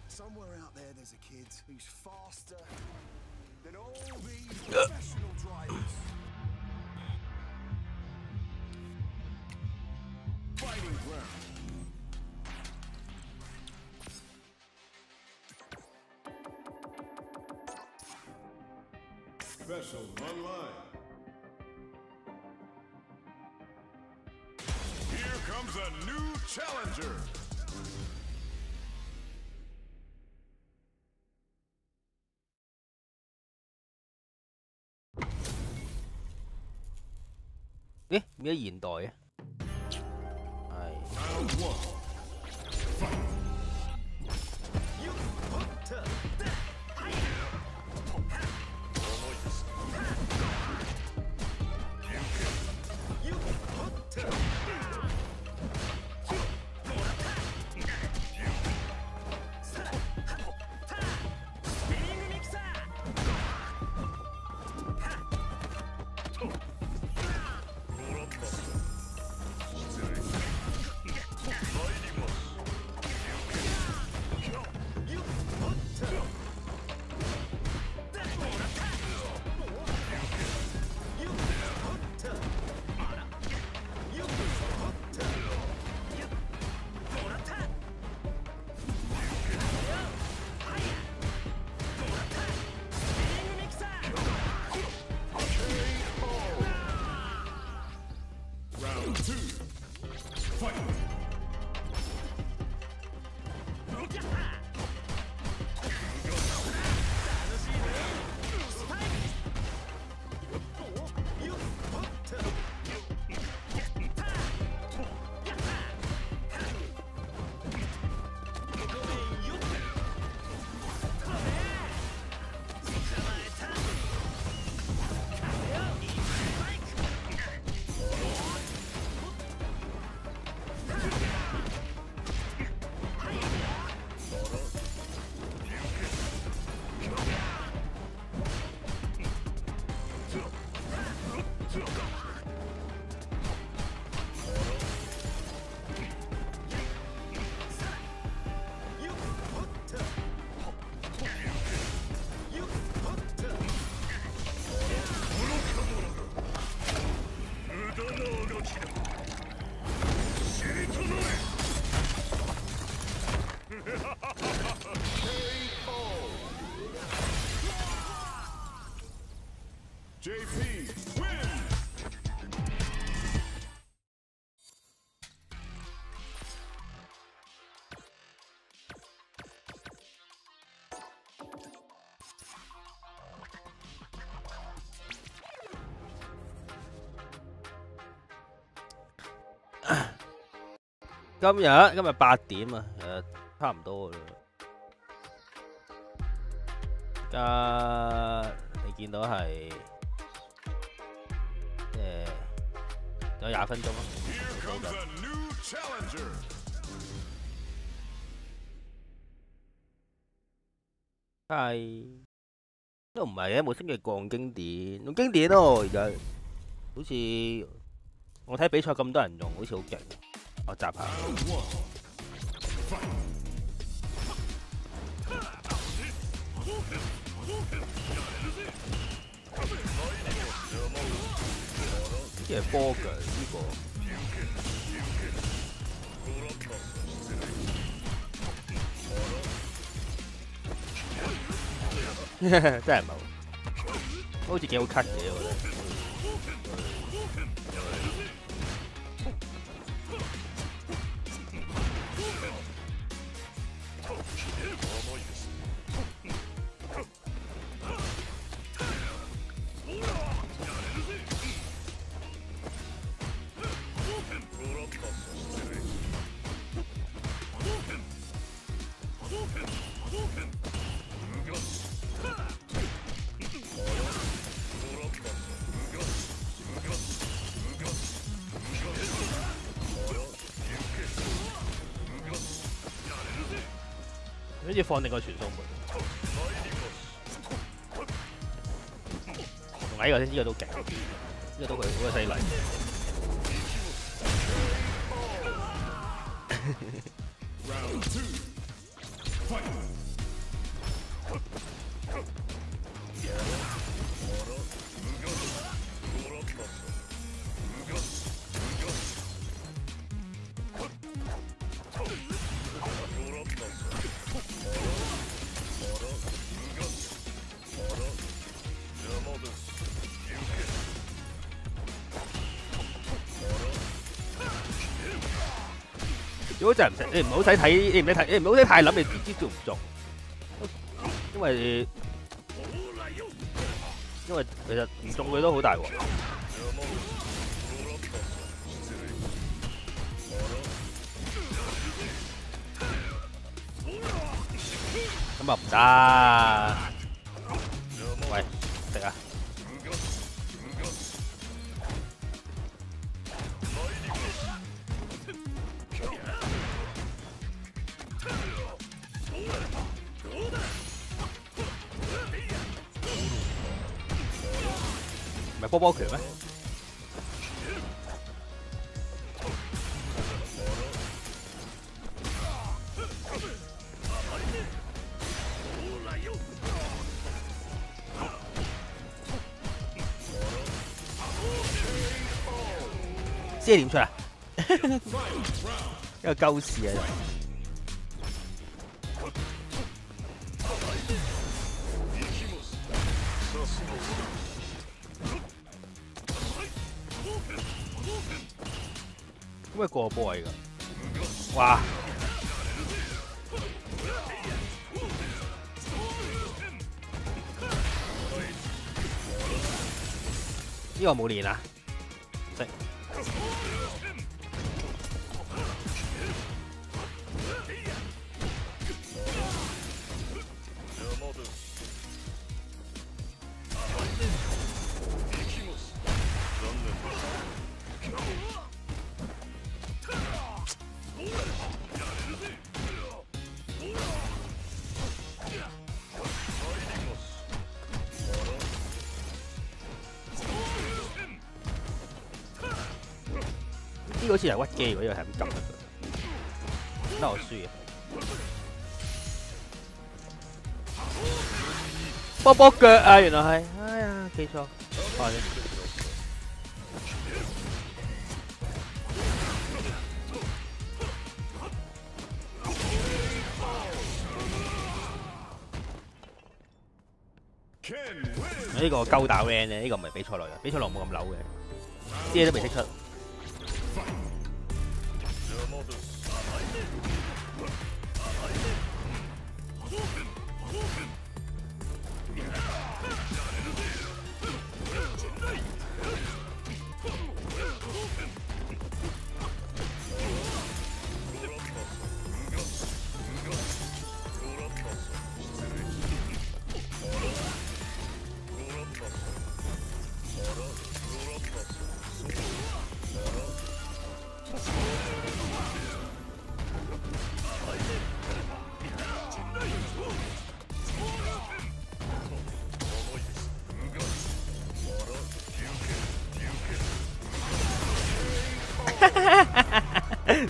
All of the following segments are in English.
Somewhere out there, there's a kid who's faster than all these professional drivers. Fighting ground. Special online. Here comes a new challenger.咦？點解現代嘅？係。JP win. 今日8點啊，差唔多啦。而家你見到係有20分鐘咯。係都唔係嘅，每星期講經典，用經典咯。而家好似我睇比賽咁多人用，好似好勁。我集下。呢係波腳呢個。真係冇，好似幾好 cut 嘅我覺得。跟住放定個傳送門，同埋呢個先，呢個都勁，呢個都佢好犀利。如果就係唔使，你唔好使睇，你唔好使太諗，你知做唔做？因為其實唔中佢都好大鑊。咁啊唔得，喂，食啊！唔係波拳咩？知點出啊？一個鳩事啊！咁係過波嚟㗎，哇！呢個冇練啊，唔識。呢個好似係屈機喎，呢個係咁撳佢，得我輸嘅。波腳啊，原來係，哎呀，記錯，快啲。呢個鳩打 van 咧，呢個唔係比賽內嘅，比賽內冇咁扭嘅，啲嘢都未識出。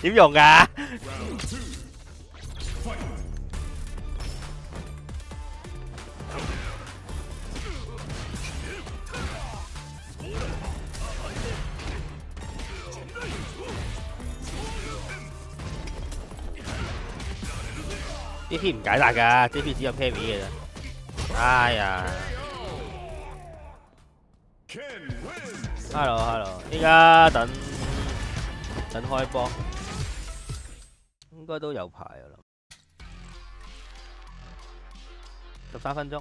點用㗎？DP 唔解答㗎 ，DP 只有 carry 嘅啫。哎呀 ！Hello， 依家等開波，應該都有排㗎啦。13分鐘，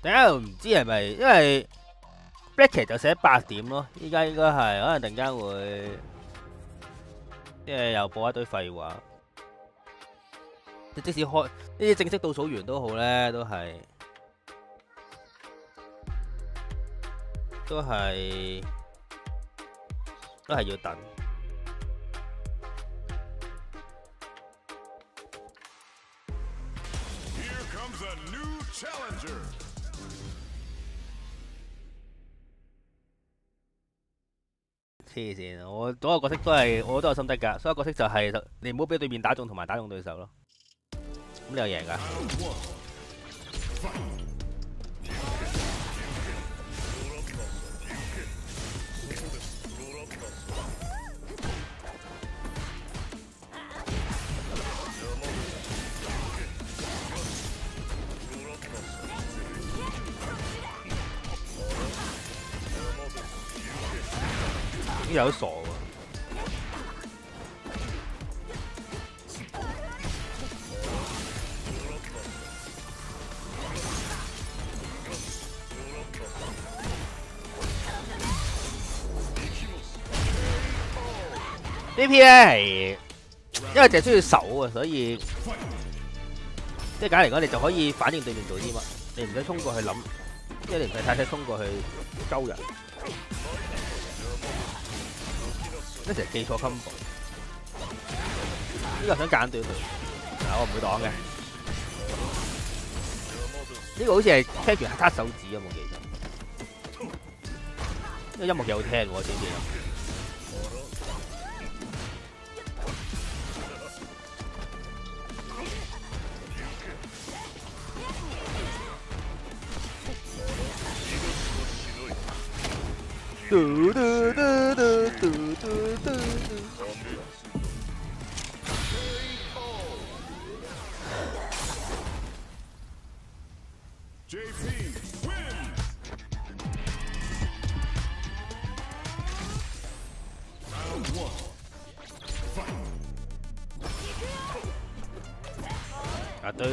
等下又唔知係咪因為 bracket 就寫8點咯，依家應該係可能突然間會即係又播一堆廢話。即使開呢啲正式倒數完都好咧，都係要等。黐線，我所有角色我都有心得㗎，所有角色就係你唔好俾對面打中同埋打中對手咯。咁你又贏㗎？有傻喎！呢 P 咧係因為淨係需要手啊，所以即係簡單嚟講，你就可以反應對面做啲乜，你唔使衝過去諗，即係你唔使太細衝過去鳩人，一成記錯 combo。呢個想間斷佢，嗱我唔會擋嘅。呢個好似係聽住黑手指啊，冇記錯。呢個音樂幾好聽喎，知唔知啊？嘟嘟嘟嘟嘟嘟嘟。JP win. Round 1. Fight. 啊對。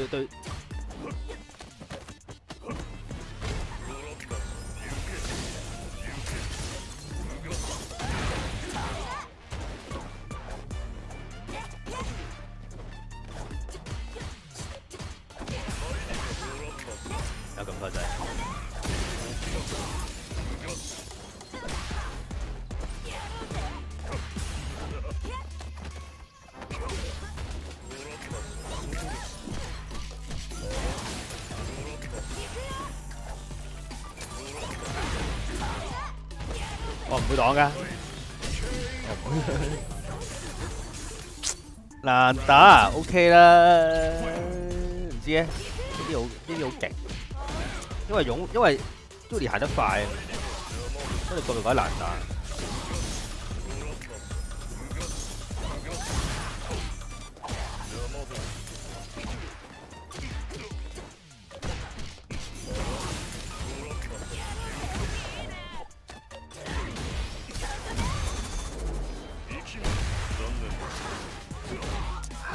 有咁多仔。我唔會擋㗎，難打啊 ，OK 啦，唔知咧，呢啲好勁。因為 Julie 行得快，所以個個覺得難打。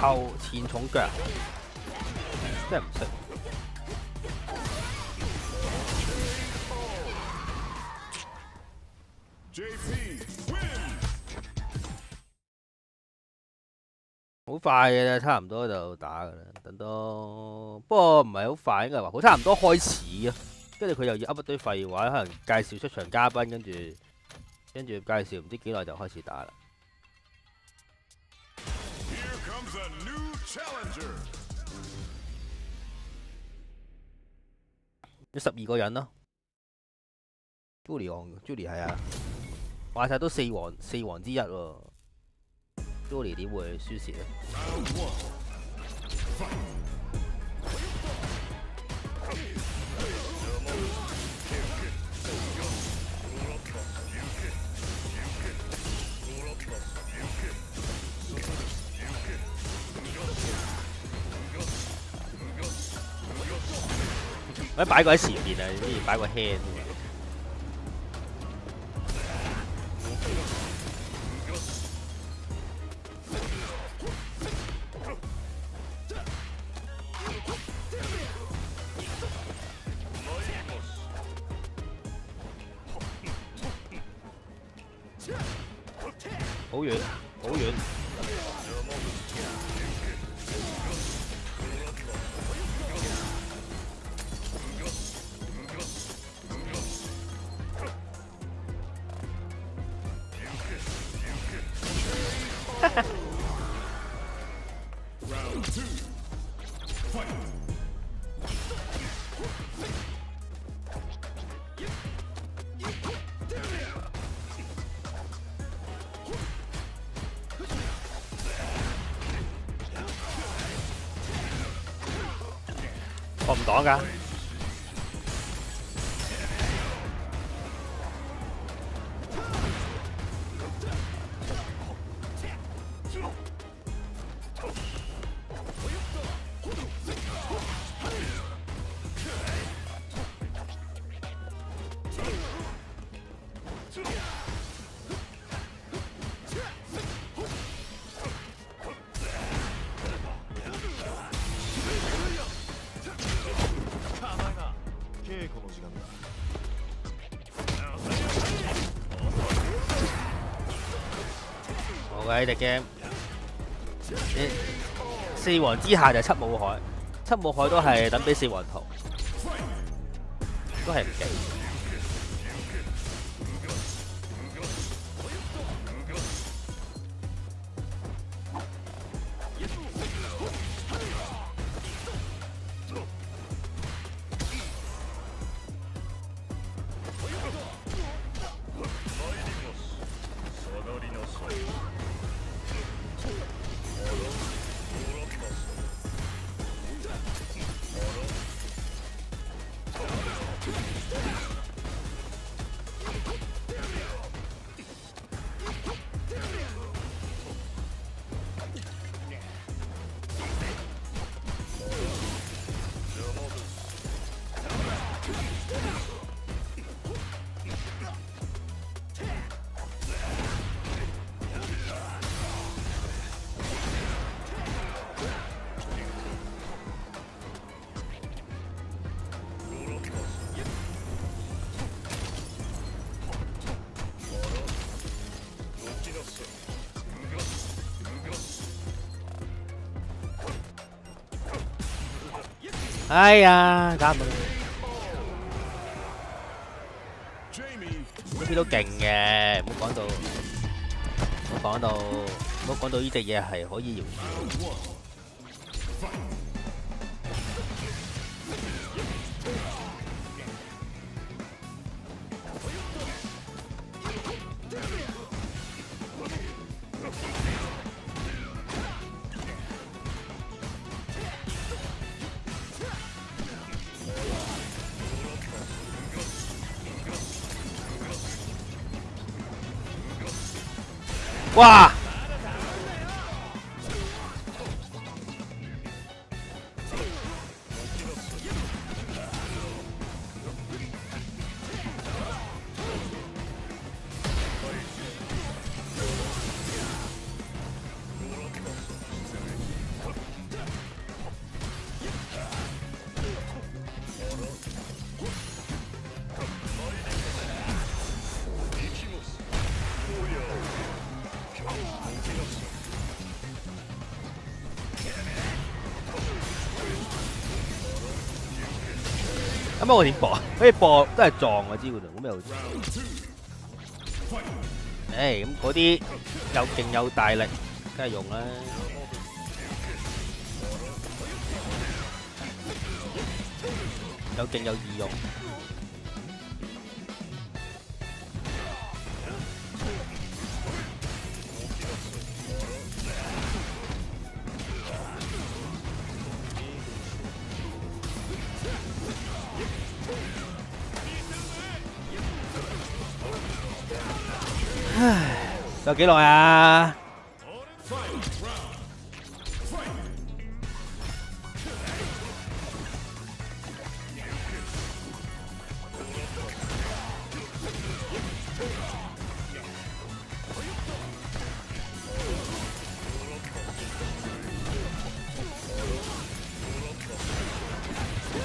後前重腳，真係唔識。好快嘅啫，差唔多就打噶啦，等多。不過唔係好快，應該話好差唔多開始啊。跟住佢又要噏一堆廢話，可能介紹出場嘉賓，跟住介紹唔知幾耐就開始打啦。有12個人咯 ，Julie 係啊，話晒都四王之一喎。Julie 點會輸蝕咧？我擺過喺前面啊，之前擺個 hand。好遠，好遠。我唔擋㗎。嘅呢隻 game。四皇之下就七武海，七武海都係等比四皇圖，都係唔勁。哎呀，搞唔到。呢啲都勁嘅，唔好講到呢隻嘢係可以搖。哇！咁我點搏啊？可以搏都係撞我知嗰度，冇咩好做。咁嗰啲又勁又大力，梗係用啦。又勁又易用。唉，有幾耐啊？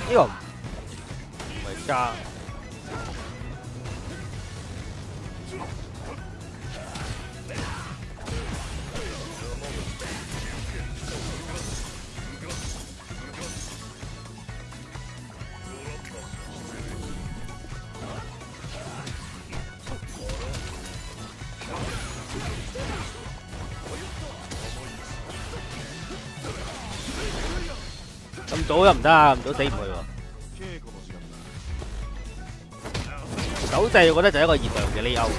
呢個唔係加。咁早又唔得啊，咁早死唔去喎。手掣我覺得就係一個熱量嘅layout。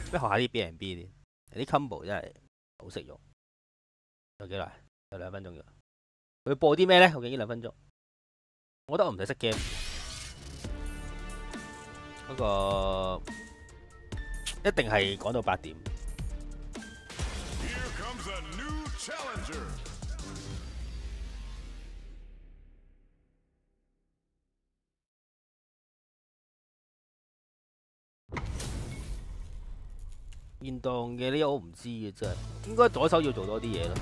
不如學下啲 B&B 啲 combo 真係好識用。有幾耐？有2分鐘嘅。佢播啲咩咧？究竟呢2分鐘？我覺得我唔使識 game。嗰個一定係講到8點。現檔嘅呢個我唔知嘅真係，應該左手要做多啲嘢咯。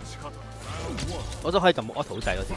左手可以撳 auto 掣嗰時。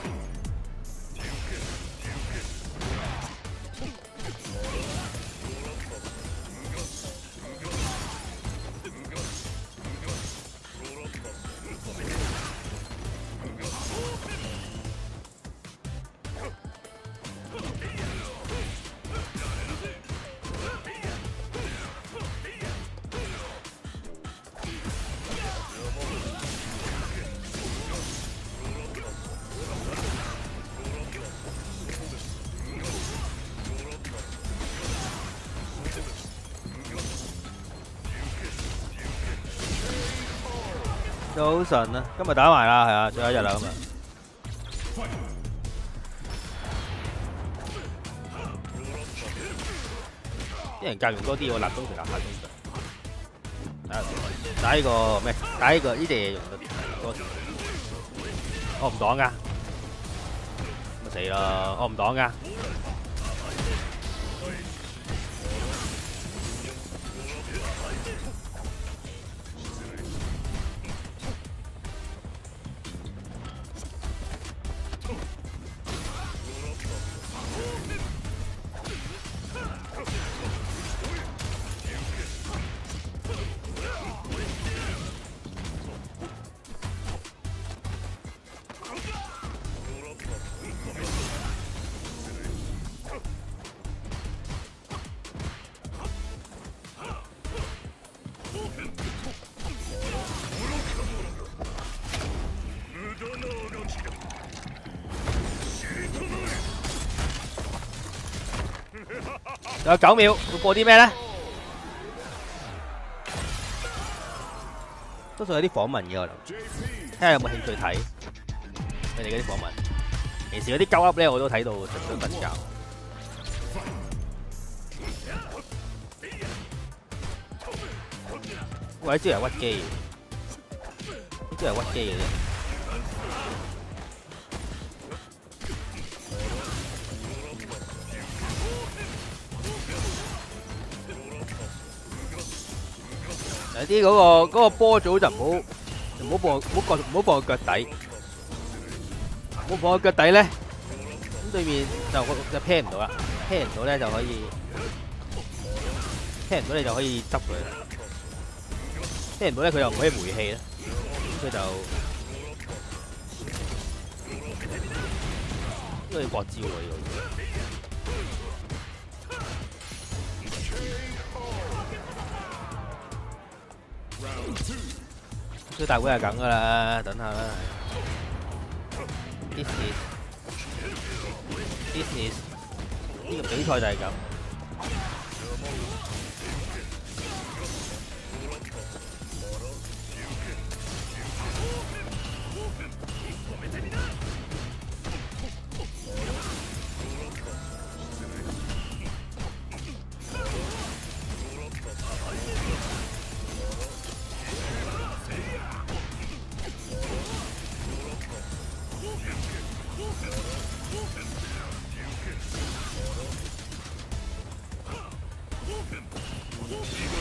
早晨啊，今日打埋啦，係啊，最後一日啦今日。啲人教用多啲，我立中場立下中場。打呢個咩？打呢個呢啲嘢用得多啲。我唔擋㗎，咪死咯！我唔擋㗎。仲有9秒，會播啲咩咧？多數有啲訪問嘅我諗，睇下有冇興趣睇佢哋嗰啲訪問。平時嗰啲鳩噏咧，我都睇到想瞓覺。喂，呢招係屈機，呢招係屈機嘅啫。有啲嗰個波組就唔好放個腳底，唔好放個腳底咧，咁對面就劈唔到啦，劈唔到咧就可以，劈唔到你就可以執佢啦，劈唔到咧佢又唔可以回氣咧，佢就應該要割招喎呢個。最大會係咁噶啦，等下啦。This is 呢個比賽就係咁。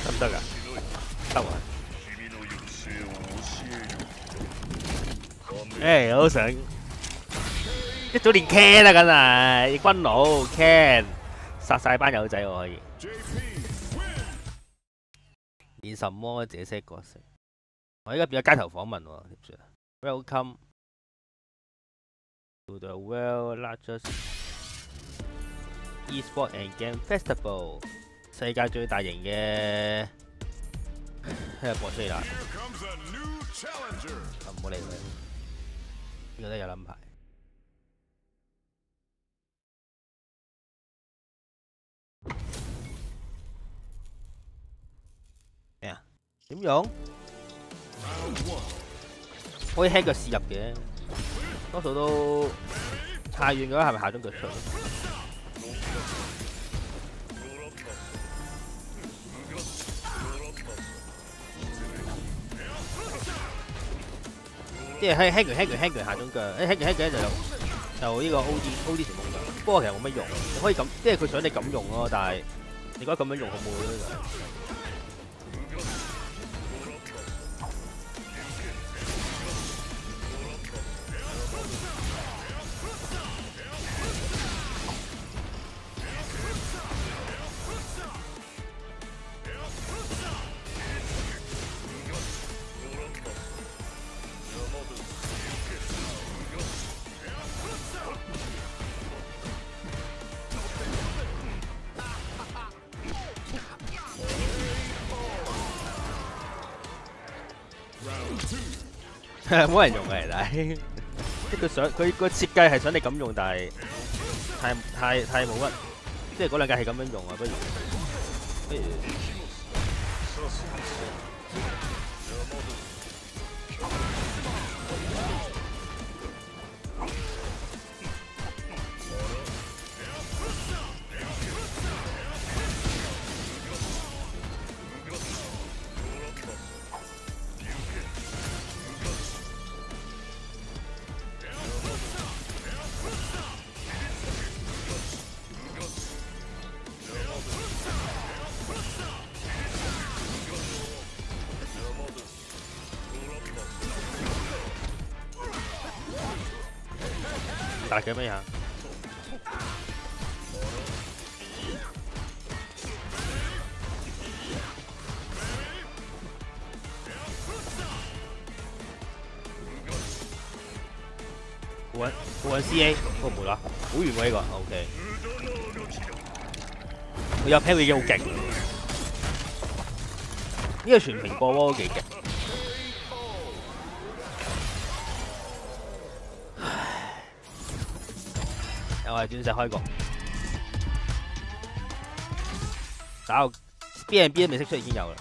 得唔得㗎？得喎。誒，好想一早練 can 啦，梗係軍佬 can 殺曬班友仔我可以。練什麼這些角色？我而家變咗街頭訪問喎，點算啊 ？Welcome to the world largest e-sport and game festival。世界最大型嘅博出嚟啦，唔好理佢，呢個都有諗牌。咩啊？點用？可以輕腳試入嘅，多數都太遠嘅話，係咪下中腳出？即係輕腳下中腳，輕腳就呢個 OD 成功㗎。不過其實冇乜用，你可以咁，即係佢想你咁用咯，但係你覺得咁樣用好冇咧？冇人用嘅，但係即係佢個設計係想你咁用，但係太冇乜，即係嗰兩架係咁樣用啊，不如打佢咩呀？副揾 CA， 都冇啦，好遠喎呢個 ，OK。佢有 parry 已經好勁，呢個全屏播波都幾勁。又係鑽石開局，打到 B&B 都未識出已經有啦。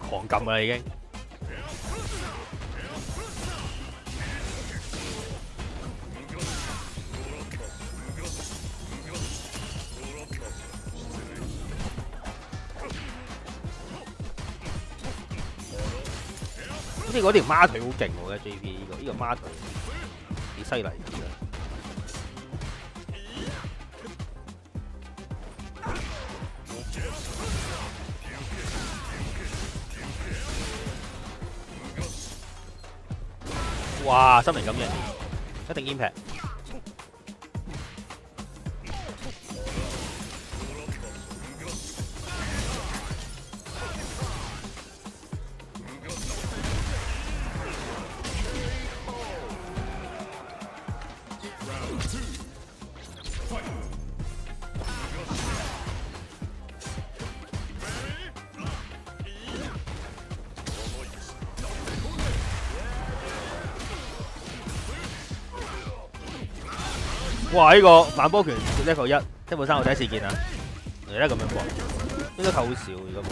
狂撳啦已經。好似嗰條孖腿好勁喎，JP 呢個孖腿幾犀利㗎。哇！心靈感應，一定 impact。哇！呢個反波拳 level 1，level 3我第一次見啊！而家咁樣搏，應該扣好少，如果冇。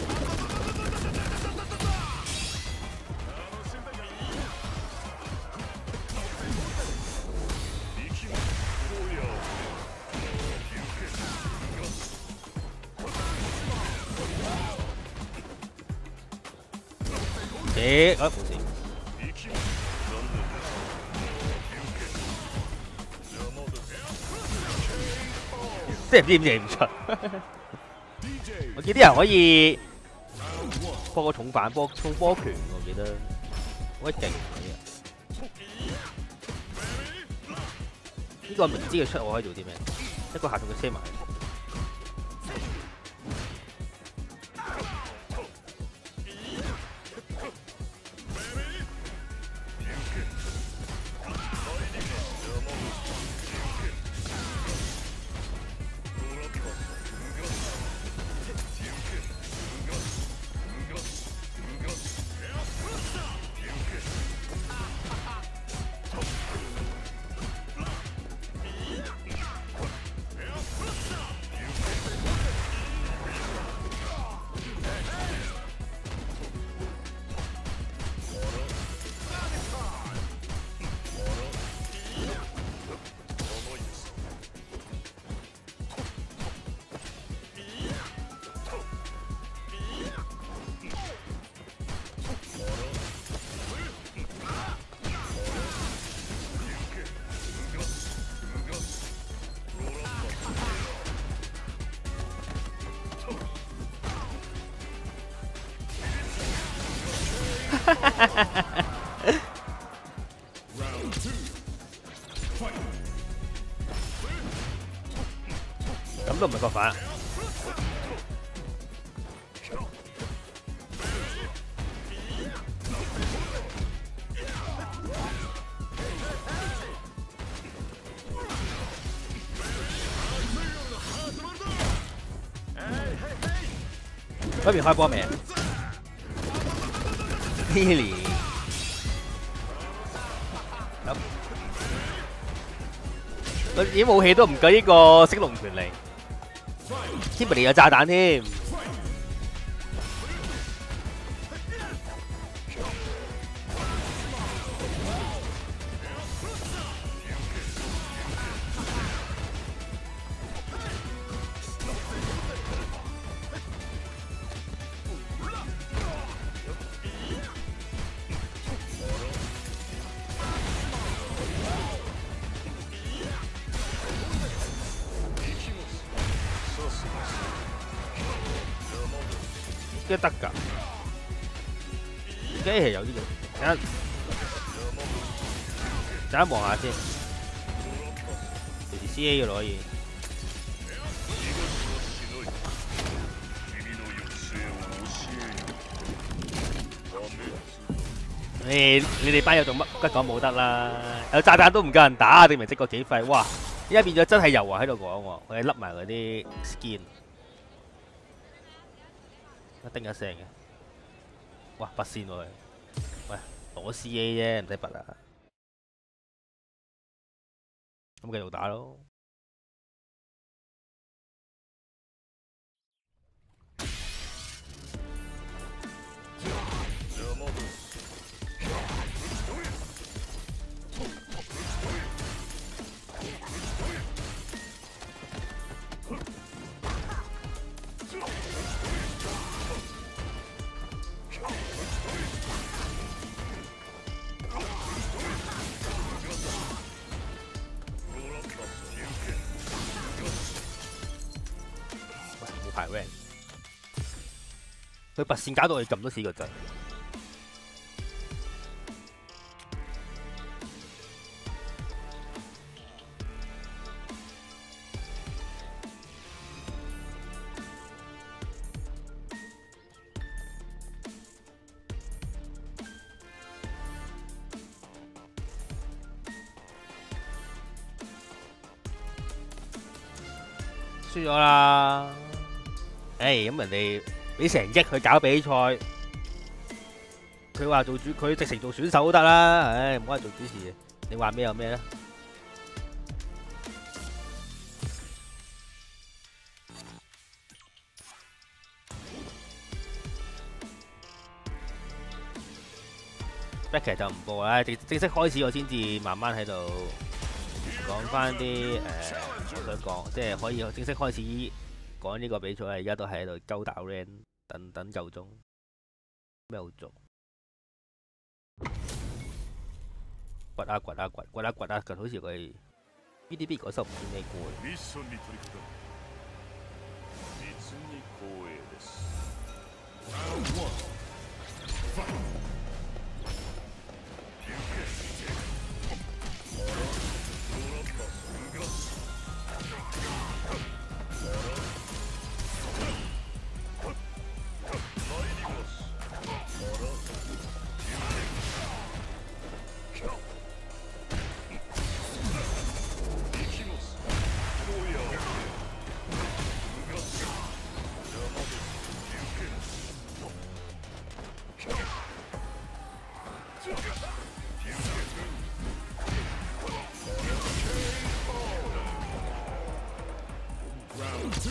咦？冇事。即係唔知點認唔出。我見啲人可以波個重反波重波拳，我記得好鬼勁嗰啲人。呢個明知佢出，我可以做啲咩？一個下重佢車埋。咁都唔係個反。嗰邊開波未 ？Lily， 佢啲武器都唔夠呢個升龍拳嚟 ，Timberly 有炸彈添。得㗎，機係有呢個，等下望下先，隨時 CA 嘅咯可以。你哋班友做乜吉講冇得啦？有炸彈都唔夠人打，證明積過幾廢。哇！而家變咗真係油啊喺度講喎，佢係笠埋嗰啲 skin， 一叮一聲嘅。哇！拔線喎佢，喂攞 CA 啫，唔使拔啊。咁繼續打咯。佢拔線搞到佢撳多死個掣。輸咗啦！咁人哋俾成億去搞比賽，佢話做主，佢直情做選手都得啦。唔好話做主持，你話咩有咩咧 ？Back 就唔播啦，正式開始我先至慢慢喺度講翻啲我想講，即係可以正式開始。講呢個比賽而家都係喺度鳩打 rank， 等夠鐘，咩好做？掘啊掘啊掘，掘啊掘啊掘，好似佢 BDB 嗰首唔知咩歌。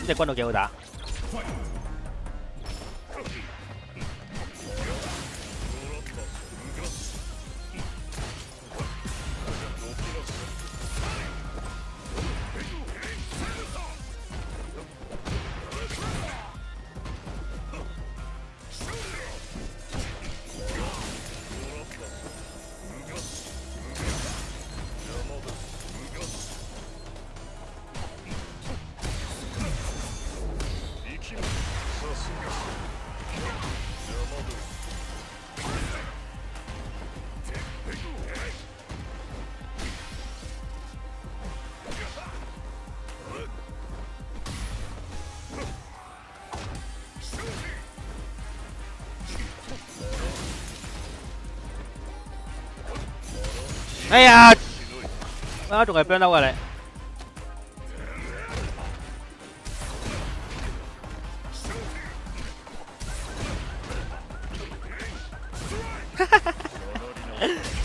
隻軍都幾好打。哎呀！啊，仲係 burn out 啊你！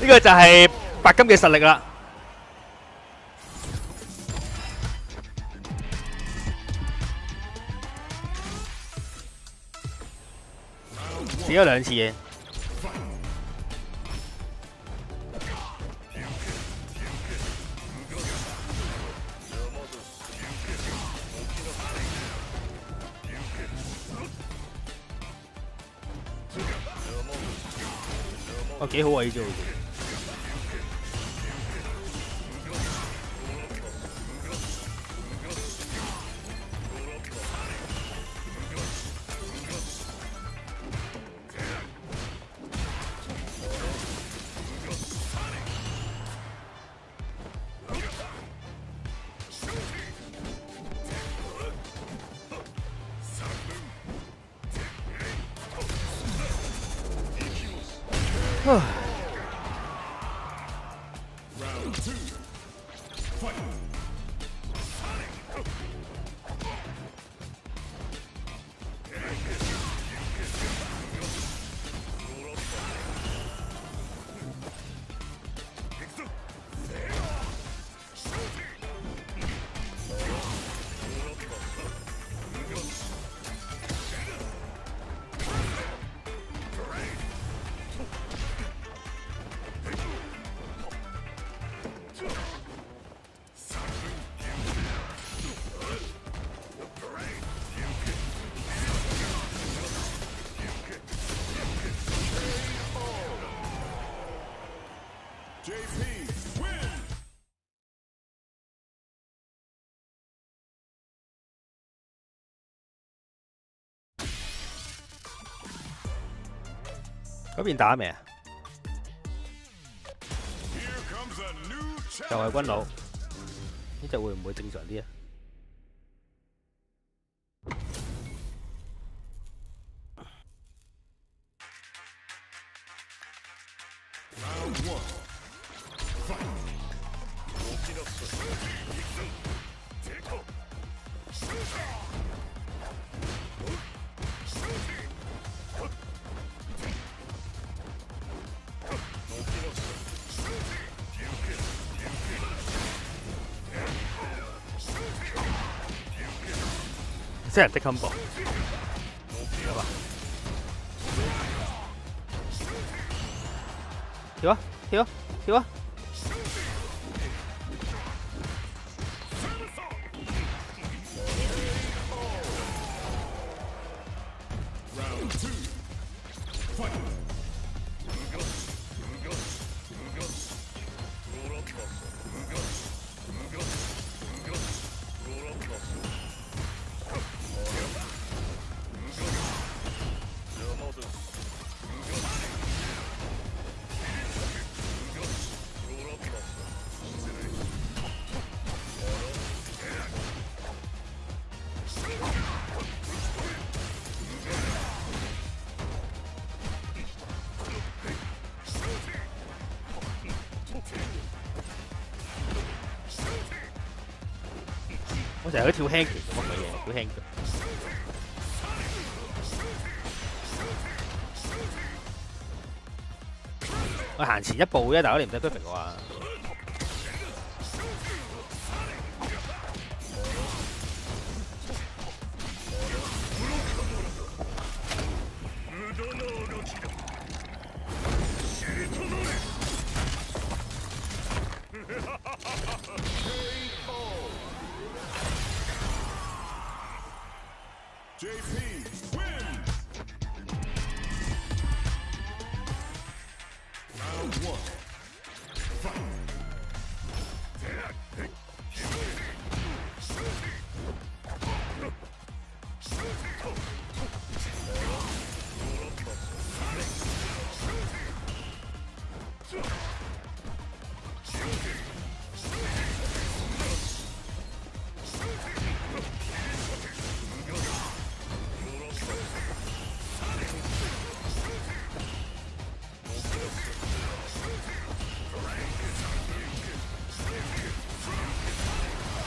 呢個就係白金嘅實力啦。死咗2次嘅。哦，幾好啊！呢招。Round 2. Fight. 嗰邊打未啊？又係軍佬，呢隻會唔會正常啲啊？ 即係的 combo， 好吧？跳啊！跳啊！跳啊！ 我成日都跳輕拳咁嘅嘢，跳輕拳。我行前一步啫，大佬你唔使逼我啊！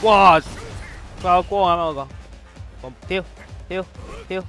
哇！爆光啊嘛！我講，跳跳跳！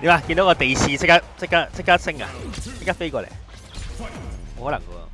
點啊？見到個地勢即刻升啊！即刻飛過嚟，冇可能嘅喎。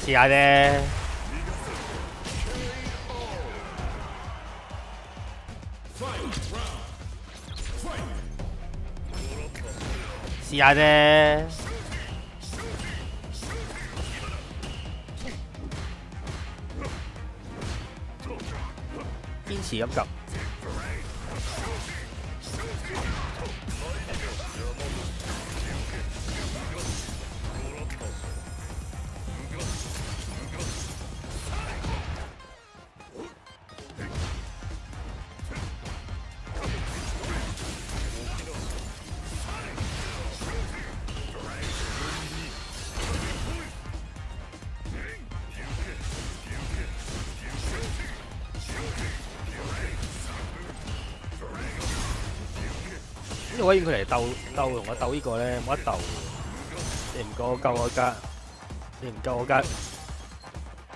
試下啫。試下啫。堅持咁撳。我應佢嚟鬥同我鬥呢個咧，冇得鬥。你唔夠我救我家，你唔夠我家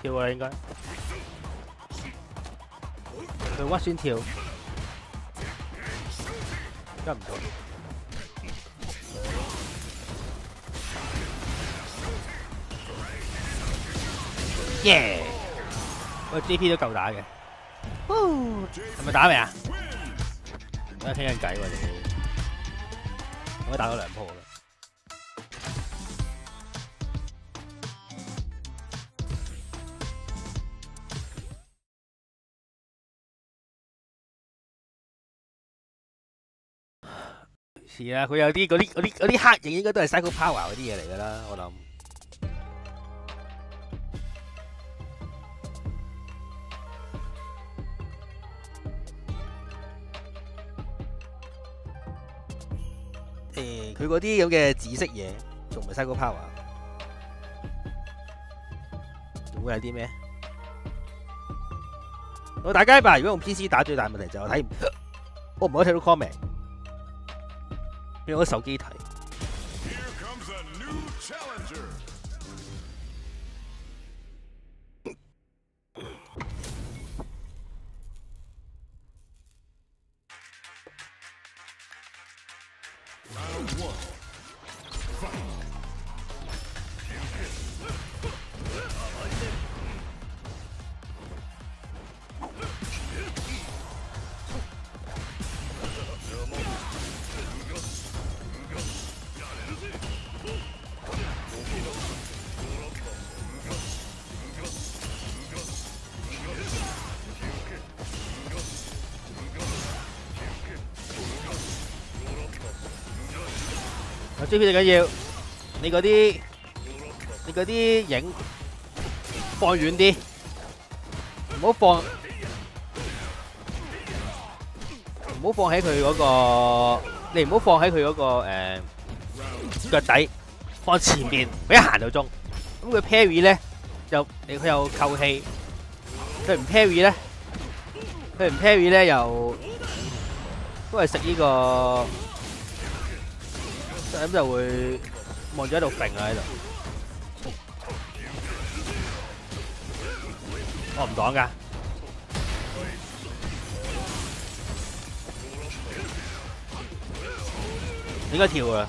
跳啊應該。佢屈先跳，跟唔到。耶！喂 ，JP 都夠打嘅。係咪打未啊？我傾緊偈喎你。我打咗2鋪啦。是啊，佢有啲嗰啲黑影應該都係 Psycho Power 嗰啲嘢嚟㗎啦，我諗。佢嗰啲咁嘅紫色嘢，仲唔係 Psycho Power？ 仲會係啲咩？我打街霸，如果用 PC 打最大問題就係我唔可以睇到 comment， 用我手機睇。JP 最緊要，你嗰啲影放遠啲，唔好放喺佢嗰個，你唔好放喺佢嗰個腳底，放前面，佢一行就中。咁佢 parry 咧，佢又扣氣，佢唔 parry 咧，又都係食呢個。咁就會望住喺度揈啊喺度，我唔擋㗎，應該跳啊，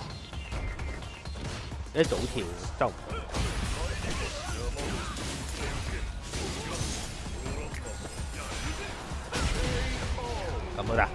一早跳周唔到，咁都得。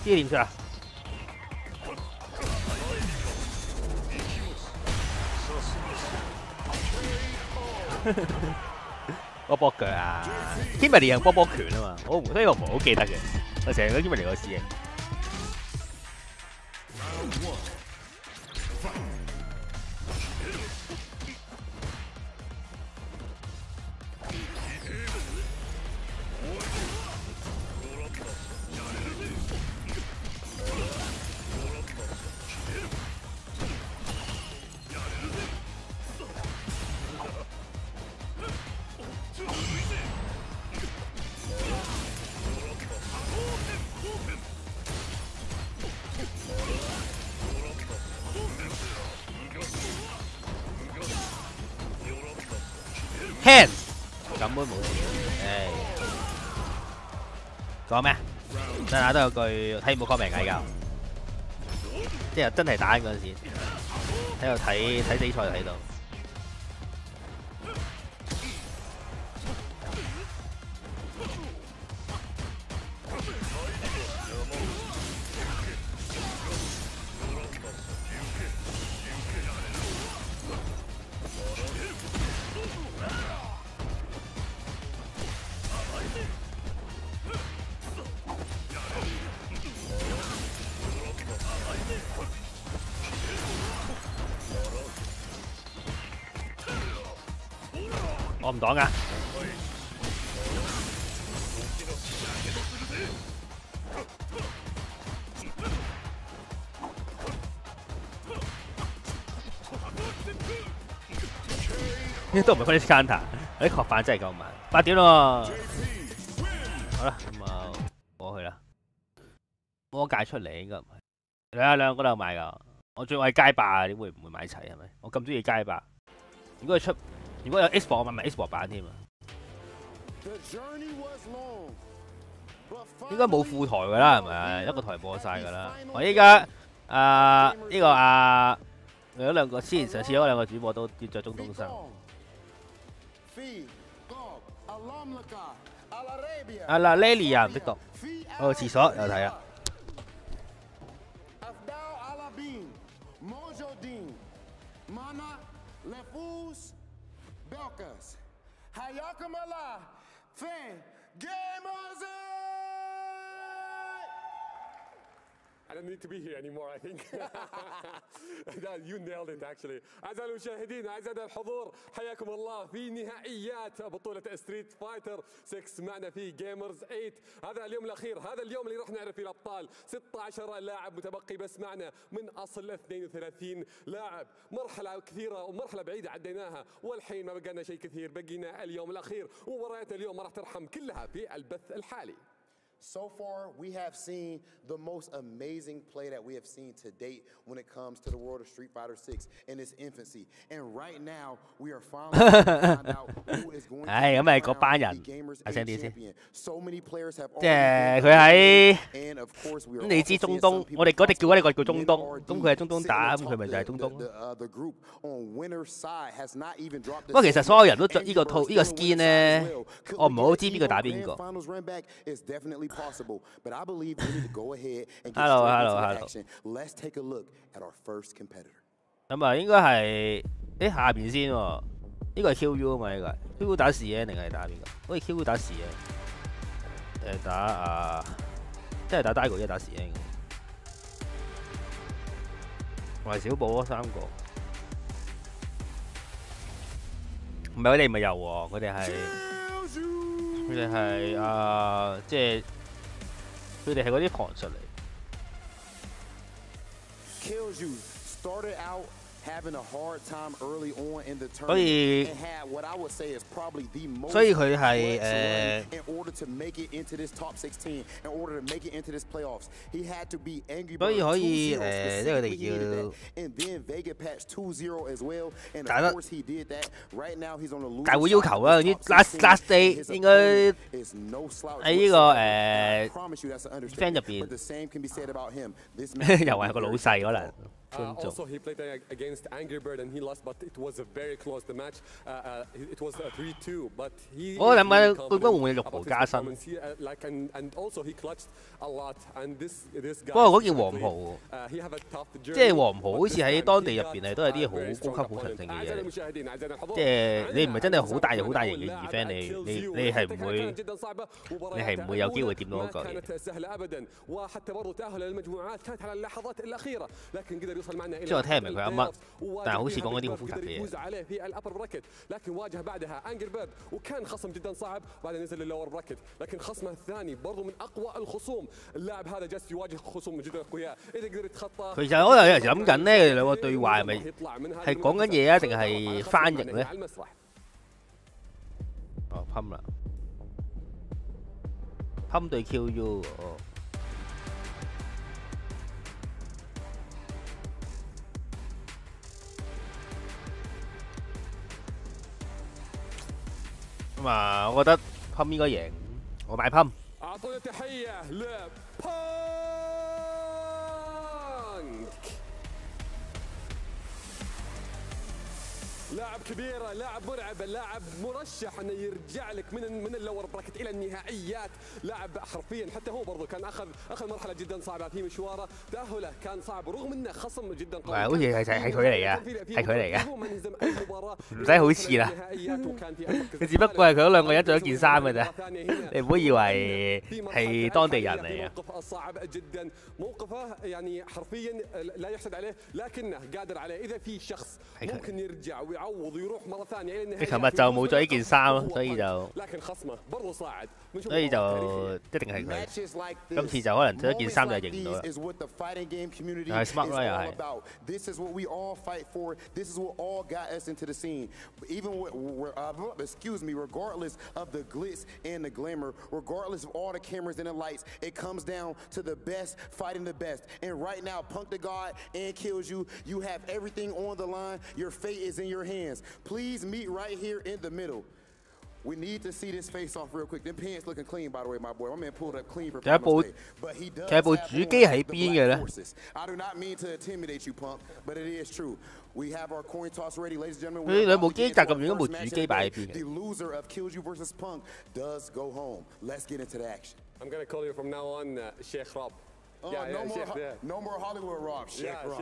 呢點出啊？波波腳啊 ！Kimberly 用波波拳啊嘛，所以我唔係好記得嘅。我成日覺得 Kimberly 個師兄。hand 咁都冇事，唉，講咩？真係都有句睇冇 comment 㗎，即係真係打緊嗰陣時，喺度睇比賽就睇到。我唔擋㗎。呢都唔係 finish counter， 啲確反真係夠慢。8點咯，好啦，咁啊過去啦。魔界出嚟應該唔係，兩個都有買㗎。我最愛街霸，點會唔會買齊係咪？我咁中意街霸，如果佢出。如果有 X 博，我買埋 X 博版添啊！應該冇副台㗎啦，係咪？一個台播晒㗎啦。我依家呢個有兩個，上次嗰兩個主播都跌咗中東生。阿拉雷利亞唔識讀，我去廁所有睇啦。Belkas, Hayakum Allah, Fan, Gamers! I don't need to be here anymore, I think. You nailed it actually. أعزائي المشاهدين أعزائي الحضور حياكم الله في نهائيات بطولة ستريت فايتر 6 معنا في جيمرز 8. هذا اليوم الأخير، هذا اليوم اللي راح نعرف فيه الأبطال. 16 لاعب متبقي بس معنا من أصل 32 لاعب. مرحلة كثيرة ومرحلة بعيدة عديناها والحين ما بقينا شيء كثير، بقينا اليوم الأخير ومباريات اليوم ما راح ترحم كلها في البث الحالي. So far, we have seen the most amazing play that we have seen to date when it comes to the world of Street Fighter 6 in its infancy. And right now, we are finally going to find out who is going to be the Gamers 8 champion. So many players have already and of course we are 你知中東，我哋嗰隻叫嗰個叫中東，咁佢係中東打，咁佢咪就係中東。The group on winner's side has not even dropped. 不過其實所有人都着呢個套呢個 skin 咧，我唔係好知邊個打邊個。Possible, but I believe we need to go ahead and get hello. action. Let's take a look at our first competitor. 咁啊，應該係下邊先喎。呢個係 QU 啊嘛，呢個係 QU 打視野定係打邊個？好似 QU 打視野，打即係打 Daigo 一打視野。同埋小寶嗰3個，唔係佢哋唔係遊喎，佢哋係即係。佢哋係嗰啲旁述嚟。所以佢係所以可以即係佢哋叫打得大會要求啊！啲 last day 應該喺呢個friend 入邊，又係個老細可能。觀眾。 Also, he played against Angry Bird and he lost, but it was a very close the match. It was 3-2, but he. 我諗緊冠軍會唔會肉袍加身？ Like and also he clutched a lot and this guy. 不過嗰件黃袍， he have a tough journey. 即係黃袍好似喺當地入邊係都係啲好高級、好強盛嘅嘢嚟。即係你唔係真係好大型嘅event，你係唔會有機會掂到嗰個嘢。 即係我聽唔明佢啱乜，但係好似講嗰啲好複雜嘅嘢。 لكن واجه بعدها انجر بيرد وكان خصم جدا صعب بعدين نزل للور براكت لكن خصمه الثاني برضه من اقوى الخصوم اللاعب هذا جالس يواجه خصوم جدا اقوياء اذا قدر يتخطى 其實我有時諗緊咧，佢哋兩個對話係咪係講緊嘢啊，定係翻譯咧？哦，噴啦，噴對 QU 哦。 咁啊，我覺得 Pump 應該贏，我買 Pump。 أعطونا تحية لبانك لاعب كبير لاعب مرعب لاعب مرشح انه يرجع لك من اللور براكت الى النهائيات لاعب حرفيا حتى هو برضه كان اخذ مرحله جدا صعبه في مشواره تاهله كان صعب رغم انه خصم جدا قوي 好似係佢嚟㗎，係佢嚟㗎，唔使好似啦。佢只不過係佢嗰兩個人着咗件衫㗎咋，你唔好以為係當地人嚟嘅。 صعب جدا موقفه يعني حرفيا لا يحسد عليه لكنه قادر عليه اذا في شخص ممكن يرجع ويعوض ويروح مره ثانيه الى النهايه 佢琴日就冇咗呢件衫咯，所以就一定係佢。今次就可能着一件衫就認唔到啦。係 smart 啦又係。 This is what we all fight for. This is what all got us into the scene. Even regardless of the glitz and the glamour, regardless of all the cameras and the lights, it comes down to the best fighting the best. And right now, Punk the God and kills you. You have everything on the line. Your fate is in your hands. Please meet right here in the middle. We need to see this face off real quick. Them pants looking clean, by the way, my boy. My man pulled up clean for Pump. But he does have more forces. I do not mean to intimidate you, Pump, but it is true. We have our coin toss ready, ladies and gentlemen. 佢兩部機閘咁遠，部主機擺喺邊嘅？ The loser of Kills You versus Punk does go home. Let's get into the action. I'm gonna call you from now on Sheikh Rob. No more Hollywood Rob. Sheikh Rob.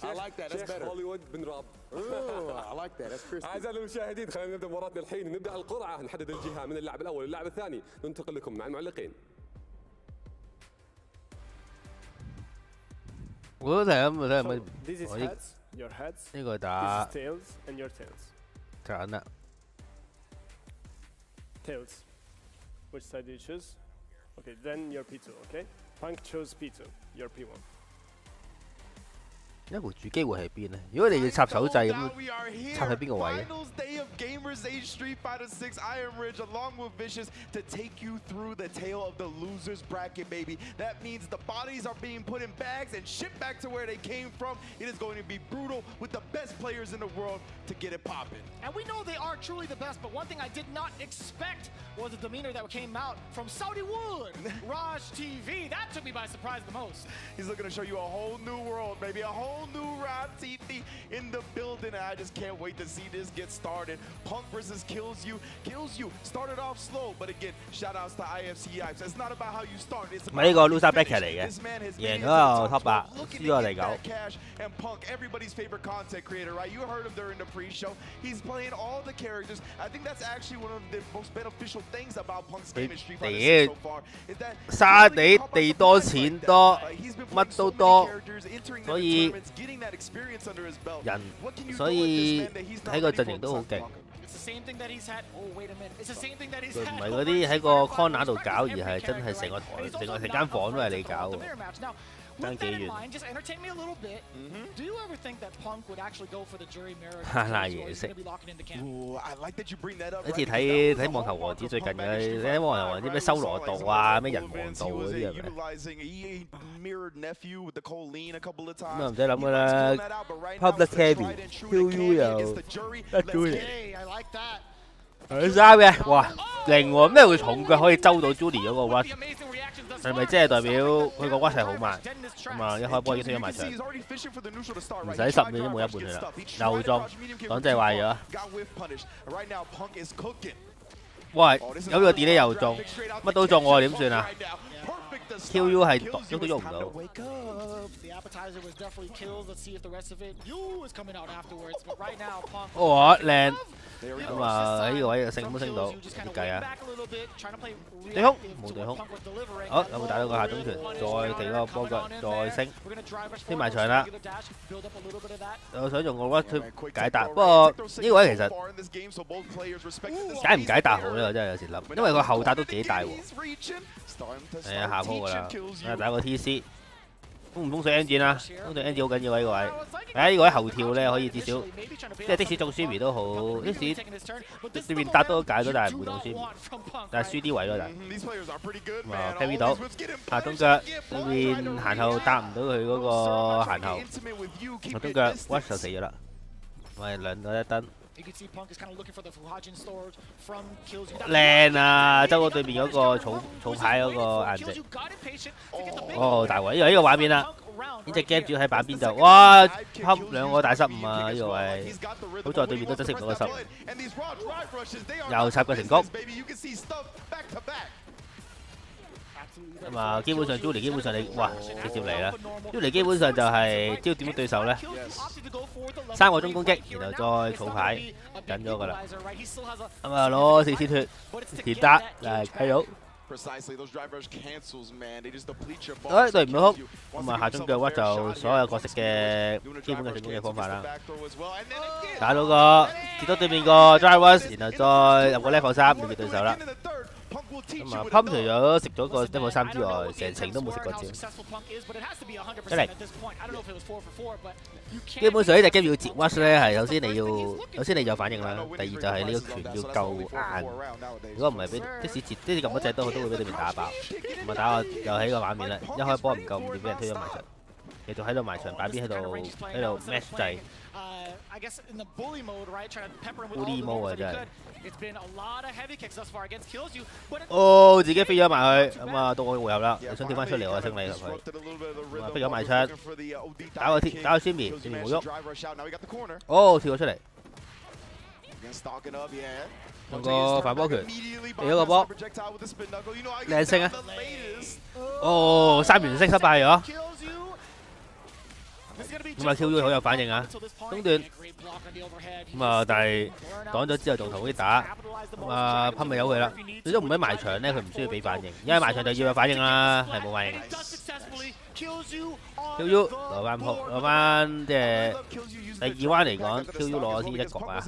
I like that. That's better. Hollywood بن راب. I like that. That's crispy. أعزائي المشاهدين خلينا نبدأ مباراتنا الحين نبدأ القرعة نحدد الجهة من اللاعب الأول واللاعب الثاني ننتقل لكم مع المعلقين. 我都睇咁，睇乜？ This is heads, your heads. 呢個打 This is tails and your tails. 揀啦。 Tails. Which side do you choose? Okay, then your P2. Okay. Punk chose P2. Your P1. 一部主機會喺邊咧？如果你要插手掣咁，插喺邊個位咧？ Day of Gamers Age Street Fighter 6. I am Ridge along with Vicious to take you through the tale of the losers bracket, baby. That means the bodies are being put in bags and shipped back to where they came from. It is going to be brutal with the best players in the world to get it popping. And we know they are truly the best, but one thing I did not expect was the demeanor that came out from Saudi Wood, Raj TV. That took me by surprise the most. He's looking to show you a whole new world, baby. A whole new Raj TV in the building. And I just can't wait to see this get started. Punk versus Kills You. Kills You started off slow, but again, shout outs to IFC Yipes. It's not about how you start. It's about 呢個 loser bracket 嚟嘅，贏咗就 top 8，輸咗嚟9。 And Punk, everybody's favorite content creator, right? You heard him during the pre-show. He's playing all the characters. I think that's actually one of the most beneficial things about Punk's game in Street Fighter 6 so far. Is that 沙地地多錢多，乜都多，所以人，所以睇個陣營都好勁。 佢唔係嗰啲喺個 corner 度搞，而係真係成個台、成間房都係你搞喎。 爭幾遠？嗱嘢食。好似睇網球王子最近嘅，你睇網球王子咩修羅道啊、咩人王道嗰啲係咪？咁啊唔使諗噶啦 ，Public Carry、QU 又得咗嚟。佢揸嘅，哇，勁喎！咩會重腳可以周到 Julie 嗰個 rush？係咪即係代表佢個屈係好慢？咁啊，一開波已經推咗埋場，唔使10秒都冇一半佢啦，又中，擋掣壞咗。哇！有個 delay 又中，乜都中我點算啊 ？QU 係喐都喐唔到。哇！靚咁啊！喺呢個位升都升到，點計啊？對空冇對空，好有冇打到個下中拳？再提個波腳，再升，升埋場啦。我想用個屈去解答，不過呢個位其實解唔解答好咧？我真係有時諗，因為個後打都幾大喎。係啊，下鋪噶啦，打個 TC。封唔封水 engine 啊？封水 engine 好緊要啊！呢個位，呢個位後跳咧可以至少，即係的士中 Sumi 都好，的士對面搭都解到，但係唔會中 Sumi，但係輸啲位咯，但係咁啊 carry 到下中腳對面行後搭唔到佢嗰個行後，下中腳 watch 就死咗啦，咪兩個一燈。靚啊！周哥對面嗰個草牌嗰個顏值，哦大鑊！呢個畫面啦，呢隻 game 主要喺板邊就，哇，恰兩個大失誤啊！呢個位，好在對面都珍惜唔到個失誤，又插腳成功。咁啊，基本上 Julie 基本上你哇直接嚟啦 ，Julie 基本上就係知道點樣對手咧，3個鐘攻擊，然後再草牌緊咗噶啦。咁啊攞4次脱，田達嚟睇到。對唔到空，咁啊下中腳屈就所有角色嘅基本嘅進攻嘅方法啦。打到個接到對面個 drive， 然後再入個 level 3面對對手啦。咁啊 ，Pump 除咗食咗個 level 3之外，成程都冇食過招。出嚟，基本上呢隻 game 要接 watch 咧，係首先你有反應啦，第二就係你個拳要夠硬。如果唔係俾的士接，即係咁多隻都會俾對面打爆。咁啊打我又喺個畫面啦，一開波唔夠5點俾人推咗埋場，繼續喺度埋場擺邊喺度 match 掣。bully mode 啊真係。哦，自己飛咗埋去，咁啊到我回合啦，想跳翻出嚟我清理入去，咁啊飛咗埋槍，打個 Simi， 對面冇喐，哦跳咗出嚟，用個反波拳，俾咗個波，靚升啊，哦3連升失敗咗。咁啊 QU 好有反應啊，中段咁啊，但係擋咗之後仲同佢打，咁啊噴咪由佢啦。你都唔喺埋場咧，佢唔需要俾反應，因為埋場就要有反應啦，係冇反應。QU 攞翻鋪，攞翻即係第2彎嚟講 ，QU 攞先一局啊。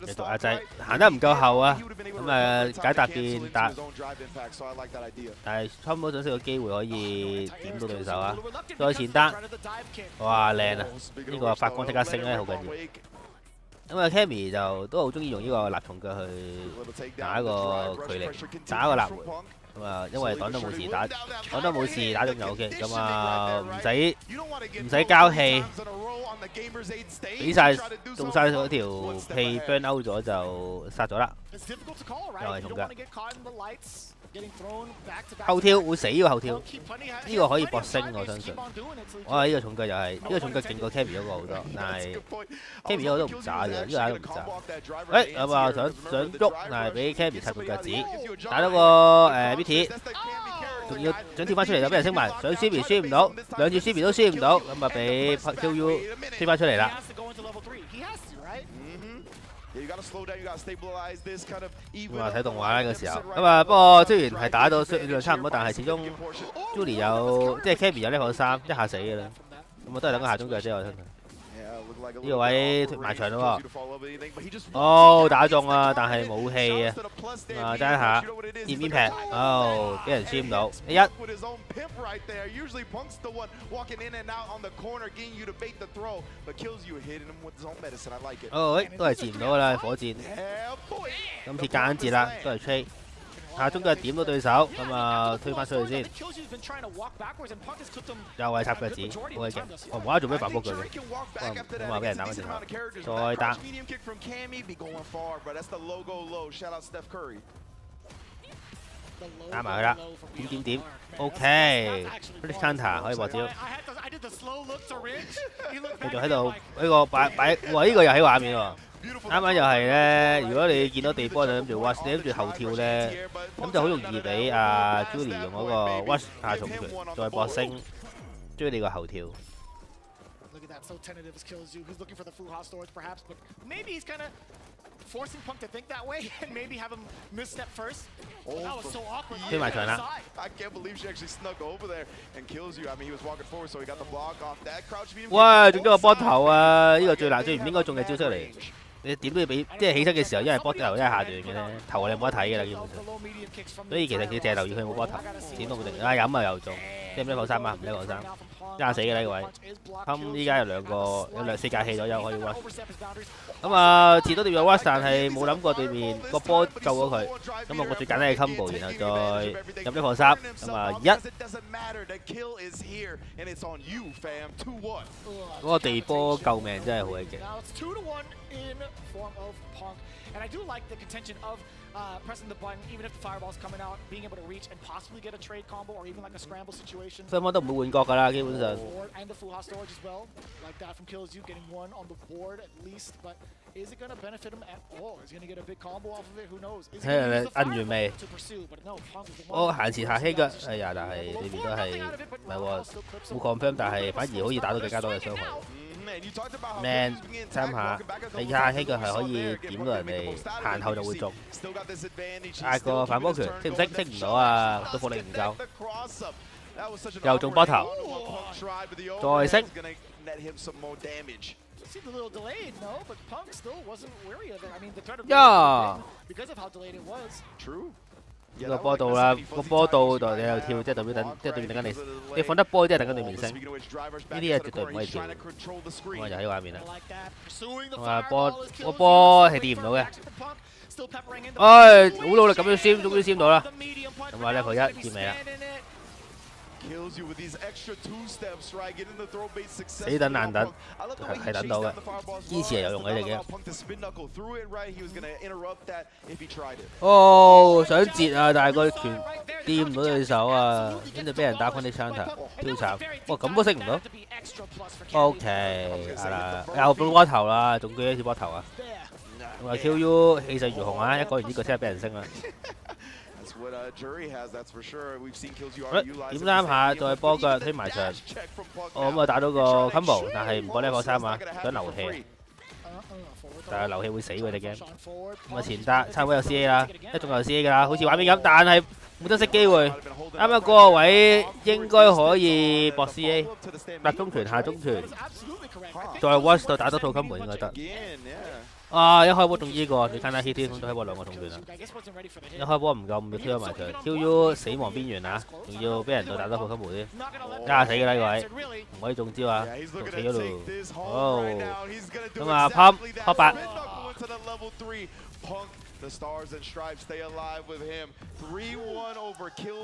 繼續壓制，行得唔夠後啊，咁啊解答變答，但係差唔多想識個機會可以點到對手啊。再前單，哇靚啊！呢個發光即刻升咧，好緊要。咁啊 Cammy 就都好中意用呢個立重腳去打一個距離，打一個立回。咁啊，因為擋得冇事打，擋得冇事打中就 OK。咁啊，唔使交氣，俾晒中晒嗰條氣 burn out 咗就殺咗啦。又係重腳，後跳會死喎後跳，呢個可以搏升我相信。哇！呢個重腳又係，呢個重腳勁過 Cammy 嗰個好多，但係 Cammy 嗰個都唔渣嘅，呢個打都唔渣。誒咁啊想喐，但係俾 Cammy 插個腳趾，打到個BT， 仲要想跳翻出嚟就俾人升埋，想 Sumi 輸唔到，兩次 Sumi 都輸唔到，咁啊俾 QU 推翻出嚟啦。咁啊睇動畫咧嗰時候，咁啊不過雖然係打到量差唔多，但係始終 Julie 有即係 Cammy 有level 3，一下死嘅啦。咁我都係等個下中腳啫，我相信。呢個位脱埋場咯喎，哦打中啊，但係冇氣啊，啊爭一下面劈，哦俾人輸唔到，1。哦都係截唔到噶啦，火箭，今次間接啦，都係 trade。下中腳點到對手，咁啊推翻出去先，又係插腳趾，好鬼勁！我唔話做咩反波腳嘅，咁啊俾人打翻轉頭，再打。打埋佢啦，點 ，OK，British counter 可以獲招。繼續喺度呢個擺，哇！呢個又喺畫面喎。啱啱又係咧，如果你見到地波就諗住 watch， 你諗住後跳咧，咁就好容易俾阿 Julie 用嗰個 watch 下重拳，再搏升，追你個後跳。So tentative as kills you. He's looking for the Fuha storage perhaps, but maybe he's kind of forcing Punk to think that way and maybe have him misstep first. Oh, that was so awkward. I can't believe she actually snuck over there and kills you. I mean, he was walking forward, so he got the block off that crouch beam. 哇！中咗個波頭啊！呢個最難，最唔應該中嘅招出嚟。你點都要俾，即係起身嘅時候，一係波頭，一係下段嘅咧，頭你冇得睇嘅啦，基本上。所以其實佢淨係留意佢冇波頭，點都冇定。啊飲啊又中，即係唔一個三啊，唔一個三，揸死嘅呢個位。咁依家有4架氣左右可以 watch。咁啊，遲多點有 watch， 但係冇諗過對面個波救咗佢。咁啊，我最簡單嘅 combo， 然後再入一個三，咁啊嗰個地波救命真係好鬼勁。In form of Punk. And I do like the contention of pressing the button, even if the fireball's coming out, being able to reach and possibly get a trade combo or even like a scramble situation. 雙方都唔會換角㗎啦，基本上。And the Fuha storage as well, like that from Kills You, getting one on the board at least. But is it going to benefit him at all? Is he going to get a big combo off of it? Who knows? Is he going to use the fireball to pursue? But no, Punk is the one. 我行前下欺㗎，哎呀！但係呢邊都係唔係喎，冇 confirm， 但係反而好似打到更加多嘅傷害。Man 3下，你下欺佢係可以點到人哋行後就會中。嗌個反波拳識唔識？識唔到啊！對火力唔夠，又中波頭，再升。Seemed a little delayed, no, but Punk still wasn't wary of it. I mean, the threat of because of how delayed it was. True. 呢個波到啦，個波到就你又跳，即係代表等，即係對面等緊你。你放得波，即係等緊對面升。呢啲嘢絕對唔可以跳。咁啊，就喺畫面啦。哇，波係掂唔到嘅。唉，好努力咁樣閃，終於閃到啦。咁啊，level 1掂未啦？死等難等，係等到嘅，堅持係有用嘅隻嘅。哦，想截啊，但係個拳掂唔到對手啊，跟住俾人打 Punish Counter， 超慘。哇，咁都識唔到 ？OK， 係啦，又半波頭啦，仲舉一次波頭啊！話 QU 氣勢如虹啊！一講完呢個真係俾人升啦。點3下再波腳推埋牆，我咁啊打到個 combo， 但係唔過level 3啊，想流氣，但係流氣會死喎隻 game。咁啊前打差唔多有 CA 啦，一中有 CA 㗎啦，好似畫面咁，但係冇得識機會。啱啱嗰個位應該可以搏 CA， 搭中拳下中拳，再 watch 到打多套 combo 應該得。啊！一開波中呢個，最簡單 hit 添，都開波2個重拳啦。一開波唔夠5秒 Q 埋佢 ，QU 死亡邊緣啊！仲要俾人再打多個 combo 添，加死嘅啦呢位，唔可以中招啊！仲死咗度。哦，咁啊 pop 8。Pump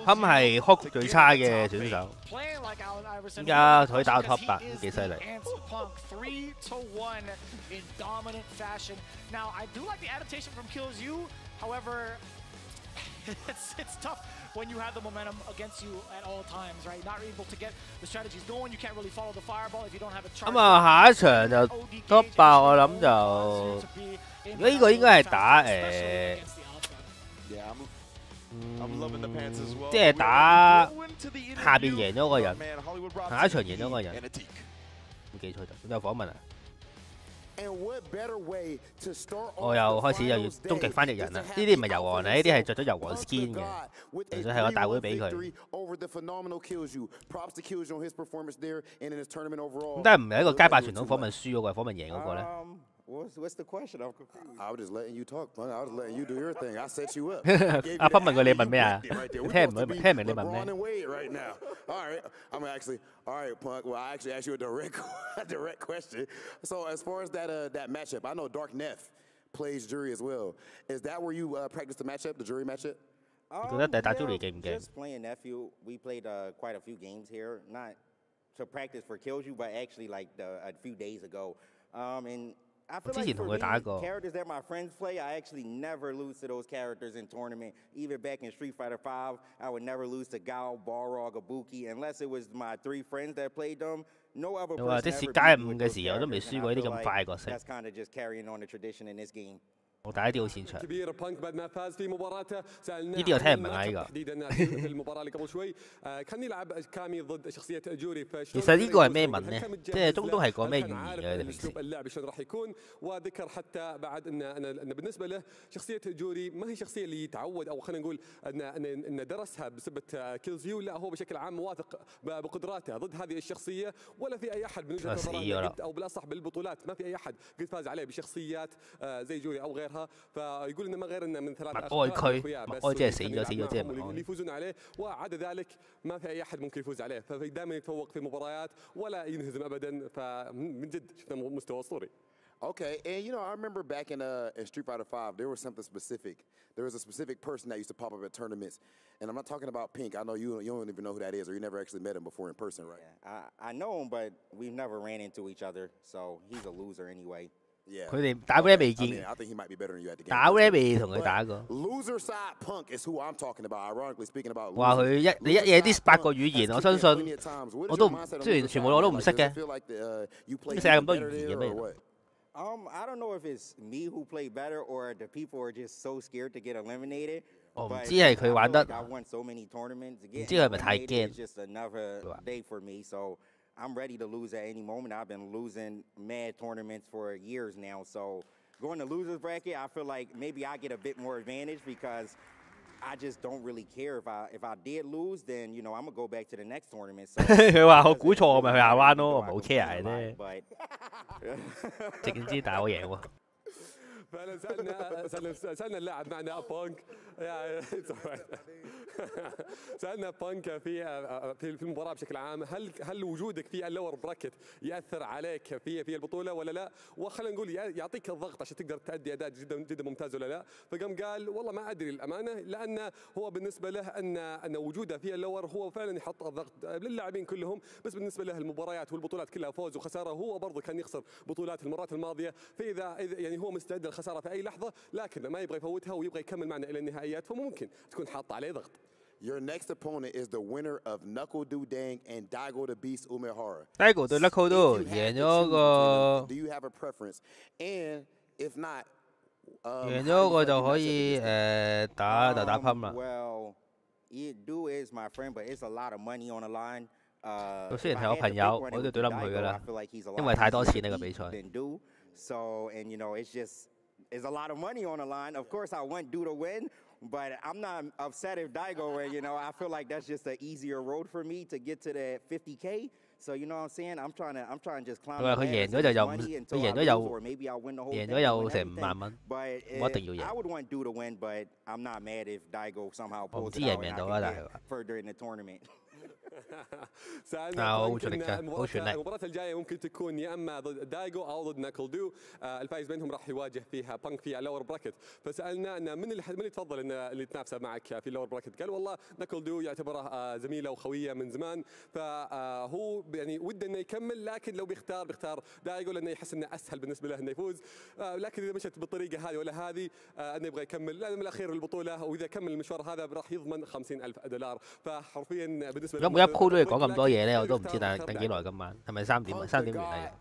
係 Hook 最差嘅選手，依家可以打到 Top 8，幾犀利。Now, I do like the adaptation from Kills You. However, it's tough when you have the momentum against you at all times, right? Not able to get the strategies going. You can't really follow the fireball if you don't have a charge. 咁啊，下一場就 Top 8，我諗就如果呢個應該係打即係打下邊贏咗嗰個人，下一場贏咗嗰個人。冇記錯就咁有訪問啊！我又開始又要終極翻譯人啦，呢啲唔係油王啊，呢啲係着咗油王 skin 嘅，其實係個大會俾佢。咁但係唔係一個街霸傳統訪問輸嗰個，訪問贏嗰個咧。What's the question? I was just letting you talk, Punk. I was letting you do your thing. I set you up. 阿斌問佢你問咩啊？聽唔明你問咩 ？Right now. All right. I'm actually. All right, Punk. Well, I actually asked you a direct question. So as far as that matchup, I know Dark Neff plays Jury as well. Is that where you practice the matchup, the Jury matchup? 覺得打 Jury 勁唔勁 ？Just playing Nephew, we played quite a few games here. Not to practice for Kills You, but actually like a few days ago. And I feel 之 like 前同 for 佢打 me, 過。 characters that my friends play, I actually never lose to those characters in tournament. Even back in Street Fighter V, I would never lose to Gao, Balrog, or Ibuki unless it was my 3 friends that played them. No other 又或 person 者 ever 薛 beat 街 me 五 with 嘅 those 時候都未 characters, 輸 and 過 I 呢啲 feel 咁 like 快嘅角色。 that's kind of just carrying on the tradition in this game. 我打呢啲好擅長。 كبير بانك بعد ما فاز في مباراته سالناه 呢啲我聽唔明啊 عن 呢個。 تحديدا في المباراه اللي قبل شوي كان يلعب كامي ضد شخصيه جوري 其實呢個係咩文呢？即係中東係講咩語言嘅？你平時？ اسلوب اللعب شلون راح يكون وذكر حتى بعد ان بالنسبه له شخصيه جوري ما هي شخصيه اللي يتعود او خلينا نقول ان درسها بسبه كيلز يو لا هو بشكل عام واثق بقدراته ضد هذه الشخصيه ولا في اي احد من وجهه نظره او بالاصح بالبطولات ما في اي احد قد فاز عليه بشخصيات زي جوري او غيرها فيقول انه ما غير انه من 3 اخويا بس اللي يفوزون عليه وعدا ذلك ما في اي احد ممكن يفوز عليه فدائما يتفوق في مباريات ولا ينهزم ابدا فمن جد شفنا مستوى اسطوري. Okay, and you know, I remember back in Street Fighter V, there was something specific. There was a specific person that used to pop up at tournaments, and I'm not talking about Pink. I know you don't even know who that is, or you never actually met him before in person, right? Yeah, I know him, but we've never ran into each other, so he's a loser anyway. Yeah. 佢哋打 rap 未 I 見， mean, I think he might be better than you at the game. 打 rap 未同佢打過。 Loser side Punk is who I'm talking about. Ironically speaking about. 話佢你一嘢啲8個語言，我相信我都雖然全部我都唔識嘅，世界咁多語言嘅咩？ I don't know if it's me who played better or the people are just so scared to get eliminated. 我唔 But 知係佢玩得， I won so many tournaments. Again, 唔知係咪太 eliminated 驚？ is just another day for me. So I'm ready to lose at any moment. I've been losing mad tournaments for years now. So going to losers bracket, I feel like maybe I get a bit more advantage because I just don't really care if I did lose, then you know I'm gonna go back to the next tournament. So 佢話我估錯咪去亞灣咯，我唔好 care 啫。 But 直知但係我贏喎。 فعلا سالنا اللاعب معنا بانك سالنا بانك في المباراه بشكل عام هل وجودك في اللور براكت ياثر عليك في البطوله ولا لا وخلينا نقول يعطيك الضغط عشان تقدر تأدي اداء جدا ممتاز ولا لا فقام قال والله ما ادري الامانه لان هو بالنسبه له ان وجوده في اللور هو فعلا يحط الضغط للاعبين كلهم بس بالنسبه له المباريات والبطولات كلها فوز وخساره هو برضه كان يخسر بطولات المرات الماضيه فاذا يعني هو مستعد للخساره في اي لحظه لكن ما يبغى يفوتها ويبغى يكمل معنا الى النهائيات فممكن تكون حاطه عليه ضغط. Your next opponent is the winner of Knuckle Dudang and Daigo the Beast Umehara. Daigo 對 Knuckle 都贏咗個。 Do you have a preference? And if not, 贏咗個就可以打Pump 啦。 Well, Du is my friend, but it's a lot of money on the line. 佢雖然係我朋友，我都對冧佢噶啦，因為太多錢呢個比賽。 So and you know it's a lot of money on the line. Of course, I want Du to win, but I'm not upset if Daigo win. You know, I feel like that's just an easier road for me to get to that 50K. So you know what I'm saying? I'm trying to just climb. 佢贏咗就有佢贏咗有成5萬蚊，我一定要贏。 I would want Du to win, but I'm not mad if Daigo somehow 我唔 pulls 知 it 贏 out 唔 and 贏到 I 啊， can 但係 get further in the tournament. المباراة الجاية ممكن تكون يا اما ضد دايجو او ضد ناكل دو الفايز بينهم راح يواجه فيها بانك في اللور براكت فسالنا ان من اللي تفضل ان اللي يتنافس معك في اللور براكت قال والله ناكل دو يعتبره زميله وخويه من زمان فهو يعني وده انه يكمل لكن لو بيختار دايجو لانه يحس انه اسهل بالنسبه له انه يفوز لكن اذا مشت بالطريقه هذه ولا هذه انه يبغى يكمل لان من الاخير البطوله واذا كمل المشوار هذا راح يضمن $50,000 فحرفيا بالنسبه له鋪都要講咁多嘢咧，我都唔知等幾耐今晚，係咪3點完啊？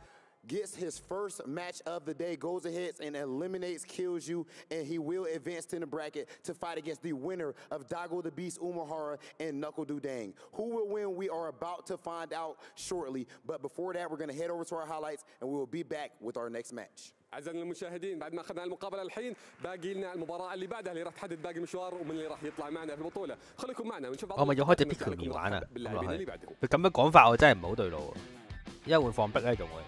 Gets his first match of the day, goes ahead and eliminates, kills you, and he will advance to the bracket to fight against the winner of Daigo the Beast Umehara and Knuckle Dudang. Who will win? We are about to find out shortly. But before that, we're going to head over to our highlights, and we will be back with our next match. أعزائنا المشاهدين بعد ما أخذنا المقابلة الحين باقي لنا المباراة اللي بعدها اللي راح تحدد باقي المشوار ومن اللي راح يطلع معنا في البطولة خليكم معنا ونشوف 我咪要開隻 Pickle 面玩啊！باللاعبين اللي بعدهم 佢咁樣講法我真係唔好對路喎，因為會放逼咧仲會。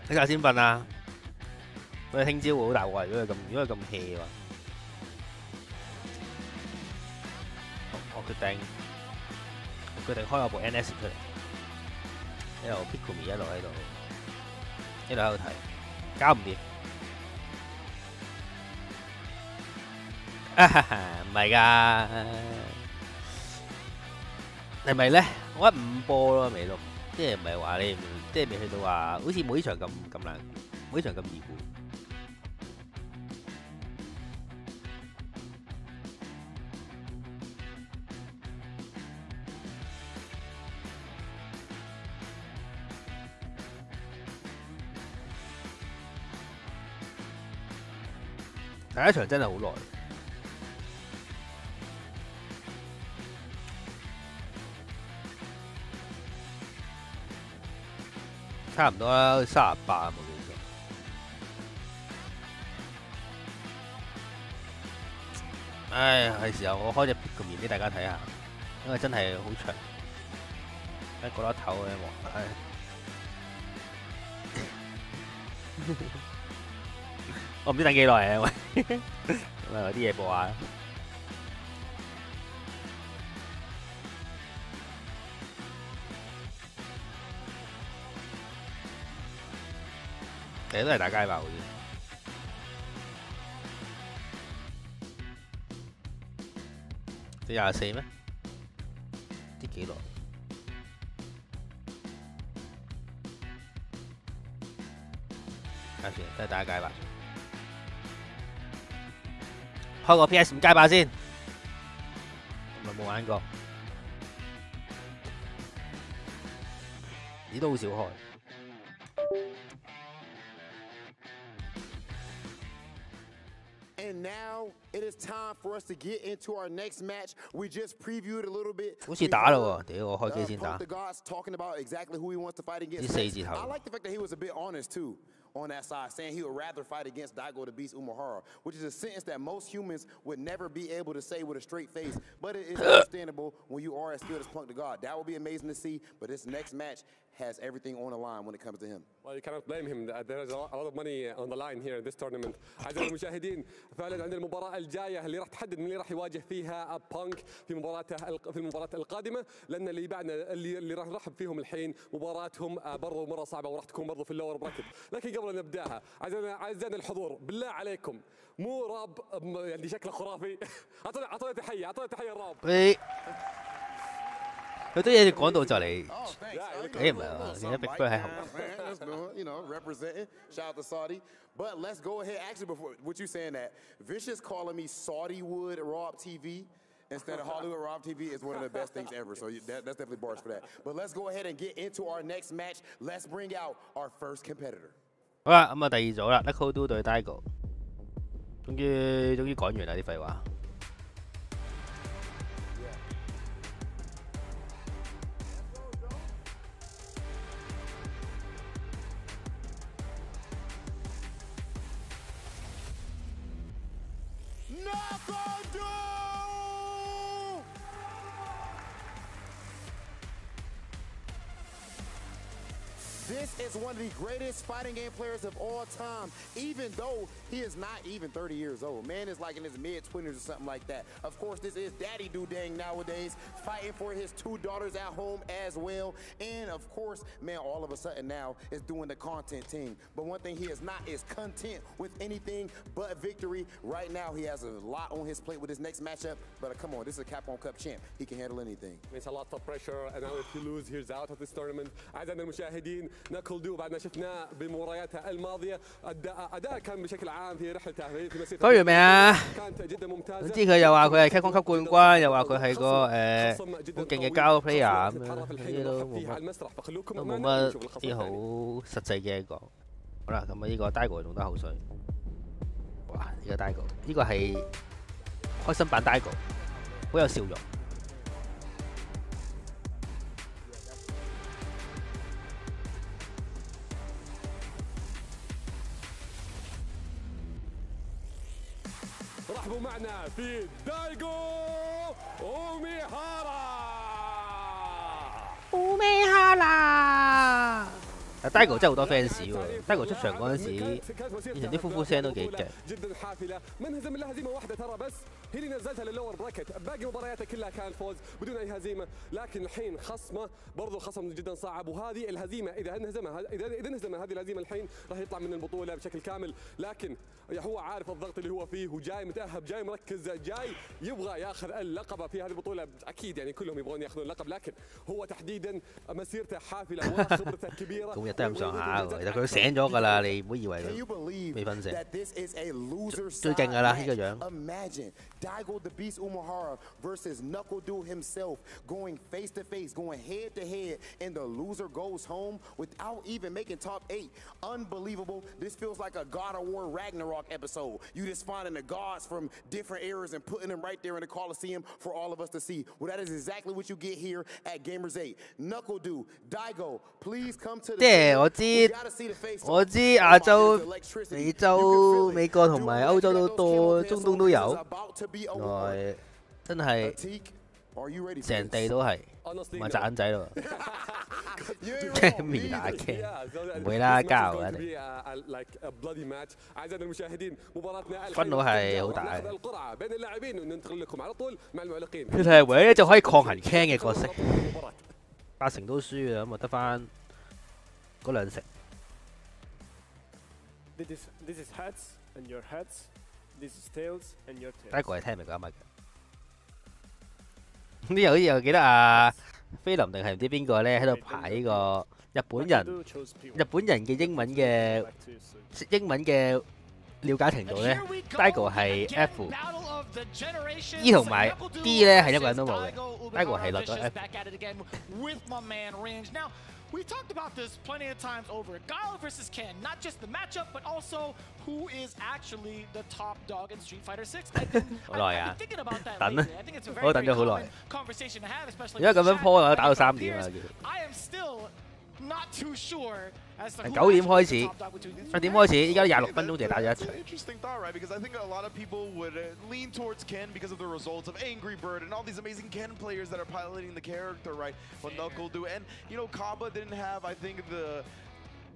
你下先瞓啊！佢聽朝會好大鑊，如果佢咁 hea 喎。 我決定開我部 NS 出嚟，一路 Pickle 一路喺度睇，搞唔掂。唔係㗎，係咪咧？我覺得5波咯，未到，即係唔係話你即係未去到話，好似每場咁難，每場咁易估。第一場真係好耐，差唔多啦，38冇記錯。唉，係時候我開隻個面俾大家睇下，因為真係好長，一個粒頭嘅喎，唉。我唔知等幾耐啊，喂，咁啊有啲嘢播下。其實都係打街霸好啲。24咩？啲幾耐？算都係打街霸。開個 PS5 街霸先，咪冇玩過，你都好少開。And now it is time for us to get into our next match. We just previewed a little bit. 好似打咯喎，屌我開機先打。The gods talking about exactly who he wants to fight against. 啲4字頭。I like the fact that he was a bit honest too. On that side, saying he would rather fight against Daigo the Beast Umahara, which is a sentence that most humans would never be able to say with a straight face, but it is understandable when you are as skilled as Punk the God. That will be amazing to see, but this next match has everything on the line when it comes to him. Well, you cannot blame him. There is a lot of money on the line here in this tournament. أعزائي المشاهدين، فعلا عندنا المباراة الجاية اللي راح تحدد من اللي راح يواجه فيها بانك في المباراة القادمة، لأن اللي بعدنا اللي راح نرحب فيهم الحين مباراتهم برضو مرة صعبة وراح تكون برضو في اللور براكت. لكن قبل أن نبداها أعزائنا الحضور بالله عليكم مو راب يعني شكله خرافي. أعطونا تحية الراب. 佢都嘢講到就嚟，你唔係話你一逼佢喺後。You know, representing. Shout out to Saudi. But let's go ahead. Actually, before what you saying that Vicious calling me Saudi Wood Rob TV instead of Hollywood Rob TV is one of the best things ever. So that's definitely bars for that. But let's go ahead and get into our next match. Let's bring out our first competitor. 好啦，咁啊第2組啦 ，Knuckle Do 對 Daigo， 終於講完啦啲廢話。This is one of the greatest fighting game players of all time, even though he is not even 30 years old. Man is like in his mid-20s or something like that. Of course, this is Daddy Dudang nowadays, fighting for his 2 daughters at home as well. And of course, man, all of a sudden now is doing the content team. But one thing he is not is content with anything but victory. Right now, he has a lot on his plate with his next matchup. But come on, this is a Capcom Cup champ. He can handle anything. It's a lot of pressure, and now if he loses, he's out of this tournament. أعزائنا المشاهدين، ناكل دو بعدنا شفناه بمبارياته الماضية، أداء كان بشكل عام في رحلته في مسيرته. 講完未啊？ كانت جدا ممتازة. 總之佢又話佢係 Capcom 級冠軍，又話佢係個好勁嘅交 player 咁樣，呢啲都冇乜啲好實際嘅講。好啦，咁啊呢個 Daigo 用得好水。哇！呢個 Daigo， 呢個係開心版 Daigo， 好有笑容。رحبوا معنا في دايغو أوميهارا. Daigo 真係好多 fans 喎 ，Daigo 出場嗰陣時，以前啲呼呼聲都幾勁。جدا حافله ما انهزم الا هزيمه واحده ترى بس هي اللي نزلتها للور براكت باقي مبارياته كلها كان فوز بدون اي هزيمه لكن الحين خصمه برضو خصم جدا صعب وهذه الهزيمه اذا انهزم هذه الهزيمه الحين راح يطلع من البطوله بشكل كامل لكن هو عارف الضغط اللي هو فيه وجاي متاهب جاي مركز جاي يبغى ياخذ اللقب في هذه البطوله اكيد يعني كلهم يبغون ياخذون اللقب لكن هو تحديدا مسيرته حافله وخبرته كبيره 咁亦都係咁上下喎，其實佢醒咗㗎啦，你唔好以為未瞓醒。最勁㗎啦呢個樣。Imagine Daigo the Beast Umahara versus Knuckle Dude himself going face to face, going head to head, and the loser goes home without even making top 8. Unbelievable. This feels like a God of War Ragnarok episode. You just finding the gods from different eras and putting them right there in the Coliseum for all of us to see. Well, that is exactly what you get here at Gamers 8. Knuckle Dude, Daigo, please come to the 即係我知亞洲、美洲、美國同埋歐洲都多，中東都有。原來真係成地都係，同埋宅仔咯。面打機唔會啦，交嘅一定。分到係好大。佢係唯一一隻可以抗衡 Ken 嘅角色，8成都輸嘅，咁啊得翻嗰2成。This is heads and your heads. This is tails and your tails. 第一個係聽明講乜嘅？啲好似又記得啊，菲林定係唔知邊個咧喺度排呢個日本人嘅英文嘅了解程度咧 ，Daigo 係 F，E 同埋 D 咧係一個人都冇嘅 ，Daigo 係落咗 F。We talked about this plenty of times over. Guile versus Ken, not just the matchup, but also who is actually the top dog in Street Fighter 6. I've been thinking about that lately. I think it's a very common conversation to have, especially. 而家咁樣拖我打到3點啊！ I am still not too sure. 9點開始，10點開始，依家26分鐘就打咗一場。Interesting thought, right? Because I think a lot of people would lean towards Ken because of the results of Angry Bird and all these amazing Ken players that are piloting the character, right? What Knuckle do, and you know, Kaba didn't have, I think, the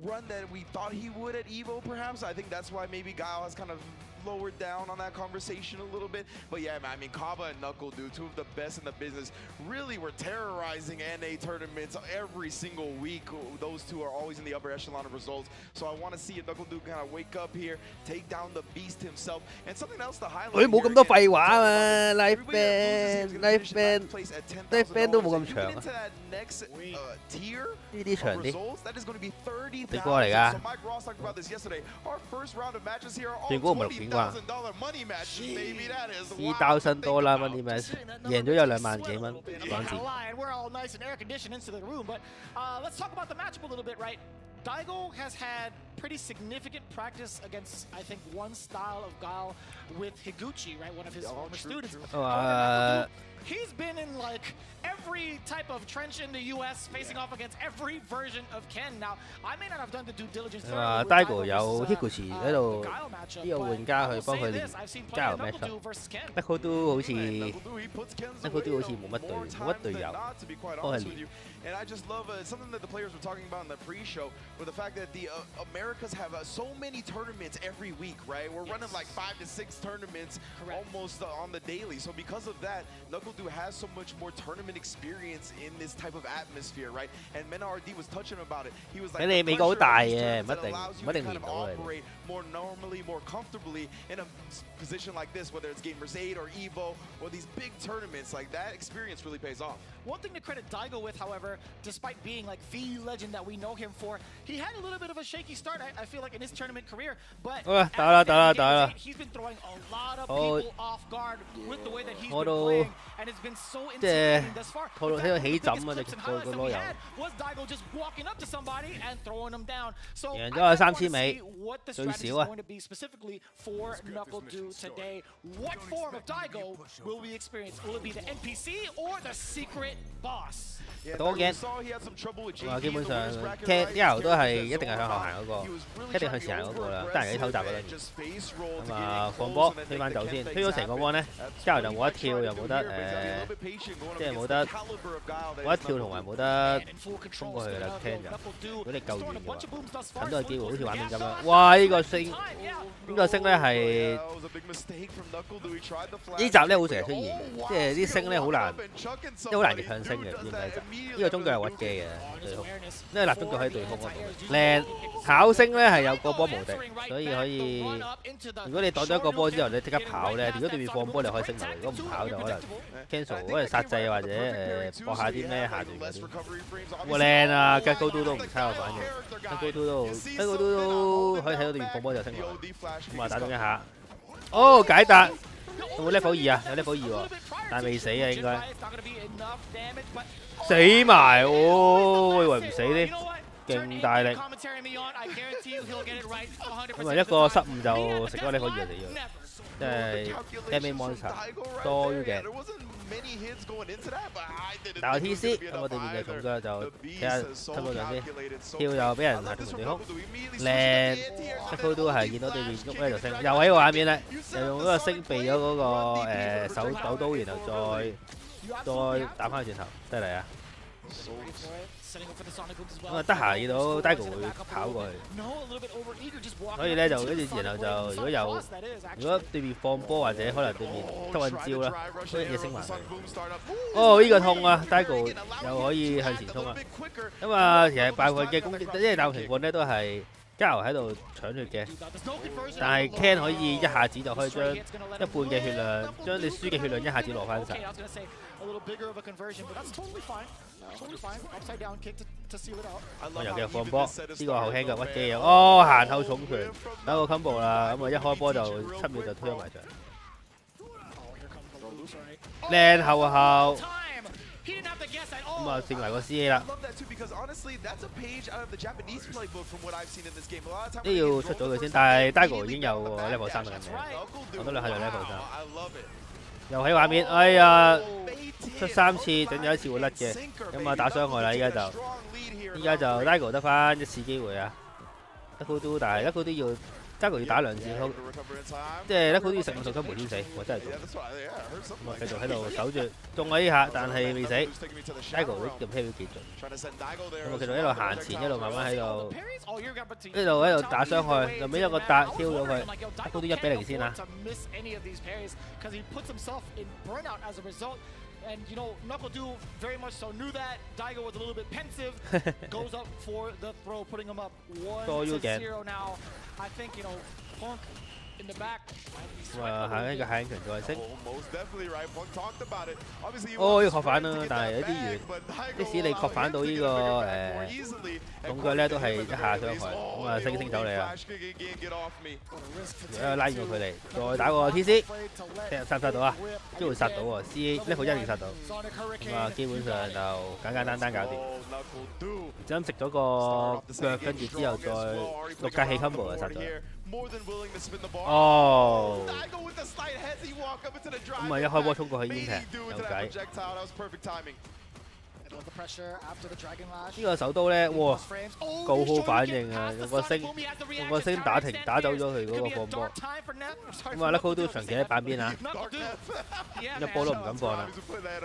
run that we thought he would at Evo, perhaps. I think that's why maybe Guile has kind of lowered down on that conversation a little bit. But yeah, man, I mean, Kaba and Knuckle Dude, two of the best in the business, really were terrorizing NA tournaments every single week. Those two are always in the upper echelon of results. So I want to see if Knuckle Dude kind of wake up here, take down the beast himself. And something else to highlight. 佢冇咁多廢話啊嘛 ，live band 都冇咁長啊。呢啲長啲，你過嚟㗎？斷估唔係6點啩？3,000多啦 ，Money Match 贏咗有2萬幾蚊港紙。Daigo has had pretty significant practice against, I think, one style of Guile with Higuchi, right? One of his former students. He's been in like every type of trench in the US, facing off against every version of Ken. Now, I may not have done the due diligence. Daigo 有 Higuchi 喺度呢個玩家去幫佢練加油 match， Knuckle都好似冇乜隊友幫佢練。And I just love something that the players were talking about in the pre-show, with the fact that the Americas have so many tournaments every week, right? We're running like 5 to 6 tournaments almost on the daily. So because of that, Knuckle Dude has so much more tournament experience in this type of atmosphere, right? And Mena RD was touching about it. He was like, 你美國好大嘅，唔一定練到嘅。 more normally, more comfortably in a position like this, whether it's Gamers 8 or Evo or these big tournaments, like that experience really pays off. One thing to credit Daigo with, however, despite being like the legend that we know him for, he had a little bit of a shaky start, I feel like, in his tournament career. But he's been throwing a lot of people off guard with the way that he's been playing, and it's been so intimidating thus far. The biggest clips and highlights that we had was Daigo just walking up to somebody and throwing them down. So I want to see what the strategy is going to be specifically for Knuckle Dude today. What form of Daigo will we experience? Will it be the NPC or the secret boss? 多驚，基本上 K1 都係一定係向後行嗰個，一定向前行嗰個啦，得人有啲偷襲啦。咁啊，放波推翻走先，推咗成個波咧，之後就冇得跳，又冇得即係冇得冇得跳同埋冇得衝過去㗎啦 ，can 就如果你夠遠嘅話，咁都有機會，好似玩面咁樣。哇！呢個星咧係呢集咧好成日出現嘅，即係啲星咧好難，即係好難逆向升嘅，唔知點解就呢個中腳係屈機嘅對空，因為立中腳喺對空嗰度靚。跑星咧係有個波無敵，所以可以如果你擋咗一個波之後，你即刻跑咧，如果對面放波你可以升埋，如果唔跑就可能 cancel， 可能殺制或者搏下啲咩下段嗰啲。哇靚啊！吉高都唔差個反應，吉高都可以睇到對面放波就升落嚟，咁啊打中一下。哦解答有冇 level 2啊？有 level 2喎，但係未死啊應該。死埋喎！我以為唔死呢。勁大力，咁啊一個失誤就食咗呢個2就死咗，即係 MMA monster 多於嘅。打個 TC， 咁我對面嘅重腳就睇下吞到兩先，跳又俾人下條對空，靚，一鋪都係見到對面喐咧就升，又喺個畫面咧，又用嗰個升避咗嗰個手刀，然後再打翻轉頭，得嚟啊！咁啊，得閒見到 Daigo 會跑過去，所以咧就跟住然後就如果對面放波或者可能對面吸引招啦，嗰啲嘢升埋去。哦，呢個痛啊 ！Daigo 又可以向前衝啊！咁啊，其實大部分嘅攻擊，即係大部分情況咧都係加油喺度搶血嘅，但係 Ken 可以一下子就可以將一半嘅血量，將你輸嘅血量一下子攞翻晒。我尤其係放波，呢個後輕嘅屈機啊！哦，行後重拳打個 combo 啦，咁啊一開波就7秒就推咗埋場，靚後。咁啊，剩埋個 CA 啦。都要出咗佢先，但係 Daigo 已經有 level 3啦，我都兩下就 level 3。又喺畫面，哎呀，出3次，整咗1次會甩嘅，咁啊打傷害啦，依家就 Daigo 得翻1次機會啊，但係Daigo都要。Daigo 要打2次空，即係Daigo都要15級無天死，我真係做。咁啊繼續喺度守住，中咗呢下，但係未死。Daigo 都入 pair 幾盡，咁啊繼續一路行前，一路慢慢喺度打傷害，就俾一個打 kill 咗佢。Daigo 都1比0先啊！And you know, NuckleDo very much so knew that. Daigo was a little bit pensive. Goes up for the throw, putting him up 1-0 now. I think you know, Punk in the back. 哇，下一個下影拳再升。哦，要確反啦，但係有啲遠。即使你確反到呢個重腳咧，都係一下傷害。咁啊，升走你啦。拉遠個距離，再打個 TC， 殺唔殺到啊？機會殺到喎 ，CA level 1定殺到。咁啊，基本上就簡單搞掂。就咁食咗個腳，跟住之後再6格氣 combo 就殺咗。哦，咁啊一開波衝過去已經平，有計。呢個手刀咧，哇，夠好反應啊！用個星打走咗佢嗰個放波。咁啊 ，Lucky 都長期喺板邊啊，一波都唔敢放啦，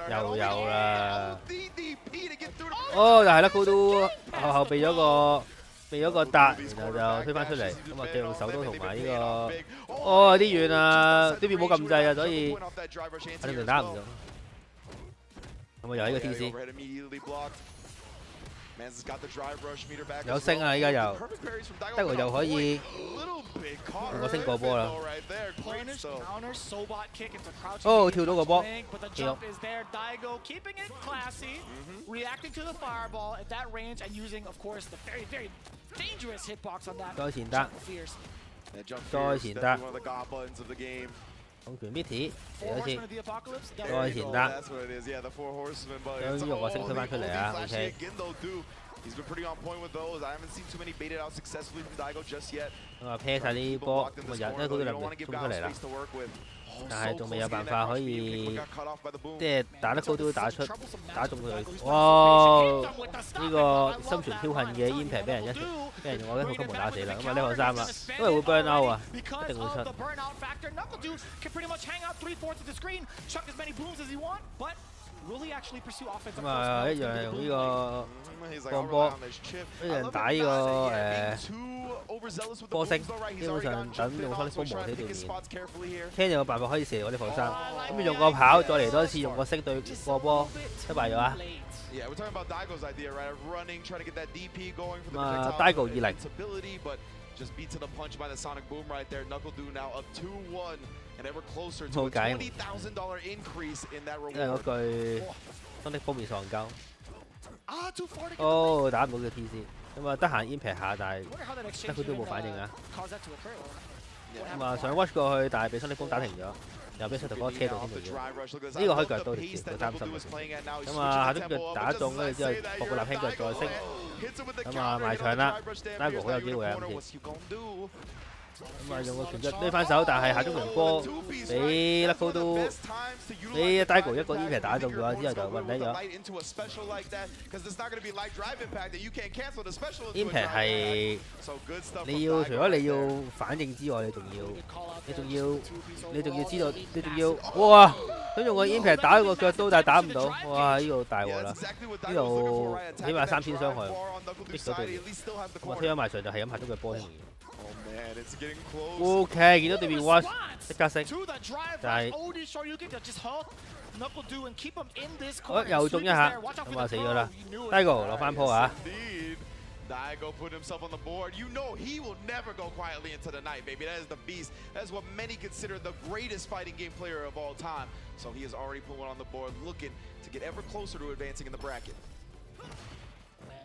又有啦。哦，但係 Lucky 都後避咗個搭，然後就推翻出嚟，咁啊繼續手刀同埋呢個，哦有啲遠啊，呢邊冇撳掣啊，所以肯定打唔到。咁啊又係呢個 TC， 有升啊！依家又Daigo又可以用個升過波啦。哦，跳到個波，跳。再前得，重拳 Mitty 嚟一次，再前得，將呢個星推翻出嚟啊 ！OK。咁啊 pair 晒啲波，咁啊有，因為佢哋2人衝出嚟啦。但係仲未有辦法可以即係打得高都打中佢。哇！呢個心存僥倖嘅煙平俾人用我一套金門打死啦。咁啊level 3啦，因為會 burn out 啊，一定會出。咁啊，一樣係用呢個放波，一樣打呢個波星，基本上等用翻啲風磨死對面。聽有個辦法可以射我啲放生，咁你用個跑再嚟多一次，用個星對個波，失敗咗啊！咁啊 ，Daigo 20。Just beat to the punch by the sonic boom right there. NuckleDo now up 2-1 and ever closer to a $20,000 increase in that reward. 因為嗰句當的方面喪鳩。哦，打唔到嘅 T 先。咁啊，得閒 impact 下，但係得佢都冇反應啊。咁啊，想 watch 過去，但係俾 Sonic Boom 打停咗。又俾出頭嗰個車度先到，呢個可以腳到條線，佢擔心。咁啊，下中腳打中，跟住之後搏個立輕腳再升，咁啊埋牆啦 ，Daigo 好有機會啊今次。咁啊用個拳腳搦翻手，但係下中人波俾 NuckleDo 俾 Daigo 一個 impact 打中嘅話，之後就暈低咗。impact 係你要除咗你要反應之外，你仲要知道，你仲要哇！想用個 impact 打個腳刀，但係打唔到，哇！呢度大鑊啦，呢度起碼3000傷害，逼咗對面。咁啊推咗埋牆就係咁下中腳波添。O.K. 見到對面 Watch 即刻升，但係又中一下，咁啊死咗啦 ！Daigo 落翻鋪啊！ Daigo put himself on the board. You know he will never go quietly into the night, baby. That is the beast. That is what many consider the greatest fighting game player of all time. So he has already put one on the board, looking to get ever closer to advancing in the bracket.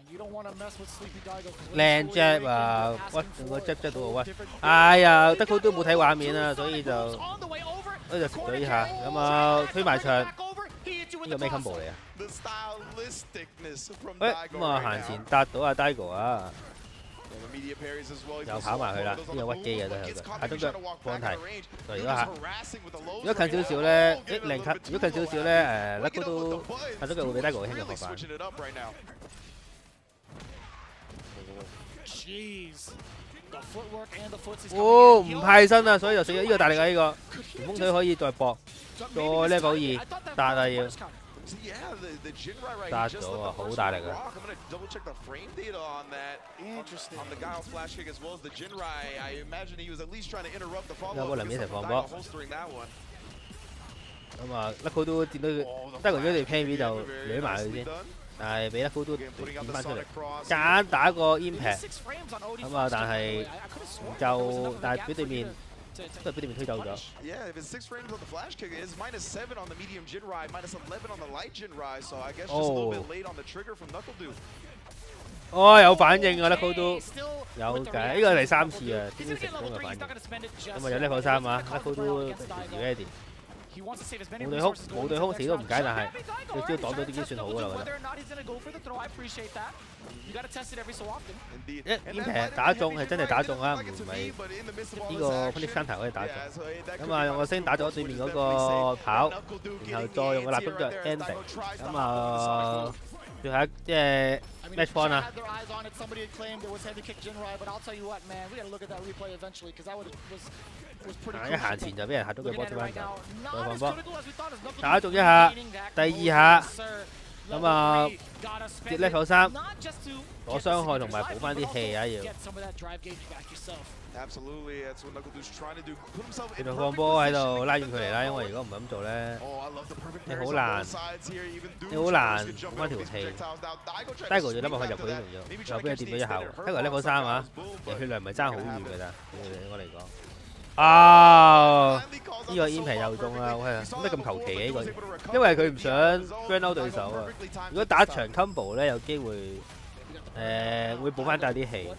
You don't want to mess with Sleepy Daigo. 靚 jab 啊，屈用個 jab 到個屈。哎呀，得佢都冇睇畫面啊，所以就食咗呢下，咁啊推埋牆。 呢個咩 combo 嚟啊？咁啊行前搭到阿 Daigo 啊，又跑埋去啦，呢個屈機嘅都係佢，下中腳放題，再嚟多下。如果近少少咧，零級；如果近少少咧，NuckleDo下中腳會俾 Daigo 輕嘅學法。哦，唔派身啊，所以就死咗呢個大力啊！呢個前鋒腿可以再搏，再 level 2，搭啊要。 打咗啊，好大力啊！有個兩邊一齊放波。咁啊 ，NuckleDo 見到佢，Daigo 嗰條 Pan 就掠埋佢先，但係俾 NuckleDo 點翻出嚟，夾硬打個 impact， 咁啊，但係唔夠，但係俾對面。 都係俾對面推走咗。哦，有反應啊 ！NuckleDo 有計，呢個係第3次啊，點樣成功嘅反應？咁啊有 level 3啊 ，NuckleDo ready。冇對空死都唔解，但係佢只要擋到已經算好噶啦，我覺得。一 impact 打中係真係打中啊，唔係呢個 punish counter 可以打中。咁啊用個星打咗對面嗰個跑，然後再用個立中腳 ending。咁啊最後一即係 match point 啊！一行前就俾人下咗佢波推翻走，再放波，打中一下，第2下，咁啊跌 level 3，攞傷害同埋補翻啲氣啊要。佢就放波喺度拉遠距離啦，因為如果唔咁做咧，你好難補翻條氣。Daigo 要諗辦法入去呢度要，又俾佢掂咗一下喎。Daigo level 3啊，其實血量唔係爭好遠㗎咋，對我嚟講。 啊！呢個 impact 又中啦，喂，點解咁求其嘅呢個？因為佢唔想 burn out 對手啊。如果打長 combo 咧，有機會會補翻大啲氣，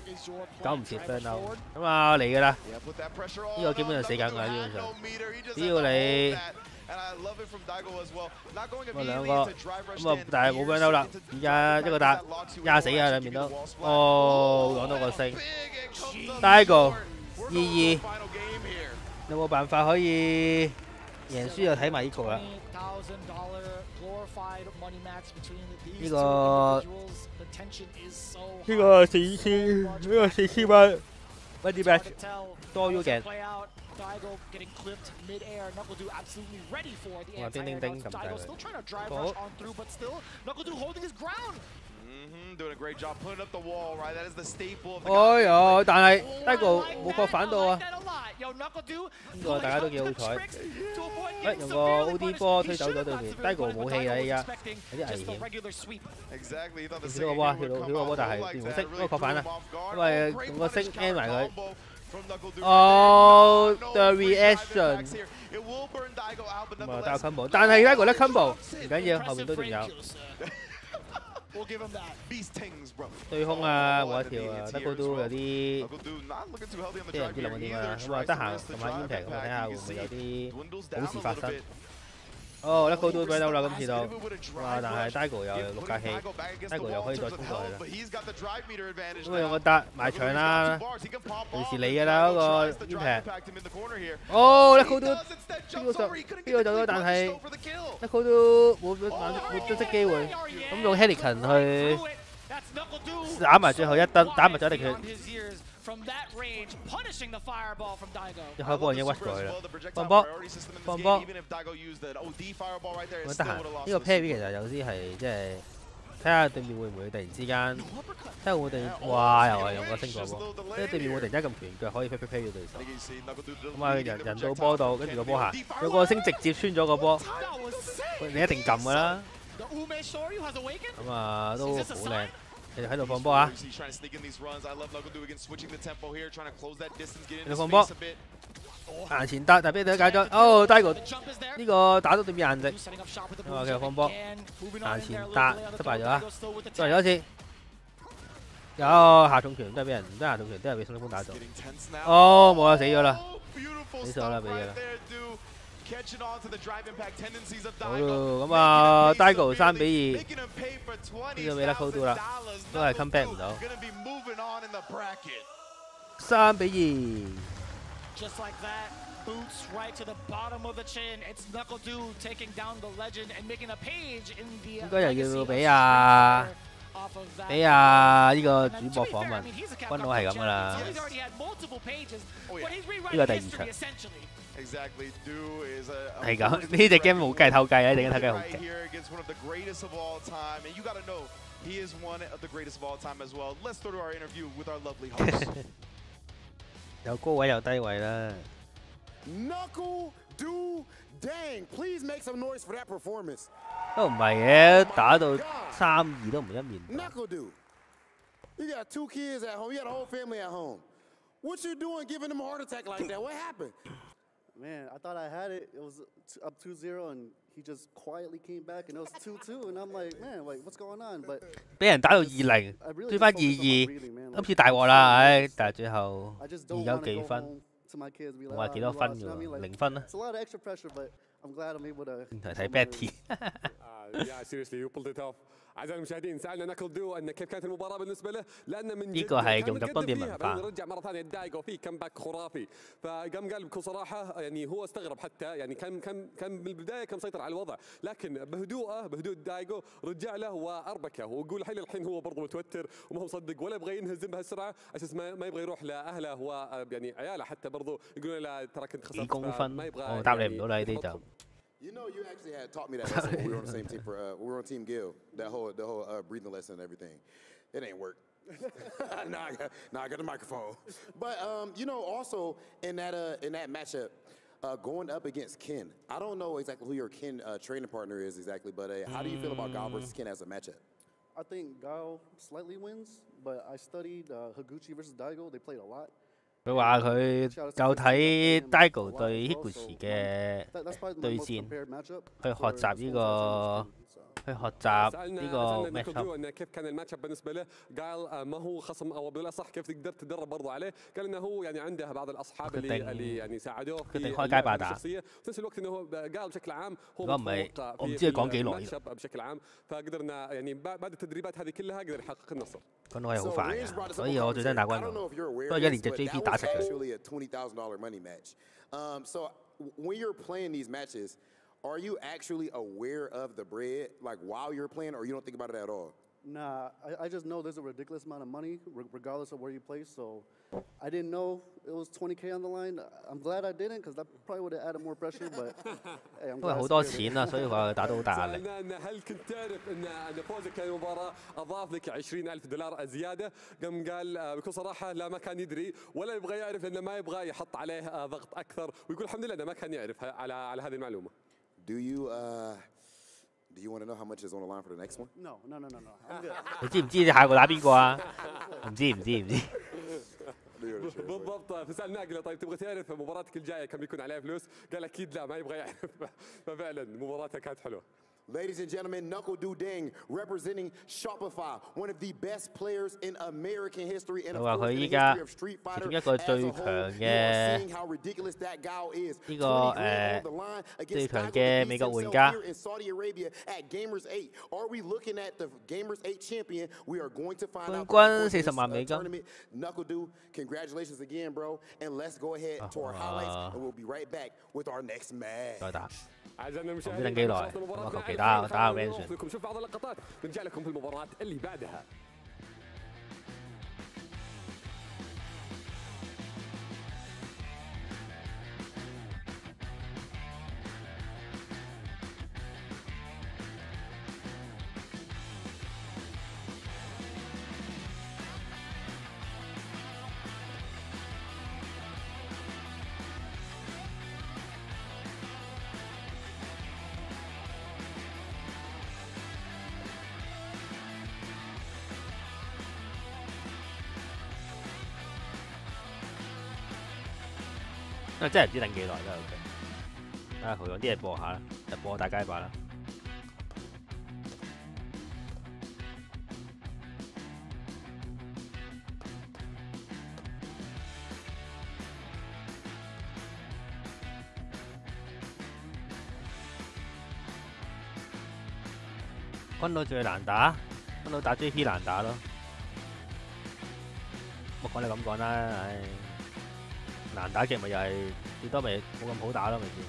搞唔切 burn out。咁啊嚟㗎啦，呢個基本上死緊㗎，基本上。只要你咁兩個，咁啊但係冇 burn out 啦。而家一個打壓死啊兩邊都。哦，攞到個星 ，Daigo 2-2。 有冇辦法可以贏輸就睇埋呢個啦。呢個4000蚊 money match 多 U 鏡。哇！叮叮叮咁滯佢。Doing a great job putting up the wall, right? That is the staple of the 哎呀！但係 Daigo 冇確反到啊！呢個大家都幾好彩。用個 OD 波推走咗對面 ，Daigo 冇氣啦依家，有啲危險。跳個波啊！跳個波，但係變冇識，不過確反啦，因為用個星 end 埋佢。哦 ，the reaction。咁啊，打 combo， 但係 Daigo 甩 combo 唔緊要，後面都仲有。對空啊，冇得跳啊，得高都有啲即係唔知諗緊點啊。咁啊，得閒撳下 impact 咁啊，睇下會唔會有啲好事發生。哦，得高都俾到啦，今次到。哇！但係 Daigo 又6格氣 ，Daigo 又可以再衝過去啦。咁啊，用個搭埋牆啦，隨時嚟㗎啦嗰個 impact。哦，得高都邊個走咗？但係得高都冇得識機會，咁用 Helican 去打埋最後一燈，打埋咗一滴血。一開波已經屈過去啦，放波，放波。我得閒，呢個 pair 其實有啲係即係睇下對面會唔會突然之間，睇下會唔會突然，哇！又係用個星過波，即係對面會突然間咁拳腳可以飛咗對手。咁啊，人到波度，跟住個波行，有個星直接穿咗個波，你一定撳㗎啦。咁啊，都好靚。繼續喺度放波啊！喺度放波，行前得，但係俾佢解咗。哦 ，Daigo 呢個打到對面硬直。啊，繼續放波，行前打失敗咗啊！再嚟多次，有下重拳都係俾人，唔得下重拳都係俾宋力峰打咗。哦，冇啦，死咗啦，死咗啦，俾咗啦。好咯，咁啊 ，Daigo 3-2，呢個俾得 call 到啦，都係 come back 唔到。3-2。應該又要俾呢個主播訪問，軍佬係咁噶啦。呢個第2場。係咁，呢隻 game 冇計偷計啊！呢隻 game 偷計好勁。有高位有低位啦。Knuckle do dang! Please make some noise for that performance. 都唔係嘅，打到3-2都唔一面。Knuckle do. You got 2 kids at home. You got a whole family at home. What you doing giving them a heart attack like that? What happened? Man, I thought I had it. It was up 2-0, and he just quietly came back, and it was 2-2, and I'm like, man, like what's going on? But 俾人打到2-0，追翻2-2，今次大鑊啦，唉！但係最後2-9幾分，我話幾多分㗎喎？0分啦。It's a lot of extra pressure, but I'm glad I'm able to. 睇 Betty。Yeah, seriously, you pulled it off. أعزائي المشاهدين سألنا ناكل دو أن كيف كانت المباراة بالنسبة له لأن من جد رجع مرة ثانية دايغو في كمباك خرافي فقام قال بكل صراحة يعني هو استغرب حتى يعني كان بالبداية كان مسيطر على الوضع لكن بهدوء دايغو رجع له وأربكه ويقول الحين هو برضه متوتر وما هو مصدق ولا يبغى ينهزم بهالسرعة أساس ما يبغى يروح لأهله ويعني عياله حتى برضه يقولون له ترى كنت خسرت ما يبغى You know, you actually had taught me that lesson when we were on the same team we were on Team Gill. The whole breathing lesson and everything. It ain't work. I got the microphone. But you know, also in that matchup, going up against Ken. I don't know exactly who your Ken training partner is exactly, but how do you feel about Gao versus Ken as a matchup? I think Gao slightly wins, but I studied Higuchi versus Daigo. They played a lot. 佢話佢夠睇 Daigo 對 Higuchi 嘅對戰，去學習呢個。去學習呢個 matchup كيف كان الماتش اب بالنسبه له قال ما هو خصم او بالاصح كيف تقدر تدرب برضه عليه قال انه هو يعني عنده بعض الاصحاب اللي يعني ساعدوه في الشخصيه في نفس الوقت انه قال بشكل عام هو متفوق في الماتش اب بشكل عام فقدرنا يعني بعد التدريبات هذه كلها قدر يحقق النصر 軍佬係好煩嘅，所以我最憎打軍佬，都係一連隻 JP 打實佢。$20,000 money match. So when you're playing these matches, are you actually aware of the bread, like while you're playing, or you don't think about it at all? Nah, I just know there's a ridiculous amount of money, regardless of where you play. So I didn't know it was 20K on the line. I'm glad I didn't, because that probably would have added more pressure. But hey, I'm 因為 glad I 好多 secured it. 錢啊，所以話佢打到好大壓力。 سألنا هل كنت تعرف ان فوزك المباراه اضاف لك $20,000 زياده؟ قال بكل صراحه لا ما كان يدري ولا يبغى يعرف لانه ما يبغى يحط عليه ضغط اكثر ويقول الحمد لله انه ما كان يعرف على هذه المعلومه. Do you want to know how much is on the line for the next one? No. I'm good. 你知唔知你下個打邊個啊？唔知。بالضبط فسالناه قلنا طيب تبغى تعرف مباراتك الجايه كم بيكون عليها فلوس؟ قال اكيد لا ما يبغى يعرف ففعلا مباراتها كانت حلوه. Ladies and gentlemen, Knuckle-Do-Dang representing Shopify, one of the best players in American history and of course in the history of Street Fighter as a whole. You are seeing how ridiculous that guy is. 呢個 on the line against 最強嘅美國玩家 here in Saudi Arabia at Gamers 8. Are we looking at the Gamers 8 champion? We are going to find out. 冠軍40萬美金。 Knuckle-Do, congratulations again, bro. And let's go ahead to our highlights, and we'll be right back with our next match. 再打。 أعزائنا 唔知等 المشاهدين 幾耐，我求其打個 mention。 شوف بعض اللقطات بنرجع لكم في المباراة اللي بعدها.真係唔知等幾耐真係 OK。啊，佢用啲嘢播下啦，就播大街霸啦。軍佬最難打，軍佬打 JP 難打咯。冇講你咁講啦，唉。 難打嘅咪又係最多咪冇咁好打咯，咪先。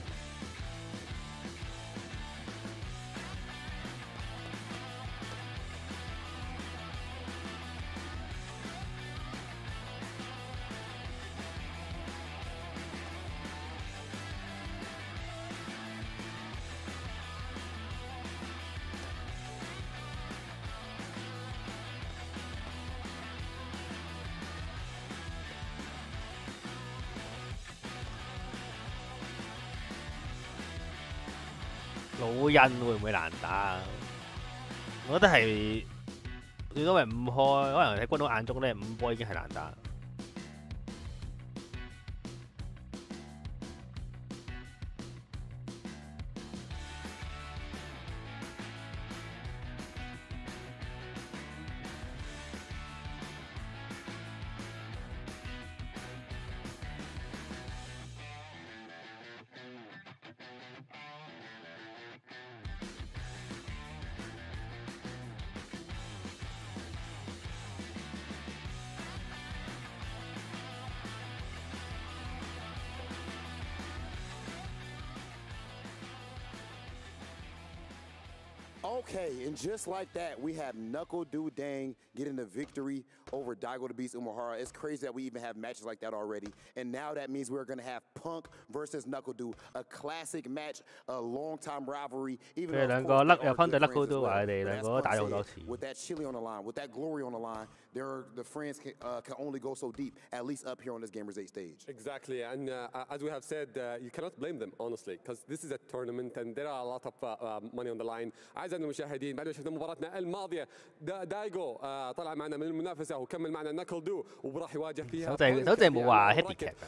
老印會唔會難打啊？我覺得係最多咪5開，可能喺軍佬眼中咧5波已經係難打。Okay, and just like that, we have Knuckle-Do-Dang getting the victory over Daigo the Beast Umehara. It's crazy that we even have matches like that already. And now that means we're going to have Punk versus Knuckle-Do, a classic match, a long-time rivalry. Even though, of course, they are good friends as well. But as Punk said, with that chili on the line, with that glory on the line, the friends can only go so deep, at least up here on this Gamers 8 stage. Exactly, and as we have said, you cannot blame them, honestly, because this is a tournament and there are a lot of money on the line. أعزائنا المشاهدين بعد ما شفنا مباراتنا الماضية دايجو طلع معنا من المنافسة وكمل معنا ناكل-دو وراح يواجه فيها مباراة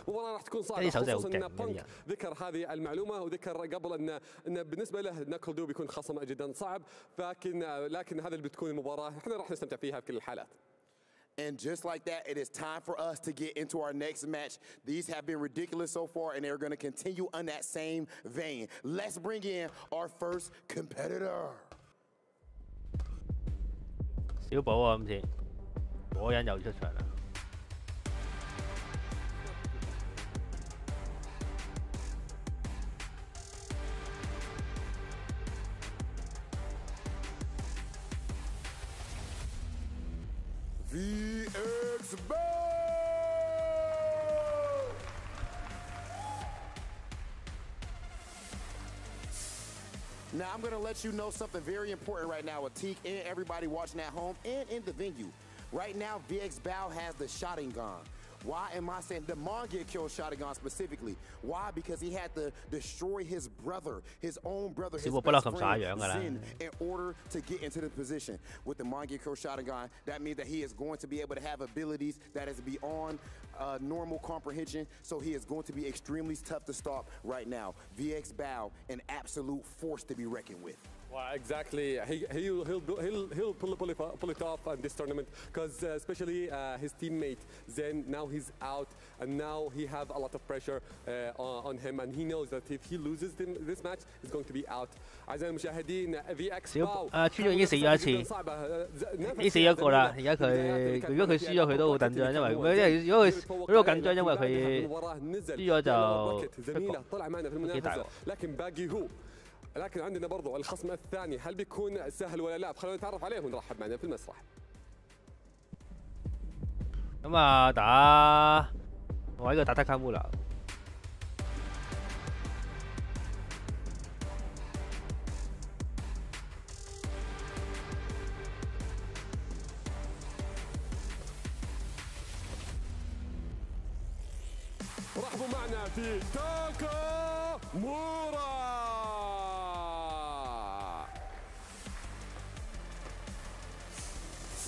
راح تكون صعبة خصوصا ان بانك ذكر هذه المعلومة وذكر قبل ان بالنسبة له ناكل-دو بيكون خصم جدا صعب لكن هذا اللي بتكون المباراة احنا راح نستمتع فيها في كل الحالات. And just like that, it is time for us to get into our next match. These have been ridiculous so far, and they're going to continue on that same vein. Let's bring in our first competitor. 小寶啊，今次果人又出場啦。VX Bow. Now, I'm going to let you know something very important right now, Atik, and everybody watching at home and in the venue. Right now, VX Bow has the Sharingan. Why am I saying the Mongia killed Sharingan specifically? Why? Because he had to destroy his brother, his own brother, his best friend, Zen, in order to get into the position. With the Mongia killed Sharingan, that means that he is going to be able to have abilities that is beyond normal comprehension, so he is going to be extremely tough to stop right now. VX Bow, an absolute force to be reckoned with. Well, exactly. He'll pull it off in this tournament because especially his teammate Zen, now he's out and now he have a lot of pressure on him, and he knows that if he loses this match, he's going to be out. أعزائي المشاهدين VX Bow 穿咗已經死咗一次，已經死咗一個啦。而家佢如果佢輸咗，佢都好緊張，因為如果佢好緊張，因為佢輸咗就幾大鑊。 لكن عندنا برضو الخصم الثاني، هل بيكون سهل ولا لا؟ خلونا نتعرف عليه ونرحب معنا في المسرح. 咁啊打，我喺度打得卡烏啦。رحبوا معنا في تاكامورا.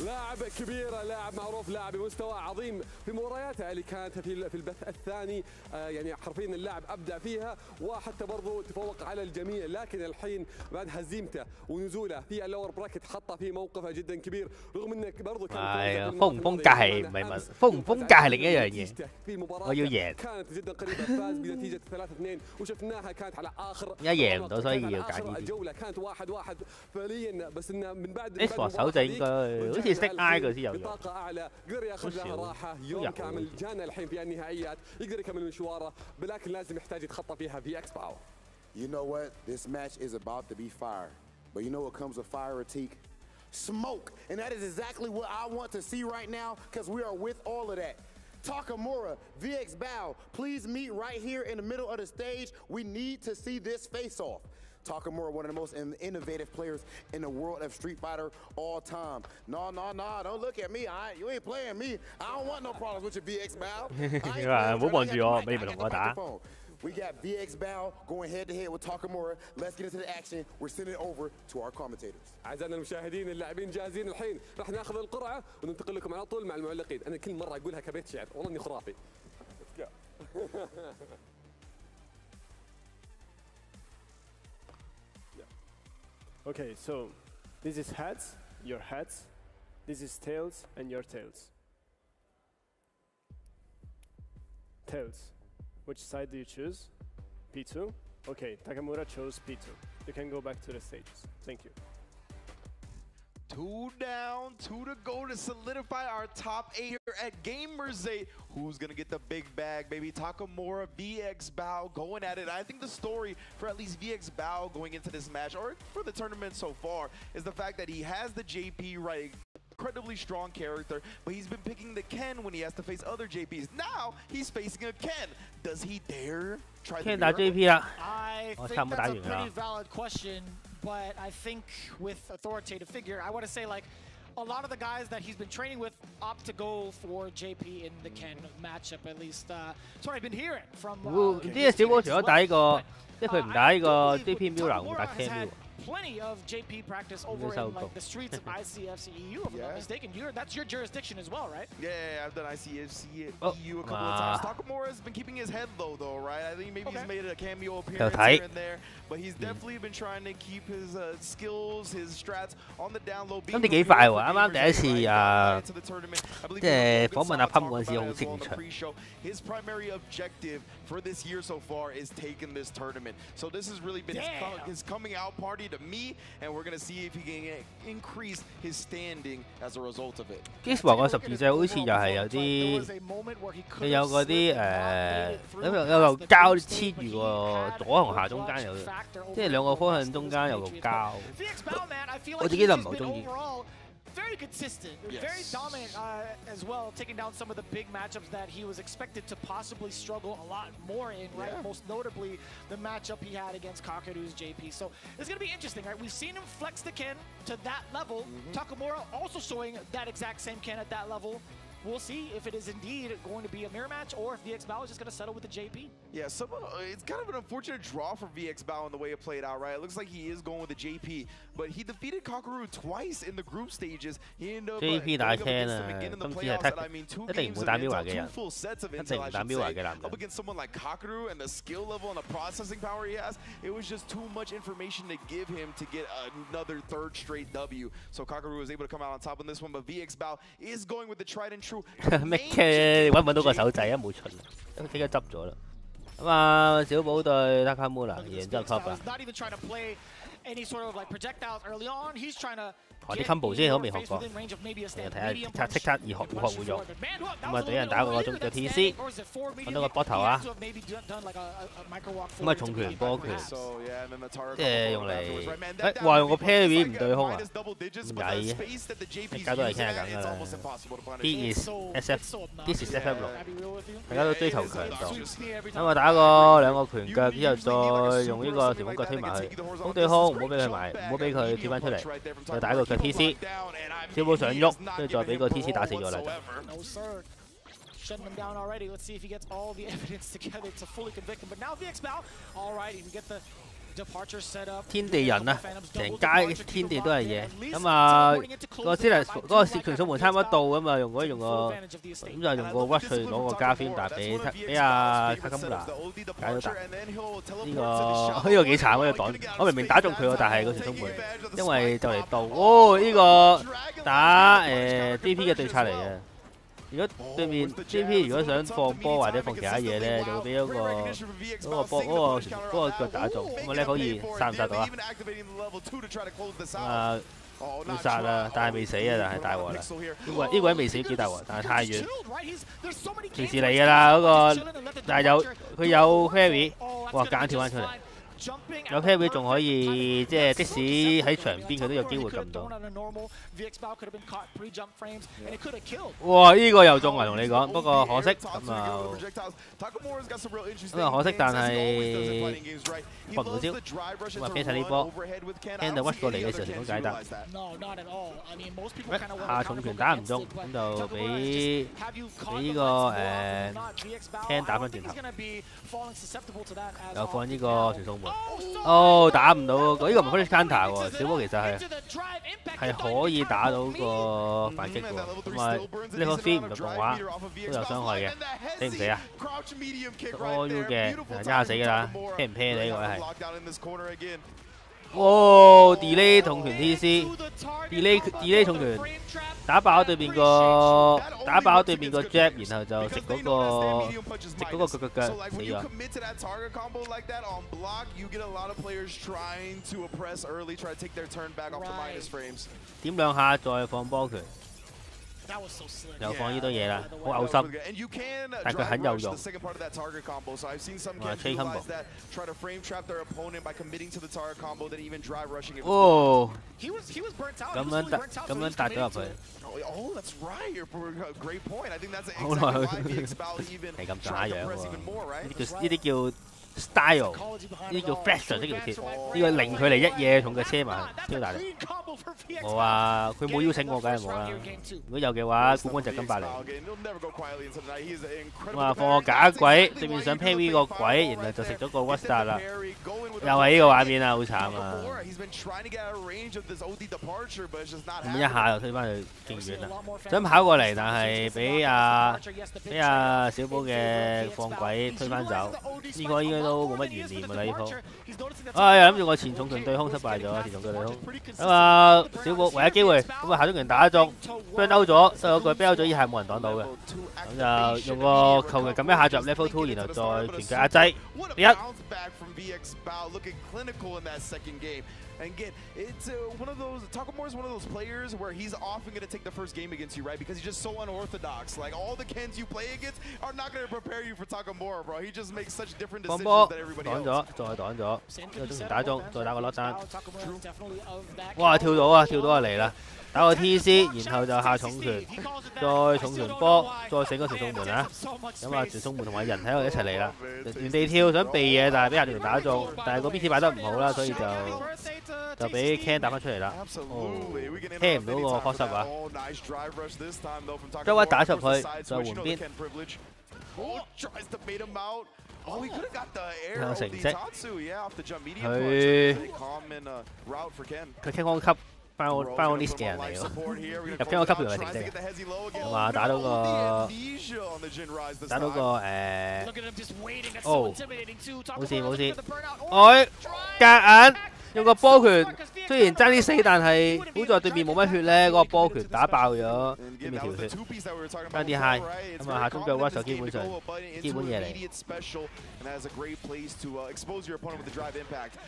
لاعب كبير، لاعب معروف، لاعب بمستوى عظيم في مبارياته اللي كانت في البث الثاني، يعني حرفيا اللاعب ابدع فيها وحتى برضه تفوق على الجميع، لكن الحين بعد هزيمته ونزوله في اللور براكت حطه في موقفه جدا كبير، رغم انه برضه كان風唔風格係唔係問風唔風格係另一樣嘢，我要贏。 كانت جدا قريبه، فاز بنتيجه 3-2 وشفناها كانت على اخر 一贏唔到，所以要揀呢啲。 الجوله كانت 1-1 فعليا، بس انه من بعد S 手就應該好似識挨佢先有用。 بطاقه اعلى قدر ياخذ لها راحه يوم كامل، جانا الحين في النهائيات يقدر يكمل مشواره، ولكن لازم يحتاج يتخطى فيها VX Bow. You know what? This match is about to be fire. But you know what comes with fire, Atik? Smoke. And that is exactly what I want to see right now, because we are with all of that. Takamura, VX Bow, please meet right here in the middle of the stage. We need to see this face-off. Takamura, one of the most innovative players in the world of Street Fighter all time. No, don't look at me. You ain't playing me. I don't want no problems with your VX Bow. We got VX Bow going head-to-head with Takamura. Let's get into the action. We're sending it over to our commentators. أعزائنا المشاهدين، اللاعبين جاهزين الحين، راح ناخذ القرعة وننتقل لكم على طول مع المعلقين. أنا كل مرة أقولها كبيت شعر، والله إني خرافي. Okay, so this is heads, your heads. This is tails and your tails. Tails. Which side do you choose? P2? Okay, Takamura chose P2. You can go back to the stages. Thank you. 2 down, 2 to go to solidify our top 8 here at Gamers 8. Who's gonna get the big bag, baby? Takamura, VX Bow going at it. I think the story for at least VX Bow going into this match, or for the tournament so far, is the fact that he has the JP right. Incredibly strong character, but he's been picking the Ken when he has to face other JPs. Now he's facing a Ken. Does he dare try the mirror? JP 啦， I think that's a pretty valid question, but I think with authoritative figure, I want to say like a lot of the guys that he's been training with opt to go for JP in the Ken matchup at least. That's what I've been hearing from. 唔知小寶除咗打呢個，即係佢唔打呢個 JP Miller， 唔打 Ken Miller。 Plenty of JP practice over in like the streets of ICFC EU, if I'm not mistaken. That's your jurisdiction as well, right? Yeah, I've done ICFC EU a couple of times. Takamura has been keeping his head low though, right? I think maybe he's made a cameo appearance here and there, but he's definitely been trying to keep his skills, his strats on the down low. 咁你幾快喎？啱啱第一次即係訪問阿Pump嗰陣時好正常。His primary objective for this year so far is taking this tournament. So this has really been his coming out party to me, and we're gonna see if he can increase his standing as a result of it. Giswa 個12隻好似又係有啲，佢有嗰啲有嚿膠黐住個左同下中間有，即係兩個方向中間有嚿膠。我自己就唔係好中意。very consistent, very dominant as well, taking down some of the big matchups that he was expected to possibly struggle a lot more in, right? Most notably, the matchup he had against Kakaru's JP. So it's going to be interesting, right? We've seen him flex the Ken to that level. Takamura also showing that exact same Ken at that level. We'll see if it is indeed going to be a mirror match or if VX Bao is just going to settle with the JP. Yeah, it's kind of an unfortunate draw for VX Bao in the way it played out, right? It looks like he is going with the JP, but he defeated Kakaru twice in the group stages. He ended up JP 打車啦，今次係一定唔會打秒華嘅人，一定唔打秒華嘅男人。Up against someone like Kakaru and the skill level and the processing power he has, it was just too much information to give him to get another third straight W. So Kakaru was able to come out on top on this one, but VX Bao is going with the tried and true. 咩嘅？揾唔揾到個手掣啊？冇出，即刻執咗啦。咁啊，小寶對 Takamura， 然之後 top 啊。啲 combo 先好未學過，睇下即刻易學會用。咁啊，對人打個中嘅 TC， 揾到個波頭啊。咁啊，重拳波拳，即係用嚟，話用個 parry 唔對空啊，咁曳嘅，大家都係傾下緊㗎啦。This is SF6， 大家都追求強度。咁啊，打個兩個拳腳之後，再用呢個旋風腳推埋去，空對空，唔好俾佢埋，唔好俾佢跳翻出嚟，再打個腳 TC， 小寶想喐，跟住再俾個 TC 打死咗啦。Shutting him down already. Let's see if he gets all the evidence together to fully convict him. But now VX Bao, all right, he can get the departure set up. 天地人啊，成街天地都係嘢。咁啊，個嗰個拳數門差唔多到咁啊，用個咁就用個 rush 去攞個加 film 但係俾阿卡金拿解到達。呢個幾慘呢個擋，我明明打中佢喎，但係個拳數門因為就嚟到。哦，呢個打DP 嘅對策嚟嘅。如果對面 JP 如果想放波或者放其他嘢咧，就會俾嗰個腳打中。咁啊 level 2殺唔殺到啊？要殺啦，但係未死啊！但係大鑊啦，呢個人未死幾大鑊，但係太遠。隨時嚟㗎啦嗰個，但係佢有 carry， 哇夾硬跳翻出嚟。有 carry 仲可以即係即使喺場邊佢都有機會撳到。哇！呢個又中啊，同你講，不過可惜咁啊，可惜，但係放唔到招，咁啊啤晒呢波 ，Hand 屈過嚟嘅時候成功解答。下重拳打唔中，咁就俾呢個Hand 打翻轉頭，又放呢個傳送門。哦，打唔到嗰個，呢個唔係 counter 喎，小波其實係可以打到個反擊喎，咁啊呢個 free 唔同動畫都有傷害嘅，死唔死啊？all U 嘅一下死㗎啦，啤唔啤你呢個係？哇 ！delay 重拳 TC，delay 重拳打爆對面個jab， 然後就食嗰個腳死咗。點兩下再放波拳。又放呢堆嘢啦，好嘔心，但佢很有用。吹 combo。哦，咁樣搭咗入去。好耐係咁上下樣喎，呢啲叫 style， 呢啲叫 fashion， 呢條鐵，呢個零距離一嘢同佢車埋，超大力。冇啊，佢冇邀請我，梗係冇啦。如果有嘅話，冠軍就金伯嚟。哇！放個假鬼，對面想 parry 個鬼，然後就食咗個 What Star 啦。又係呢個畫面啊，好慘啊！咁一下就推翻去勁遠啦，想跑過嚟，但係俾阿小寶嘅放鬼推翻走。呢個應該都冇乜懸念㗎啦，呢鋪。哎呀，諗住個前重拳對空失敗咗，前重拳對空。咁啊，小寶唯一機會，咁啊下中拳打中 ，burn out 咗，所以有個 burn out 咗，以下冇人擋到嘅。咁就用個球嘅撳一下進入 level 2， 然後再拳腳壓制。第一。And again, it's one of those, Takamura is one of those players where he's often going to take the first game against you, right? Because he's just so unorthodox. Like, all the Kens you play against are not going to prepare you for Takamura, bro. He just makes such different decisions than everybody else. 擋咗，再擋咗，呢個中拳打中，再打個 lockdown。哇！跳到啊，跳到就嚟啦！打個 TC， 然後就下重拳，再重拳波，再醒個傳送門啊！咁啊，傳送門同埋人喺度一齊嚟啦，原地跳想避嘢，但係俾下條打中，但係個 BT 擺得唔好啦，所以就俾 Ken 打翻出嚟啦。聽唔到個 cross up 啊！將一打入去，再換邊。有成績，佢 Ken 康級。翻我 list 嘅人嚟喎，入 Ken 級原來成績，咁啊打到個冇事，我夾硬用個波拳，雖然爭啲死，但係好在對面冇乜血咧，嗰個波拳打爆咗對面條血，爭啲 high， 咁啊下中腳 rush 就基本嘢嚟，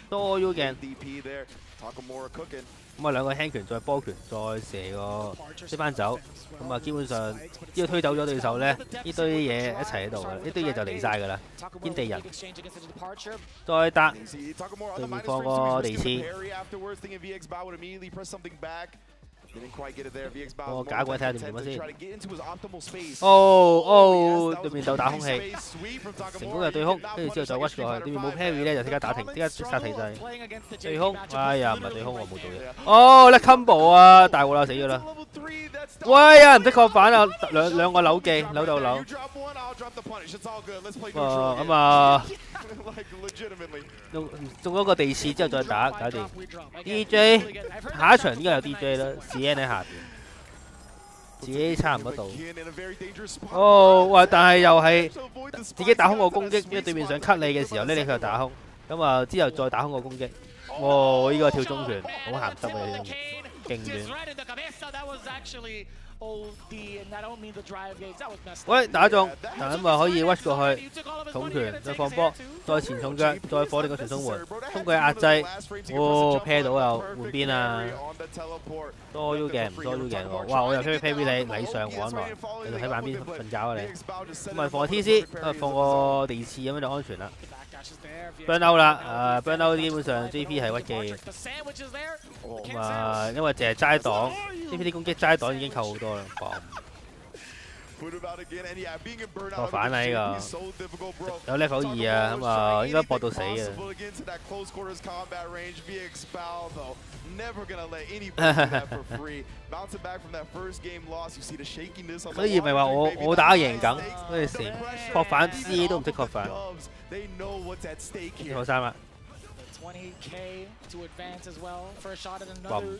多 U 鏡。咁啊兩個輕拳再波拳再射個飛翻走，咁啊基本上只要推走咗對手咧，呢堆嘢一齊喺度嘅，呢堆嘢就嚟晒㗎啦。天地人再搭對面放個地刺，我假鬼睇下點點先。對面就打空氣，成功就對空，跟住之後就屈過去。對面冇 parry 咧，就即刻打停，即刻殺體制。對空，哎呀唔係對空，我冇做嘢。叻 combo 啊，大鑊啦，死咗啦！喂啊，唔識確反啊，兩個扭技，扭到扭。咁啊，中咗個地刺之後再打，搞掂。DJ 下一場應該有 DJ 啦 ，CN 喺下邊，自己差唔多到。喂，但係又係自己打空個攻擊，因為對面想 cut 你嘅時候咧，你佢就打空，咁啊之後再打空個攻擊。呢個跳中拳好鹹濕啊！勁亂。喂，打中，咁啊可以屈過去，重拳再放波，再前重腳，再火定個傳送門，通過壓制，pair 到又換邊啊！多 U 鏡唔多 U 鏡喎，哇！我又 pair 俾你，禮上我來，你就喺板邊瞓覺啊你。咁啊放 TC， 放個地刺咁樣就安全啦。burn out 啦，burn out 基本上 JP 係屈機，咁啊因為淨係齋擋 ，JP 啲攻擊齋擋已經扣好多啦，我反啊呢個，有 level 2啊，咁啊應該搏到死啊！所以咪話我打贏緊，嗰陣時確反 C 都唔識確反。錯三啦。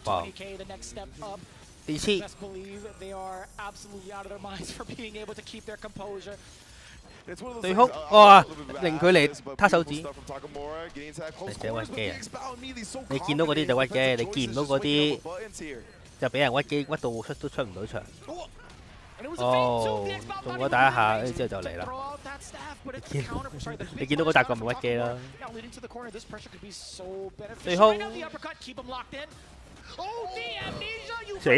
棒第七。對空，哇！令佢嚟撻手指，你隻屈機啊！你見到嗰啲就屈機，你見唔到嗰啲就俾人屈機，屈到都出唔到場。中咗打一下，跟住之後就嚟啦。你見到嗰笪個咪屈機啦。對空，死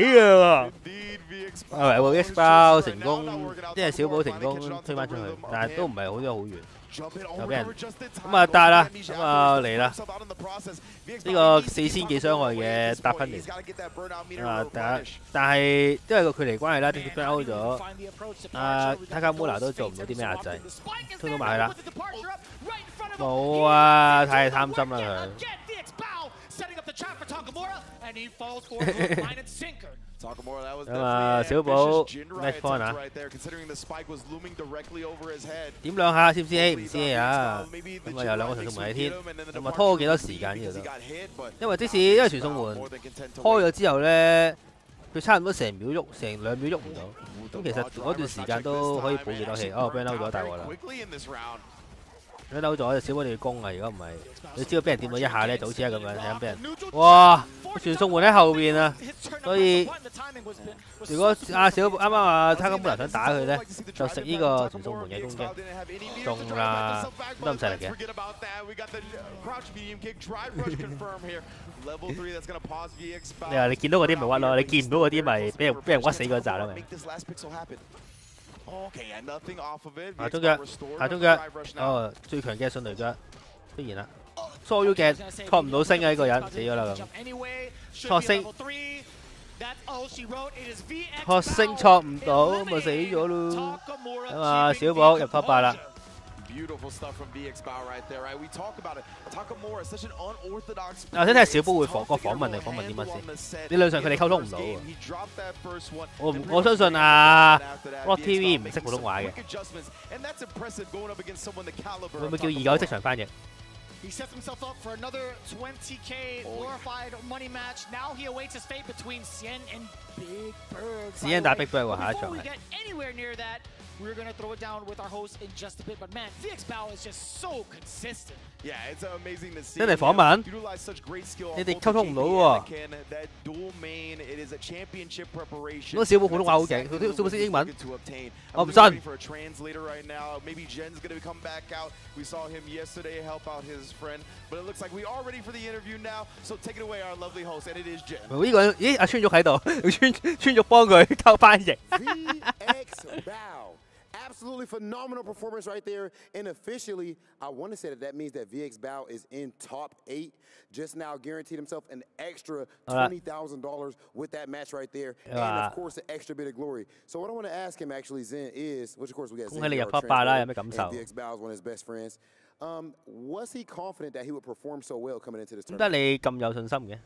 啊！係喎 ，X 包成功，即係小寶成功推翻出去，但係都唔係好咗好遠。又俾人咁啊搭啦，咁啊嚟啦！呢個4000幾傷害嘅搭分連啊打，但係因為個距離關係啦，啲 burn out 咗，Takamura 都做唔到啲咩壓制，推到埋去啦，冇啊！太貪心啦佢。咁啊，小寶 match point 啊，點兩下知唔知 A 唔知 A 啊？咁啊有兩個傳送門喺天，咁啊拖幾多時間呢度都？因為因為傳送門開咗之後咧，佢差唔多成秒喐，成2秒喐唔到。咁其實嗰段時間都可以補幾多氣。burn out 咗大鑊啦！burn out 咗就小寶你要攻啊！如果唔係，你知道俾人掂到一下咧，就好似係咁樣，係咁俾人。哇！傳送門喺後邊啊，所以如果小寶啱啱話Takamura想打佢咧，就食呢個傳送門嘅攻擊，中啦，都唔使力嘅。你話你見到嗰啲咪屈咯，你見唔到嗰啲咪俾人屈死嗰扎啦咪。下中腳，最強嘅迅雷腳出現啦。疏 U 嘅錯唔到星啊！呢個人死咗啦咁，錯星學星錯唔到，咪死咗咯。咁啊，小寶入 top 8啦。Beautiful stuff from VX Bao right there, right? We talk about it. Takamura is such an unorthodox. 我想睇下小寶會個訪問定訪問啲乜先？理論上佢哋溝通唔到喎。我相信啊 ，Rock TV 唔識普通話嘅。會唔會叫29即場翻譯？ He sets himself up for another 20K glorified money match. Now he awaits his fate between Cien and Big Bird. Cien 打 Big Bird 喎，下一 Before 場 we 係。 get anywhere near that, we're gonna throw it down with our host in just a bit. But man, VX Bao is just so consistent. Yeah, it's amazing to see. 真係訪問， Utilize such great skill. 你哋溝通唔到喎。 That dual main, it is a championship preparation. 嗰小寶普通話好勁，佢小寶識英文。我唔信。 For a translator right now, maybe Jen's gonna come back out. We saw him yesterday help out his friend, but it looks like we are ready for the interview now. So take it away, our lovely host, and it is Jen. 呢個人，咦？阿川玉喺度，川玉幫佢溝翻譯。 VX Bao. Absolutely phenomenal performance right there. And officially, I want to say that means that VX Bao is in top 8. Just now guaranteed himself an extra $20,000 with that match right there. And of course, an extra bit of glory. So what I want to ask him actually, Zen, is, which of course we got Zen, and VX Bao is one of his best friends. Was he confident that he would perform so well coming into this tournament? 點解你咁有信心嘅？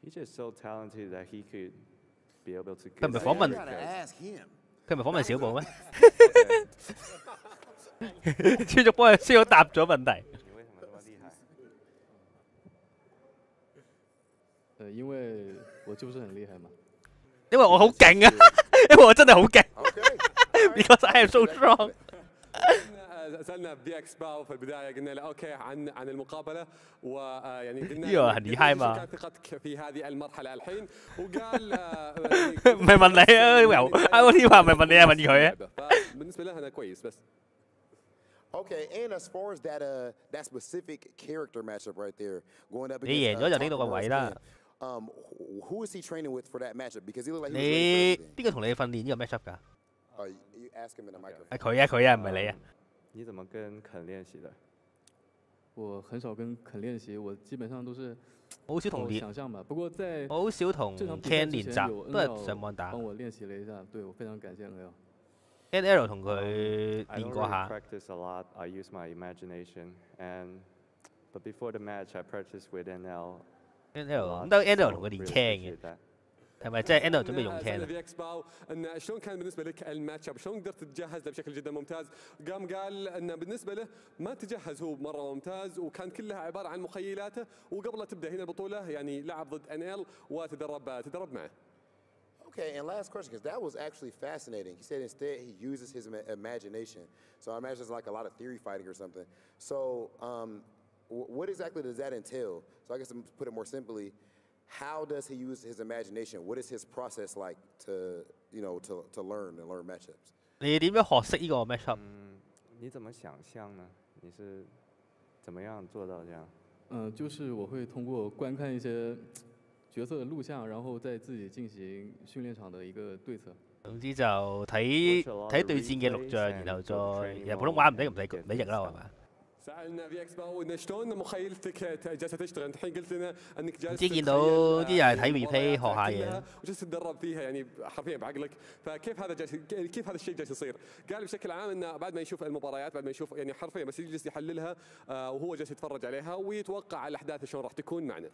He's just so talented that he could be able to. 佢唔係訪問， ask him. 佢唔係訪問小寶咩？川玉幫佢先好答咗問題。因為我就是很厲害嘛。因為我好勁啊！因為我真係好勁。Because I am so strong. سالنا في اكس باو في البدايه قلنا له اوكي عن المقابله ويعني قلنا كانت ثقتك في هذه المرحله الحين وقال 唔係問你啊，我呢話唔係問你啊，問佢啊。بالنسبه له انا كويس بس. Okay, and as far as that specific character matchup right there, going up against 你贏咗就呢度個位啦。Who is he training with for that matchup? Because he looked like 你邊個同你訓練呢個 matchup 㗎？ You ask him in the microphone. 係佢啊，唔係你啊。 你怎么跟肯练習的？我很少跟肯練習，我基本上都是好少同想象吧。不過在好少同 Ken 練習，都係上網打。幫我練習了一下，對我非常感謝 NL。NL 同佢練過下。 I practice a lot. I use my imagination, but before the match, I practice with NL. NL 咁都 NL 同佢練 Ken 嘅。 係咪即係 NL 準備用 Ken في اكس باو ان شلون كان بالنسبه لك الماتش اب شلون قدرت تتجهز له بشكل جدا ممتاز قال ان بالنسبه له ما تجهز هو مره ممتاز وكان كلها عباره عن مخيلاته وقبل لا تبدا هنا البطوله يعني لعب ضد NL وتدرب معه. Okay, and last question, because that was actually fascinating. He said instead he uses his imagination. So I imagine it's like a lot of theory fighting or something. So what exactly does that entail? So I guess to put it more simply, how does he use his imagination? What is his process like to learn matchups? 你點樣學識呢個 matchup？ 你怎麼想象呢？你是怎麼樣做到這樣？就是我會通過觀看一些角色的錄像，然後再自己進行訓練場的一個對策。總之就睇對戰嘅錄像，然後再其實普通話唔使譯啦，係咪？ سالنا في اكس باو انه شلون مخيلتك جالسه تشتغل انت الحين قلت لنا انك جالس見到啲人睇 replay 學下嘢وجالس تتدرب فيها يعني حرفيا بعقلك فكيف هذا كيف هذا الشيء جالس يصير؟ قال بشكل عام انه بعد ما يشوف المباريات بعد ما يشوف يعني حرفيا بس يجلس يحللها وهو جالس يتفرج عليها ويتوقع الاحداث شلون راح تكون معنا.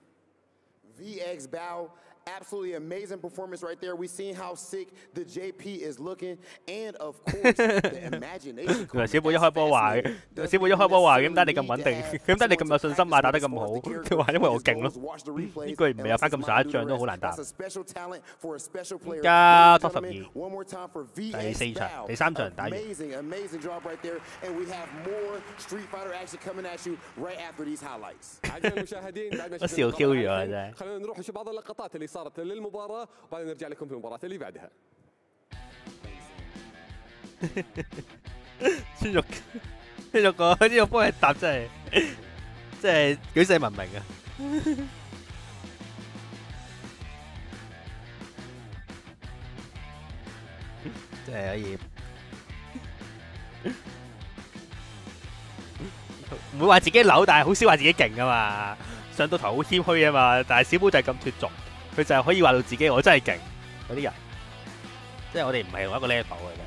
VX Bao, absolutely amazing performance right there. We seen how sick the JP is looking, and of course the imagination. 小寶一開波話嘅，小寶一開波話點解你咁穩定？點解你咁有信心啊？打得咁好？佢話因為我勁咯。呢句唔係有翻咁上一仗都好難打。加 top 12，第4場、第3場打完。Amazing job right there, and we have more Street Fighter action coming at you right after these highlights. 我笑 Q 咗啊真係。 خلينا نروح نشوف بعض اللقطات اللي صارت للمباراة وبعدين نرجع لكم في المباراة اللي بعدها. 川玉幫佢答真係舉世聞名啊！真係可以，唔會話自己扭，但係好少話自己勁啊嘛。上到台好謙虛啊嘛，但係小寶就係咁脫俗。佢就係可以話到自己我真係勁嗰啲人，即係我哋唔係同一個 level 嘅。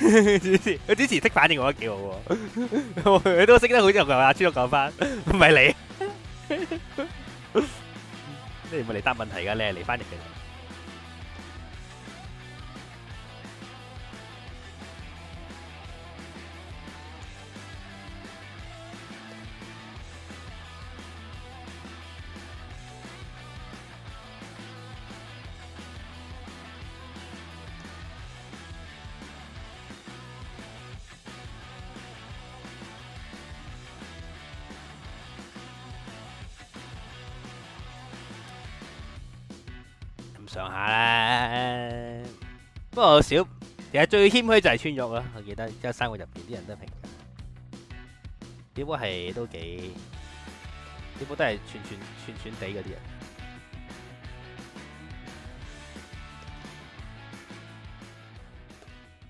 佢之前識反應我覺得幾好喎，佢都識得好似同阿朱都講翻，唔係你，你唔係嚟答問題㗎，你係嚟翻譯嘅。上下啦，不過其實最謙虛就係川玉啦。我記得即係3個入邊啲人都評價，呢波係都幾，呢波都係串地嗰啲人。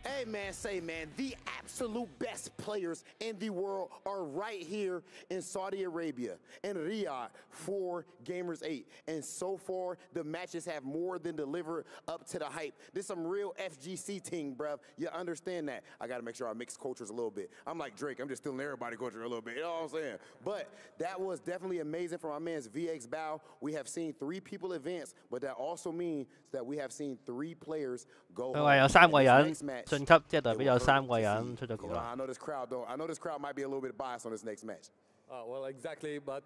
Hey man, say man, the absolute best players in the world are right here in Saudi Arabia, in Riyadh for Gamers 8. And so far, the matches have more than delivered up to the hype. This some real FGC team, bruv. You understand that? I gotta make sure I mix cultures a little bit. I'm like Drake, I'm just stealing everybody's culture a little bit, you know what I'm saying? But that was definitely amazing from my man's VX Bow. We have seen 3 people advance, but that also means that we have seen 3 players go home. 佢話有3個人晉級，即係代表有3個人出咗局啦。I know this crowd though. I know this crowd might be a little bit biased on this next match. Well, exactly, but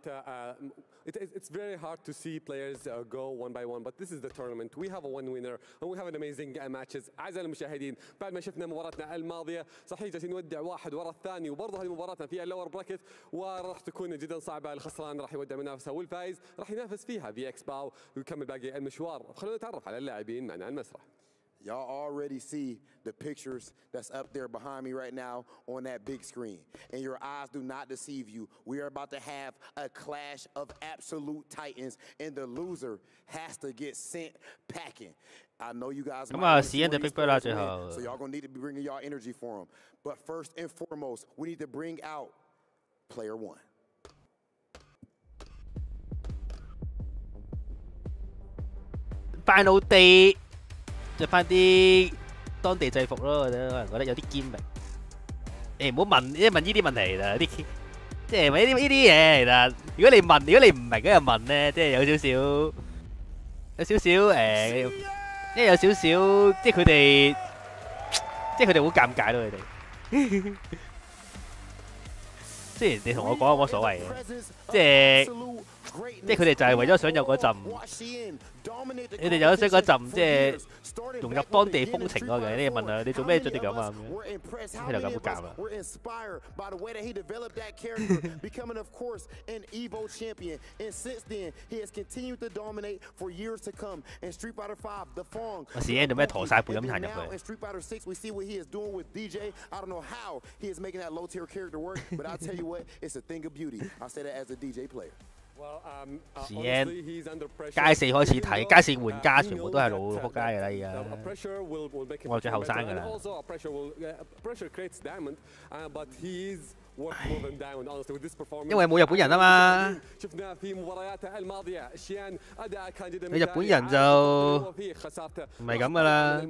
it's very hard to see players go one by one, but this is the tournament. We have a one winner and we have an amazing matches. أعزائي المشاهدين، بعد ما شفنا مباراتنا الماضية صحيح جالسين نودع واحد ورا الثاني، وبرضه هذه مباراتنا في اللور براكت وراح تكون جدا صعبة. الخسران راح يودع منافسه والفايز راح ينافس فيها في اكس باو ويكمل باقي المشوار. خلونا نتعرف على اللاعبين معنا على المسرح. Y'all already see the pictures that's up there behind me right now on that big screen. And your eyes do not deceive you. We are about to have a clash of absolute titans, and the loser has to get sent packing. I know you guys might so y'all gonna need to be bringing y'all energy for them. But first and foremost, we need to bring out player 1. Final day。着翻啲當地制服咯，可能覺得有啲堅明。你唔好問，因為問呢啲問題其實有啲，即係呢啲嘢其實，如果你唔明嗰日問咧，即係有少少因為有少少，即係佢哋好尷尬咯，佢哋。雖然你同我講冇所謂嘅，即係佢哋就係為咗想有嗰陣，你哋有想嗰陣即係融入當地風情嗰嘅。你問啊，你做咩着啲咁啊？咁樣佢就咁教啦。我試緊做咩陀晒背咁行入去？What? It's a thing of beauty. I say that as a DJ player. Well, 時 N 街4開始睇，街4玩家全部都係老撲街㗎啦，而家我最後生㗎啦。因為冇日本人啊嘛，你日本人就唔係咁㗎啦。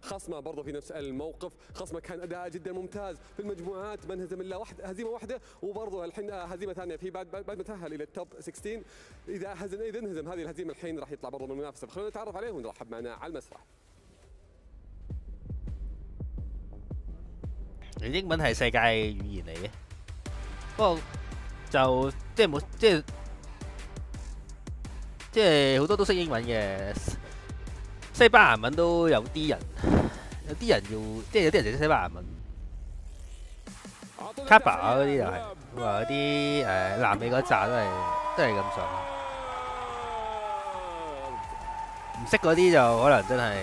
خصمه برضه في نفس الموقف، خصمه كان اداء جدا ممتاز في المجموعات، ما انهزم الا هزيمه واحده، وبرضه الحين هزيمه ثانيه في بعد ما تاهل الى التوب 16. اذا انهزم هذه الهزيمه الحين راح يطلع برضه من المنافسه، فخلونا نتعرف عليه ونرحب معنا على المسرح. 英文係世界語言嚟嘅，不過就即係冇即係好多都識英文嘅，西班牙文都有啲人要即係有啲人就識西班牙文， Kappa 嗰啲就係，話嗰啲南美嗰扎都係咁上下。唔識嗰啲就可能真係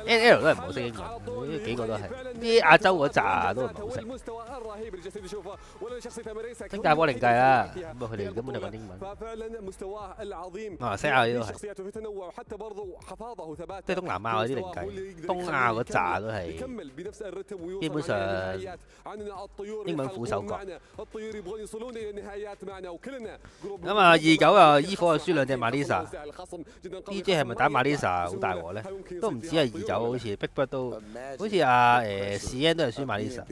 NL 都係唔好識英文，呢幾個都係啲亞洲嗰扎都唔係好識。新加坡另計啦，咁啊佢哋根本就講英文。馬來西亞啲都係，即係東南亞嗰啲另計，東亞嗰扎都係基本上英文苦手國。咁啊29啊伊火啊輸2隻馬麗莎 ，DJ 係咪打馬麗莎好大鑊咧？都唔止係29，好似 Big Bird 都，好似阿CN 都係輸馬麗莎。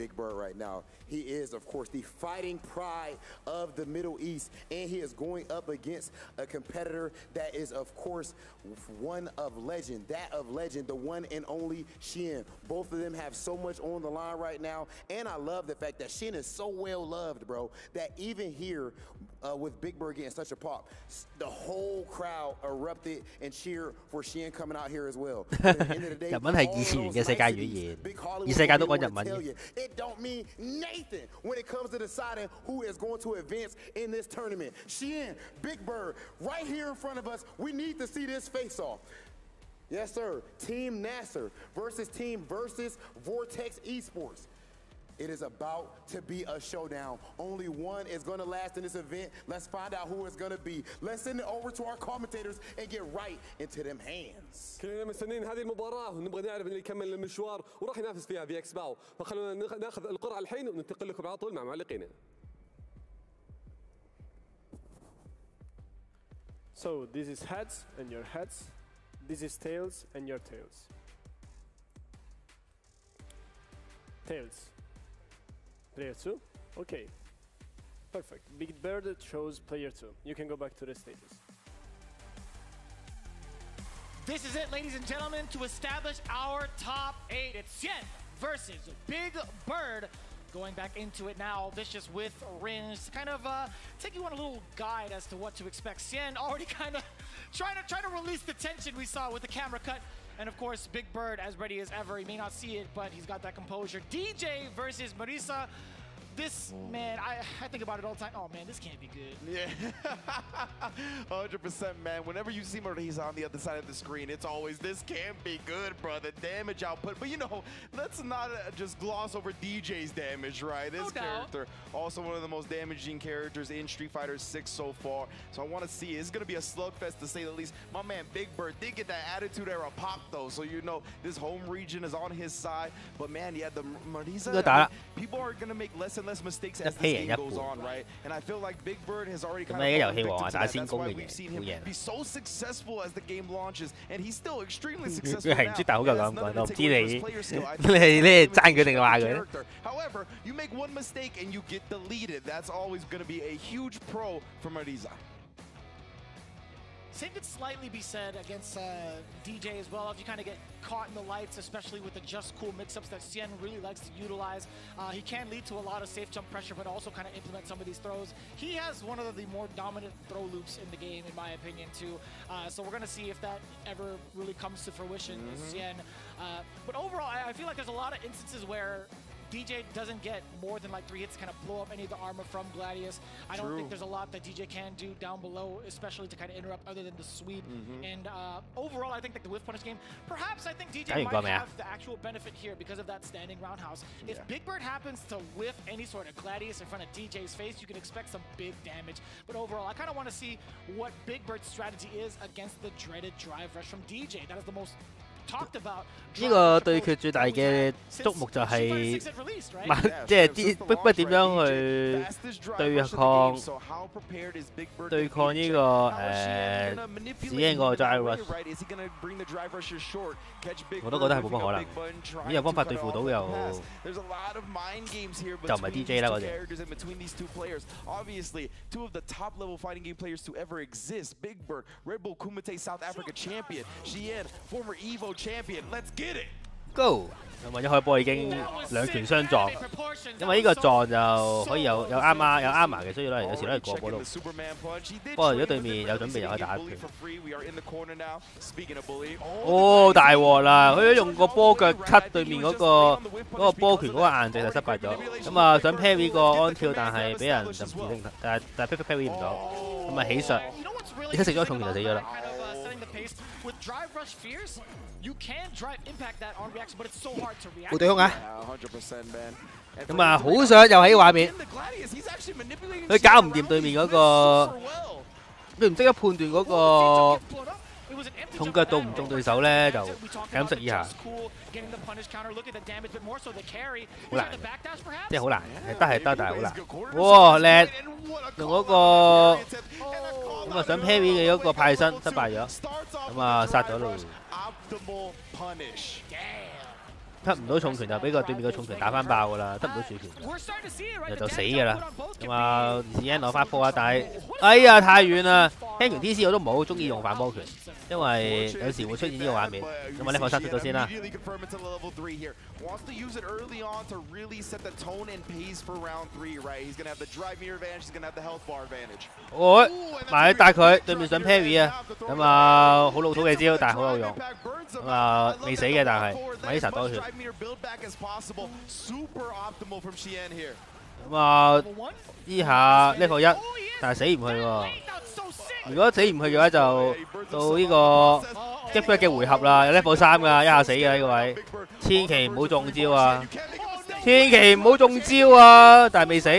He is, of course, the fighting pride of the Middle East, and he is going up against a competitor that is, of course, one of legend, the one and only Shin. Both of them have so much on the line right now, and I love the fact that Shin is so well loved, bro, that even here with Big Bird getting such a pop, the whole crowd erupted and cheered for Shin coming out here as well. 日文係2000年嘅世界語言，而世界都講日文嘅。It don't mean Nathan when it comes to deciding who is going to advance in this tournament. Sheehan, Big Bird, right here in front of us. We need to see this face-off. Yes, sir. Team Nasser versus Vortex Esports. It is about to be a showdown. Only one is going to last in this event. Let's find out who it's going to be. Let's send it over to our commentators and get right into them hands. كلنا مستنيين هذه المباراة ونبغى نعرف اللي يكمل المشوار وراح ينافس فيها في اكس باو، فخلونا ناخذ القرعة الحين وننتقل لكم على طول مع معلقينا. So this is heads and your heads. This is tails and your tails. Tails. Player 2? Okay. Perfect. Big Bird chose player 2. You can go back to the stages. This is it, ladies and gentlemen, to establish our top 8. It's Yen versus Big Bird. Going back into it now, Vicious with Ringe, kind of take you on a little guide as to what to expect. Sien already kind of trying to release the tension we saw with the camera cut. And of course, Big Bird as ready as ever. He may not see it, but he's got that composure. DJ versus Marisa. This, man, I think about it all the time. Oh, man, this can't be good. Yeah, 100%, man. Whenever you see Marisa on the other side of the screen, it's always, this can't be good, bro. The damage output. But, you know, let's not just gloss over DJ's damage, right? This character, also one of the most damaging characters in Street Fighter 6 so far. So I want to see. It's going to be a slugfest, to say the least. My man, Big Bird, did get that Attitude Era pop, though. So, you know, this home region is on his side. But, man, yeah, the Marisa, I mean, people are going to make less and less mistakes as this game goes on, right? And I feel like Big Bird has already kind of victim to that. That's why we've seen him be so successful as the game launches, and he's still extremely successful now. However, you make one mistake and you get deleted. That's always going to be a huge pro for Marisa. Same could slightly be said against DJ as well. If you kind of get caught in the lights, especially with the just cool mix-ups that Sien really likes to utilize, he can lead to a lot of safe jump pressure, but also kind of implement some of these throws. He has one of the more dominant throw loops in the game, in my opinion, too. So we're going to see if that ever really comes to fruition with Sien. But overall, I feel like there's a lot of instances where DJ doesn't get more than like 3 hits to kind of blow up any of the armor from Gladius. I don't think there's a lot that DJ can do down below, especially to kind of interrupt other than the sweep. And overall, I think that the whiff punish game, perhaps I think DJ might have the actual benefit here because of that standing roundhouse. If Big Bird happens to whiff any sort of Gladius in front of DJ's face, you can expect some big damage. But overall, I kind of want to see what Big Bird's strategy is against the dreaded drive rush from DJ. That is the most呢個對決最大嘅矚目就係，即係啲Big Bird點樣去對抗呢個自己個 drive rush，我都覺得係冇乜可能。呢個方法對付到又就唔係 DJ 啦嗰隻。Obviously, two of the top-level fighting game players to ever exist. Big Bird, Red Bull Kumite South Africa champion, Xian, former Evo champion. Let's get it. Go. 咁啊一開波已經兩拳相撞，因為呢個撞就可以有啱嘅，所以有時攞嚟過波都。不過如果對面有準備，又可以打一拳。哦，大鑊啦！佢都用個波腳 cut 對面嗰個波拳嗰個硬淨就失敗咗。咁啊想 parry 個安跳，但係俾人就唔自定，但係 parry 唔到，咁啊起術，而家食咗重拳就死咗啦。冇對空啊！咁啊，好想又喺畫面，佢搞唔掂對面嗰個，佢唔識得判斷嗰個重腳到唔中對手咧，就減息以下，好難，即係好難，係得，但係好難。哇，叻！用嗰個咁啊想 parry 嘅嗰個派身失敗咗，咁啊殺咗咯。得唔到重拳就俾個對面個重拳打翻爆噶啦，得唔到主拳就死噶啦。咁啊，ENG攞翻波啊，但係哎呀太遠啦！輕拳 TC 我都唔好中意用反波拳，因為有時會出現呢個畫面。咁啊，呢個3出咗先啦。我埋帶佢，對面想 parry 啊，咁啊好老土嘅招，但係好有用。咁啊未死嘅，但係米查多血。咁啊呢下level 1，但係死唔去喎。如果死唔去嘅話，就到呢個 Gap 嘅回合啦，有level 3㗎，一下死㗎呢個位，千祈唔好中招啊！千祈唔好中招啊！但係未死，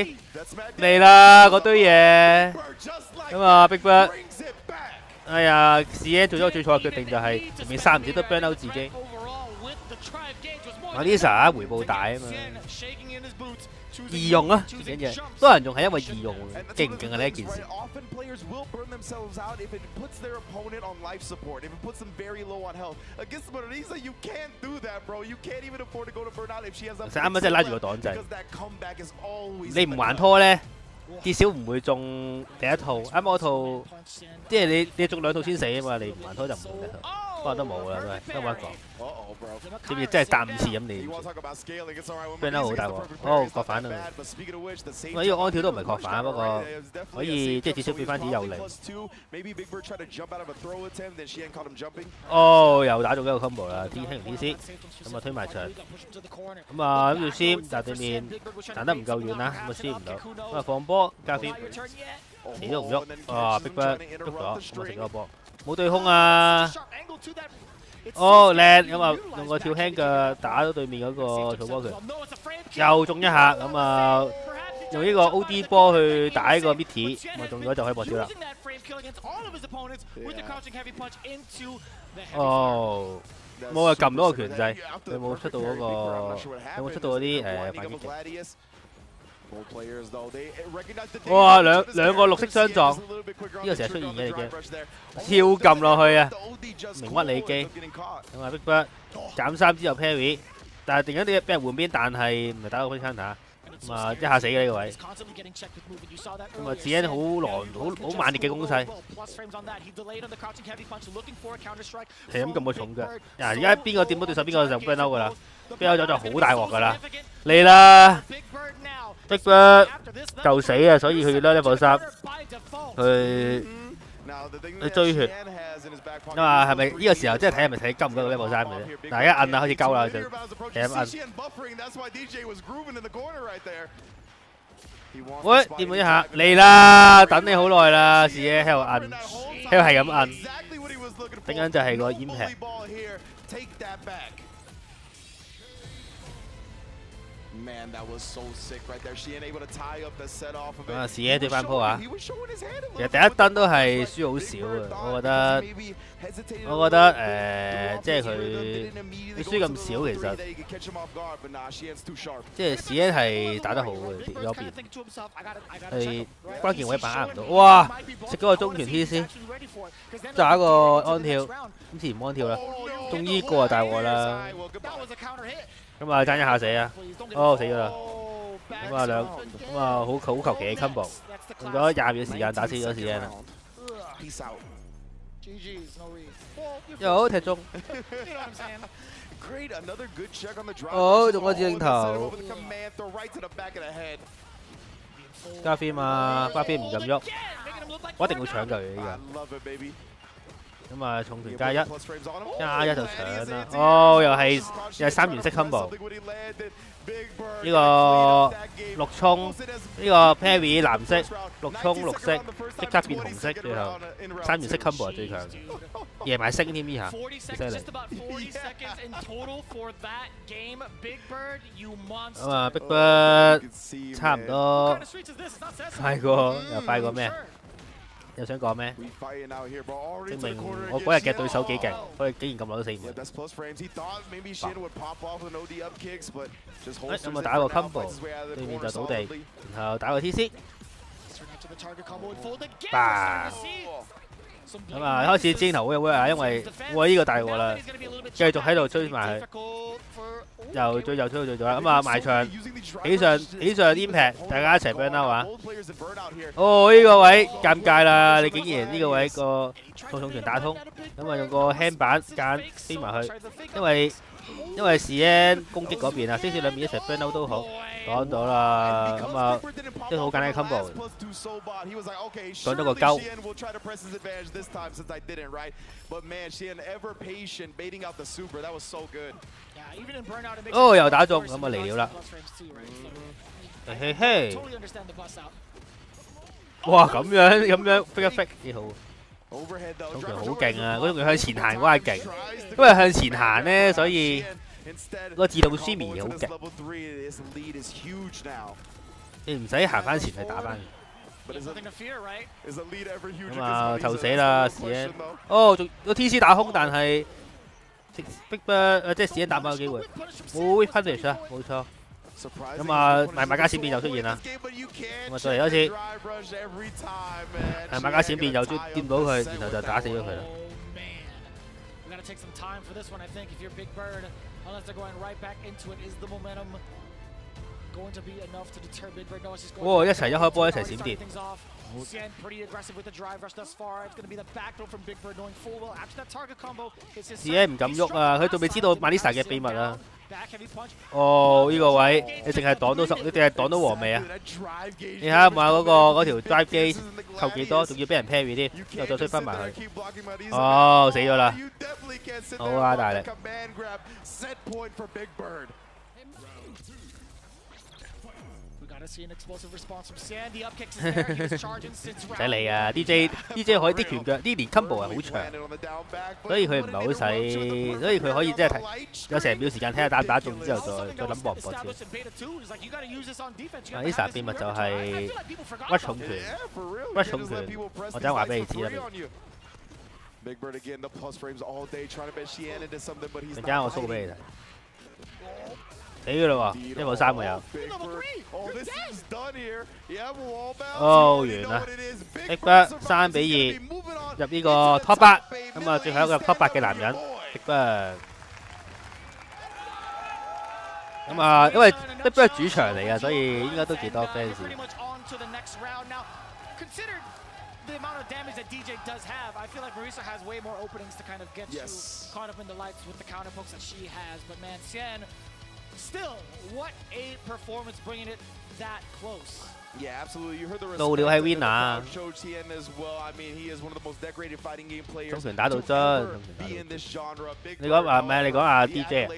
嚟啦嗰堆嘢。咁啊 Big Bird， 哎呀，ENG做咗個最錯嘅決定就係前面3唔止都 burn out 自己。我 Lisa 回報大啊嘛，易用啊，最緊要多人用係因為易用，勁唔勁啊呢一件事。啱啱真係拉住個擋掣，你唔還拖咧，至少唔會中第一套。啱啱嗰套即係你中2套先死啊嘛，你唔還拖就唔中第一套。不過都冇啦，都冇得講。知唔知真係彈5次咁你 burn 得好大鑊。哦，確反啊！我呢個安跳都唔係確反，不過可以即係至少變翻自己有力。哦，又打中一個 combo 啦，輕拳 TC， 咁啊推埋牆，咁啊諗住先，但係對面彈得唔夠遠啦，咁啊先唔到，咁啊放波加飛，死都唔喐，啊 Big Bird 喐咗，咁啊食咗個波。冇對空啊！哦叻，咁啊用個跳輕腳打到對面嗰個草波拳，又中一下，咁啊用呢個 OD 波去打呢個 Mitty， 咁啊中咗就可以博招啦。哦，冇啊撳唔到個拳掣，佢冇出到嗰個，有冇出到嗰啲反擊嘅？哇！兩個綠色相撞，呢個成日出現嘅已經，跳撳落去啊！明屈你機，咁啊 Big Bird 減3之後 parry， 但係突然間啲俾人換邊，但係唔係打到 quick counter， 咁啊一下死嘅呢個位，咁啊ENG好猛烈嘅攻勢，係咁撳個重腳。嗱而家邊個掂到對手，邊個就 burn out 噶啦 ，burn out 咗就好大鑊噶啦，嚟啦！ Big Bird 就死啊，所以佢要攞level 3去追血。咁啊，係咪呢個時候真係睇係咪睇夠唔夠到level 3嘅啫？嗱，一摁啦，開始鳩啦，就係咁摁。喂，掂咗一下，嚟啦！等你好耐啦，視野喺度摁，喺度係咁摁。等緊就係個impact。啊，ENG對翻鋪啊！其實第一燈都係輸好少啊，我覺得即係佢輸咁少，其實即係ENG係打得好嘅，跌咗邊係關鍵位把握唔到。哇！食嗰個中拳 TC， 打個安跳，今次唔安跳啦，中呢個啊大鑊啦！咁啊爭一下死啊！哦死咗啦！咁啊好求其嘅 combo， 用咗20秒時間打死咗ENG啦。又好踢中， great. Another good check on the drive. 哦，用咗鏡頭。 Over the command throw right to the back of the head. 加菲嘛，加菲唔敢喐，我一定要搶佢依 I 家。 love it, baby. 咁啊，重拳加一，加一就搶啦。哦，又係3元式 combo。呢個六衝，呢個 parry 藍色，六衝綠色，即刻變紅色，最後3元式 combo 係最強。夜埋星添呢下，幾犀利。咁啊，Big Bird 差唔多，快過又快過咩？又想講咩？證明我嗰日嘅對手幾勁，佢竟然咁耐都死唔到。咁啊打個 combo， 對面就倒地，然後打個 TC， 吧。咁啊開始鏡頭會啊，因為我呢個大鑊啦，繼續喺度追埋佢，又追啦。咁啊埋牆起上 impact， 大家一齊 burn out 啊！哦呢個位尷尬啦，你竟然呢個位個重拳打通，咁啊用個輕板間飛埋去，因為CN 攻擊嗰邊啊，即使兩邊一齊 burn out 都好，講到啦，咁啊一個好簡單嘅 combo， 講咗個鳩。哦又打中，咁啊嚟了啦，嘿嘿，哇咁樣 fake 一 fake 幾好。重拳好勁啊！嗰種向前行嗰下勁，因為向前行咧，所以個自動 shimmy 好勁。你唔使行翻前去打翻。咁啊，頭死啦 ！CN 哦，仲個 TC 打空，但係 Big Bird 即係 CN 打翻個機會，冇 punish 啊，冇錯。咁啊，馬加閃變又出現啦。咁啊，再嚟一次，係馬加閃變又掂到佢，然後就打死咗佢啦。哇！一齊一開波一齊閃電。CN 唔敢喐啊！佢仲未知道 Melissa 嘅秘密啊！哦，呢個位你淨係擋到你淨係擋到黃尾啊！你睇下下嗰條 drive 機扣幾多，仲要俾人 parry 添，之後再推翻埋去。哦，死咗啦！好啊，大力！唔使理啊 ！DJ 可以啲拳腳，啲連 combo 係好長，所以佢唔係好使，所以佢可以即係有成秒時間睇下打唔打中之後再諗搏唔搏跳。Lisa 秘密就係屈重拳，我陣間話俾你知啦。陣間我 show 俾你睇。死㗎啦喎，1-3個有。哦，完啦 ！Big Bird 3-2入呢個 Top 8，咁啊，最後一個 Top 8嘅男人 Big Bird。咁啊，因為 Big Bird 主場嚟嘅，所以應該都幾多 fans。The amount of damage that DJ does have, I feel like Marisa has way more openings to kind of get you caught up in the lights with the counter pokes that she has. But man, CN, still, what a performance bringing it that close. Yeah, absolutely. You heard the response. 到了係 winner. Showed CN as well. I mean, he is one of the most decorated fighting game players. 中拳打到真。你講話咩？你講下 DJ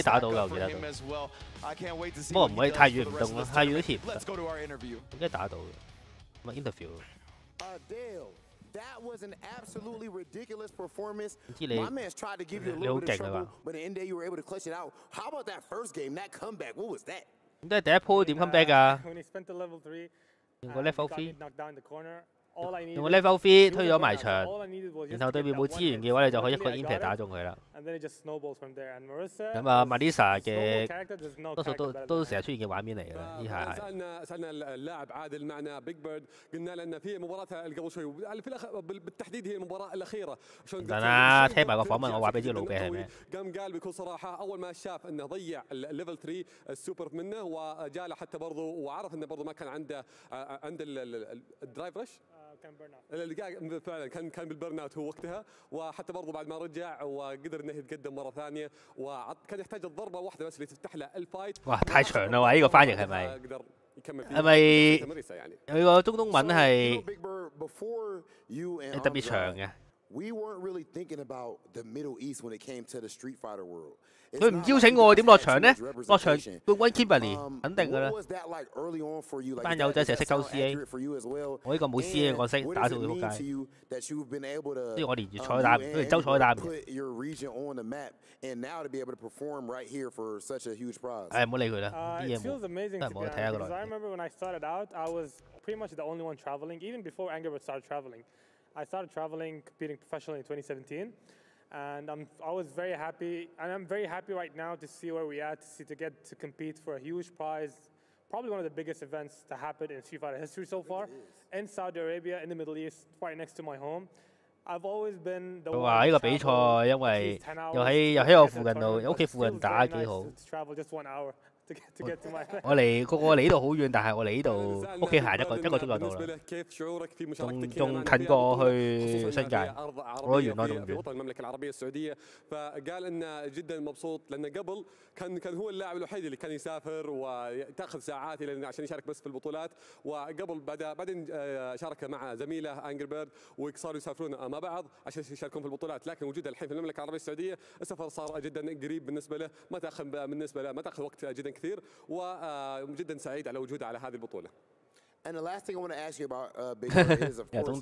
打到㗎，我記得。不過唔可以太遠唔動咯，太遠都貼唔得。應該打到嘅。咁啊 interview。That was an absolutely ridiculous performance. 知你 My man's tried to give you a little bit of trouble, but in the end day you were able to clutch it out. How about that first game, that comeback? What was that? 咁即係第一鋪點 comeback 㗎？用個 level 3，用個 level 3推咗埋牆，然後對面冇資源嘅話，你就可以一個 impact 打中佢啦。咁啊 ，Melissa 嘅多數都成日出現嘅畫面嚟嘅，呢下係。سألنا اللاعب عادل معنا بيج بيرد قلنا له ان في مباراتها قبل شوي بالتحديد هي المباراه الاخيره. 等啦，聽埋個訪問，我話俾啲老嘅係咩？ قال بكل صراحه اول ما شاف انه ضيع الليفل 3 السوبر منه وجاله حتى برضه وعرف انه برضه ما كان عنده الدرايف رش. فعلا كان بالبرن اوت هو وقتها، وحتى برضه بعد ما رجع وقدر انه يتقدم مره ثانيه، وكان يحتاج الضربه واحده بس اللي تفتح له الفايت. 哇，太長啦喎！呢個翻譯係咪？係咪佢個中東文係特別長嘅？ We weren't really thinking about the Middle East when it came to the Street Fighter world. 佢唔邀請我點落場呢？落場冠軍 Kimberly 肯定㗎啦。班友仔成日識抽 CA， 我呢個冇 CA 我識打到佢撲街。即係我連月賽打，連周賽打唔贏。誒唔好理佢啦，啲嘢冇，都係冇去睇下個內容。I remember when I started out, I was pretty much the only one traveling, even before Angry started traveling. I started traveling, competing professionally in 2017, and I was very happy, and I'm very happy right now to see where we're at, to get to compete for a huge prize, probably one of the biggest events to happen in Street Fighter history so far, in Saudi Arabia, in the Middle East, right next to my home. I've always been the one. 話呢個比賽因為又喺我附近度，屋企附近打幾好。 我嚟個嚟呢度好遠，但係我嚟呢度屋企行一個鐘就到啦，仲近過我去新界，我原來仲遠。المملكة العربية السعودية فقال انه جدا مبسوط لانه قبل كان هو اللاعب الوحيد اللي كان يسافر وتاخذ ساعات عشان يشارك بس في البطولات، وقبل بعدين شارك مع زميله انجر بيرد وصاروا يسافرون مع بعض عشان يشاركون في البطولات، لكن وجوده الحين في المملكة العربية السعودية السفر صار جدا قريب بالنسبة له، ما تاخذ وقت جدا كثير، وجدا سعيد على وجوده على هذه البطولة. And the last thing I want to ask you about Big Bird is, of course,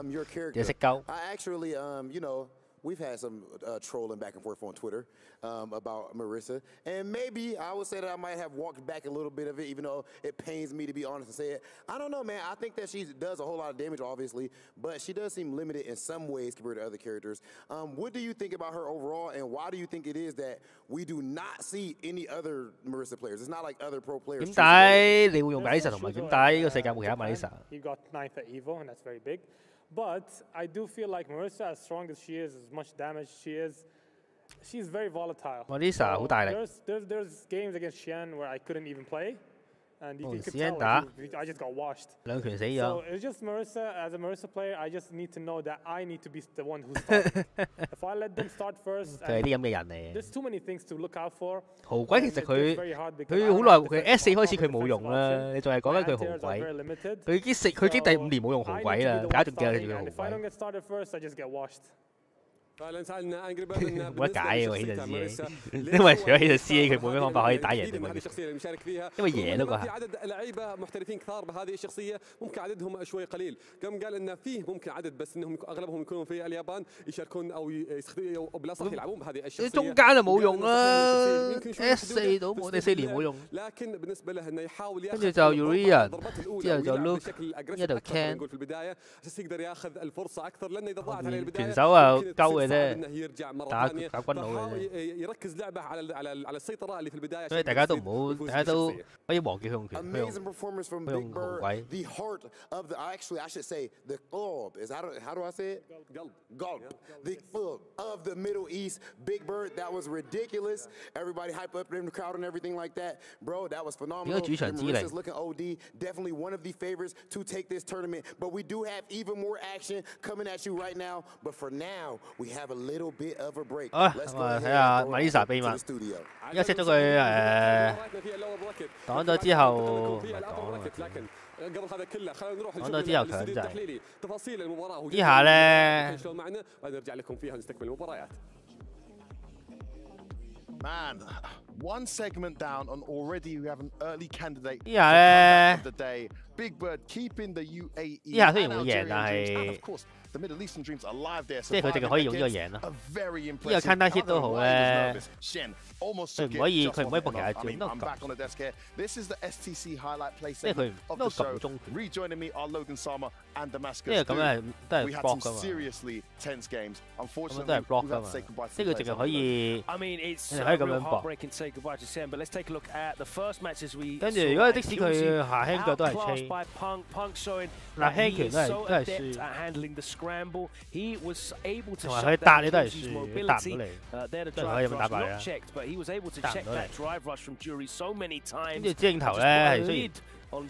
your character. I actually, you know, we've had some trolling back and forth on Twitter about Marissa, and maybe I would say that I might have walked back a little bit of it, even though it pains me to be honest and say it. I don't know, man. I think that she does a whole lot of damage, obviously, but she does seem limited in some ways compared to other characters. What do you think about her overall, and why do you think it is that we do not see any other Marissa players? It's not like other pro players. 點解你會用 Marissa 同埋點解呢個世界冇其他 Marissa？ He got 9th at Evo, and that's very big. But I do feel like Marissa, as strong as she is, as much damage she is, she's very volatile. Marissa 好大力。There's games against Xian where I couldn't even play, and you could tell I just got washed. 兩拳死咗。 So it's just Marissa. As a Marissa player, I just need to know that I need to be the one who starts. If I let them start first, 佢係啲咁嘅人嚟。 there's too many things to look out for. 豪鬼其實佢好耐，佢 S4 開始佢冇用啦，你仲係講緊佢豪鬼。佢已經第5年冇用豪鬼啦，大家仲記得佢豪鬼。 冇得解嘅喎，希特 CA， 因為除咗希特 CA 佢冇咩方法可以打贏你嘅，因為贏咯嗰下。عدد لعيبه محترفين كثار بهذه الشخصيه، ممكن عددهم شوي قليل، كم قال ان فيه ممكن عدد بس انهم اغلبهم يكونون في اليابان يشاركون او بلا صح يلعبون بهذه الشخصيه。中間就冇用啦 ，S4 到我哋4年冇用。 لكن بالنسبه له انه يحاول跟住就 Urian， 之後就 Luke， 一度 Ken， في البدايه عشان يقدر ياخذ الفرصه اكثر، لانه اذا ضاعت عليه البدايه 拳手啊鳩嘅。 انه يرجع مره ثانيه يركز لعبه على السيطره اللي في البدايه، 所以大家都唔好，大家都可以忘記佢用拳，佢用豪鬼。 The heart of the actually I should say the qalb is how do I say it? Qalb. The qalb of the Middle East. Big Bird, that was ridiculous. Everybody hype up in the crowd and everything like that, bro. That was phenomenal. Marissa's looking OD. Definitely one of the favorites to take this tournament. But we do have even more action coming at you right now. But for now, we have a little bit of a break. Let's go ahead and go to the studio. 而家 set 咗佢擋咗之後，قبل هذا كله خلينا نروح نشوف تحليلي تفاصيل المباراه 之下咧شلون معنا بعد نرجع لكم فيها نستكمل المباريات. Man, one segment down and already we have an early candidate of the day. Big Bird keeping the UAE. 之下雖然會贏，但係 The Middle Eastern dreams alive there. 即係佢淨係可以用呢個贏咯。呢個 counter hit 都好咧，佢唔可以搏其他招，都唔撳。即係佢都撳中拳。呢個咁樣都係 block 㗎嘛。咁都係 block 㗎嘛。即係佢淨係可以，你可以咁樣搏。跟住如果即使佢下輕腳都係 chain， 嗱輕拳都係輸。 同埋佢打你都係輸，打唔到你，都係可以咁打爆你啦。打唔到你。跟住指認頭咧係雖然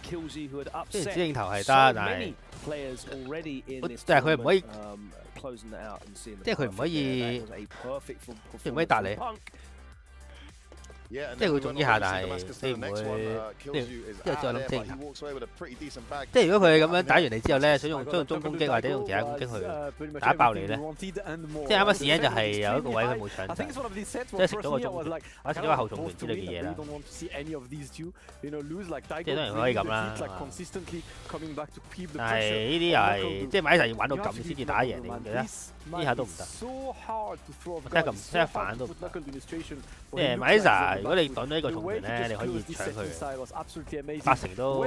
指認頭係得，但係 players already in this 但係佢唔可以 closing it out and seeing 即係佢唔可以，即係唔可以答你。 即係會中呢下，但係你唔會，即係再諗清。即係如果佢咁樣打完你之後咧，想用中攻擊或者用其他攻擊去打爆你咧，即係啱啱時間就係有一個位佢冇搶，即係食咗個中，或者食咗個後重拳之類嘅嘢啦。即係當然佢可以咁啦，但係呢啲又係即係買就要玩到咁先至打贏你嘅咧，呢下都唔得，即係反都唔得。即係買就。 如果你擋咗呢個重拳咧，你可以搶佢，8成都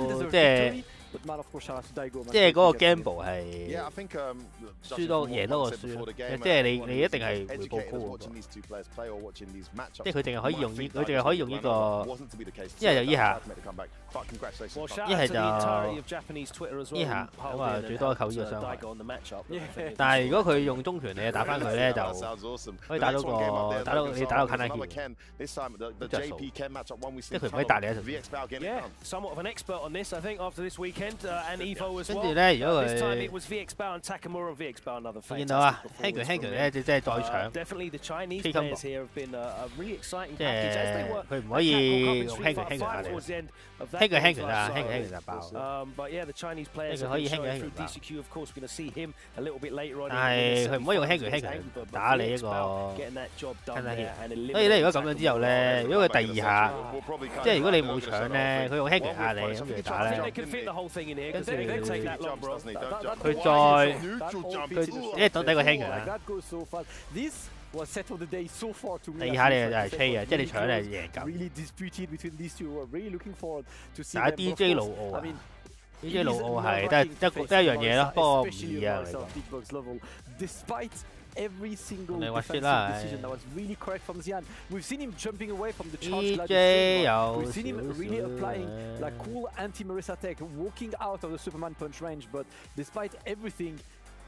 即係嗰個 gamble 係輸多贏多過輸，即係你一定係回報高嗰個。即係佢淨係可以用呢，佢淨係可以用呢個，一係就依下，一係就依下，咁啊最多扣呢個傷害。但係如果佢用中拳你打翻佢咧，就可以打到你打到 counter hit。 着數，即係佢唔可以打你一陣。跟住咧，如果佢見到啊 ，Hangman 咧，即係再搶 K combo， 即係佢唔可以用 Hangman 打你 ，Hangman 啊 ，Hangman 就爆。佢可以 Hangman 爆，但係佢唔可以用 Hangman 打你一個 counter hit。所以咧，如果咁樣之後咧，如果佢第二下，即係如果你冇搶咧，佢用 Hangman 壓你，咁嚟打咧，跟住佢一等第一個 Hangman 啦。第二下你就係 K 嘅，即係你搶你係贏緊。打 DJ 魯奧啊 ，DJ 魯奧係得一樣嘢咯，不過唔易啊。Every single defensive decision that was really correct from Xian. We've seen him jumping away from the charge. We've seen him really applying like cool anti-Marissa tech, walking out of the Superman punch range. But despite everything,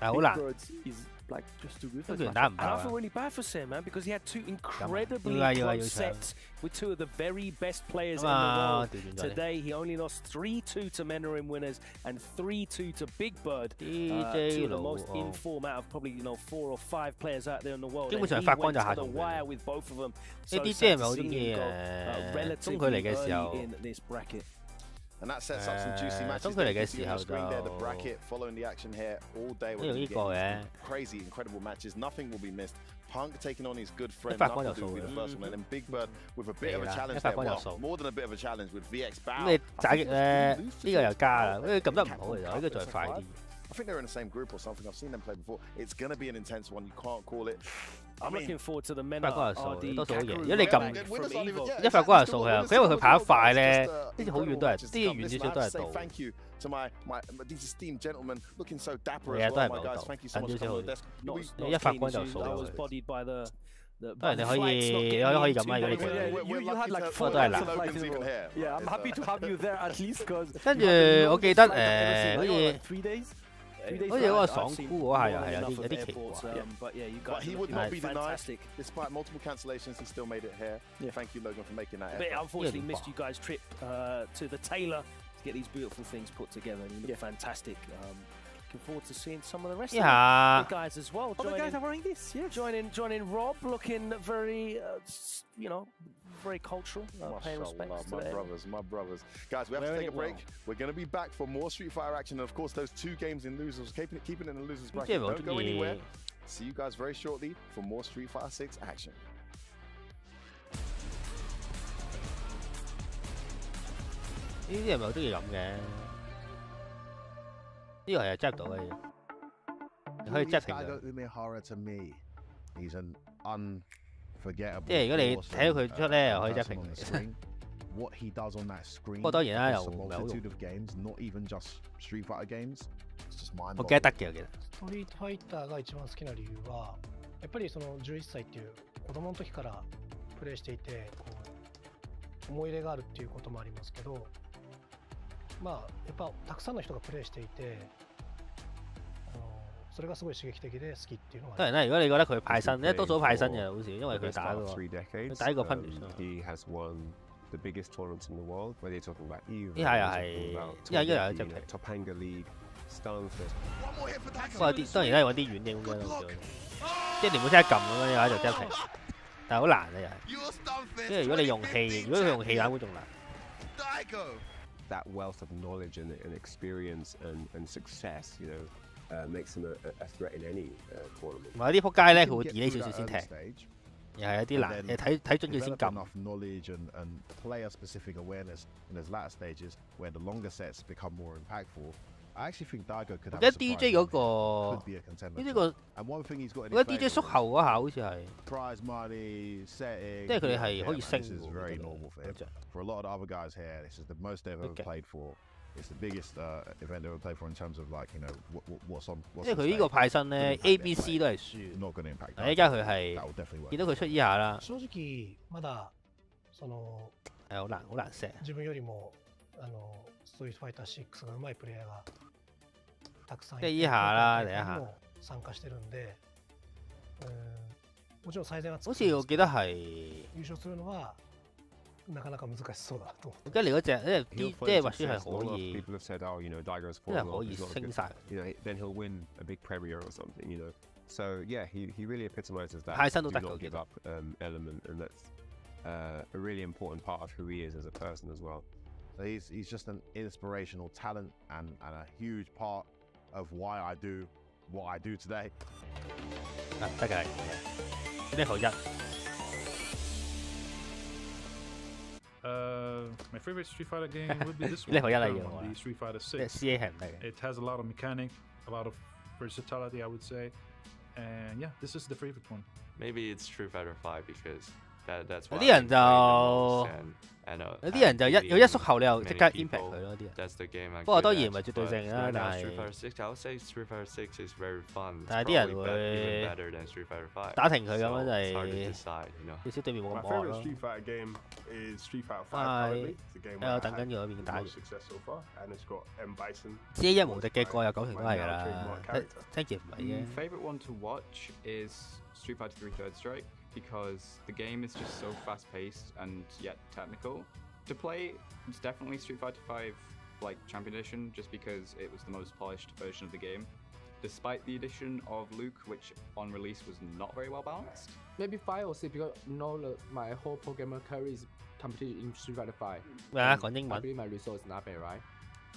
Big Bird is like just too good for him. And I feel really bad for Sam, man, because he had two incredibly close sets with two of the very best players in the world. Today, he only lost 3-2 to Menarim winners and 3-2 to Big Bird. Two of the most in form out of probably 4 or 5 players out there in the world. And he went to the wire with both of them. So sad to see him go relatively early in this bracket. And that sets up some juicy matches. On the screen there, the bracket following the action here all day. Crazy, incredible matches. Nothing will be missed. Punk taking on his good friend. Knuckle will be the first one, and then Big Bird with a bit of a challenge there. Well, more than a bit of a challenge with VX Bow. 你打擊咧，呢個又加啦，因為撳得唔好其實，呢個再快啲。I think they're in the same group or something. I've seen them play before. It's going to be an intense one. You can't call it. I'm looking forward to the men 多數好贏。如果你撳一發關係數係，佢因為佢跑得快咧，呢啲好遠都係，啲遠少少都係到。 Thank you to these esteemed gentlemen, looking so dapper as well, my guys. Thank you so much for coming with us. 你一發關就數咗。當然你可以咁啊，如果你不過都係難。Yeah, I'm happy to have you there at least because. 跟住我記得好似嗰個爽箍嗰下又係有啲奇怪。But he would not be denied. Despite multiple cancellations, he still made it here. Thank you, Logan, for making that. But unfortunately, missed you guys' trip to the tailor to get these beautiful things put together. And you look fantastic. Looking forward to seeing some of the rest of the guys as well. Oh, the guys are wearing this, yes. Joining Rob, looking very, very cultural. Paying respects to my brothers. Guys, we have to take a break. We're going to be back for more Street Fighter action. And of course, those 2 games in losers, keeping it in the losers bracket. Don't go anywhere. See you guys very shortly for more Street Fighter 6 action. 呢啲係咪好中意咁嘅？ 呢個係執到嘅嘢，你可以執停佢。即係如果你睇到佢出咧，又可以執停佢。不過當然啦，又唔係好用。我記得嘅，我記得。ストリートファイターが一番好きな理由は、やっぱりその11歳っていう子供の時からプレイしていて、思い入れがあるっていうこともありますけど。 まあやっぱたくさんの人がプレイしていて、それがすごい刺激的で好きっていうのは。當然啦，如果你覺得佢派新，因為多數都派新嘅，好似因為佢打嗰個，佢打呢個 punish。呢下又係，呢下又有執停。不過當然都係揾啲軟嘅咁樣做，即係你唔好即刻撳咁樣嘅話就即刻停，但係好難啊又係，即係如果你用氣，如果佢用氣玩會仲難。That wealth of knowledge and experience and success, you know, makes him a threat in any tournament. 同埋有啲撲街咧，佢會 delay 少少先停，又係有啲難，睇準佢先撳。 Enough knowledge and player-specific awareness in those latter stages, where the longer sets become more impactful. I actually think Daigo could have a DJ 嗰個 could be a contender. DJ 個 and one thing he's got in 我覺得 DJ 縮後嗰下好似係 prize money setting. 即係佢哋係可以升 This is very normal for him. For a lot of the other guys here, this is the most they've ever played for. It's the biggest event they've ever played for in terms of like you know what's on. 即係佢呢個派身咧 ，ABC 都係輸。 Not going to impact. 但係依家佢係見到佢出依下啦。正直まだその係好難 set。自分よりもストリートファイター6が上手いプレイヤーがたくさんいて、即係依下啦，第一下。参加してるんで、もちろん最善は好似我記得係優勝するのはなかなか難しそうだと。而家嚟嗰隻，即係話輸係可以， People have said, oh, you know, Daigo's 即係可以升晒。 You know, then he'll win a big premier or something, you know. So yeah, he really epitomizes that 派身都 do 得 not 嘅。 give up element, and that's a really important part of who he is as a person as well. So he's just an inspirational talent and a huge part of why I do what I do today. 得嘅，呢個一。 My favorite Street Fighter game would be this one. 呢個一嚟嘅， the Street Fighter 6. CA 係唔得嘅。 It has a lot of mechanic, a lot of versatility, I would say, and yeah, this is the favorite one. Maybe it's Street Fighter 5 because that's 有 why 啲人就有啲人就有一縮後你又即刻 impact 佢咯啲人。 That's the game. 不過當然唔係絕對性啦，但係 Street Fighter 6, I would say Street Fighter 6 is very fun. 但係啲人會 better than Street Fighter 5. 打停佢咁樣就 It's hard to 係 decide, you know. 少少對面冇咁 My 惡 favorite 咯。 Street Fighter game is Street Fighter 5 係 currently. It's a game 喺 where 度 I 等緊 had 佢嗰邊 the 打 most success so far, and it's got M Bison. CA 一無敵嘅個有90%都係㗎啦。聽住唔係嘅。 Favorite one to watch is Street Fighter 3 Third Strike because the game is just so fast-paced and yet technical. To play, it's definitely Street Fighter 5 like Champion Edition just because it was the most polished version of the game. Despite the addition of Luke, which on release was not very well balanced. Maybe 5 or 6 because you know my whole programmer career is completed in Street Fighter 5. 咩啊？講英文。 I believe my resource is not bad, right?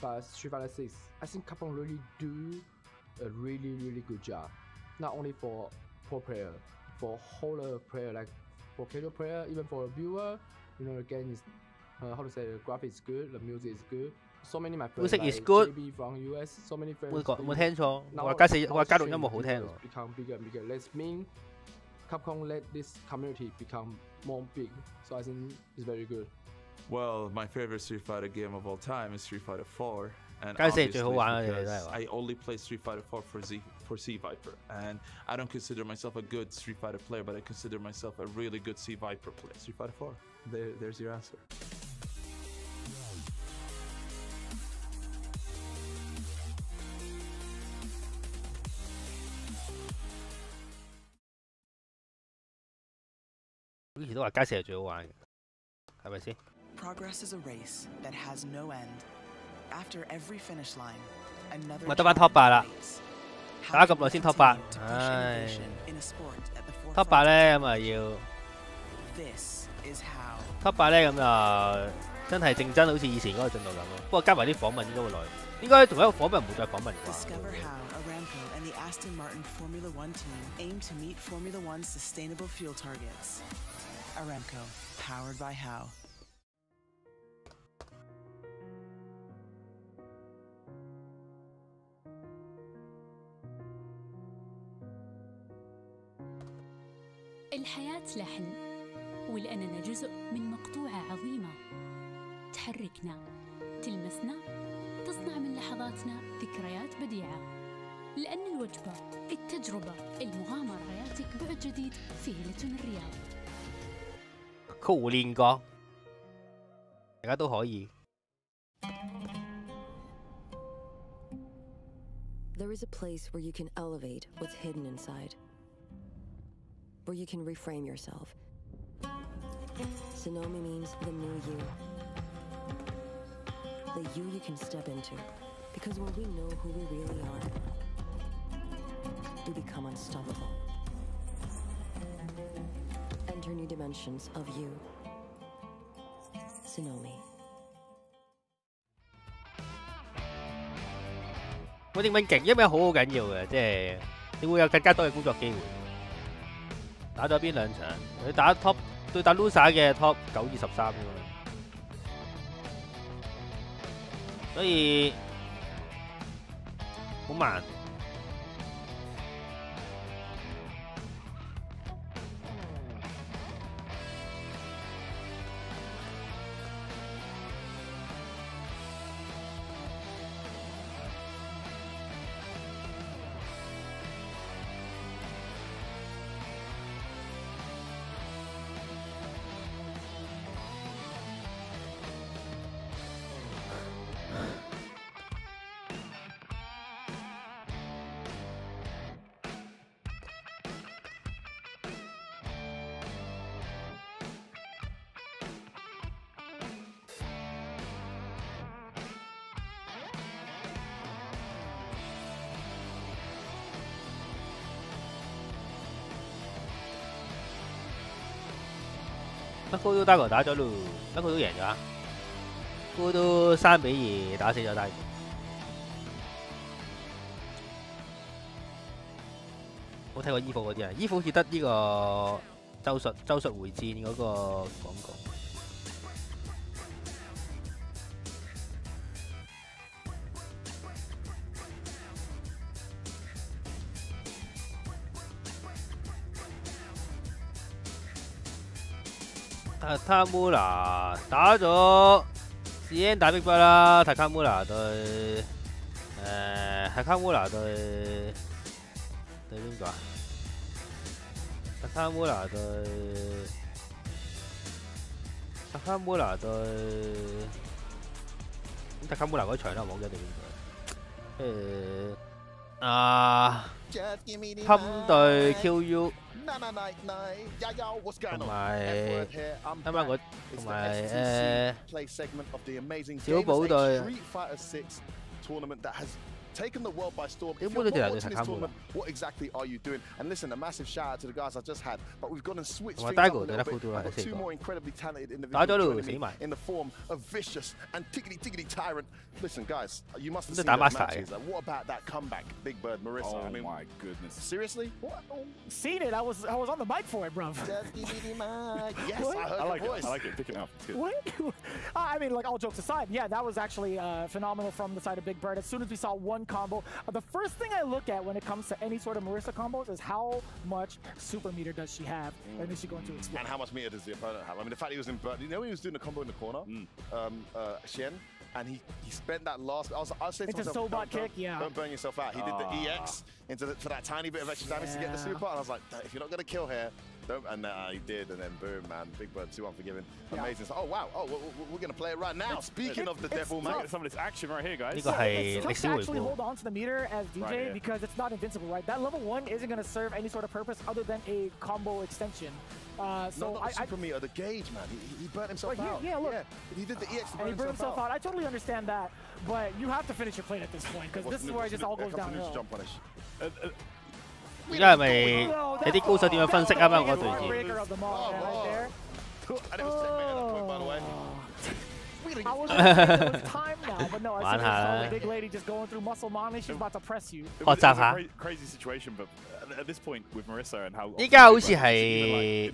But Street Fighter 6, I think Capcom really do a really good job. Not only for pro player, for whole player, like for casual player, even for a viewer. You know, the game is how to say the graphics is good, the music is good. So many my friends Music like is good. JB from US, so many friends. 冇聽錯， Now 話加錄音樂好聽喎。 become bigger and bigger. Let's mean Capcom let this community become more big. So I think it's very good. Well, my favorite Street Fighter game of all time is Street Fighter 4. And 梗係 obviously 最好玩嘅嘢 because 都係話。 I only play Street Fighter 4 for C Viper, and I don't consider myself a good Street Fighter player, but I consider myself a really good C Viper player. Street Fighter 4. There's your answer. Progress is a race that has no end. After every finish line, another 咪得翻 top 8啦， 打咁耐先 top 8， 唉 ，top 8咧咁啊要 top 8咧咁就真係競爭好似以前嗰個進度咁咯。不過加埋啲訪問應該會耐，應該同一個訪問唔會再訪問啩。 Discover how Aramco and the Aston Martin Formula One team aim to meet Formula One's sustainable fuel targets. Aramco, powered by How. الحياة لحن ولأننا جزء من مقطوعة عظيمة تحركنا تلمسنا تصنع من لحظاتنا ذكريات بديعة لأن الوجبة التجربة المغامرة حياتك بعد جديد في هيلتون الرياض 曲胡練過，大家都可以。 There is a place where you can elevate what's hidden inside, where you can reframe yourself. Sonomi means the new you. The you can step into, Because when we know who we really are, we become unstoppable. Enter new dimensions of you. Tsunomi. 我英文勁，因為好緊要嘅，即係你會有更加多嘅工作機會。打咗邊兩場？佢打 top 對打 loser 嘅 top 9至13啫嘛，所以好慢。乜高都Dago打咗咯，乜高都贏咗，高都3-2打死咗Dago。冇睇過衣服嗰啲啊，衣服好似得呢個周術回戰嗰個廣告。Takamura 打咗 CN 打 Big Bird 啦 ，Takamura 對Takamura 對邊個啊 ？Takamura 對Takamura 嗰場啦，我忘記對邊個。Hum 對 QU。同埋啱啱嗰同埋小寶對。Taken the world by storm. If you're not watching this tournament, what exactly are you doing? And listen, a massive shout out to the guys I just had, but we've gone and switched things up a little bit. I've got two more incredibly talented individuals in the form of Vicious and Tiggity Tyrant. Listen, guys, you must have seen those matches. What about that comeback, Big Bird, Marissa? Oh, I mean, my goodness. Seriously? What? Seen it. I was on the mic for it, bro. Yes, I heard your voice. I like it. Pick it up. It's good. What? I mean, like, all jokes aside, yeah, that was actually phenomenal from the side of Big Bird. As soon as we saw one combo, the first thing I look at when it comes to any sort of Marissa combos is how much super meter does she have, and is she going to explode? And how much meter does the opponent have? I mean, the fact he was in, you know, when he was doing the combo in the corner, Shen, and he spent that last. I was saying to myself, don't burn yourself out. He did the EX for that tiny bit of extra damage to get the super, and I was like, if you're not gonna kill here. And he did, and then boom, man. Big Bird 2 unforgiven. Amazing. Oh, wow. Oh, we're going to play it right now. Speaking of the devil, man. Some of this action right here, guys. It's tough to actually hold on to the meter as DJ because it's not invincible, right? That level 1 isn't going to serve any sort of purpose other than a combo extension. So not the super meter, the gauge, man. He burnt himself out. Yeah, look. Yeah, he did the EX and he burned himself out. I totally understand that, but you have to finish your plate at this point because this is where it just all goes downhill. Jump punish. 而家係咪你啲高手點樣分析啱啱嗰對戰？ I was it was time now, but no, I saw the big lady just going through muscle mommy. She's about to press you. 學習下。Crazy situation, but at this point with Marissa and how 依家好似係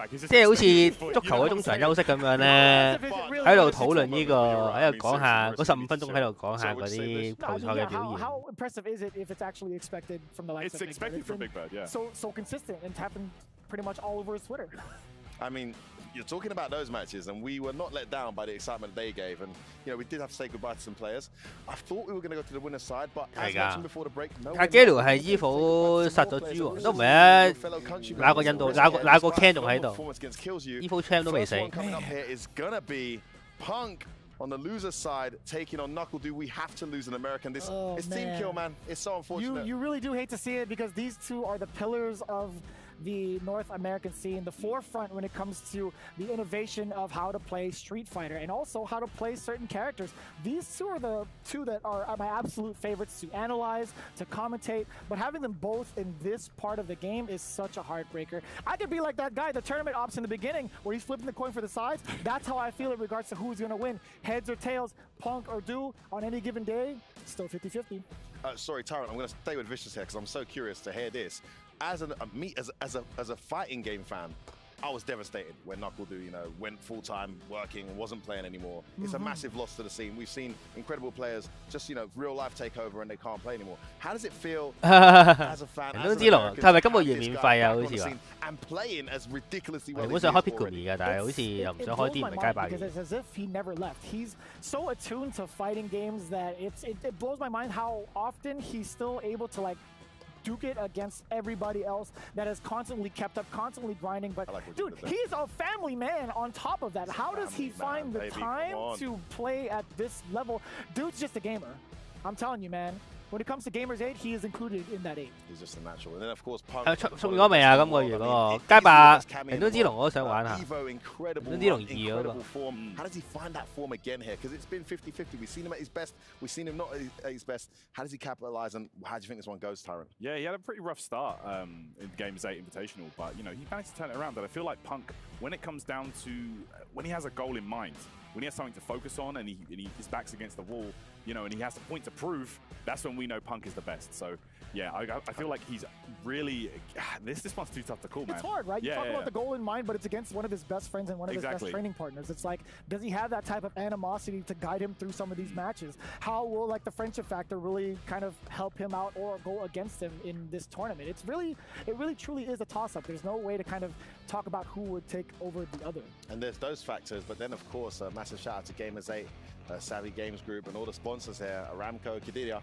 即係好似足球嗰中場休息咁樣咧，喺度討論呢個，喺度講下嗰15分鐘喺度講下嗰啲球賽嘅表現。How impressive is it if it's actually expected from the likes of Big Bird? It's expected from Big Bird, yeah. So consistent and happened pretty much all over his Twitter. I mean, you're talking about those matches, and we were not let down by the excitement they gave. And, you know, we did have to say goodbye to some players. I thought we were going to go to the winner's side, but as mentioned before the break, no. 阿基魯係衣服殺咗豬王，都唔係啊！哪個印度，哪個 Ken 仲喺度？衣服 champ 都未死。Coming up here is gonna be Punk on the loser side, taking on Knuckle. Do we have to lose an American? It's team kill, man. It's so unfortunate. You really do hate to see it because these two are the pillars of the North American scene, the forefront when it comes to the innovation of how to play Street Fighter and also how to play certain characters. These two are the two that are my absolute favorites to analyze, to commentate, but having them both in this part of the game is such a heartbreaker. I could be like that guy, the tournament ops in the beginning, where he's flipping the coin for the sides. That's how I feel in regards to who's going to win. Heads or tails, Punk or Do on any given day, still 50-50. Sorry, Tyrant, I'm going to stay with Vicious here because I'm so curious to hear this. As a fighting game fan, I was devastated when NuckleDu, you know, went full-time working and wasn't playing anymore. It's a massive loss to the scene. We've seen incredible players just, you know, real life take over and they can't play anymore. How does it feel as a fan, as an American, to have this guy back on the scene and playing as ridiculously well as he is already? It blows my mind because it's as if he never left. He's so attuned to fighting games that it blows my mind how often he's still able to, like, duke it against everybody else that has constantly kept up, constantly grinding. But dude, he's a family man on top of that. How does he find the time to play at this level? Dude's just a gamer. I'm telling you, man. When it comes to Gamers 8, he is included in that 8. He's just a natural. And then of course, Punk. 出咗未啊？今個月嗰個街霸人都知龍我都想玩下。 incredible 人都知龍2嗰個。 form. How does he find that form again here? Because it's been 50-50. We've seen him at his best. We've seen him not at his best. How does he capitalize? And how do you think this one goes, Tyrant? Yeah, he had a pretty rough start in Gamers 8 Invitational, but you know he managed to turn it around. And I feel like Punk, when it comes down to when he has a goal in mind, when he has something to focus on, and his back's against the wall, you know, and he has a point to prove, that's when we know Punk is the best. So, yeah, I feel like he's really... This one's too tough to call, man. It's hard, right? You talk about the goal in mind, but it's against one of his best friends and one of his best training partners. It's like, does he have that type of animosity to guide him through some of these matches? How will, like, the friendship factor really kind of help him out or go against him in this tournament? It really truly is a toss-up. There's no way to kind of talk about who would take over the other. And there's those factors, but then, of course, a massive shout-out to Gamers 8, Savvy Games Group, and all the sponsors here, Aramco, Qiddiya.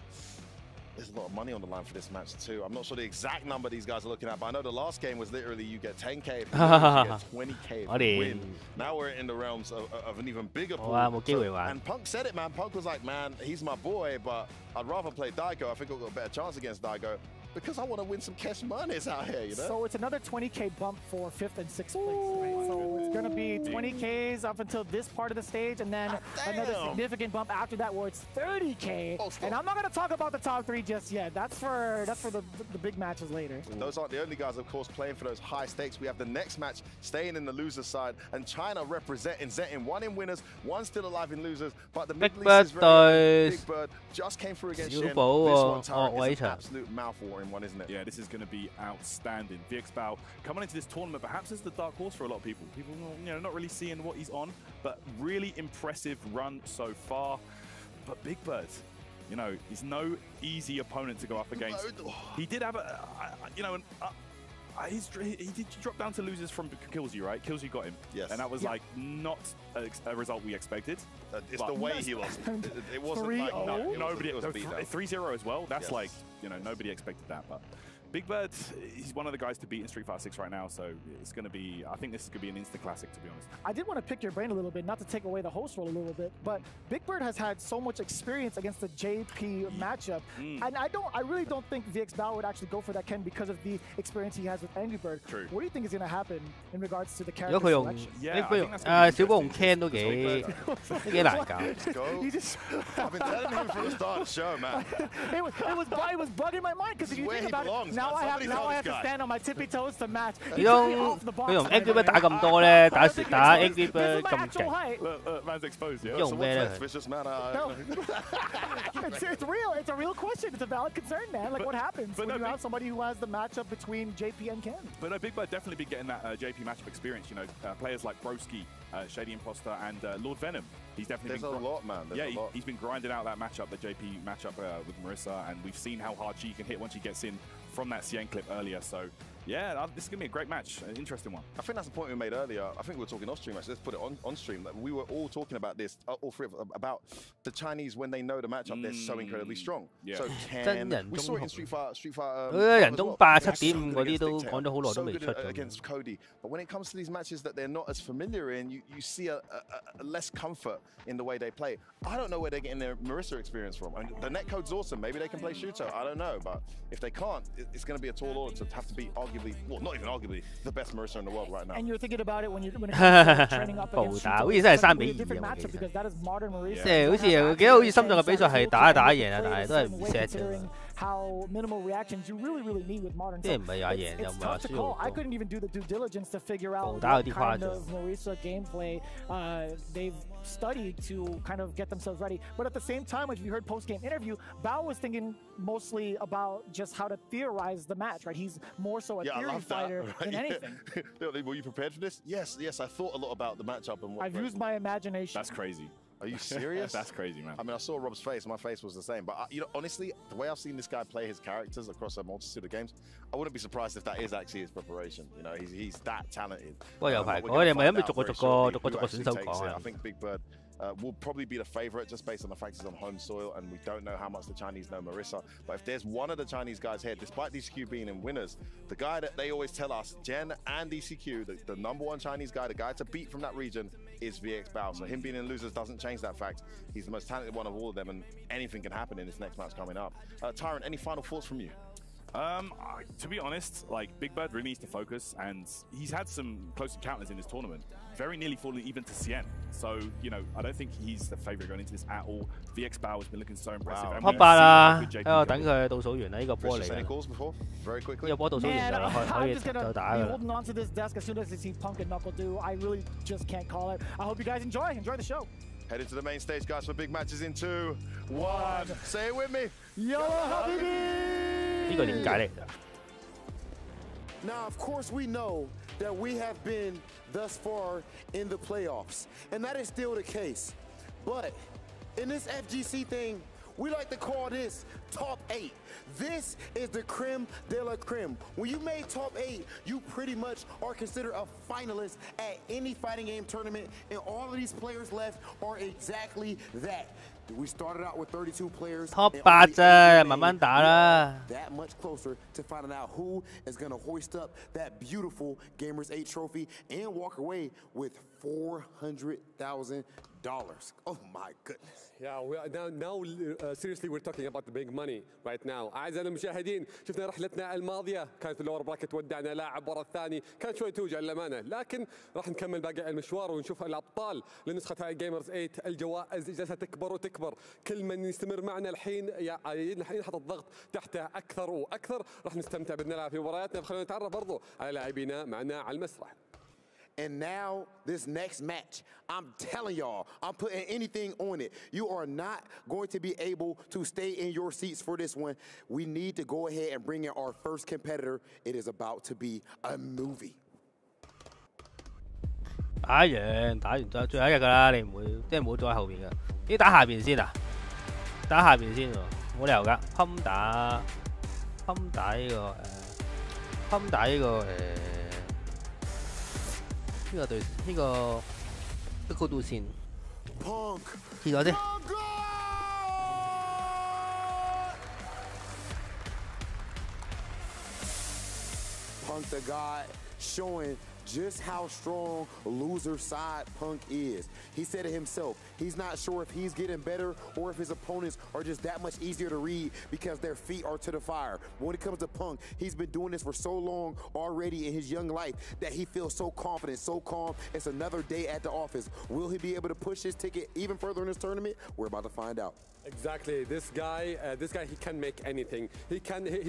There's a lot of money on the line for this match too. I'm not sure the exact number these guys are looking at, but I know the last game was literally you get 10K if you get 20K if you win. Now we're in the realms of an even bigger pool. And Punk said it, man. Punk was like, man, he's my boy, but I'd rather play Daigo. I think I've got a better chance against Daigo because I want to win some cash monies out here, you know? So it's another 20K bump for 5th and 6th place, right? So it's going to be 20Ks up until this part of the stage, and then another significant bump after that where it's 30K. And I'm not going to talk about the top 3 just yet. That's for the big matches later. Those aren't the only guys, of course, playing for those high stakes. We have the next match staying in the loser side, and China representing Zettin. 1 in winners, 1 still alive in losers, but the Middle East is very Big Bird just came through against Shen. This one, Tyrant, is an absolute mouthwatering one, isn't it? Yeah, this is going to be outstanding. VXBao coming into this tournament perhaps as the dark horse for a lot of people. People, you know, not really seeing what he's on, but really impressive run so far. But Big Bird, you know, he's no easy opponent to go up against. He did have a, you know, he did drop down to losers from Killsy, right? Killsy got him. Yes. And that was like not a result we expected. It's the way he lost. It wasn't like nobody. it was a beatdown. 3-0 as well. That's like, you know, nobody expected that. But Big Bird, he's one of the guys to beat in Street Fighter 6 right now, so it's going to be, I think this is going to be an instant classic, to be honest. I did want to pick your brain a little bit, not to take away the host role a little bit, but Big Bird has had so much experience against the JP matchup, and I really don't think VXBao would actually go for that, Ken, because of the experience he has with Angry Bird. True. What do you think is going to happen in regards to the character selection? Yeah,小波同 Ken 都幾難搞。I've been telling him from the start of the show, man. It was bugging my mind because if you think about it, now I have to stand on my tippy toes to match. 佢同 Angry Bird 打咁多咧，打 Angry Bird 咁勁。Man's exposed, yeah. 用咩咧？ It's real. It's a real question. It's a valid concern, man. Like, what happens when you have somebody who has the matchup between JP and Ken? But no, Big Bird definitely been getting that JP matchup experience. You know, players like Broski, Shady Imposter, and Lord Venom. He's definitely There's a lot, man. He's been grinding out that matchup, the JP matchup with Marissa, and we've seen how hard she can hit once she gets in from that Cien clip earlier. So, yeah, this is going to be a great match, an interesting one. I think that's the point we made earlier. I think we were talking off stream, actually. Let's put it on stream. We were all talking about this, all three of about the Chinese when they know the matchup, they're so incredibly strong. Yeah. So we saw it in Street Fighter. 人工87.5嗰啲都講咗好耐都未出咗。 against Cody, but when it comes to these matches that they're not as familiar in, you see a less comfort in the way they play. I don't know where they're getting their Marissa experience from. And the netcode's awesome. Maybe they can play Shuto. I don't know, but if they can't, it's going to be a tall order to have to beat arguably, well, not even arguably, the best Marissa in the world right now. And you're thinking about it when it comes to training up against Shuto, 好似真係3比2 different matchup because that is modern Marissa. 即係好似記得好似深圳嘅比賽係打贏啊，但係都係唔 set 嘅。 How minimal reactions you really need with modern. It's tough to call. I couldn't even do the due diligence to figure out what kind of Marissa gameplay they've studied to kind of get themselves ready. But at the same time, as we heard post-game interview, Bao was thinking mostly about just how to theorize the match, right? He's more so a theory fighter than anything. Were you prepared for this? Yes, I thought a lot about the matchup and what. I've used my imagination. That's crazy. Are you serious? That's crazy, man. I mean, I saw Rob's face. My face was the same. But, you know, honestly, the way I've seen this guy play his characters across a multitude of games, I wouldn't be surprised if that is actually his preparation. You know, he's that talented. I think Big Bird will probably be the favorite just based on the fact he's on home soil, and we don't know how much the Chinese know Marissa. But if there's one of the Chinese guys here, despite DCQ being in winners, the guy that they always tell us, Jen and DCQ, the #1 Chinese guy, the guy to beat from that region is VX Bao. So him being in losers doesn't change that fact. He's the most talented one of all of them, and anything can happen in this next match coming up. Tyrant, any final thoughts from you? To be honest, like Big Bird really needs to focus, and he's had some close encounters in this tournament. Very nearly falling even to Cien. So, you know, I don't think he's the favorite going into this at all. VX Bao has been looking so impressive. Wow. 8-8啦，等佢倒數完啦，呢個波嚟嘅。呢個波倒數完就可以就打㗎啦。 Holding on to this desk as soon as I see Punk and Knuckle do. I really just can't call it. I hope you guys enjoy the show. Headed to the main stage, guys, for big matches in 2, 1. Say it with me. Yo, Habibi! 呢個點解嚟㗎？ Now, of course, we know that we have been thus far in the playoffs, and that is still the case. But in this FGC thing, we like to call this top 8. This is the creme de la creme. When you made top 8, you pretty much are considered a finalist at any fighting game tournament, and all of these players left are exactly that. We started out with 32 players. Top 8啫，慢慢打啦。 That much closer to finding out who is going to hoist up that beautiful Gamers 8 trophy and walk away with $400,000. Oh my goodness. Yeah, now seriously we're talking about the big money right now. أعزائنا المشاهدين، شفنا رحلتنا الماضية كانت في اللور براكت، ودعنا لاعب ورا الثاني، كانت شوي توجع للأمانة، لكن راح نكمل باقي المشوار ونشوف الأبطال لنسخة هاي جيمرز 8. الجوائز جالسة تكبر وتكبر، كل من يستمر معنا الحين ينحط الضغط تحته أكثر وأكثر. راح نستمتع بإذن الله في مبارياتنا، خلينا نتعرف برضو على لاعبينا معنا على المسرح. And now, this next match, I'm telling y'all, I'm putting anything on it. You are not going to be able to stay in your seats for this one. We need to go ahead and bring in our first competitor. It is about to be a movie. 打完最後一日㗎啦，你唔會即係唔好再喺後邊㗎。咦，打下邊先啊？打下邊先喎，冇理由㗎。噴打呢個噴打呢個呢個對呢個一個路線，試咗先。Punk the God showing just how strong loser side Punk is. He said it himself. He's not sure if he's getting better or if his opponents are just that much easier to read because their feet are to the fire. But when it comes to Punk, he's been doing this for so long already in his young life that he feels so confident, so calm. It's another day at the office. Will he be able to push his ticket even further in this tournament? We're about to find out. Exactly. This guy, he can make anything. He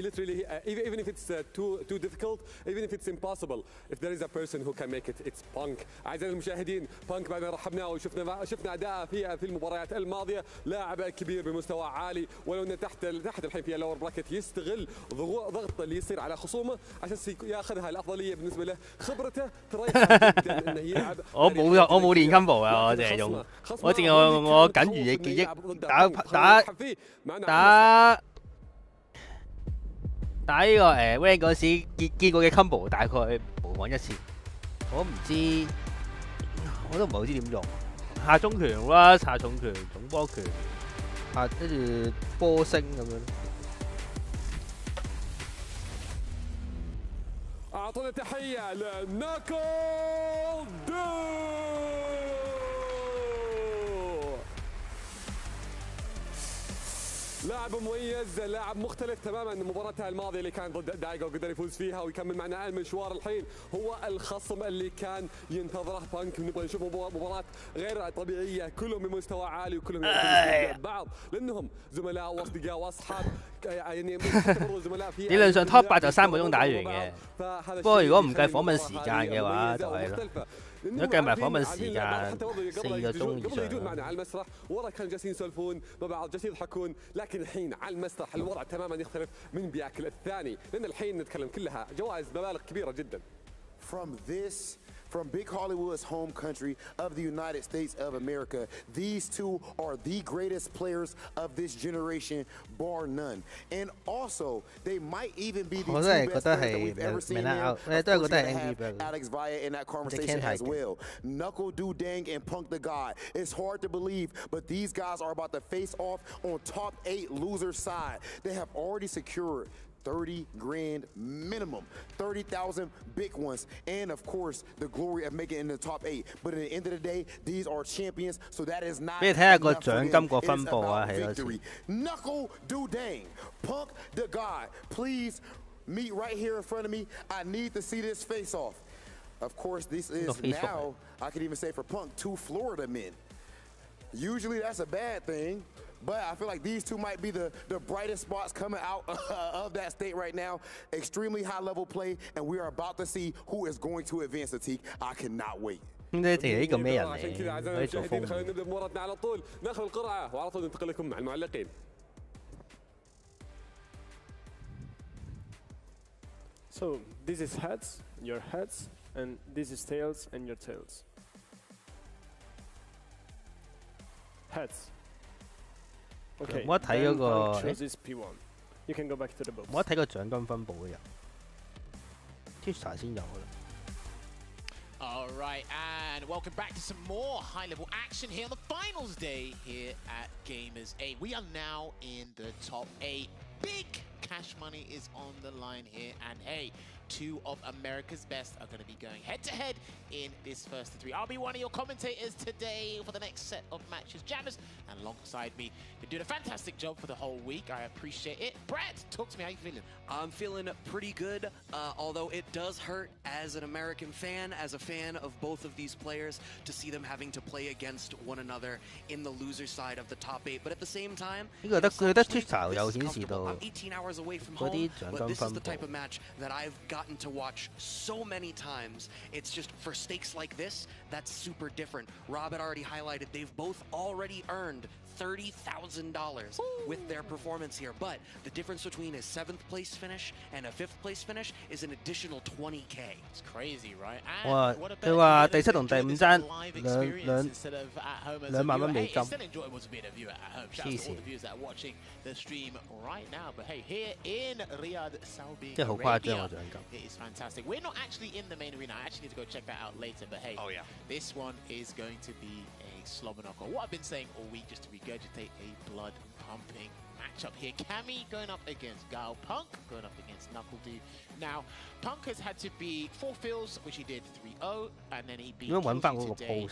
literally, even if it's too difficult, even if it's impossible, if there is a person who can make it, it's Punk. أعزائي المشاهدين، Punk بعد ما رحبناه وشفنا أداءه في المباريات الماضية، لاعب كبير بمستوى عالي، ولو إنه تحت الحين في اللور براكت يستغل ضغط اللي يصير على خصومه عشان ياخذها الأفضلية بالنسبة له. خبرته ترى جدا إنه يلعب. 我冇練 combo 啊，我淨係用，我淨係我僅餘嘅記憶打呢個Wang 嗰時見過嘅 combo 大概模仿一次，我唔知，我都唔係好知點用。下中拳啦，下重拳、總波拳，跟住波星咁樣。أعطونا تحية لناكل دو. لاعب مميز، لاعب مختلف تماما. مباراته الماضيه اللي كان ضد دايجو قدر يفوز فيها ويكمل معنا المشوار. الحين هو الخصم اللي كان ينتظره بانك. نبغى نشوف مباراه غير طبيعيه، كلهم بمستوى عالي وكلهم يعرفون بعض لانهم زملاء واصدقاء واصحاب يعني زملاء في 理論上 top 8就3個鐘打完嘅，不過如果唔計訪問時間嘅話就係咯。 如果計埋訪問時間4個鐘以上。قبل يجون معنا على المسرح ورا كانوا جالسين يسولفون مع بعض جالسين يضحكون، لكن الحين على المسرح الوضع تماما يختلف من بياكل الثاني، لان الحين نتكلم كلها جوائز مبالغ كبيره جدا. From Big Hollywood's home country of the United States of America, these two are the greatest players of this generation, bar none. And also, they might even be the two best players that we've ever seen there. Of course, you're gonna have Alex Vaya in that conversation as well. Knuckle Dudang and Punk the God. It's hard to believe, but these guys are about to face off on top 8 loser side. They have already secured 30 grand minimum, 30,000 big ones, and of course the glory of making it in the top 8. But at the end of the day, these are champions, so that is not enough for them. It's about victory. Knuckle Dudang, Punk the God, please meet right here in front of me. I need to see this face off. Of course, this is now, I could even say for Punk, 2 Florida men. Usually that's a bad thing. But I feel like these two might be the brightest spots coming out of that state right now. Extremely high-level play, and we are about to see who is going to advance the team. I cannot wait. عشان كذا اعزائي المشاهدين خلينا نبدا بمباراتنا على طول، ناخذ القرعه وعلى طول ننتقل لكم مع المعلقين. So this is heads, your heads, and this is tails and your tails. Heads. Okay, 我睇嗰個，You can go back to the books. 我睇個獎金分佈嘅人 ，Twitch 先有㗎啦。 All right, and welcome back to some more high-level action here on the finals day here at Gamers 8. We are now in the top 8. Big cash money is on the line here, and hey, 2 of America's best are going to be going head-to-head in this first of 3. I'll be one of your commentators today for the next set of matches. Jammers, and alongside me, you're doing a fantastic job for the whole week. I appreciate it. Brad, talk to me. How you feeling? I'm feeling pretty good, although it does hurt as an American fan, as a fan of both of these players, to see them having to play against one another in the loser side of the top 8. But at the same time, I'm 18 hours away from home, but this is the type of match that I've gotten to watch so many times. It's just for stakes like this, that's super different. Rob had already highlighted they've both already earned $30,000 with their performance here, but the difference between a 7th place finish and a 5th place finish is an additional 20K. It's crazy, right? 哇！佢話第7同第5爭2萬蚊美金。黐線！即係好誇張個獎金。It is fantastic. We're not actually in the main arena. I actually need to go check that out later. But hey, this one is going to be a slobber knocker. What I've been saying all week, just to regurgitate a blood-pumping matchup here. Cammy going up against Gal. Punk going up against Knuckle Dude. Now, Punk has had to beat 4 fills, which he did 3-0, and then he beat today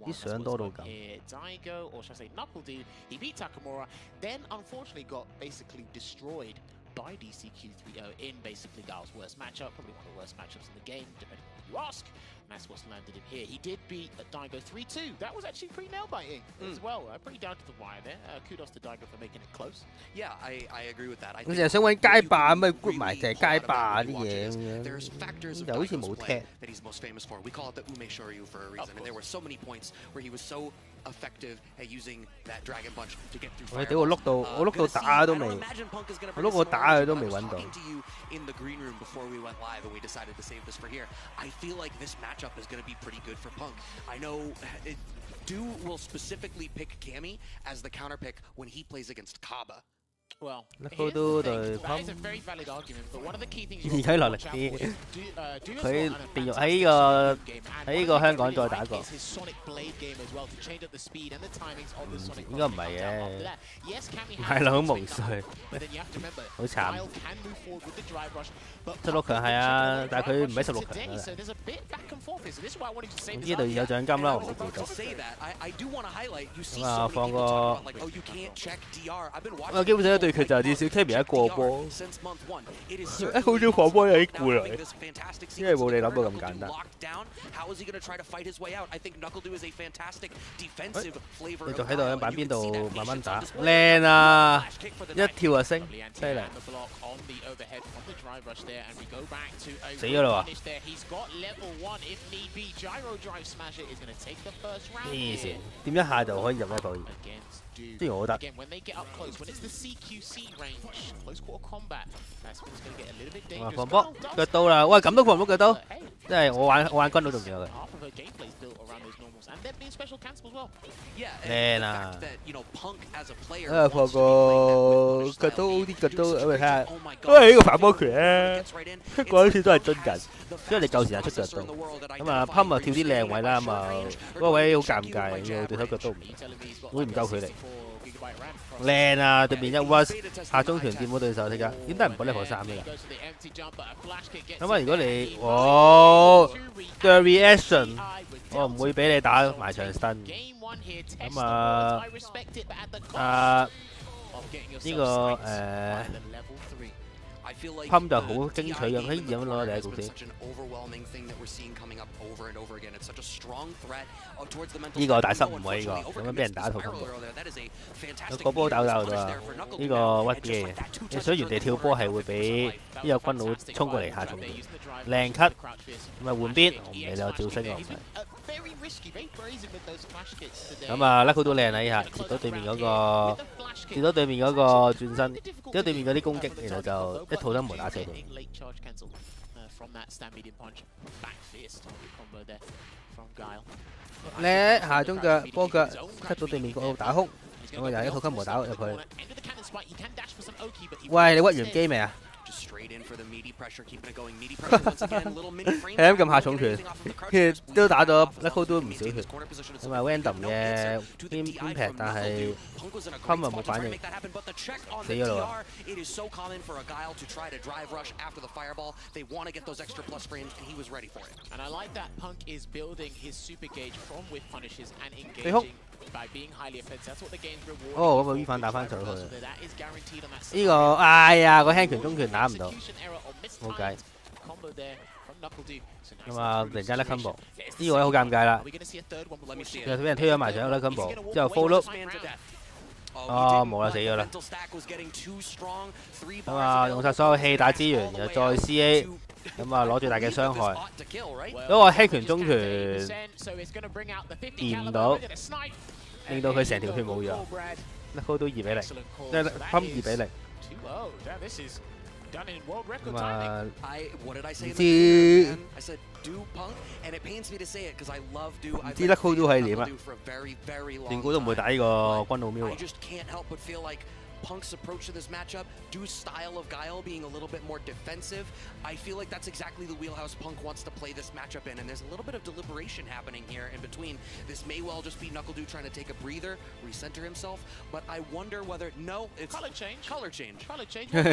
3-1. Daigo, or should I say Knuckle Dude, he beat Takamura, then unfortunately got basically destroyed by DCQ 3-0 in basically Gal's worst matchup, probably one of the worst matchups in the game, depending on who you ask. And that's what's landed him here. He did beat Daigo 3-2. That was actually pretty nail-biting as well. Pretty down to the wire there. Kudos to Daigo for making it close. Yeah, I agree with that. 我成日想揾街霸咁去 group 埋就係街霸啲嘢咁樣，又好似冇踢。 that he's most famous for. We call it the Ume Shoryu for a reason. And there were so many points where he was so effective at using that Dragon Punch to get through fire. 我碌到打都未，我碌我打佢都未揾到。 In the green room before we went live and we decided to save this for here. I feel like this matchup is going to be pretty good for Punk. I know Do will specifically pick Cammy as the counter pick when he plays against Kaba. Well, here's the thing. That is a very valid argument, but one of the key things you睇落力啲，佢變咗喺呢個香港再打過。應該唔係嘅，係啦，好無趣。好慘。16強係啊，但係佢唔喺16強㗎啦。總之度有獎金啦，我唔好記得。咁啊，放個基本上一對決就係至少 Kami 一個波。好少放波有啲顧慮，因為冇你諗到咁簡單。你就喺度喺板邊度慢慢打，靚啊！一跳就升，犀利。死咗啦喎！黐線，點一下就可以入level 2？雖然我覺得。防波腳刀啦！喂，咁都防唔到腳刀，即係我玩軍刀仲有嘅。靚啊！放個腳刀啲腳刀，我哋睇下，因為呢個反波拳咧，出過一次都係樽緊，因為你夠時間出腳刀。咁啊，噴啊跳啲靚位啦，咁啊嗰個位好尷尬，要對手腳刀會唔夠佢哋。靚啊！對面一 rush 下中拳掂冇對手，睇下點解唔補level 3嘅？咁啊，如果你對 reaction， 我唔會俾你打埋場身。咁啊呢個Pump 就好精彩嘅，可以咁攞第一局先。呢個大失誤喎，呢個咁樣俾人打一套 combo。個波打到啊！呢個屈機嘅，你想原地跳波係會俾呢個軍佬衝過嚟下重點。靚 cut， 咁啊換邊，我唔理你，我照升我唔係。咁啊 ，Lucky 都靚啦！呢下接到對面嗰個轉身，接到對面嗰啲攻擊，然後就一套都冇打死到。叻下中腳波腳 cut 到對面個打空，咁啊又一套金毛打入去。喂，你屈完機未啊？係咁撳下重拳，跟住都打咗 Lucky 都唔少血。咁啊 Random 嘅 impact， 但係 Pump 冇反應，死咗啦喎！空。哦，咁啊 V 反打翻上去。呢個哎呀，個輕拳中拳打唔到，冇計。咁啊，突然間甩 combo， 呢個位好尷尬啦。又俾人推咗埋上甩 combo， 之後 follow。哦，冇啦，死咗啦。咁啊，用晒所有氣打資源，然後再 CA， 咁啊攞住大嘅傷害。嗰個輕拳中拳掂唔到。令到佢成條血冇咗 ，Lucky 都2比0，即係 Pump 2比0。咁啊，唔知 Lucky 都係點啊？斷估都唔會打呢個軍佬喵啊！ Punk's approach to this matchup, Du's style of Guile being a little bit more defensive, I feel like that's exactly the wheelhouse Punk wants to play this matchup in, and there's a little bit of deliberation happening here in between. This may well just be NuckleDu trying to take a breather, recenter himself, but I wonder whether, no, it's color change.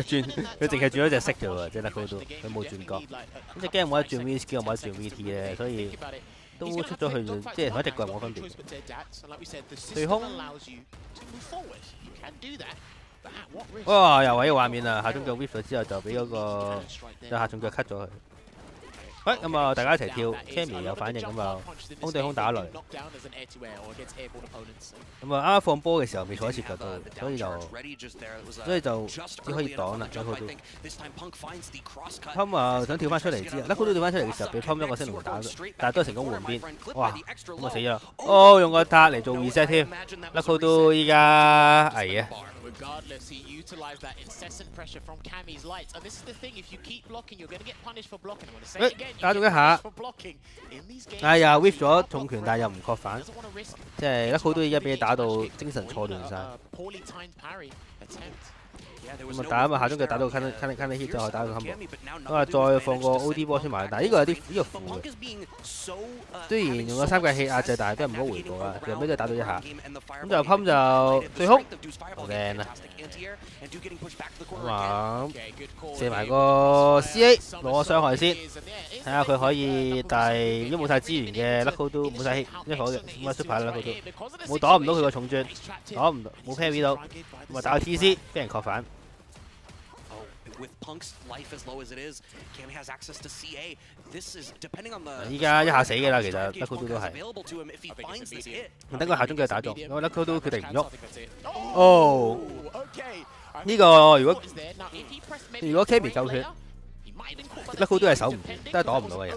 轉佢淨係轉咗隻色啫喎，即係 Lucky 都佢冇轉角。咁隻 game 冇得轉 V skill， 冇得轉 VT 咧，所以都出咗去，即係同一隻個人冇分別。對空。哇！又喺個畫面啦，下中腳 whip 咗之後就俾嗰個下中腳 cut 咗佢。喂，咁啊，大家一齊跳 ，Kami 有反應咁啊，空對空打雷。咁啊，啱啱放波嘅時候未坐一次腳到，所以就只可以擋啦，Lucky 都。Pump 啊想跳翻出嚟之後 ，Lucky 都跳翻出嚟嘅時候俾 Pump 一個升龍打，但係都係成功換邊。哇！咁啊死咗啦！哦，用個塔嚟做 reset 添 ，Lucky 都依家危啊！ Regardless, he utilized that incessant pressure from Kami's lights. And this is the thing, if you keep blocking, you're going to get punished for blocking. I'm going to say it again, you get punished for blocking. In these games, 哎呀 whip 咗重拳，但係又唔確反，即係Lucky都依家俾你打到精神錯亂晒。咁啊打咁啊下中腳打到 can hit 之後打到 combo， 咁啊再放個 OD 波先埋，但係呢個有啲呢個負嘅。雖然用咗3腳氣壓制，但係都係唔好回報啦，最後尾都係打到1下，咁就噴就對空，好靚啊！咁啊射埋個 CA 攞個傷害先，睇下佢可以，但係已經冇晒資源嘅 Lucky 都冇晒 hit， 一好嘅咁啊 super 啦 Lucky 都冇擋唔到佢個重鑽，擋唔到冇 parry 到，咁啊打個 TC 俾人確反。With Punk's life as low as it is, Cammy has access to CA. This is depending on the. 依家1下死嘅啦，其實 Lucky 都係。等佢下中腳打中，因為 Lucky 都決定唔喐。哦，呢個如果 Cammy 夠血 ，Lucky 都係守唔住，都係擋唔到嘅人。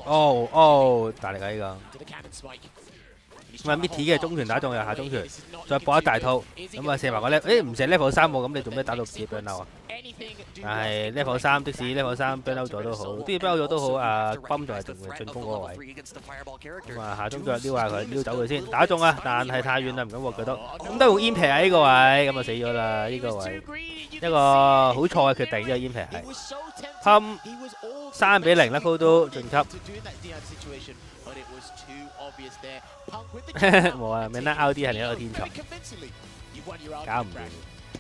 哦，大力啊呢個！咁啊 Mitty 嘅中拳打中又下中拳，再搏一大套，咁啊射埋個 level， 唔射 level 3喎，咁你做咩打到自己 burn out 啊？但係 level 3，即使 level 3 burn out 咗都好，啲 burn out 咗都好，啊泵仲係仲會進攻嗰個位。咁啊下中腳撩下佢，撩走佢先，打中啊，但係太遠啦，唔敢獲佢到。咁都用 impact 喺呢個位，咁啊死咗啦呢個位，一個好錯嘅決定，呢個 impact 係。噴3比0啦 ，Lucky 都晉級。冇啊 ，Man out 啲係另一個天才，搞唔掂。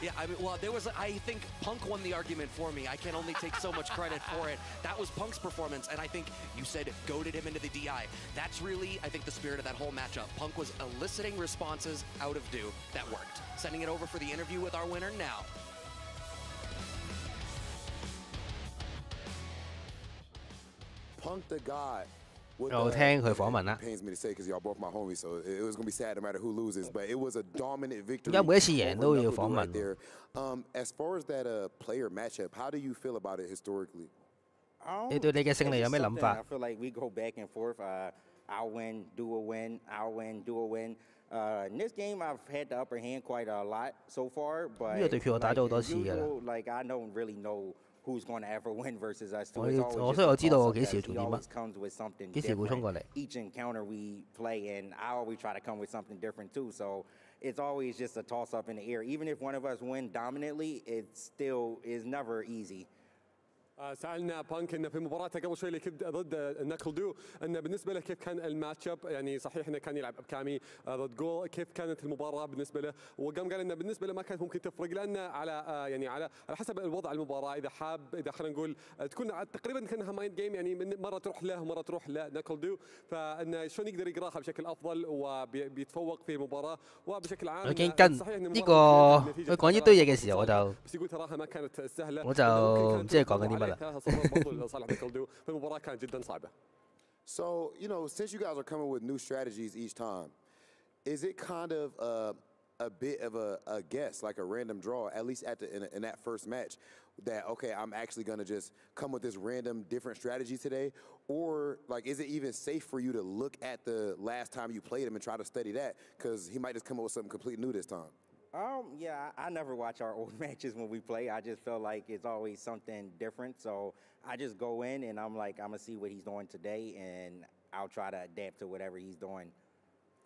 Yeah, I mean, well, I think Punk won the argument for me. I can only take so much credit for it. That was Punk's performance, and I think you said goaded him into the DI. That's really, I think, the spirit of that whole matchup. Punk was eliciting responses out of due that worked. Sending it over for the interview with our winner now. Punk the God. 我聽佢訪問啦。pains me to say because y'all both my homies, so it was gonna be sad no matter who loses. But it was a dominant victory. 而家每一次贏都要訪問。As far as that player matchup, how do you feel about it historically? 你對你嘅勝利有咩諗法 I feel like we go back and forth. I'll win, do a win, I'll win, do a win. In this game, I've had the upper hand quite a lot so far, but 呢個對決我打咗好多次㗎啦。 like I don't really know who's going to ever win versus us. 我所以我知道我幾時要做啲乜， comes with something 幾時會衝過嚟。 Each encounter we play, and I always try to come with something different too. So it's always just a toss up in the air. Even if one of us win dominantly, it still is never easy. سالنا بانك انه في مباراته قبل شوي اللي كنت ضد ناكل دو انه بالنسبه له كيف كان الماتش اب يعني صحيح انه كان يلعب بكامي ضد جو كيف كانت المباراه بالنسبه له وقام قال انه بالنسبه له ما كانت ممكن تفرق لانه على يعني على حسب الوضع المباراه اذا حاب اذا خلينا نقول تكون تقريبا كانها مايند جيم يعني مره تروح له ومره تروح لناكل دو فانه شلون يقدر يقراها بشكل افضل وبيتفوق في المباراه وبشكل عام 我已經跟呢個佢講呢堆嘢嘅時候我就唔知佢講緊啲乜啦。So, since you guys are coming with new strategies each time, is it kind of a bit of a guess, like a random draw, at least in that first match, that, okay, I'm actually going to just come with this random different strategy today? Or, like, is it even safe for you to look at the last time you played him and try to study that? Because he might just come up with something completely new this time. Yeah, I never watch our old matches when we play. I just feel like it's always something different. So I just go in and I'm like, I'm going to see what he's doing today, and I'll try to adapt to whatever he's doing.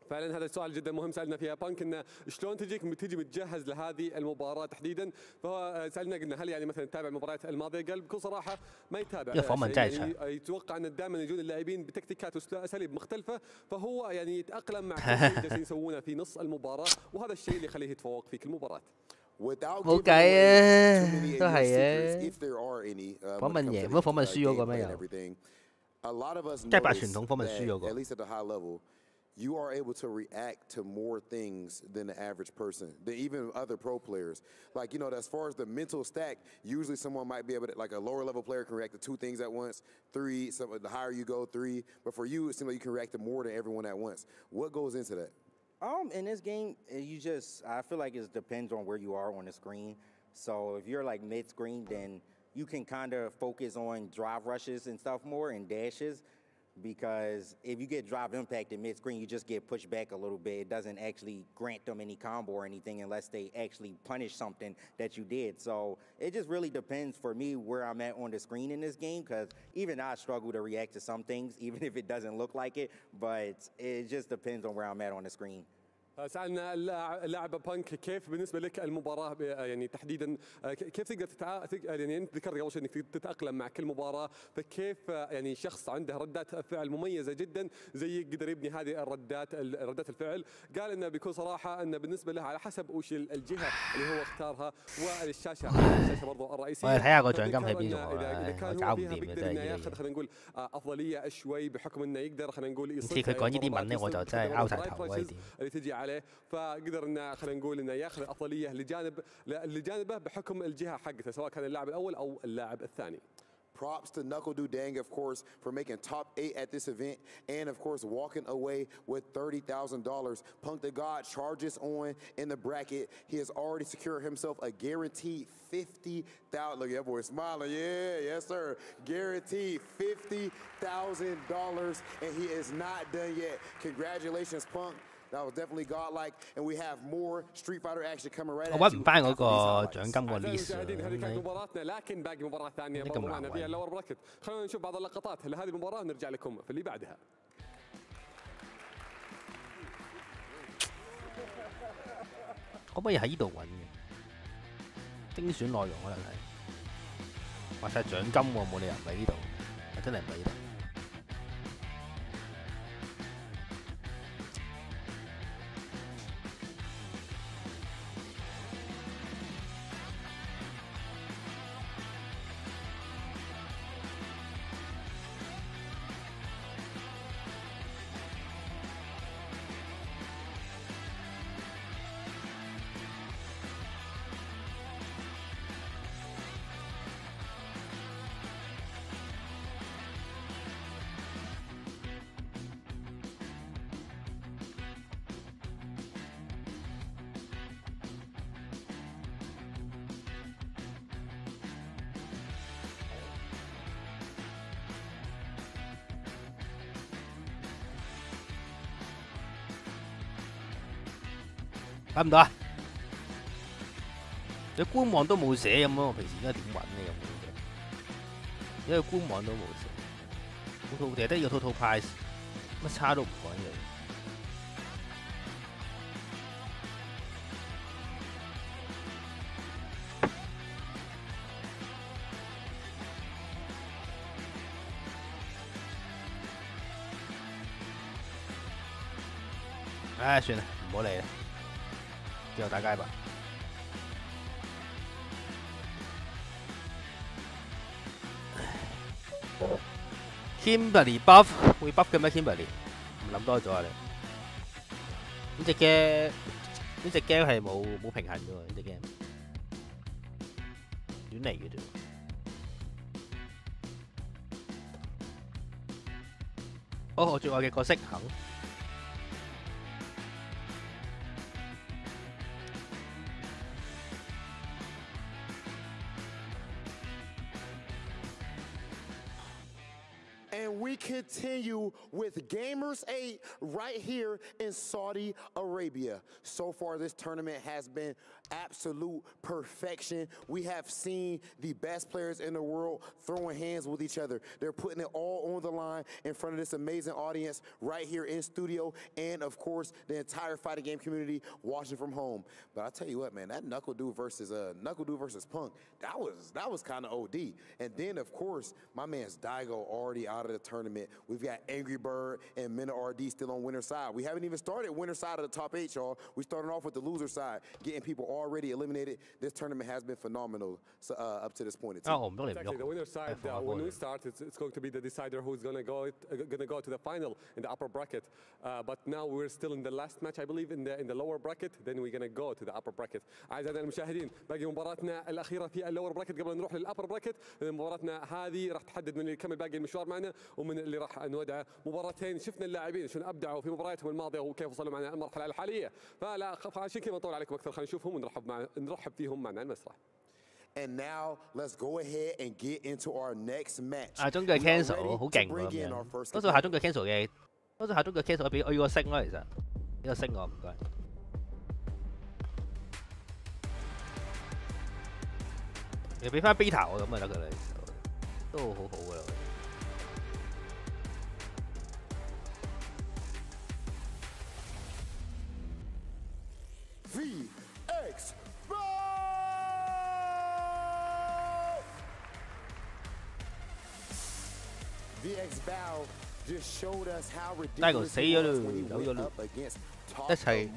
فعلا هذا السؤال جدا مهم سالنا فيها بانك انه شلون تجي متجهز لهذه المباراه تحديدا فهو سالنا قلنا هل يعني مثلا تتابع المباريات الماضيه قال بكل صراحه ما يتابع يعني يتوقع ان دائما يجون اللاعبين بتكتيكات واساليب مختلفه فهو يعني يتاقلم مع كل شيء يسوونه في نص المباراه وهذا الشيء اللي يخليه يتفوق في كل مباراه 冇計啊，都係嘅。訪問贏，唔好訪問輸嗰個咩又？即係扮傳統訪問輸嗰個。You are able to react to more things than the average person, than even other pro players. Like, as far as the mental stack, usually someone might be able to, like a lower level player can react to 2 things at once, 3, the higher you go, 3. But for you, it seems like you can react to more than everyone at once. What goes into that? In this game, I feel like it depends on where you are on the screen. So if you're like mid-screen, then you can kind of focus on drive rushes and stuff more and dashes. Because if you get drive impacted mid-screen, you just get pushed back a little bit. It doesn't actually grant them any combo or anything unless they actually punish something that you did. So it just really depends for me where I'm at on the screen in this game, because even I struggle to react to some things, even if it doesn't look like it. But it just depends on where I'm at on the screen. سألنا اللاعب بانك كيف بالنسبة لك المباراة يعني تحديدا كيف تقدر يعني أنت ذكرت قبل شوي إنك تتأقلم مع كل مباراة، فكيف يعني شخص عنده ردات فعل مميزة جدا زيك قدر يبني هذه ردات الفعل؟ قال إنه بكل صراحة إنه بالنسبة له على حسب وش الجهة اللي هو اختارها والشاشة برضو الرئيسية.睇下個獎金喺邊度إذا كان هو فيها بيقدر إنه ياخذ خلينا نقول أفضلية شوي بحكم إنه يقدر خلينا نقول يصير佢講呢啲文咧，我就真係拗曬頭啊！呢啲。 اللي تجي عليه فقدر انه خلينا نقول انه ياخذ افضليه لجانبه بحكم الجهه حقته سواء كان اللاعب الاول او اللاعب الثاني. Props to Knuckle of course, for making top 8 at this event and, of course, walking away with $30,000. Punk the God charges on in the bracket. He has already secured himself a guaranteed $50,000. Look, that boy smiling. Yeah, yes, sir. Guaranteed $50,000, and he is not done yet. Congratulations, Punk. That was definitely godlike, and we have more Street Fighter action coming right at you. 我揾唔翻嗰個獎金個 list。 هذه كانت مباراتنا لكن باقي مباراة ثانية برضو معنا فيها اللور براكت. خلونا نشوف بعض اللقطات لهذه المباراة ونرجع لكم في اللي بعدها. 可唔可以喺呢度揾嘅？精選內容可能係，話晒獎金喎，冇理由唔喺呢度，真係唔喺呢度。 揾唔到啊！你官網都冇寫咁樣，我平時應該點揾呢？咁樣嘅，因為官網都冇寫，淨係得呢個 total price， 乜差都唔講嘅。唉，算啦，唔好理啦。 之後打街吧。Kimberly buff 會 buff 嘅咩 ？Kimberly 唔諗多咗啊你。呢隻 game 係冇平衡嘅喎，呢隻 game 亂嚟嘅啫。哦，我最愛嘅角色肯。 And we continue with Gamers 8 right here in Saudi Arabia. So far, this tournament has been absolute perfection. We have seen the best players in the world throwing hands with each other. They're putting it all on the line in front of this amazing audience right here in studio, and of course, the entire fighting game community watching from home. But I tell you what, man, that Knuckle Dude versus Punk, that was kind of OD. And then, of course, my man's Daigo already out of the tournament. We've got Angry Bird and Mena RD still on winner's side. We haven't even started winner's side of the top 8, y'all. We started off with the loser side, getting people already eliminated. This tournament has been phenomenal up to this point in time. Oh, exactly. The winner's side, when we start, it's going to be the decider who's going to go to the final in the upper bracket. But now we're still in the last match, I believe, in the lower bracket. Then we're going to go to the upper bracket. أعزائنا المشاهدين، باقي مباراتنا الأخيرة في اللور bracket قبل نروح للأبر bracket. مباراتنا هذه راح تحدد من اللي يكمل باقي المشوار معنا ومن اللي راح نودعه. مباراتين شفنا اللاعبين شلون أبدعوا في مبارياتهم الماضية وكيف وصلوا معنا المرحلة الحالية. فعشان كذا نطول عليكم أكثر، خلينا نشوفهم ونرحب فيهم معنا المسرح. And now let's go ahead and get into our next match. 下中腳 cancel 好勁喎咁樣，多數下中腳 cancel 嘅，多數下中腳 cancel 我要個升咯，其實呢個升我唔該。你俾翻 beta 我咁就得㗎啦，都好好㗎啦。VX Bao just showed us how Dragon ridiculous 死 he 咗 was 咯， when he 走咗 went 咯， up against 一齊。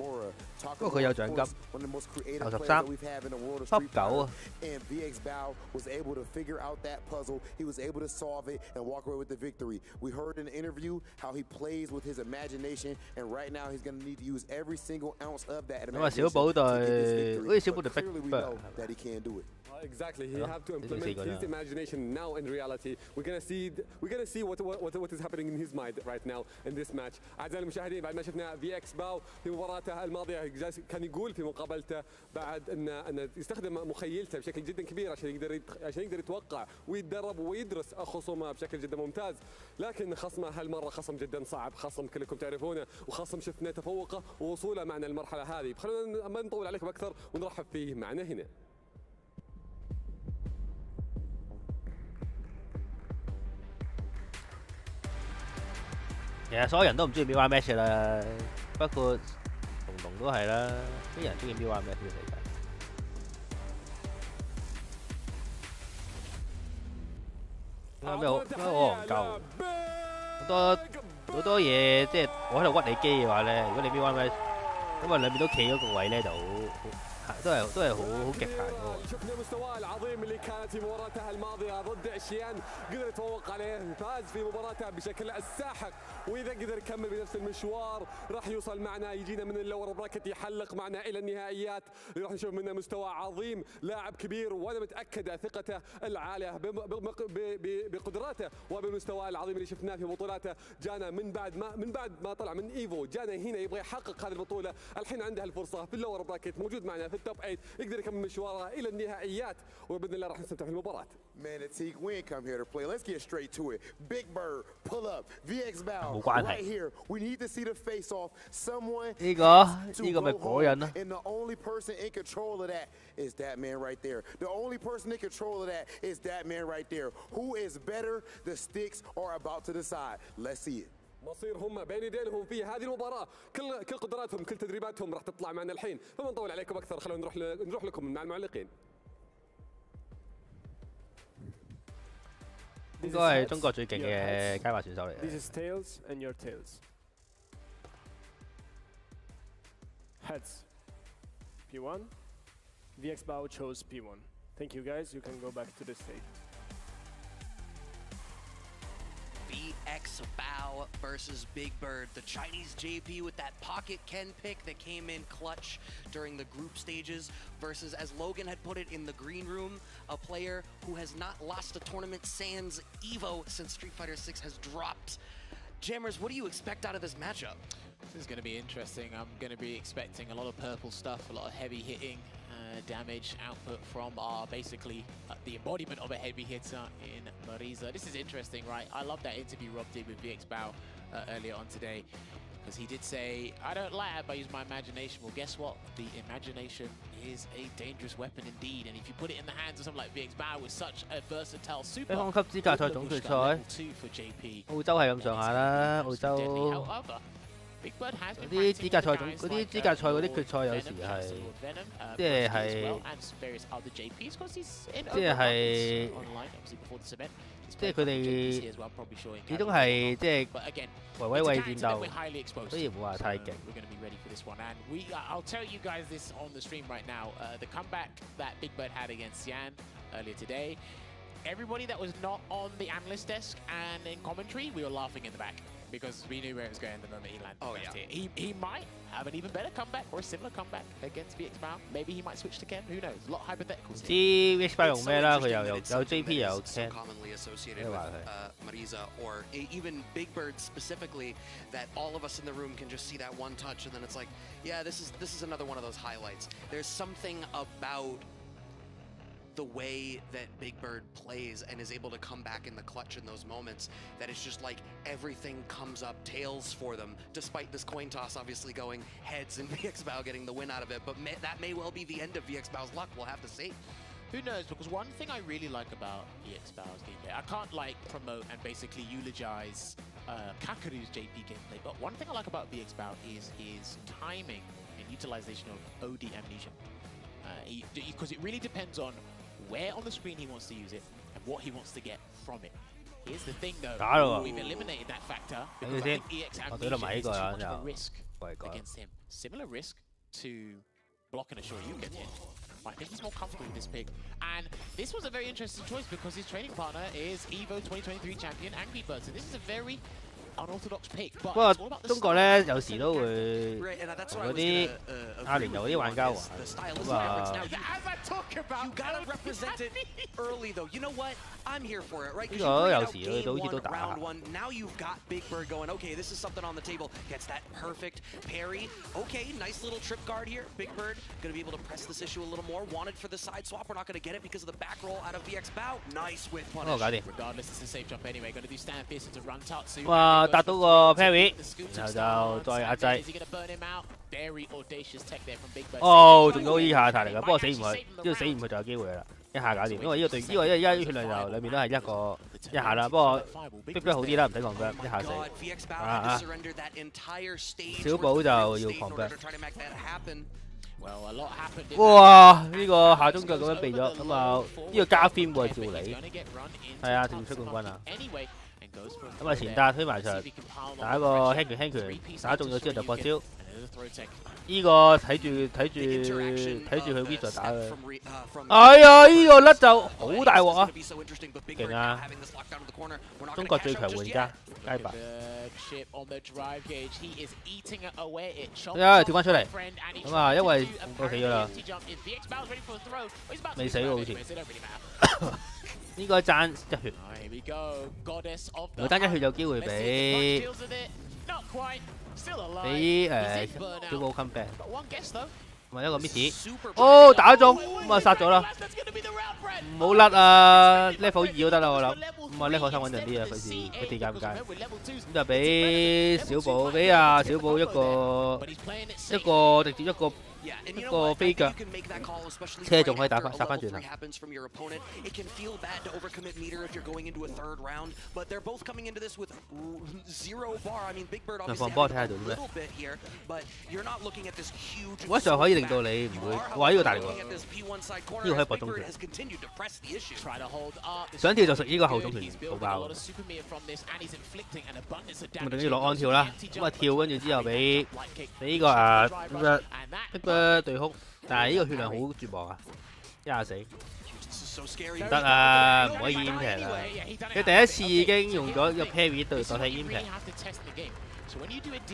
不過佢有獎金，93 top 9啊。 And VX Bao was able to figure out that puzzle. He was able to solve it and walk away with the victory. We heard in the interview how he plays with his imagination, and right now he's going to need to use every single ounce of that imagination to get this victory. But clearly we know that he can do it. Exactly. He have to implement his imagination now in reality. We're gonna see what is happening in his mind right now in this match. أعزائي المشاهدين بعد ما شفنا VX باو في مباراته الماضية كان يقول في مقابلته بعد أن يستخدم مخيلته بشكل جدا كبير عشان يقدر يتوقع ويتدرب ويدرس خصومه بشكل جدا ممتاز. لكن خصمه هالمرة خصم جدا صعب، خصم كلكم تعرفونه، وخصم شفنا تفوقه ووصوله معنا المرحلة هذه. خلونا ما نطول عليكم أكثر ونرحب فيه معنا هنا.其實所有人都唔中意 Mirror Match 啦，不過龍都係啦，啲人中意 Mirror Match 嘅世界。點解咩好？點解我唔夠？好多嘢即係我喺度屈你機嘅話咧，如果你 Mirror Match，咁啊兩邊都企咗個位咧就都係好極限嘅。 شفنا مستواه العظيم اللي كانت في مباراته الماضيه ضد عشيان، قدر يتفوق عليه، فاز في مباراته بشكل الساحق، واذا قدر يكمل بنفس المشوار راح يوصل معنا يجينا من اللور براكت يحلق معنا الى النهائيات، راح نشوف منه مستوى عظيم، لاعب كبير وانا متاكد ثقته العاليه بقدراته وبمستواه العظيم اللي شفناه في بطولاته، جانا من بعد ما طلع من ايفو، جانا هنا يبغى يحقق هذه البطوله، الحين عنده الفرصه في اللور براكت موجود معنا في التوب 8 يقدر يكمل مشواره الى النهائيات وباذن الله راح نستمتع في المباراه. Man, Atik, we ain't come here to play. Let's get straight to it. Big Bird, pull up. VX Bao, right here. We need to see the face-off. Someone has to go home. And the only person in control of that is that man right there. The only person in control of that is that man right there. Who is better? The sticks are about to decide. Let's see it. مصيرهم بين يدينهم في هذه المباراة، كل قدراتهم كل تدريباتهم راح تطلع معنا الحين، فما نطول عليكم أكثر، خلونا نروح لكم مع المعلقين. 應該係中國最勁嘅街霸選手嚟嘅。 This is tails and your tails. Heads. P1. VX Bao chose P1. Thank you guys. You can go back to the stage. VX Bao versus Big Bird. The Chinese JP with that pocket Ken pick that came in clutch during the group stages versus, as Logan had put it in the green room, a player who has not lost a tournament sans Evo since Street Fighter 6 has dropped. Jammers, what do you expect out of this matchup? This is going to be interesting. I'm going to be expecting a lot of purple stuff, a lot of heavy hitting. Damage output from basically the embodiment of a heavy hitter in Marisa. This is interesting, right? I love that interview Rob did with VX Bao earlier on today, because he did say, I don't lie, but I use my imagination. Well, guess what? The imagination is a dangerous weapon indeed, and if you put it in the hands of someone like VX Bao with such a versatile super, 香港級資格賽總決賽，澳洲係咁上下啦，澳洲。 Big Bird has 嗰啲資格賽嗰啲決賽有時係即係佢哋始終係即係圍位戰鬥，所以唔會話太勁。 I'll tell you guys this on the stream right now. The comeback that Big Bird had against Xian earlier today, everybody that was not on the analyst desk and in commentary, we were laughing in the back, because we knew where it was going the moment he landed. Oh, yeah. Here. He might have an even better comeback or a similar comeback against VX Bao. Maybe he might switch to Ken. Who knows? A lot of hypotheticals. 知 VX Bao 用咩啦？佢又有 JP 又有 Ken。 commonly associated with Marisa or even Big Bird specifically, that all of us in the room can just see that one touch and then it's like, yeah, this is another one of those highlights. There's something about the way that Big Bird plays and is able to come back in the clutch in those moments that it's just like everything comes up tails for them, despite this coin toss obviously going heads and VX Bao getting the win out of it. But that may well be the end of VX Bao's luck. We'll have to see. Who knows? Because one thing I really like about VX Bao's gameplay, I can't like promote and basically eulogize Kakaru's JP gameplay, but one thing I like about VX Bao is his timing and utilization of OD amnesia. Because it really depends on where on the screen he wants to use it and what he wants to get from it. Here's the thing though. 打咯 We've eliminated that factor 等佢 because I 先 think EX 我懟落埋呢 Amnesia is 個 too 人 much of a 就 risk 喂講。 against him. Similar risk to block and assure you get hit. But I think he's more comfortable with this pick. And this was a very interesting choice because his training partner is EVO 2023 champion Angry Bird. So this is a very unorthodox pick. 不過 But it's all about the 中國咧有時都會同嗰啲阿聯酋嗰啲玩家玩，咁啊 You gotta represent it early, though. You know what? I'm here for it, right? 呢 Because 個 you 有 bring out 時 game 都好似 one, 都打下 round one. Now you've got Big Bird going. Okay, this is something on the table. Gets that perfect parry. Okay, nice little trip guard here. Big Bird gonna be able to press this issue a little more. Wanted for the side swap. We're not gonna get it because of the back roll out of VX Bow. Nice with punish. 搞掂。 Regardless, it's a safe jump anyway. Gonna do stand fierce into run Tatsu. 哇！達到個 parry，然後就再壓制。 Is he gonna burn him out? Very audacious tech there from Big Bird. 哦，中到呢下彈嚟㗎，不過死唔去，呢個死唔去就有機會㗎啦，一下搞掂。因為呢個對呢個一血量就兩邊都係一下啦，不過逼得好啲啦，唔使狂腳，一下死。啊！小寶就要狂腳。哇！呢個下中腳咁樣避咗，咁啊呢個加 film 喎照你，係啊，仲出冠軍啊！咁啊前打推埋場，打一個輕拳，打中咗之後就搏招。呢個睇住佢 V 在打嘅，哎呀！呢個甩就好大鑊啊！勁啊！中國最強玩家街霸。跳翻出嚟，咁啊，因為我死咗啦，未死喎好似。應該爭一血，如果爭一血有機會俾小寶 come back， 咁啊一個 miss， 哦打中，咁啊殺咗啦，唔好甩啊 level 2都得啦我諗，咁啊 level 3穩陣啲啊，費事佢哋尷尬，咁就俾小寶一個直接一個飛腳，車仲可以殺翻轉頭。放波睇下做啲咩？我一上可以令到你唔會，哇！呢個大力喎，呢個可以搏中拳。想跳就食呢個後中拳好爆。咁等於落安跳啦，咁啊跳跟住之後俾呢個一個對空，但係呢個血量好絕望啊，一下死。唔得啊，唔可以 impact 啊！佢第一次已經用咗個 parry 代替 impact，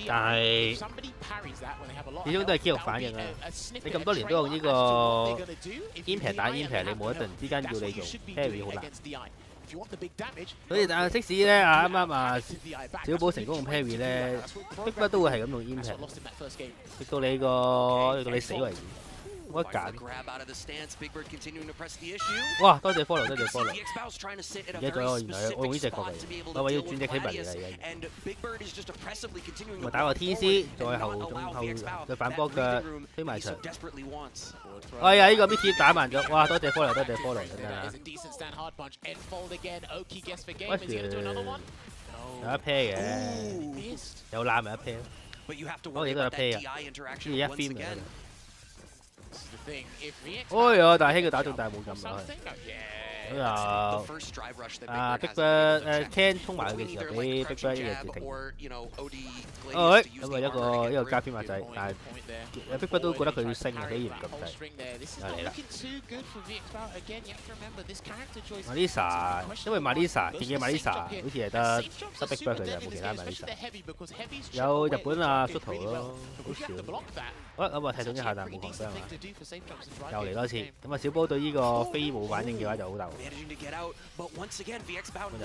但係始終都係肌肉反應啊！你咁多年都用呢個 impact 打 impact， 你冇一陣之間要你做 parry 好難。所以但係即使咧啱啱啊小寶成功用 parry 咧，逼乜都會係咁用 impact， 逼到你死為止。冇得揀。哇！多謝 follow， 多謝 follow。而家仲有原來我用呢隻角嚟，我要轉隻 K 物嚟嘅。咪打個 TC， 再後反波腳推埋牆。哎呀！呢個 Mickey 打慢咗，哇！多謝 follow， 多謝 follow， 等陣啊。有一 pair 嘅，有攬咪一 pair。我哋都有 pair 啊，呢一 film 嚟嘅。哎呀！大希佢打中，但係冇撳落去。咁又Big Bird Ken 衝埋去嘅時候，俾 Big Bird 一嘢截停。咁啊一個加偏馬仔，但係 Big Bird 都覺得佢升啊，所以唔撳掣。又嚟啦 ！Marisa， 因為 Marisa 見嘅 Marisa 好似係得 Big Bird 佢就冇其他 Marisa。有日本啊 Soto 咯，好少。好咁啊踢中一下，但係冇狂傷啊！又嚟多次，咁啊小寶對呢個飛冇反應嘅話就好大鑊。就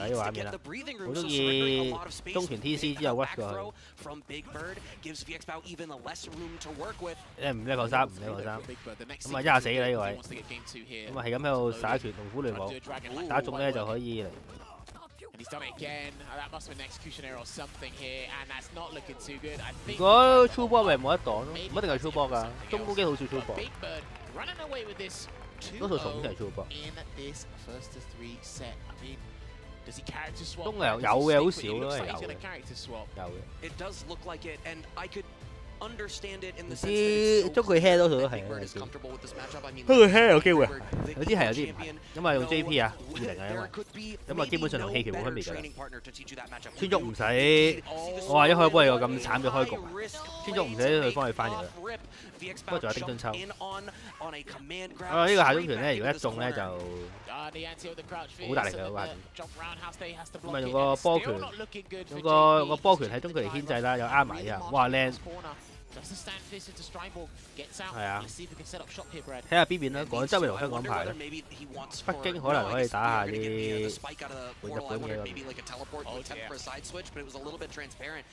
係呢個畫面啦，好中意中拳 TC 之後屈過去。唔level 3，咁啊一下死啦呢個位。咁啊係咁喺度耍拳龍虎聯舞，打中咧就可以嚟。如果 true ball 咪冇得擋咯，唔一定係 true ball 㗎，中攻擊好少 true ball， 多數重先係 true ball。中有嘅好少咯，係有嘅。understand it in the 唔 sense that 知中佢 hea 多數都係 Big Bird is comfortable with this matchup. I mean, 不過 hea 有機會， Big Bird, 有啲係有啲唔 champion, 係，因為用 JP 啊20啊，因 there 為 could be 咁啊基本上同 maybe 氣拳 no 冇分 better 別㗎啦。 training partner to teach you that matchup. 川足唔使，我話一開波有個咁慘嘅開局，川足唔使去幫佢翻譯啦。不過仲有丁俊秋。啊呢個下中拳咧，如果一中咧就好大力嘅嗰個下中。咁啊用個波拳，用個波拳喺中距離牽制啦，又啱埋啊！哇靚！係啊，睇下邊邊啦，廣州咪同香港排啦，北京可能可以打下啲換日本嘅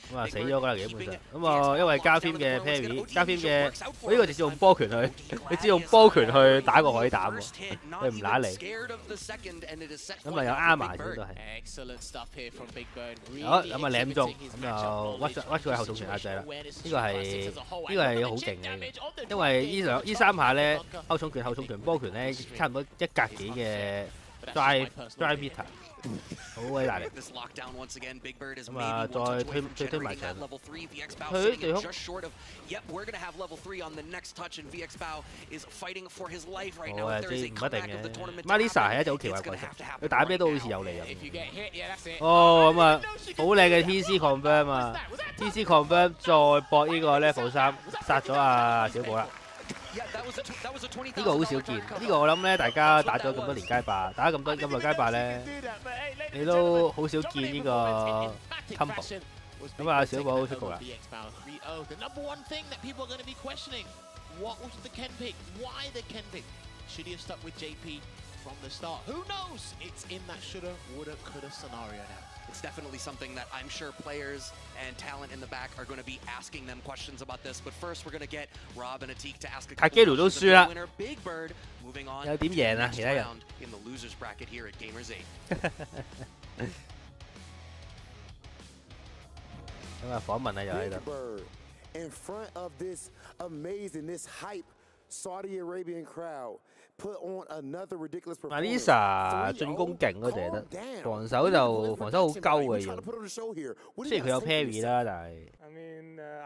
咁啊死咗㗎啦基本上，咁啊因為加添嘅 parry， 加添嘅我呢個直接用波拳去，你只用波拳去打個海膽喎，佢唔揦你，咁啊有啱埋添都係。好咁啊舐中，咁就屈佢後重拳壓制啦，呢個係好勁嘅，因為呢三下咧後重拳波拳咧差唔多1格幾嘅 drive meter， 好鬼大力。咁啊再推埋牆，佢對空。我係知唔一定嘅 ，Marisa 係一隻好奇怪嘅角色，佢打咩都好似有利咁。哦咁啊，好靚嘅 TC confirm 啊 ，TC confirm 再搏呢個 level 3，殺咗阿小寶啦。呢個好少見，呢個我諗咧，大家打咗咁多年街霸，打咁耐街霸咧，你都好少見呢個 combo。咁啊，小寶出局啦。It's definitely something that I'm sure players and talent in the back are going to be asking them questions about this. But first, we're going to get Rob and Atik to ask a couple of questions of the winner, Big Bird, moving on to the next round in the losers bracket here at Gamers 8. 咁啊，訪問啊又喺度。 Big Bird in front of this amazing, this hype Saudi Arabian crowd. Put on another ridiculous performance. Marisa 進攻勁嗰隻得，防守好鳩嘅要。雖然佢有 parry 啦，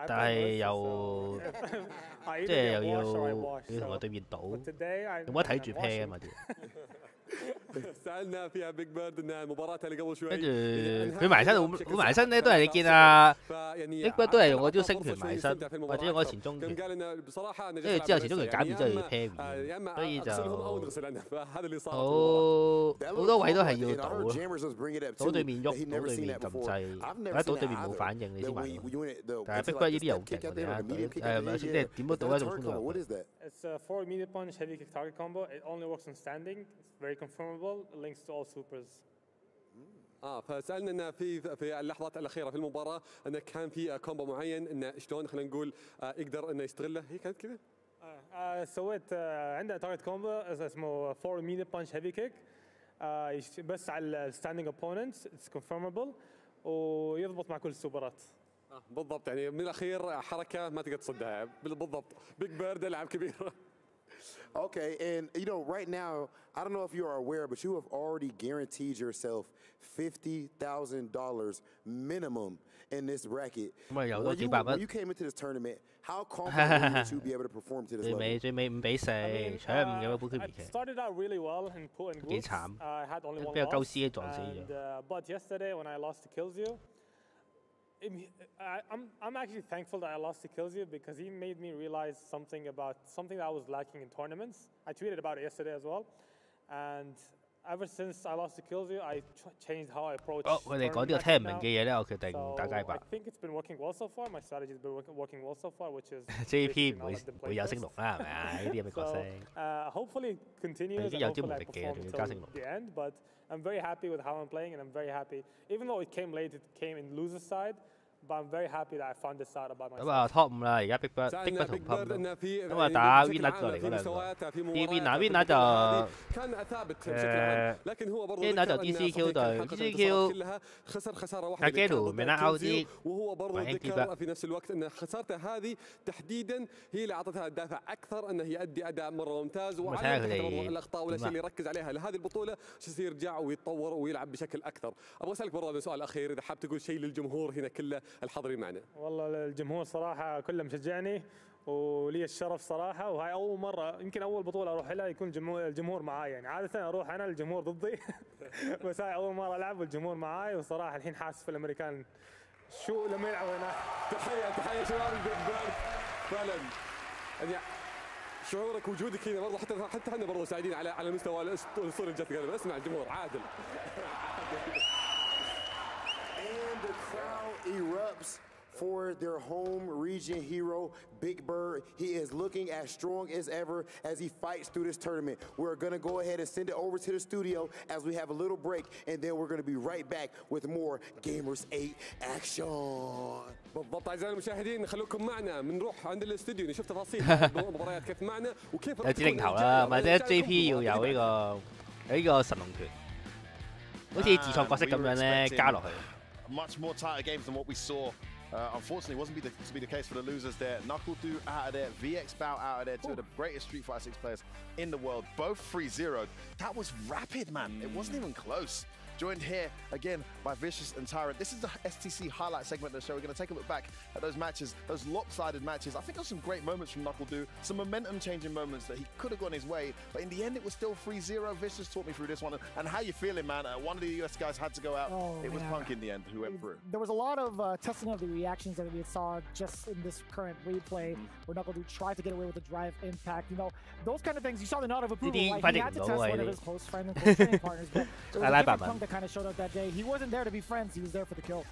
但係又即係又要同個對面賭，有冇得睇住 pair 啊嘛啲。跟住佢埋身好埋身咧，都係你見啊 ，Big Bird 都係用嗰招星拳埋身，或者用嗰前中拳，跟住之後前中拳減完之後要 parry， 所以就好多位都係要賭咯，賭對面喐，賭對面撳掣，或者賭對面冇反應你先埋到。但係 Big Bird 呢啲又勁，我哋啊即係點都賭一種衝到入去。It's a 4 immediate punch heavy kick target combo. It only works on standing. It's very confirmable. It links to all supers. فسالنا في اللحظات الاخيره في المباراه انه كان في كومبو معين انه شلون خلينا نقول يقدر انه يستغله هي كانت كذا. سويت عندنا تارجت كومبو اسمه 4 immediate punch heavy kick. بس على الستاندينج opponents. It's confirmable ويضبط مع كل السوبرات. بالضبط يعني من الاخير حركه ما تقدر تصدها بالضبط. بيج بيرد لاعب كبير. Okay, and you know, right now, I don't know if you are aware, but you have already guaranteed yourself $50,000 minimum in this bracket. When you came into this tournament, how confident would you be able to perform to this level? 最尾5比4，搶5嘅杯決賽。 Started out really well in pool and groups. 幾慘， had only one 俾個鳩 loss. 司機撞死咗。 But yesterday when I lost to Killzoo, I'm actually thankful that I lost to Killzoo because he made me realize something that I was lacking in tournaments. I tweeted about it yesterday as well, and ever since I lost to Killzoo, I changed how I approach. 佢哋講啲我聽唔明嘅嘢咧，我決定打街霸。 I think it's been working well so far. My strategy has been working well so far, which is JP 唔會有升龍啦，係咪啊？呢啲咁嘅角色。Hopefully continues. 已經有招無敵嘅，仲要加升龍。 The end, but I'm very happy with how I'm playing, and I'm very happy. Even though it came late, it came in loser side. But I'm very happy that I found this out about myself. 咁啊 top 5啦，而家 Big Bird 同 Pump 咁啊打 Winner 過嚟嗰兩個。啲 Winner 就Winner 就 DCQ 對 DCQ 阿 Gelu 未得 out 啲 وهو برضه ذكر في نفس الوقت ان خسارته هذه تحديدا هي اللي اعطتها الدافع اكثر انه يؤدي اداء مره ممتاز وعلى الاخطاء والاشياء اللي يركز عليها لهذه البطوله يصير يرجع ويتطور ويلعب بشكل اكثر. ابغى اسالك برضه سؤال اخير اذا حاب تقول شيء للجمهور هنا كله الحاضرين معنا. والله الجمهور صراحة كله مشجعني ولي الشرف صراحة، وهاي أول مرة يمكن أول بطولة أروح لها يكون الجمهور معاي. يعني عادة أروح أنا الجمهور ضدي بس هاي أول مرة ألعب والجمهور معاي، وصراحة الحين حاسس في الأمريكان شو لما يلعبوا هنا. تحية شباب البيج فعلا. يعني شعورك وجودك هنا برضه حتى احنا برضه سعيدين على مستوى الاسطوري اللي جت قلبه. اسمع الجمهور عادل. And the crowd erupts for their home region hero, Big Bird. He is looking as strong as ever as he fights through this tournament. We're going to go ahead and send it over to the studio as we have a little break, and then we're going to be right back with more Gamers 8 action. بالضبط اعزائي المشاهدين، خلوكم معنا بنروح عند الاستوديو نشوف تفاصيل المباريات كيف معنا وكيف 有指令頭啦，或者 JP 要有呢個神龍拳，好似自創角色咁樣咧加落去。Much more tighter games than what we saw. Unfortunately, wasn't to be the case for the losers there. NuckleDo out of there, VX Bow out of there, two of the greatest Street Fighter 6 players in the world, both 3-0'd. That was rapid, man. It wasn't even close. Joined here again by Vicious and Tyrant. This is the STC highlight segment of the show. We're going to take a look back at those matches, those lopsided matches. I think there were some great moments from NuckleDo, some momentum-changing moments that he could have gone his way, but in the end it was still 3-0. Vicious taught me through this one. And how you feeling, man? One of the US guys had to go out. It was Punk in the end who went through. There was a lot of testing of the reactions that we saw just in this current replay, where NuckleDo tried to get away with the drive impact. You know, those kind of things. You saw the nod of approval. Right? He had to test one of his close friends and close training partners, but it was a different Punk that kind of showed up that day. He wasn't there to be friends. He was there for the kill.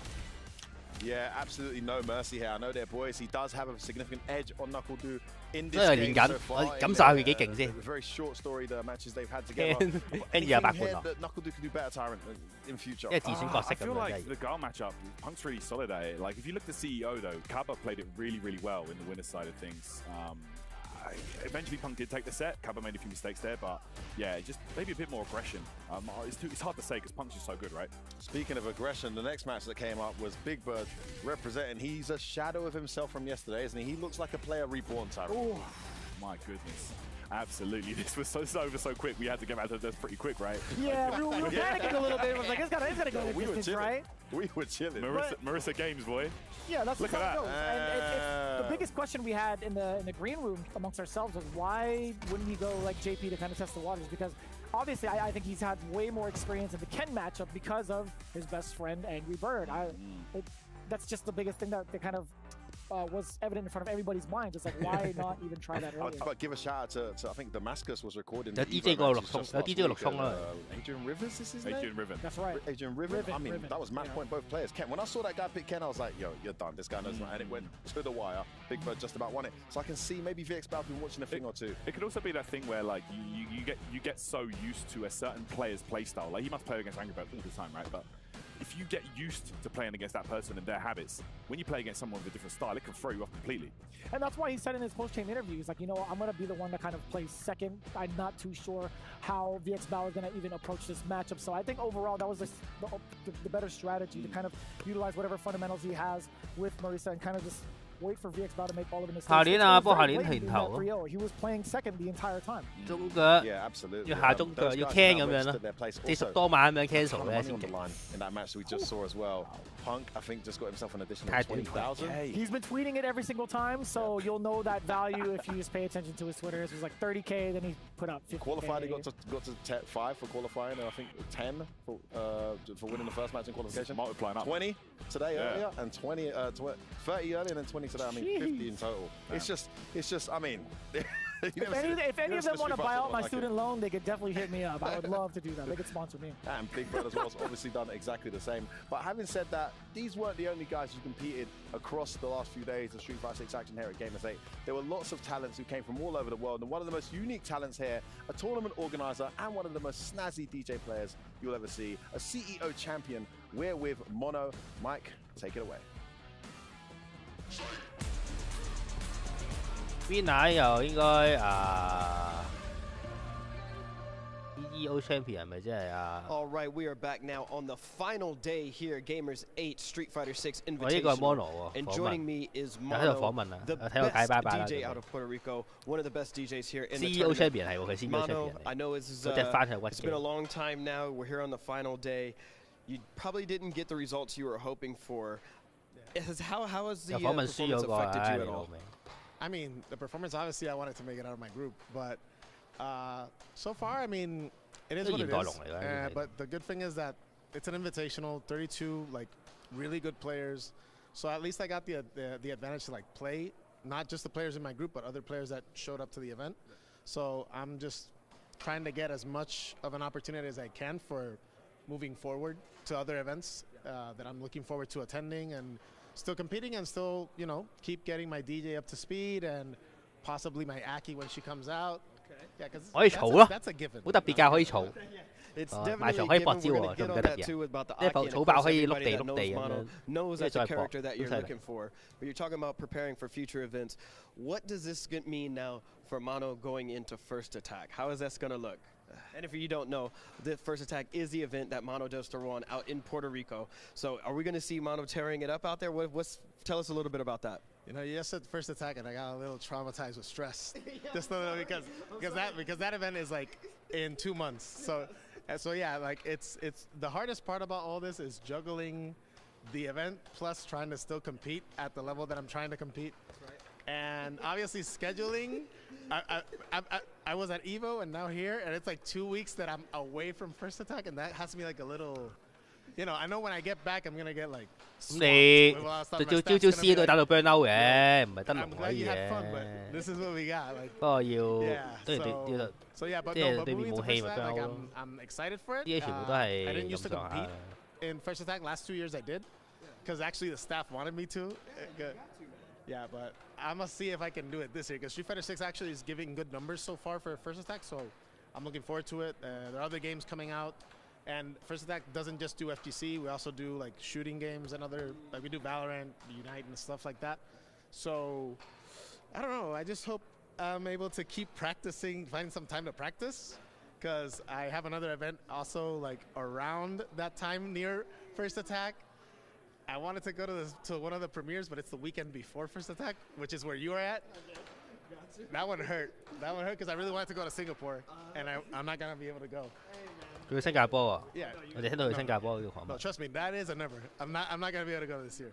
Yeah, absolutely no mercy here. I know they're boys. He does have a significant edge on NuckleDo in this game so far. The very short story, the matches they've had together. Anything here that NuckleDo can do better, Tyrant, in future. I feel like the Gal matchup, Punk's really solid at it. Like, if you look at the CEO, though, Kaba played it really, really well in the winner's side of things. Eventually, Punk did take the set. Kaba made a few mistakes there, but yeah, just maybe a bit more aggression. It's hard to say because Punk's just so good, right? Speaking of aggression, the next match that came up was Big Bird representing. He's a shadow of himself from yesterday, isn't he? He looks like a player reborn, Tyrant. Oh, my goodness. Absolutely. This was over so quick. We had to get out of this pretty quick, right? Yeah, we were panicking a little bit. It was like, it's gotta go the distance, right? We were chilling. Marissa Games, boy. Yeah, that's what it goes. And it's the biggest question we had in the green room amongst ourselves was why wouldn't we go like JP to kind of test the waters? Because obviously I think he's had way more experience in the Ken matchup because of his best friend, Angry Bird. That's just the biggest thing that kind of was evident in front of everybody's minds. It's like, why not even try that earlier? But give a shout out to I think Damascus was recording. DJ Adrian Rivers is his name? Adrian Riven. That's right. Adrian Riven. I mean, that was match point both players. Ken, when I saw that guy pick Ken, I was like, yo, you're done. This guy knows that. And it went to the wire. Big Bird just about won it. So I can see maybe VX Bal's been watching a thing or two. It could also be that thing where like you get so used to a certain player's play style. Like he must play against Angry Bird all the time, right? But if you get used to playing against that person and their habits, when you play against someone with a different style, it can throw you off completely. And that's why he said in his post-game interview, he's like, you know, I'm going to be the one that kind of plays second. I'm not too sure how VX Bao is going to even approach this matchup. So I think overall that was the better strategy to kind of utilize whatever fundamentals he has with Marissa and kind of just wait for VX Bao to make all of the mistakes. He was playing second the entire time. Yeah, absolutely. 要下中腳，要 can 咁樣咯，40多萬咁樣 cancel 嘅先。 In that match we just saw as well, Punk I think just got himself an additional 20,000. He's been tweeting it every single time, so you'll know that value if you just pay attention to his Twitter. It was like 30K, then he put up 50K. Qualified, he got to 5 for qualifying, and I think 10 for winning the first match in qualification. Multiplying up. 20 today earlier, and 30 earlier, and then 20 today. I mean, 50 in total. Damn. It's just. I mean. If any of them want to buy out my student loan, they could definitely hit me up. I would love to do that. They could sponsor me. And Big Bird as well has obviously done exactly the same. But having said that, these weren't the only guys who competed across the last few days of Street Fighter 6 action here at Gamers 8. There were lots of talents who came from all over the world, and one of the most unique talents here, a tournament organizer and one of the most snazzy DJ players you'll ever see, a CEO champion. We're with Mono. Mike, take it away. 邊奶又應該EO champion 係咪即係啊 All right, we are back now on the final day here, Gamers 8 Street Fighter 6 Invitational. 呢個係 Mono 喎 And joining me is Mono, the best DJ out of Puerto Rico, one of the best DJs here in the CEO champion 係喎，佢 CEO champion。I know it's been a long time now. We're here on the final day. You probably didn't get the results you were hoping for. How has the performance affected you at all? I mean, the performance, obviously, I wanted to make it out of my group, but so far, I mean, it is what it is. But the good thing is that it's an invitational, 32 like really good players. So at least I got the advantage to like play not just the players in my group, but other players that showed up to the event. So I'm just trying to get as much of an opportunity as I can for moving forward to other events that I'm looking forward to attending and still competing and still, you know, keep getting my DJ up to speed and possibly my Aki when she comes out. Yeah, because that's a given. 好特別㗎，可以嘈。埋場可以搏招喎，仲記得嘢。即係草爆可以碌地碌地咁樣。Knows that's the character that you're looking for. But you're talking about preparing for future events. What does this mean now for Mono going into First Attack? How is that going to look? And if you don't know, the First Attack is the event that Mono does to Ron out in Puerto Rico. So are we going to see Mono tearing it up out there? Tell us a little bit about that. You know, you just said First Attack, and I got a little traumatized with stress. Just a little because that event is like in 2 months. So yeah, like it's the hardest part about all this is juggling the event plus trying to still compete at the level that I'm trying to compete. And obviously scheduling. I was at Evo and now here, and it's like 2 weeks that I'm away from First Attack, and that has to be like a little. You know, I know when I get back, I'm gonna get like. 你朝試都打到 burn out 嘅，唔係得龍可以嘅。This is what we got. Like. 不過要都要即係對面冇氣咪 burn out 咯。I'm excited for it. 啲嘢全部都係 I didn't used to 咁上下。 In First Attack, last 2 years I did, because actually the staff wanted me to. Yeah, but I'm gonna see if I can do it this year, because Street Fighter 6 actually is giving good numbers so far for First Attack, so I'm looking forward to it. There are other games coming out. And First Attack doesn't just do FGC. We also do like shooting games and other, like we do Valorant, Unite, and stuff like that. So I don't know. I just hope I'm able to keep practicing, finding some time to practice, because I have another event also like around that time near First Attack. I wanted to go to one of the premieres, but it's the weekend before First Attack, which is where you are at. That one hurt. That one hurt because I really wanted to go to Singapore, and I'm not gonna be able to go. 佢去新加坡啊！ Yeah, 我哋聽到去新加坡呢個項目。 No, trust me, that is a never. I'm not gonna be able to go this year.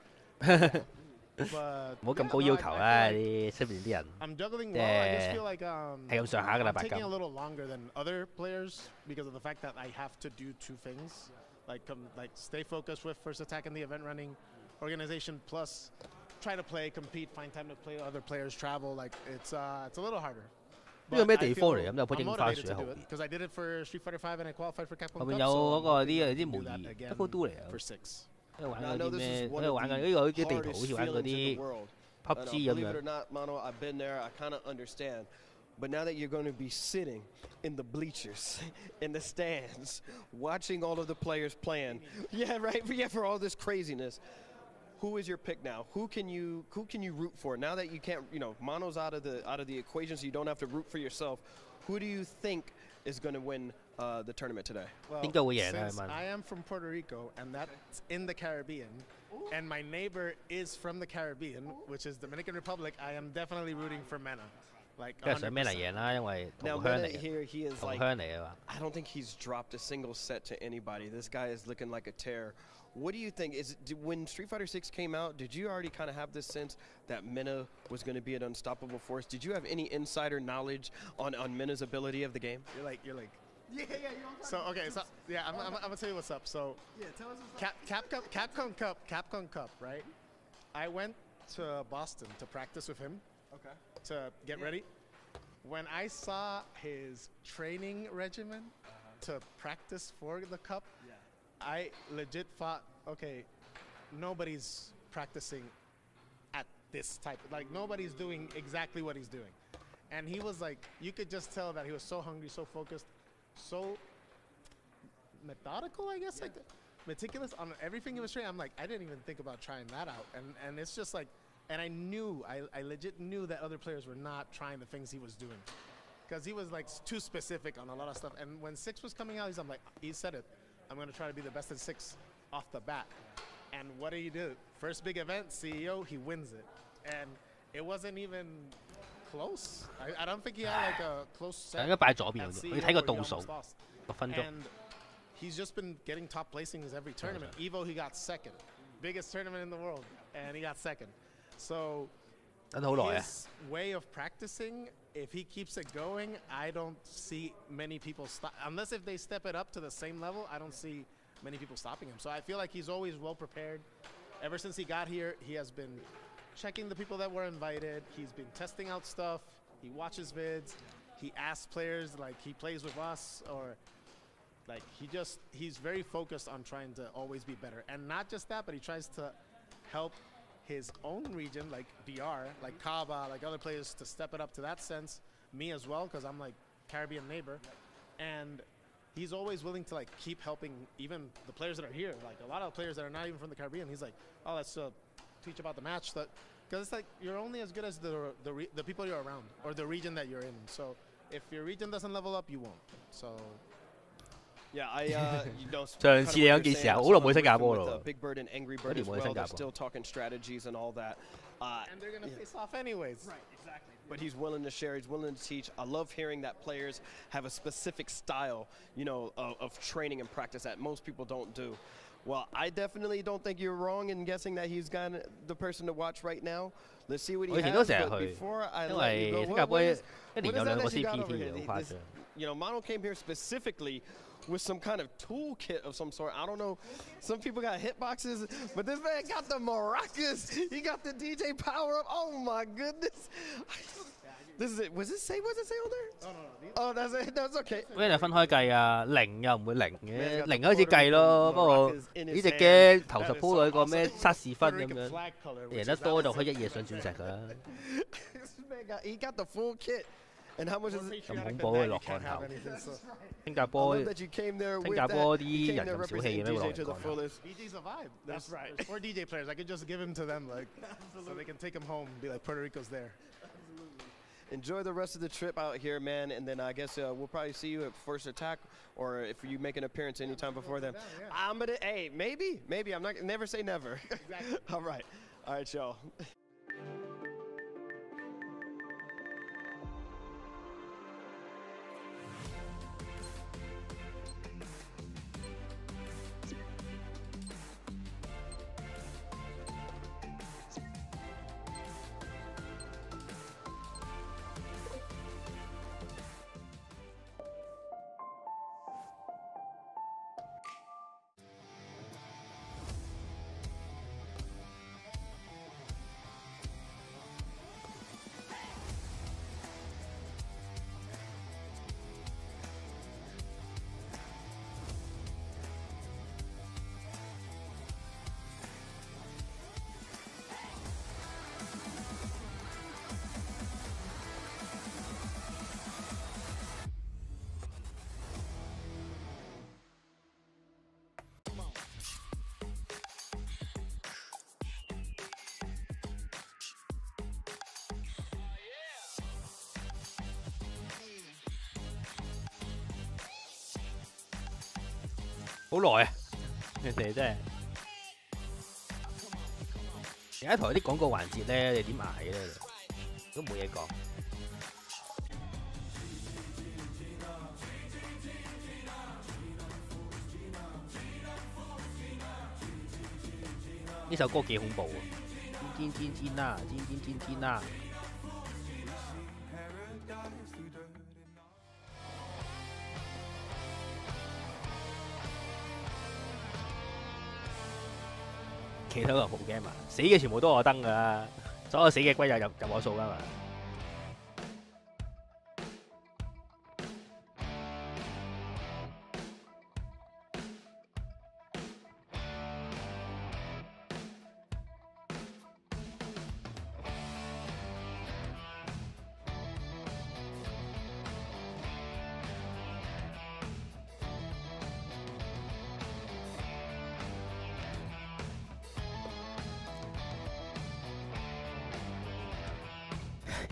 But 唔好咁高要求啦，啲出邊啲人。 I'm juggling well. I just feel like 係咁上下㗎啦， I'm taking a little longer than other players because of the fact that I have to do 2 things, like stay focused with First Attack and the event running organization, plus try to play, compete, find time to play other players, travel. Like it's a little harder. 呢個咩地方嚟？咁有棵櫻花樹喺後邊。Because I did it for Street Fighter 5 and I qualified for Capcom Cup. 後邊有嗰個啲模擬一個都嚟啊！ For 6. 喺度玩嗰啲咩？喺度玩緊呢個啲地圖，好似玩嗰啲 PUBG 咁樣。 Believe it or not, Mono, I've been there. I kind of understand. But now that you're going to be sitting in the bleachers, in the stands, watching all of the players playing, yeah, right, yeah, for all this craziness. Who is your pick now? Who can you root for now that you can't? You know, Mono's out of the equation, so you don't have to root for yourself. Who do you think is going to win the tournament today? Well, since I am from Puerto Rico and that's in the Caribbean, and my neighbor is from the Caribbean, which is Dominican Republic, I am definitely rooting for Mena. Like 梗係想咩嚟贏啦，因為同鄉嚟嘅，同鄉嚟嘅嘛。 I don't think he's dropped a single set to anybody. This guy is looking like a tear. What do you think? When Street Fighter 6 came out, did you already kind of have this sense that Mena was going to be an unstoppable force? Did you have any insider knowledge on Mena's ability of the game? You're like. Yeah. So okay, so yeah, I'm gonna tell you what's up. So yeah, tell us what's Capcom Cup, right? I went to Boston to practice with him. Okay. To get ready. When I saw his training regimen to practice for the cup, I legit thought, okay, nobody's practicing at this type. Like, nobody's doing exactly what he's doing. And he was like, you could just tell that he was so hungry, so focused, so methodical, I guess, like meticulous on everything he was training. I'm like, I didn't even think about trying that out. And it's just like, and I legit knew that other players were not trying the things he was doing. Because he was like too specific on a lot of stuff. And when 6 was coming out, he said it. I'm going to try to be the best at 6 off the bat. And what did he do? First big event, CEO, he wins it. And it wasn't even close. I don't think he had like a close set. 應該擺左邊嗰啲，你睇個倒數6分鐘。 And he's just been getting top placings every tournament. Evo, he got 2nd. Biggest tournament in the world. and he got second. So his way of practicing, if he keeps it going, I don't see many people stop. Unless if they step it up to the same level, I don't see many people stopping him. So I feel like he's always well prepared. Ever since he got here, he has been checking the people that were invited. He's been testing out stuff. He watches vids. He asks players, like he plays with us, or like he's very focused on trying to always be better. And not just that, but he tries to help his own region, like DR, like Kaba, like other players, to step it up to that sense. Me as well, because I'm like Caribbean neighbor. And he's always willing to like keep helping even the players that are here. Like a lot of players that are not even from the Caribbean, he's like, oh, let's teach about the match. Because it's like you're only as good as the people you're around or the region that you're in. So if your region doesn't level up, you won't. So yeah, you know, Big Bird and Angry Bird as well. They're still talking strategies and all that. And they're gonna face off anyways. Right, exactly. But he's willing to share. He's willing to teach. I love hearing that players have a specific style, you know, of training and practice that most people don't do. Well, I definitely don't think you're wrong in guessing that he's got the person to watch right now. Let's see what he has. But before I let you go, what is that you got over here? You know, Mono came here specifically with some kind of toolkit of some sort. I don't know. Some people got hitboxes, but this man got the maracas. He got the DJ power up. Oh my goodness. This is it. Was it say on there? Oh, that's it. That's okay. 嗰啲分開計啊，零又唔會零嘅，零開始計咯。不過呢隻機頭十鋪女個咩測試分咁樣，贏得多就可以一夜上鑽石㗎啦。He got the full kit. And how much is it? 咁恐怖嘅落降頭。新加坡啲人咁小氣嘅咩會落降頭 DJ's a vibe. That's right. There's 4 DJ players. I could just give him to them, like, so they can take him home and be like, Puerto Rico's there. Enjoy the rest of the trip out here, man. And then I guess we'll probably see you at First Attack, or if you make an appearance anytime before then. I'm gonna, hey, maybe. I'm not, never say never. Exactly. All right, y'all.好耐啊！你哋真係而家台啲廣告環節咧，你點捱咧？都冇嘢講。呢首歌幾恐怖啊！尖啦，尖啦！其他人冇 game 啊，死嘅全部都我登㗎啦，所有死嘅龜就入我數㗎嘛。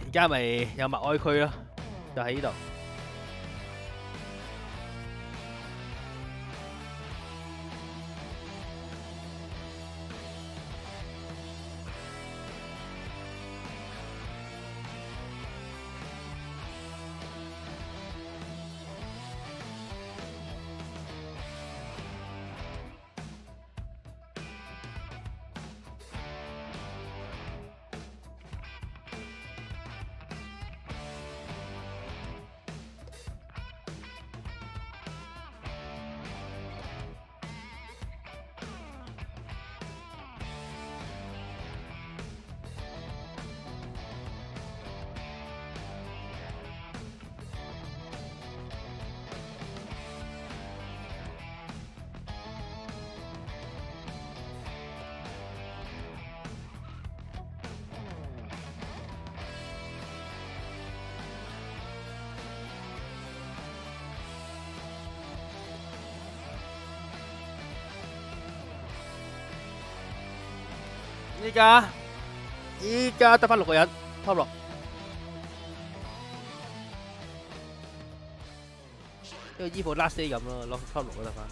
而家咪有默哀區咯，就喺呢度。依家得翻6個人 ，top 6。因為衣服 last day 咁咯，攞 top 6都得翻。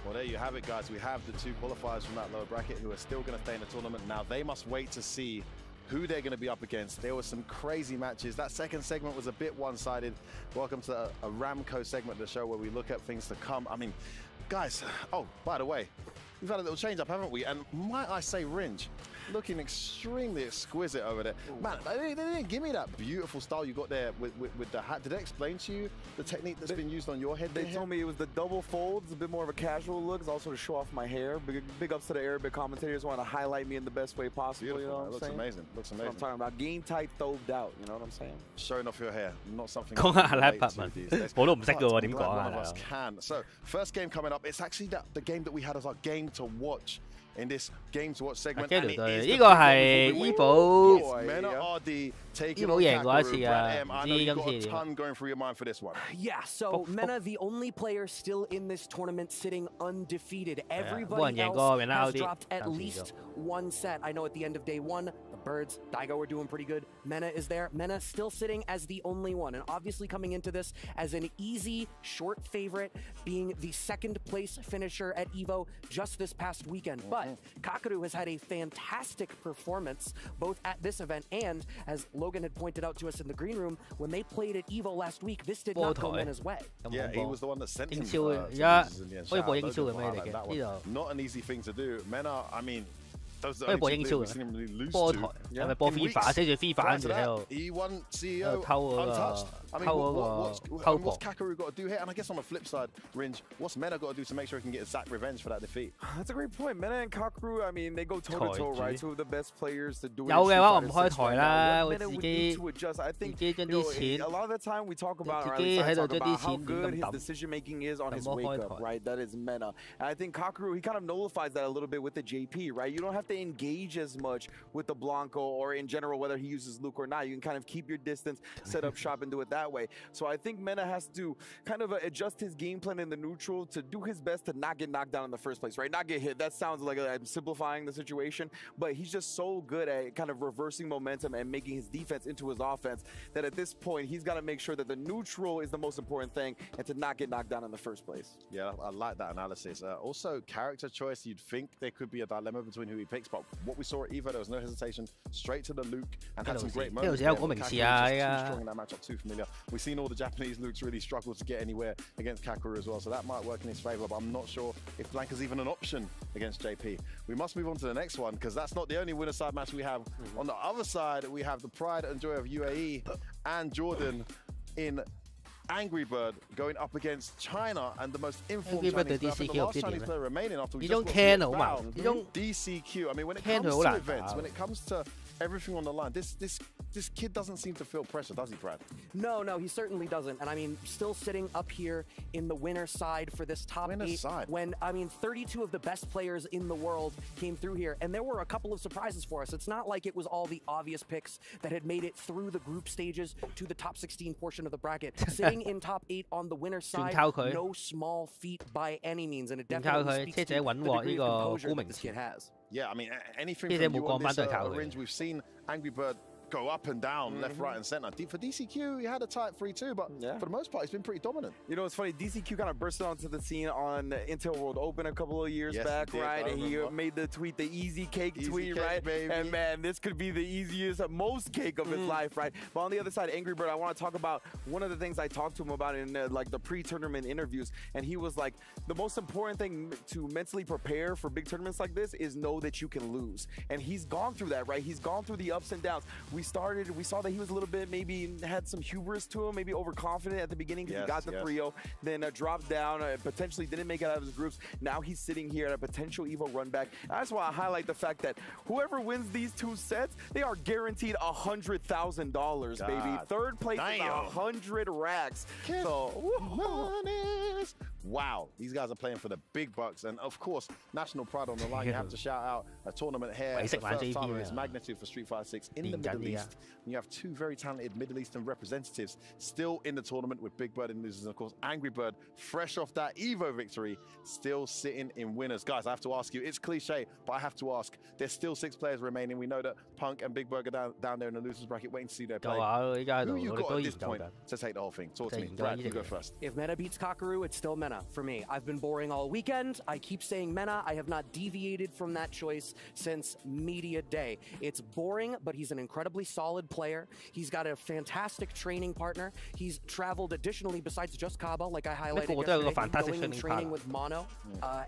Well, there you have it, guys. We have the 2 qualifiers from that lower bracket who are still going to stay in the tournament. Now, they must wait to see who they're going to be up against. There were some crazy matches. That second segment was a bit one-sided. Welcome to a Ramco segment of the show where we look at things to come. I mean, guys, oh, by the way, we've had a little change-up, haven't we? And might I say, Ringe, looking extremely exquisite over there. Man, they didn't give me that beautiful style you got there with the hat. Did they explain to you the technique that's been used on your head? They told me it was the double folds, a bit more of a casual look. It's also to show off my hair. Big ups to the Arabic commentators, want to highlight me in the best way possible. Beautiful, you know what I'm looks saying? amazing. Looks amazing. That's what I'm talking about. Game tight, thoved out. You know what I'm saying? Showing off your hair, not something. 講下拉伯文，我都唔識嘅喎，點講啊？ None of us can. So first game coming up. It's actually the game that we had as our game to watch. In this game to watch segment, and it is 呢個係醫保， Mena RD taking 醫保贏過一次 Kakeru. 啊， Brad M, 唔 I 知 know you 今 got a 次點。 ton going through your mind for this one. Yeah, so Mena, the only player still in this tournament sitting undefeated. Everybody else has dropped at least 1 set. I know at the end of day 1, the Birds, Daigo were doing pretty good. Mena is there. Mena still sitting as the only one, and obviously coming into this as an easy, short favorite, being the 2nd place finisher at EVO just this past weekend. But Kakeru has had a fantastic performance both at this event and, as Logan had pointed out to us in the green room, when they played at EVO last week, this did not go Mena's way. Yeah, he was the one that sent him. 英超而家可以播英超嘅咩嚟嘅？呢度 Not an easy thing to do. Mena, I mean. 可以播英超嘅，波台係咪播 FIFA 寫住 FIFA 跟住喺度 E1 CEO 偷嗰個偷博 What's Kakeru got to do here? And I guess on the flip side, Ringe, what's Mena got to do to make sure he can get exact revenge for that defeat? That's a great point. Mena and Kakeru, I mean, they go toe-to-toe, right? Two of the best players to do it. 有嘅話我唔開台啦，會自己將啲錢。A lot of the time we talk about, how good his decision-making is on his wake-up, right? That is Mena. And I think Kakeru, he kind of nullifies that a little bit with the JP, right? You don't have to engage as much with the Blanco or in general whether he uses Luke or not. You can kind of keep your distance, set up shop, and do it that way. So I think Mena has to kind of adjust his game plan in the neutral to do his best to not get knocked down in the first place, right? Not get hit. That sounds like I'm simplifying the situation, but he's just so good at kind of reversing momentum and making his defense into his offense that at this point he's got to make sure that the neutral is the most important thing and to not get knocked down in the first place. Yeah, I like that analysis. Also, character choice, you'd think there could be a dilemma between who he picks, but what we saw at EVO, there was no hesitation, straight to the Luke, and had some great moments. Too strong in that matchup, too familiar. We've seen all the Japanese Lukes really struggle to get anywhere against Kakeru as well, so that might work in his favor, but I'm not sure if Blanca's even an option against JP. We must move on to the next one, because that's not the only winner side match we have. On the other side, we have the pride and joy of UAE and Jordan in Angry Bird going up against China and the most informed Chinese player, the last Chinese player remaining after we just watched DCQ. I mean, when it comes to events, when it comes to everything on the line, this kid doesn't seem to feel pressure, does he, Brad? No, he certainly doesn't. And I mean, still sitting up here in the winner side for this top 8 when, I mean, 32 of the best players in the world came through here. And there were a couple of surprises for us. It's not like it was all the obvious picks that had made it through the group stages to the top 16 portion of the bracket. Sitting in top 8 on the winner side, no small feat by any means. And it definitely speaks to the degree of composure that this kid has. Yeah, I mean, anything from you on this Orange, we've seen Angry Bird go up and down, left, right, and center. For DCQ, he had a tight 3-2, but for the most part, he's been pretty dominant. You know, it's funny, DCQ kind of bursted onto the scene on Intel World Open a couple of years back, right? And he made the tweet, the easy cake tweet, right? Baby. And man, this could be the easiest, most cake of his life, right? But on the other side, Angry Bird, I want to talk about one of the things I talked to him about in like the pre-tournament interviews, and he was like, the most important thing to mentally prepare for big tournaments like this is know that you can lose. And he's gone through that, right? He's gone through the ups and downs. We saw that he was a little bit, maybe had some hubris to him, maybe overconfident at the beginning because he got the 3-0, then dropped down, potentially didn't make it out of his groups. Now he's sitting here at a potential EVO run back. I just want to highlight the fact that whoever wins these 2 sets, they are guaranteed $100,000, baby. Third place is 100 racks. So, wow, these guys are playing for the big bucks. And of course, national pride on the line. You have to shout out a tournament here. The first time of its magnitude for Street Fighter 6 in the Middle East. And you have two very talented Middle Eastern representatives still in the tournament with Big Bird in losers. And of course, Angry Bird, fresh off that Evo victory, still sitting in winners. Guys, I have to ask you, it's cliche, but I have to ask, there's still 6 players remaining. We know that Punk and Big Bird are down there in the losers bracket waiting to see their play. Who you got at this point to take the whole thing? Talk to me. Brad, you go first. If Mena beats Kakaru, it's still Mena for me. I've been boring all weekend. I keep saying Mena. I have not deviated from that choice since media day. It's boring, but he's an incredibly solid player. He's got a fantastic training partner. He's traveled additionally besides just Kaba, like I highlighted yesterday, going and training with Mono,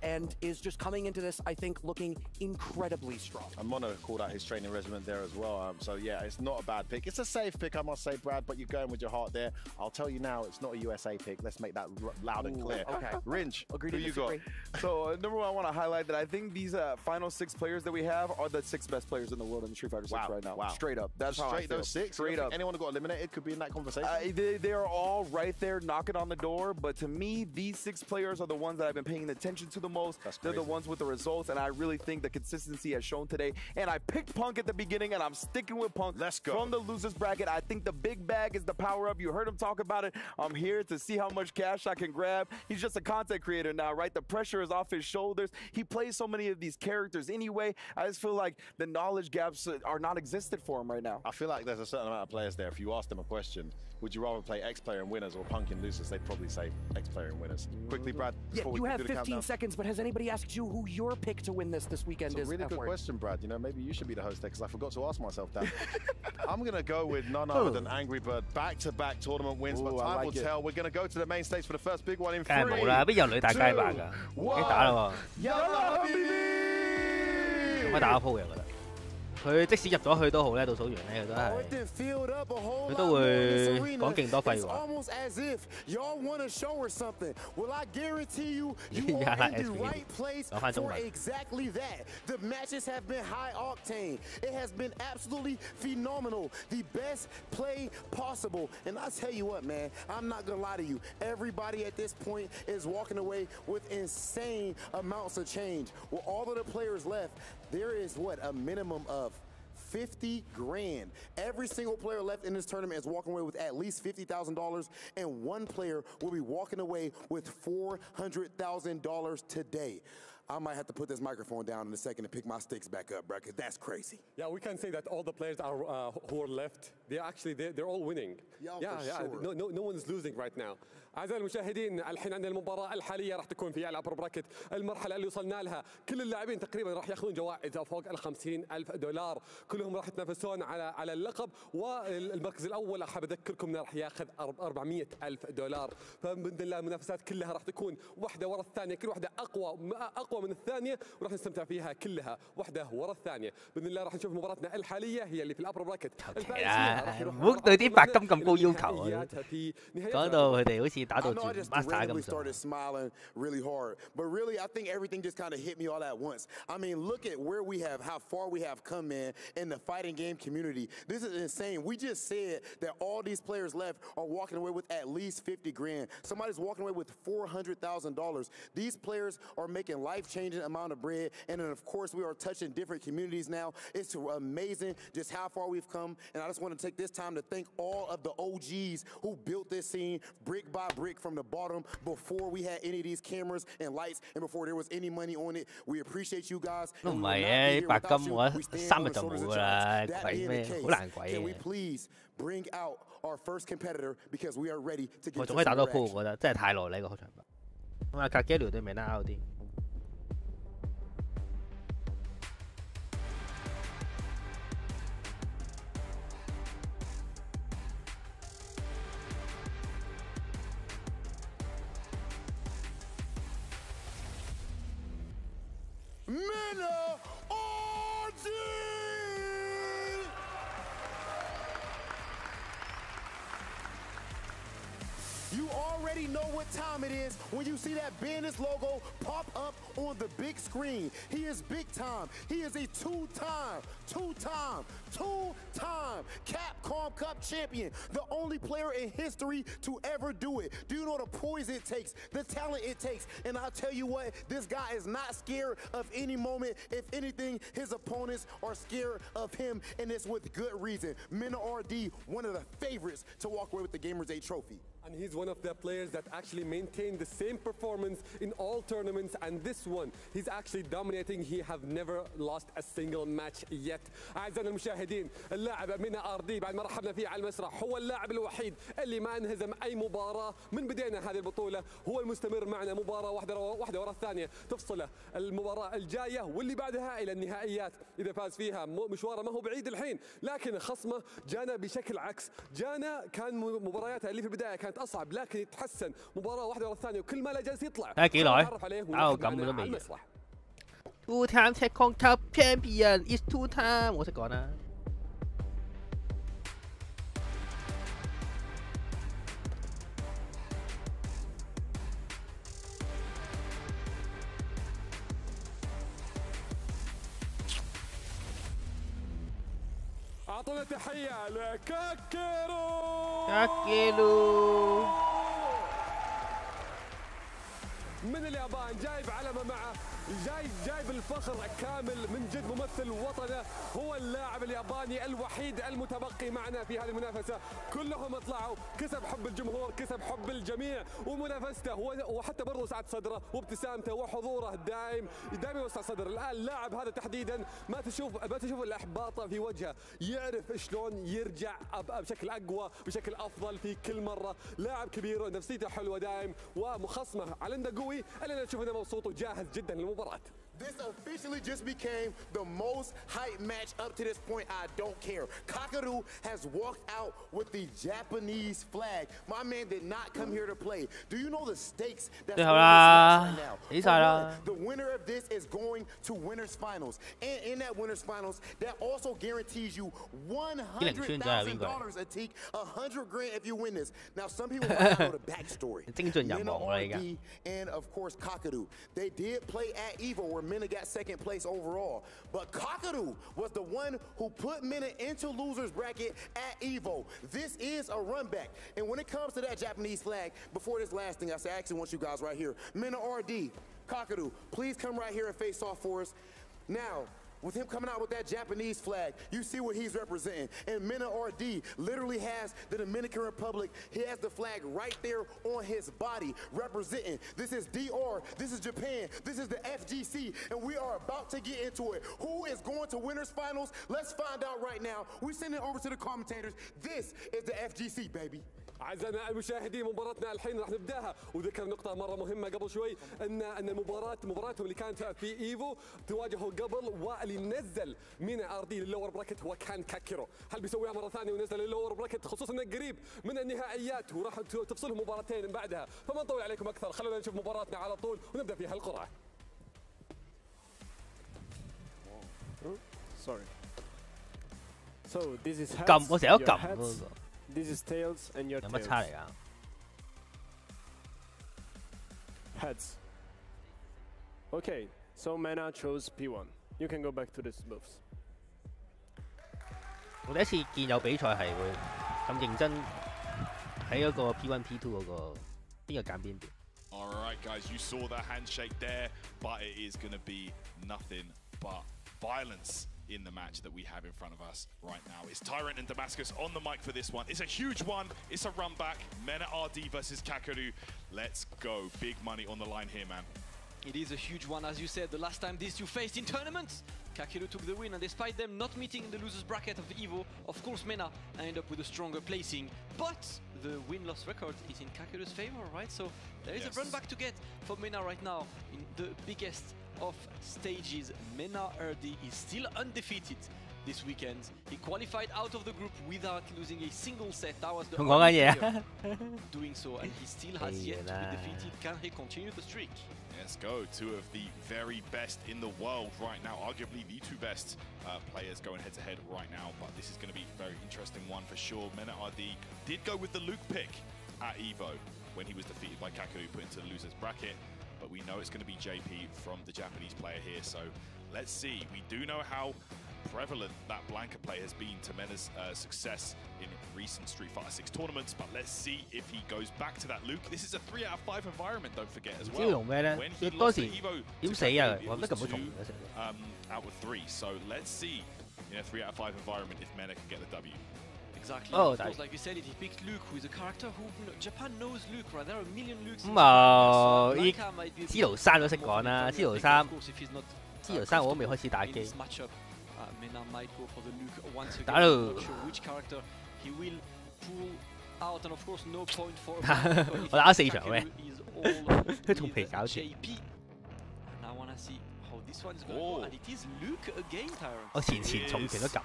and is just coming into this, I think, looking incredibly strong. And Mono called out his training regimen there as well. So yeah, it's not a bad pick. It's a safe pick, I must say, Brad, but you're going with your heart there. I'll tell you now, it's not a USA pick. Let's make that loud and clear. Okay. Ringe, who you got? So number one, I want to highlight that I think these final 6 players that we have are the 6 best players in the world in the Street Fighter 6 right now. Straight up. That's how I feel. Those 6? Straight up. Anyone who got eliminated could be in that conversation? They are all right there knocking on the door, but to me, these 6 players are the ones that I've been paying attention to the most. They're the ones with the results, and I really think the consistency has shown today. And I picked Punk at the beginning, and I'm sticking with Punk. Let's go. From the losers bracket. I think the big bag is the power-up. You heard him talk about it. I'm here to see how much cash I can grab. He's just a content creator now, right? The pressure is off his shoulders. He plays so many of these characters anyway. I just feel like the knowledge gaps are not existed for him right now. I feel like there's a certain amount of players there. If you ask them a question, would you rather play X player in winners or Punk in losers? They'd probably say X player in winners. Quickly, Brad. Yeah, you have 15 seconds, but has anybody asked you who your pick to win this weekend is? It's a really good question, Brad. You know, maybe you should be the host there because I forgot to ask myself that. I'm going to go with none other than Angry Bird. Back-to-back tournament wins, but time will tell. We're going to go to the main stage for the first big one in 3, 2, 1. Yalla Habibi! 可以打一鋪嘅，我覺得。佢即使入咗去都好咧，倒數完咧，佢都係佢都會講勁多廢話。講翻中文。Exactly that. The matches have been high octane. It has been absolutely phenomenal. The best play possible. And I tell you what, man, I'm not gonna lie to you. Everybody at this point is walking away with insane amounts of change. With all of the players left, there is what, a minimum of 50 grand. Every single player left in this tournament is walking away with at least $50,000, and one player will be walking away with $400,000 today. I might have to put this microphone down in a second to pick my sticks back up, bro, because that's crazy. Yeah, we can say that all the players are who are left, they're all winning. Yeah, sure. No one is losing right now. أعزائي المشاهدين الحين عندنا المباراة الحالية راح تكون في الأبر براكت المرحلة اللي وصلنا لها كل اللاعبين تقريبا راح ياخذون جوائز فوق $50,000 كلهم راح يتنافسون على اللقب والمركز الأول حاب أذكركم إنه راح ياخذ $400,000 فبإذن الله المنافسات كلها راح تكون واحدة ورا الثانية كل واحدة أقوى من الثانية وراح نستمتع فيها كلها واحدة ورا الثانية بإذن الله راح نشوف مباراتنا الحالية هي اللي في الأبر براكت 唔好對啲白金咁高要求啊！講到佢哋好似打到轉 master 咁。 started smiling really hard, but really I think everything just kind of hit me all at once. I mean, look at where we have, how far we have come in the fighting game community. This is insane. We just said that all these players left are walking away with at least 50 grand. Somebody's walking away with $400,000. These players are making life-changing amount of bread, and then of course we are touching different communities now. It's amazing just how far we've come, and I just want to take this time to thank all of the OGs who built this scene brick by brick from the bottom before we had any of these cameras and lights and before there was any money on it. We appreciate you guys. 都唔係嘅，白金我3日就冇㗎啦，鬼咩？好難鬼嘅。 Can we please bring out our first competitor because we are ready to get 我仲可以打多鋪，我覺得真係太耐呢個場吧。咁啊，格基聊對面啦 out 啲。 Mena RG! You already already know what time it is when you see that business logo pop up on the big screen. He is big time. He is a two-time Capcom Cup champion, the only player in history to ever do it. Do you know the poise it takes, the talent it takes? And I'll tell you what, this guy is not scared of any moment. If anything, his opponents are scared of him, and it's with good reason. Mena RD, one of the favorites to walk away with the Gamers 8 trophy. And he's one of the players that actually maintained the same performance in all tournaments, and this one he's actually dominating. He have never lost a single match yet. أعزائنا المشاهدين، اللاعب مينا RD بعد ما رحبنا فيه على المسرح هو اللاعب الوحيد اللي ما انهزم أي مباراة من بدينا هذه البطولة. هو المستمر معنا مباراة واحدة ورا الثانية تفصله المباراة الجاية واللي بعدها إلى النهائيات. إذا فاز فيها مشواره ما هو بعيد الحين، لكن خصمه جانا بشكل عكس. جانا كان مبارياته اللي في البداية كانت أصعب، لكن يتحسن مباراة واحدة ورا الثانية وكل ما لا جالس يطلع. نتعرف عليه ونعرف على المسرح. Two-time Capcom Cup champion is two-time 我識講啦。أعطونا تحية لكاكيرو. من اليابان جايب علمه معه، جايب الفخر كامل، من جد ممثل وطنه. هو اللاعب الياباني الوحيد المتبقي معنا في هذه المنافسة. كلهم طلعوا، كسب حب الجمهور، كسب حب الجميع، ومنافسته وحتى برضه سعة صدره وابتسامته وحضوره دائم يوسع صدر. الآن اللاعب هذا تحديدا ما تشوف الإحباط في وجهه، يعرف شلون يرجع بشكل أقوى بشكل أفضل في كل مرة. لاعب كبير نفسيته حلوة دائم، ومخصمه على عنده قوي. اللي نشوف انه مبسوط وجاهز جدا للمباراة. This officially just became the most hyped match up to this point. I don't care. Kakaru has walked out with the Japanese flag. My man did not come here to play. Do you know the stakes that's on this match right now? The winner of this is going to winners finals. And in that winners finals, that also guarantees you $100,000 a teak, $100,000 if you win this. Now, some people might not know the backstory. Mena RD and, of course, Kakaru. They did play at EVO where Mena got second place overall, but Kakaru was the one who put Mena into losers bracket at EVO. This is a run back, and when it comes to that Japanese flag, before this last thing, I actually want you guys right here. Mena RD, Kakaru, please come right here and face off for us. Now, with him coming out with that Japanese flag, you see what he's representing. And Mena RD literally has the Dominican Republic. He has the flag right there on his body representing. This is DR, this is Japan, this is the FGC, and we are about to get into it. Who is going to winners finals? Let's find out right now. We send it over to the commentators. This is the FGC, baby. أعزائنا المشاهدين، مباراتنا الحين راح نبداها، وذكر نقطة مرة مهمة قبل شوي أن مباراتهم اللي كانت في إيفو تواجهوا قبل، واللي نزل مينا RD للور براكت هو كان كاكيرو. هل بيسويها مرة ثانية ونزل للور براكت، خصوصا انه قريب من النهائيات وراح تفصلهم مباراتين بعدها؟ فما نطول عليكم أكثر، خلونا نشوف مباراتنا على طول ونبدأ فيها القرعة. Sorry. So this is heads, your heads. This is tails and your tails. Heads. Okay, so Mena chose P1. You can go back to this booths. 我第一次見有比賽係會咁認真喺嗰個 P1、P2 嗰個邊個揀邊邊。All right, guys, you saw that handshake there, but it is going to be nothing but violence in the match that we have in front of us right now. It's Tyrant and Damascus on the mic for this one. It's a huge one. It's a run back. Mena RD versus Kakaru. Let's go. Big money on the line here, man. It is a huge one, as you said. The last time these two faced in tournaments, Kakaru took the win, and despite them not meeting the losers bracket of EVO, of course Mena ended up with a stronger placing. But the win-loss record is in Kakaru's favor, right? So there is a run back to get for Mena right now in the biggest of stages. Mena RD is still undefeated this weekend. He qualified out of the group without losing a single set. That was the only player doing so, and he still has yet to be defeated. Can he continue the streak? Let's go. Two of the very best in the world right now, arguably the two best players going head-to-head right now, but this is going to be a very interesting one for sure. Mena RD did go with the Luke pick at EVO. when he was defeated by Kakeru, put into the losers bracket. But we know it's going to be JP from the Japanese player here. So let's see. We do know how prevalent that Blanka play has been to Mena's success in recent Street Fighter 6 tournaments, but let's see if he goes back to that Luke. This is a 3 out of 5 environment, don't forget as well. When he lost to Evo, out with 3. So let's see in a 3 out of 5 environment if Mena can get the W. Exactly. Of course, like you said, he picked Luke, who is a character who Japan knows Luke, right? There are a million Lukes. 咁啊，支盧山都識講啦，支盧山我都未開始打機。Mena might go for the Luke once again. 打到 Not sure which character he will pull out, and of course no point for 我打4場咩？佢仲未搞掂。And I wanna see how this one's going to go, and it is Luke again, Tyrant. 我前重拳都撳，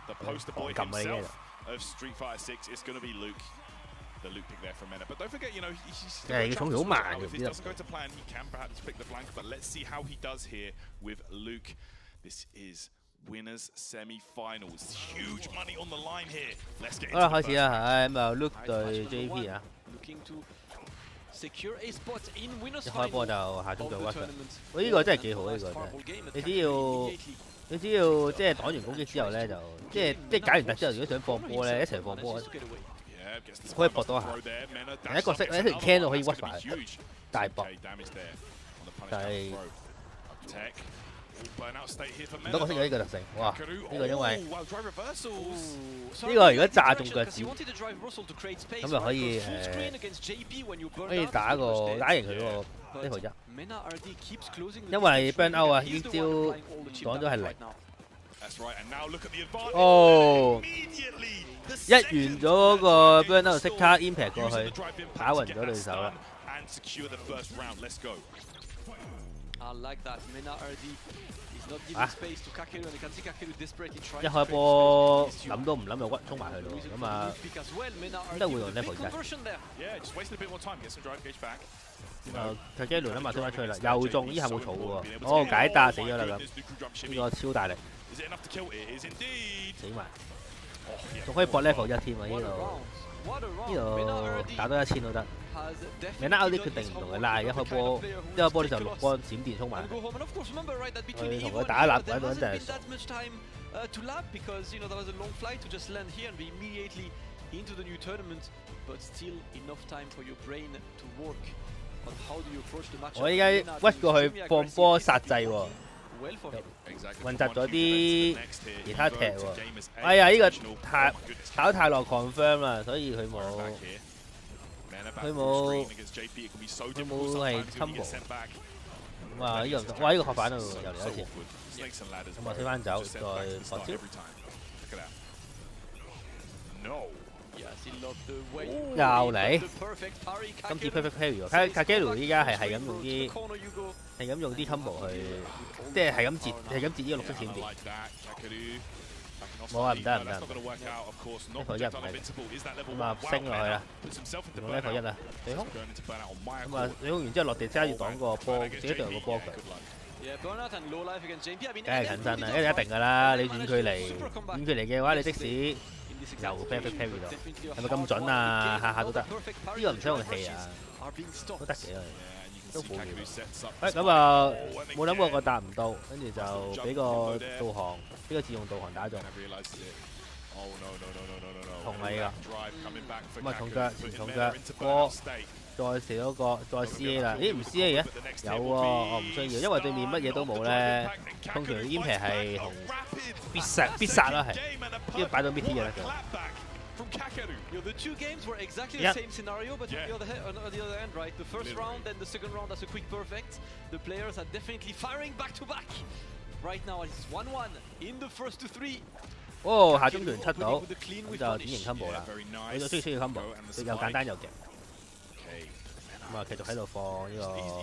我撳啊已經。Of Street Fighter 6, it's going to be Luke. The Luke pick there from Mena, but don't forget, you know, he's yeah, still if it doesn't go to plan, he can perhaps pick the Blanka, but let's see how he does here with Luke. This is winners semi-finals. Huge money on the line here. Let's get into the 開始啦，係咁啊 ，Luke 對 JP 啊。Looking to secure a spot in winners 一開波 final 就下中就 of the屈啦。 tournament. 喂，呢個真係幾好，呢個真係。你只要即係擋完攻擊之後咧，就即係解完突之後，如果想放波咧，一齊放波，可以搏多下。第一個色咧，條 can 都可以屈埋，大搏。但係唔得，我識咗呢個特性，哇！呢個因為呢個如果炸中腳趾，咁就可以打贏佢嗰個。呢個因為 burn out 啊，呢招講咗係零。哦，一完咗嗰個 burn out 即刻 impact 過去，打暈咗對手啦。一開波諗都唔諗就衝埋去咯，咁啊，咁都會用 level 1。佢機輪啊嘛，推翻出去啦，又中，呢下冇草喎，哦解打死咗啦咁，呢個超大力，死埋，仲可以搏 level 1添啊！呢度打多1000都得。Mena out 啲決定唔同嘅啦，一開波你就6光閃電衝埋，佢同佢打一立嗰陣真係傻。我依家屈過去放波殺制喎，混雜咗啲其他踢喎。哎呀，呢個跑得太耐 confirm 啦，所以佢冇係 combo。哇！呢個學反啊，又嚟一次。咁我推翻走，再搏招。又嚟，今次 perfect parry 喎。Kakeru 依家係咁用啲 combo 去，即係咁截呢個綠色閃電。冇啊，唔得，呢個1唔係，咁啊升落去啦，用呢個1啊，對空，咁啊對空完之後落地即刻要擋個波，自己對個波腳。梗係近身啦，一定㗎啦！你遠距離嘅話，你即使又 perfect parry 到，係咪咁準啊？下下都得，呢個唔使用氣啊，都得嘅，都冇嘢。咁啊冇諗過個達唔到，跟住就俾個導航，俾個自動導航打中。同你㗎，咁啊重腳前重腳波，再射嗰個，再 CA 啦。咦唔 CA 嘅？有喎，我唔需要，因為對面乜嘢都冇咧。通常 impact 係同必殺啦，係，跟住擺到 MT 嘅啦。From Kakeru, the two games were exactly the same scenario, but on the other end, right? The first round and the second round, that's a quick perfect. The players are definitely firing back to back. Right now, it's 1-1 in the first to 3. 哦，下中段出到，咁就典型 combo 啦。你都需要 combo， 又簡單又勁。咁啊，繼續喺度放呢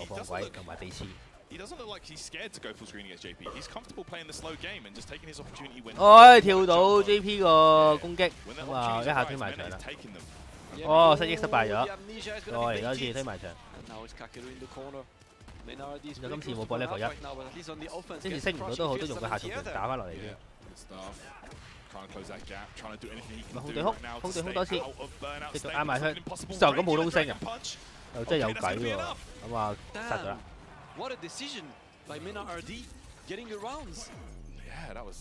個放鬼同埋地刺。He doesn't look like he's scared to go full screen against JP. He's comfortable playing the slow game and just taking his opportunity when. 哦，跳到 JP 個攻擊，咁啊一下推埋牆啦。哦，失憶失敗咗，再嚟多一次推埋牆。就今次冇搏 level 1，即使升唔到都好，都用個下重拳打翻落嚟先。咪控對空多次，繼續嗌埋佢，就咁普通升啊！又真係有計喎，咁啊殺咗啦。What a decision by Mena RD getting the rounds. Yeah, that was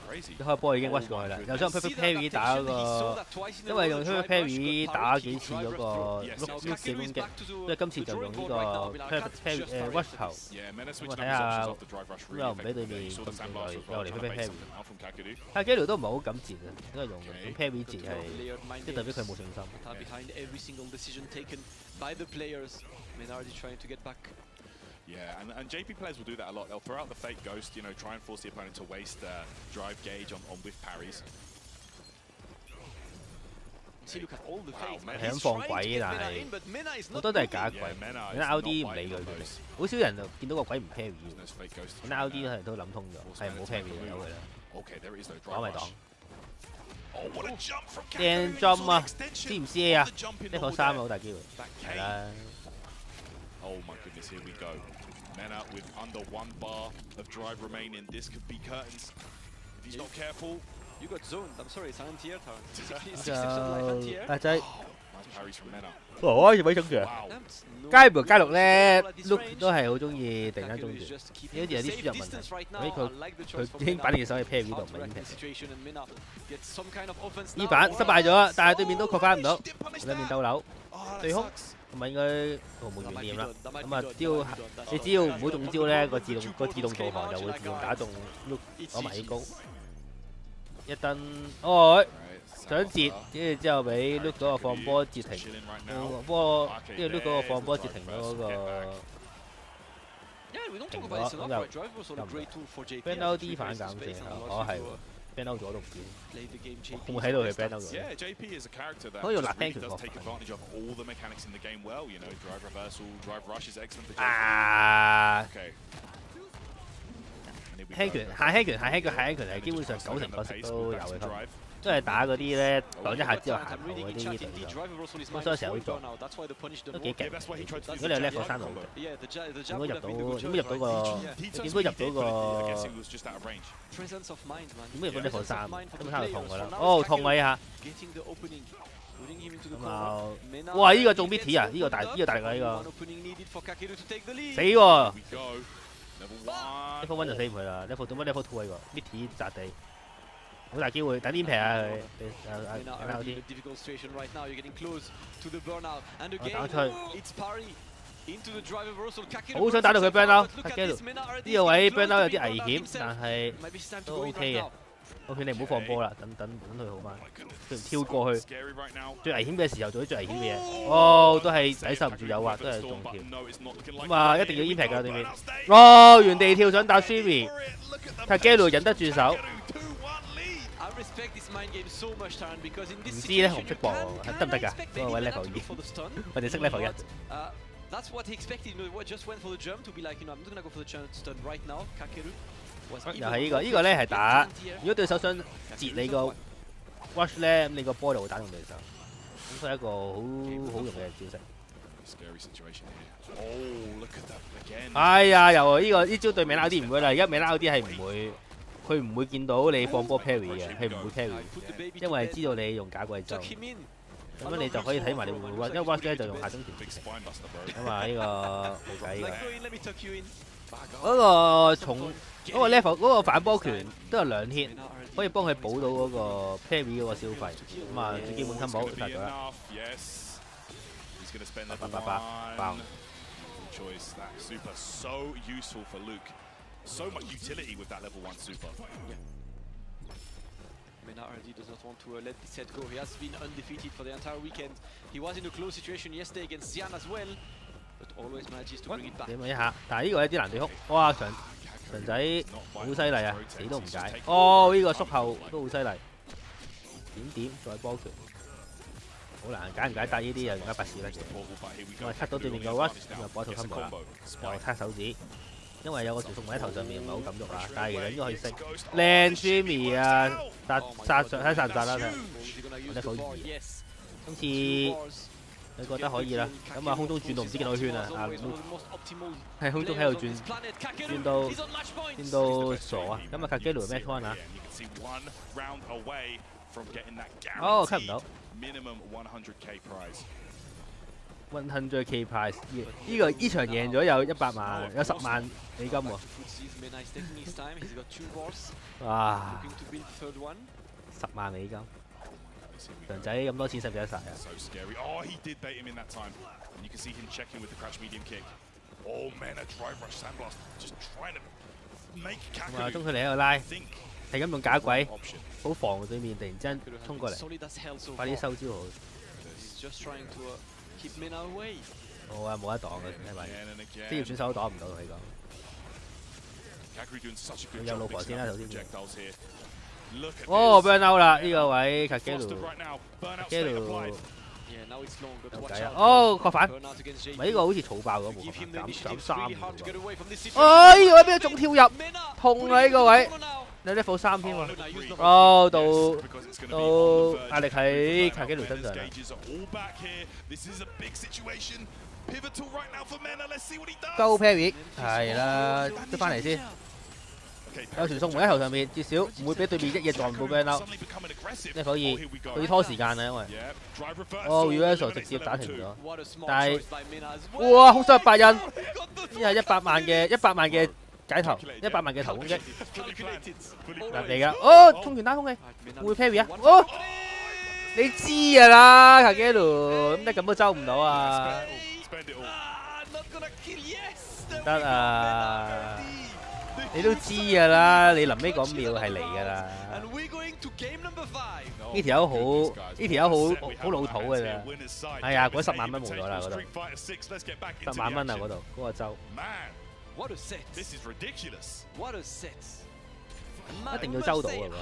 crazy. 一開波已經 rush 過去啦，又想 perfect parry 打嗰個，因為用 perfect parry 打幾次嗰個 look 嘅攻擊，所以今次就用呢個 perfect parry rush 頭。咁我睇下，咁又唔俾對面咁勁來，又嚟 perfect parry。但係基條都唔係好敢截啊，因為用 parry 截係，即係代表佢冇信心。Yeah, and JP players will do that a lot. They'll throw out the fake ghost, you know, try and force the opponent to waste drive gauge on whiff parries. See, look at all the fakes. 係咁放鬼，但係好多都係假鬼。RD 唔理佢哋，好少人就見到個鬼唔 parry。RD 係都諗通咗，係冇 parry 由佢啦。擋咪擋。掟 jump 啊，知唔知啊？呢個3好大機會，係啦。Oh my goodness, here we go. Mena with under 1 bar of drive remaining. This could be curtains. If he's not careful. You got zoned. I'm sorry, it's an anti-air tower. 阿仔， Nice parries from Mena. 我可以中嘅。街盤街6咧 ，look 都係好中意突然間中住，好似有啲輸入問題，所以佢已經擺你隻手喺 parry 度，唔係 impact。呢板失敗咗，但係對面都確翻唔到，兩面鬥扭，對空。咁咪應該毫無懸念啦。咁啊，你只要唔好中招咧，個自動導航就會自動打中碌攞埋起高。一燈，哦，想截，跟住之後俾碌嗰個放波截停，波跟住碌嗰個放波截停咗嗰個。停咗，咁就 ban out D 反減四，哦係喎。ban out 咗都唔見，我冇睇到佢 ban out 咗。可以用辣聽拳啊！輕拳、下輕拳、下輕拳、下輕拳係基本上90%都有嘅，都係打嗰啲咧擋一下之後行後嗰啲隊友，所以成日會做，都幾勁。如果你有 level 3度嘅，應該入到個，點解入到level 3？根本喺度痛㗎啦，哦痛啊一下。咁啊，哇！呢個中 mid 啊，呢個大力啊呢個，死喎！level 1就死唔佢啦 ，level 2 level 2係個 mid 砸地。好大機會，等邊平啊佢，打嗰啲。打出去。好想打到佢 burn out， 呢個位 burn out 有啲危險，但係都 OK 嘅。OK， 你唔好放波啦，等佢好翻。佢唔跳過去，最危險嘅時候做啲最危險嘅嘢。哦，都係抵受唔住誘惑，都係中跳。咁啊，一定要 impact 㗎對面。哦，原地跳想打 Sumi， Kagelu 忍得住手。唔知咧，我唔識播，得唔得㗎？嗰個位 level 2，我哋識 level 1。That's what he expected. You know, just went for the jump to be like, you know, I'm not gonna go for the stun right now. Kakeru was. 又係呢個咧係打。如果對手想截你個 rush 咧，咁你個波就會打中對手。咁所以一個好用嘅招式。哎呀，又呢招對美拉啲唔會啦，而家美拉啲係唔會。佢唔會見到你放波 parry 嘅，係唔會 parry， 因為知道你用假貴咒，咁樣你就可以睇埋你會唔會 rush， 因為 rush 咧就用下中拳截停，咁啊呢個冇計嘅。嗰個重嗰個 level 嗰個反波拳都有2 hit， 可以幫佢補到嗰個 parry 嗰個消費，咁啊最基本 combo 達咗啦。爆！ So much utility with that level 1 super. Yeah. Mena RD does not want to let this set go. He has been undefeated for the entire weekend. He was in a close situation yesterday against Xian as well, but always manages to bring it back. 點一下，但係呢個有啲難對空。哇，長仔好犀利啊，死都唔解。哦，呢個縮後都好犀利。點再波拳，好難解唔解答呢啲又而家拔屎甩嘅。咁啊，cut到對面個 rush， 咁啊播一套 combo 啦，又測手指。因為有個傳送位喺頭上面唔係好敢喐啦，但係其實應該可以升。靚 Jimmy 啊，殺睇殺唔殺啦睇。level 2，今次你覺得可以啦。咁啊空中轉到唔知幾多圈啊，喺空中喺度轉到傻啊！咁啊 Kagelu match one 啊。哦，cut唔到。100K prize， 呢場贏咗有100萬，有10萬美金喎。哇！10萬美金，強仔咁多錢使唔使得晒啊 ？So scary. Oh, he did bait him in that time. And you can see him checking with the crouch medium kick. Oh man, a drive rush sandblast, just trying to make Kakadu. 中距離喺度拉，係咁用假鬼，好防對面突然之間衝過嚟，快啲收招好。冇啊，冇得擋嘅，係咪？職業選手都擋唔到同你講。佢有老婆先啦，首先。哦 ，burn out 啦，呢個位卡基魯有計啊！哦，確反，唔係呢個好似草爆咁，冇減3。哦，呢個位俾佢總跳入，痛啊！呢個位。有 level 3添喎，哦，到壓力喺卡基魯身上啦。高 parry 係啦，出翻嚟先。有傳送門喺頭上面，至少唔會俾對面一嘢撞到 burn out。level 2，佢要拖時間啊，因為哦 reversal 直接打停咗，但係哇，空手8印，呢係100萬嘅。解頭100萬嘅頭攻擊，嚟㗎！哦，衝拳單空氣，會 parry 啊！哦，你知㗎啦，卡基魯，咁你咁都周唔到啊！唔得啊！你都知㗎啦，你臨尾嗰秒係嚟㗎啦。呢條友好老土㗎咋，係啊，嗰10萬蚊冇咗啦嗰度，10萬蚊啊嗰度嗰個州。What a set! This is ridiculous. What a set! 一定要周到㗎喎。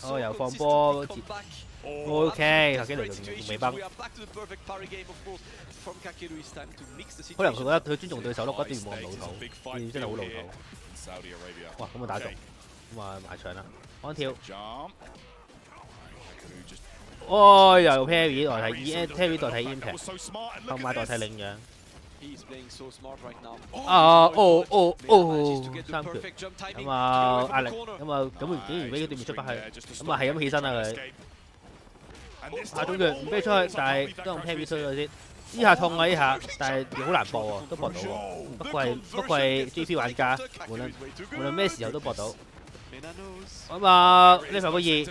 哦，又放波接 ，OK， 卡基魯仲未崩。可能佢覺得佢尊重對手咯，嗰段冇咁老土，真係好老土。哇，咁啊打中，咁啊埋牆啦，安跳。哦，又 parry 代替 parry 代替 impact， 後買代替領養。啊哦，3拳，咁啊壓力，咁啊咁竟然俾佢對面出翻去，咁啊係咁起身啦佢。啊總拳唔俾佢出去，但係都用 parry 出咗先。呢下痛啊呢下，但係好難搏喎，都搏到喎。不過係 GP 玩家，無論咩時候都搏到。咁啊level 2。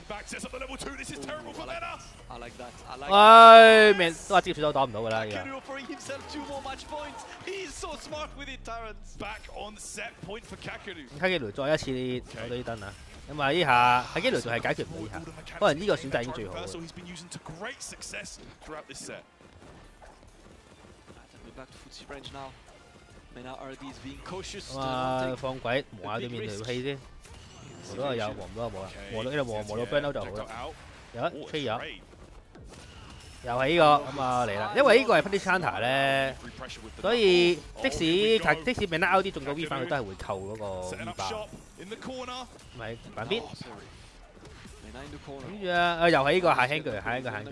唉，命都話職業選手擋唔到㗎啦，而家。卡基魯再一次攞到呢燈啊！咁啊，呢下卡基魯仲係解決唔到呢下，可能呢個選擇已經最好。啊，放鬼磨下對面條氣先，磨到有，磨唔到就冇啦，磨到 burn out 就好啦。有吹咗。又係呢個咁啊嚟啦，因為呢個係 Punish Counter 咧，所以即使命得 out 啲中咗 V 翻，佢都係會扣嗰個 V 爆。咪反邊？跟住啊，又係呢個下輕腳，下一個下輕腳。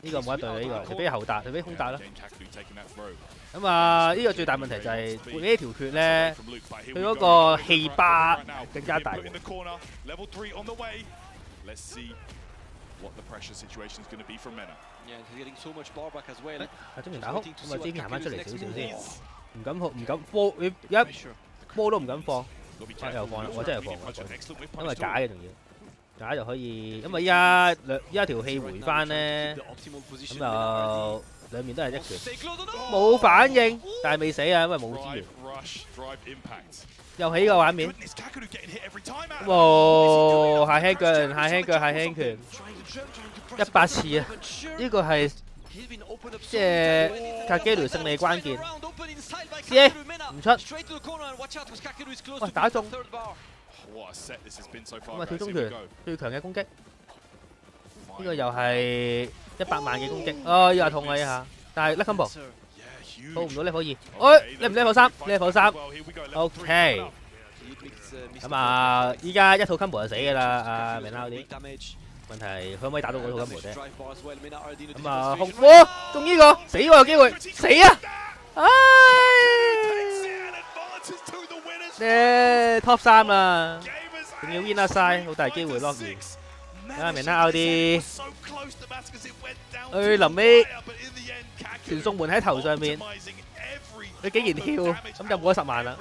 呢個冇得對呢個，除非後打，除非空打啦。咁啊，呢個最大問題就係呢條血咧，佢嗰個氣巴更加大。What the pressure situation is going to be for Mena? Yeah, he's getting so much bar back as well. 中拳打哭，咁啊 JP 行翻出嚟少少先，唔敢波，你一波都唔敢放，又放啦，我真係放，因為假嘅仲要，假就可以，因為依家條氣回翻咧，咁就兩面都係一拳，冇反應，但係未死啊，因為冇資源。又係呢個畫面，哇！下輕拳，100次啊！呢個係即係卡基魯勝利關鍵。C.A. 唔出，哇！打中，咁啊跳中拳最強嘅攻擊，呢個又係100萬嘅攻擊。哦，呢下痛啊！呢下，但係甩 combo。到唔到 level 2，哎，你唔 level 3，level 3 ，OK。咁啊，依家一套 combo 就死㗎啦，阿明拉嗰啲。問題佢可唔可以打到嗰套 combo 啫？咁啊，紅火中呢個死喎有機會，死啊！唉，top 3啦，仲要 win 晒，好大機會 lock 完。啊，明啦 out 啲，佢臨尾傳送門喺頭上面，佢竟然跳，咁就冇咗10萬啦。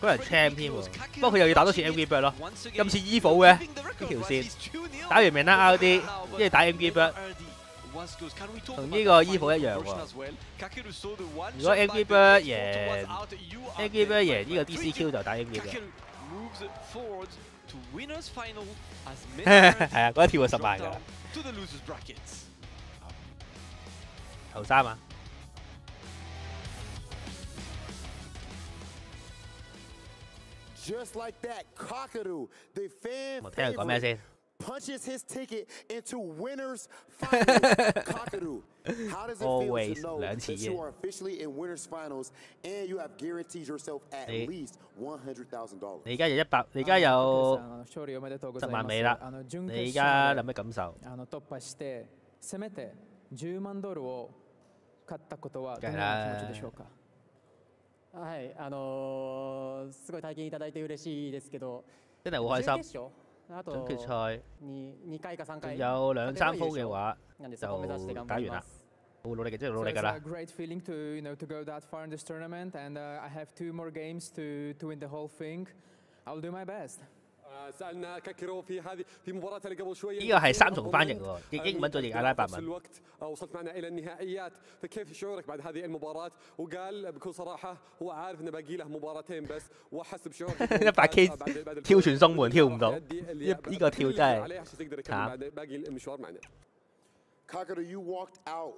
嗰人 champ 添喎，不過佢又要打多次 MV bird 咯，今次 Evo 嘅呢條線，打完明啦 out 啲，跟住打 MV bird。同呢個 Evo 一樣喎。如果 MV bird 贏 ，MV bird 贏呢個 DCQ 就打 MV bird。係啊，嗰一跳就10萬㗎啦。頭3啊！我聽佢講咩先？ punches his ticket into winners finals. Kakadu, how does it feel to know that you are officially in winners finals and you have guaranteed yourself at least $100,000? 你而家有100，你而家有10萬尾啦。你而家有咩感受？突破してせめて10万ドルを勝ったことはどのような気持ちでしょうか？はい、すごい体験いただいて嬉しいですけど。真係好開心。 準決賽仲有2、3鋪嘅話，就打完啦。好努力嘅，真係努力㗎啦。Great feeling to go that far in this tournament, and I have 2 more games to win the whole thing. I'll do my best. سألنا كاكيرو في مباراة اللي قبل شوية. 呢個係3重翻譯喎，英文再譯阿拉伯文。 وصلت معنا إلى النهائيات، فكيف شعورك بعد هذه المباراة؟ وقال بكل صراحة هو عارف إنه باقي له مباراتين بس، وحس بشعور 100K 跳傳送門跳唔到，呢個跳真係慘。باقي المشوار معنا. Kakadu, you walked out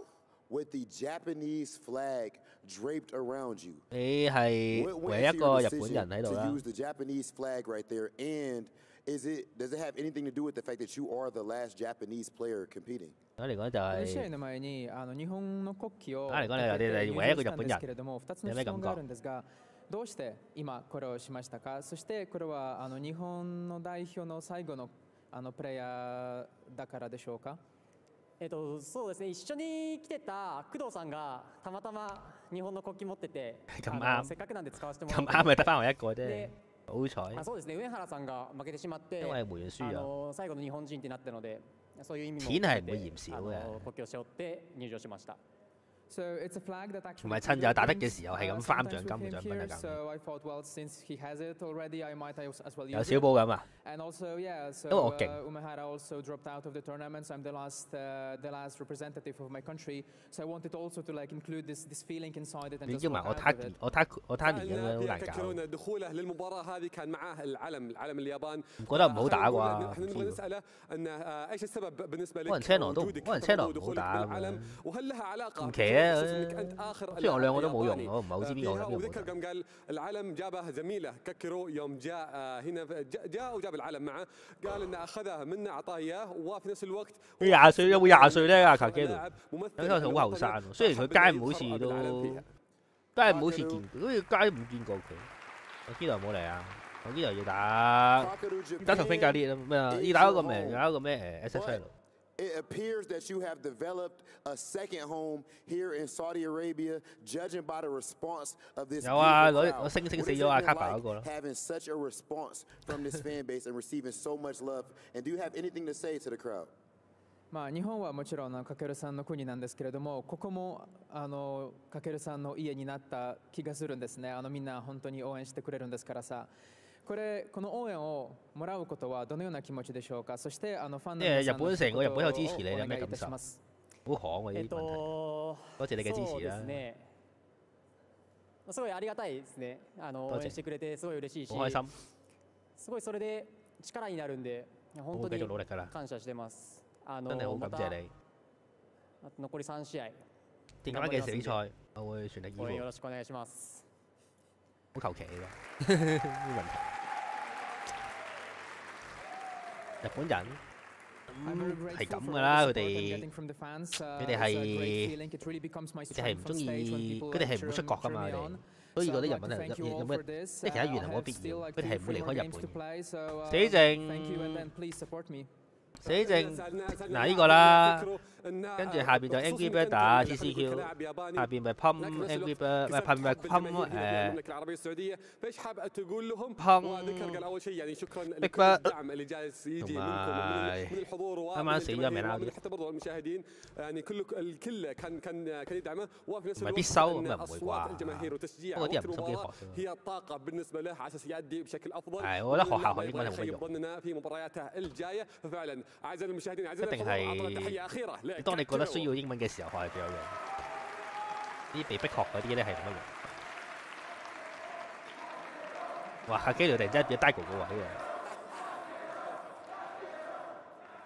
with the Japanese flag draped around you. 你係唯一一個日本人喺度啦。 To use the Japanese flag right there, and does it have anything to do with the fact that you are the last Japanese player competing? 我嚟講就係。試合の前に日本の国旗を嚟講你係唯一一個日本人。2つの質問があるんですが、どうして今これをしましたか？そしてこれは日本の代表の最後のプレイヤーだからでしょうか？ そうですね、一緒に来てた工藤さんがたまたま日本の国旗持ってて、せっかくなんで使わせてもらって。咁啱咪得翻我一個啫，好彩。そうですね、上原さんが負けてしまって、因為梅園輸咗。最後の日本人ってなったので、そういう意味も。錢係唔會嫌少嘅。國旗を背負って入場しました。 同埋趁有打得嘅時候係咁翻獎金嘅獎品係咁。有小寶咁啊？因為我勁。你叫埋我攤年咁樣好難搞。唔覺得唔好打啩？可能車羅唔好打咁樣。唔奇啊！ 雖然我兩個都冇用，我唔係好知邊個有冇。ذكر كم قال العلم جابه زميله كاكيرو يوم جاء هنا جاء وجاب العلم معه، قال انه اخذها منه اعطاه اياه وفي نفس الوقت 佢20歲有冇20歲咧？阿卡基魯，因為好後生喎。雖然佢街唔好似都街唔好似見，好似街唔見過佢。我呢度冇嚟啊！我呢度要打同 Finger 列啊咩啊？要打嗰個咩？有一個咩SF6。 It appears that you have developed a second home here in Saudi Arabia, judging by the response of this. 有啊，我星死咗阿卡巴嗰個咯。 Having such a response from this fan base and receiving so much love, and do you have anything to say to the crowd? 日本はもちろんカケルさんの国なんですけれども、ここもカケルさんの家になった気がするんですね。みんな本当に応援してくれるんですからさ。 この応援をもらうことはどのような気持ちでしょうか？そしてファンの皆さんの成個日本有支持你，有咩感受？好行喎呢啲問題。多謝你嘅支持啦。すごいありがたいですね。応援してくれてすごい嬉しいし。好開心。すごいそれで力になるんで本当に感謝してます。真係好感謝你。残り3試合。電話嘅比賽，我會全力以赴。よろしくお願いします。好求其嘅呢啲問題。 日本人係咁噶啦，佢哋係唔中意，佢哋係唔會出國噶嘛，佢哋。所以嗰啲日本人有咩？即係其他語言係冇必要，佢哋係唔會離開日本。死剩死剩嗱呢個啦，跟住下邊就 Angry Bird 打 TCQ， 下邊咪 Pump Angry Bird， 唔係 Pump Pump Big Bird， 同埋啱啱死咗名啦啲，唔係必修咁又唔會啩？不過啲人唔心機學啫。係，我覺得學校學英文係冇乜用。一定係，當你覺得需要英文嘅時候學係最有用。啲被逼學嗰啲咧係冇乜用。哇！下機條突然之間變低個位啊！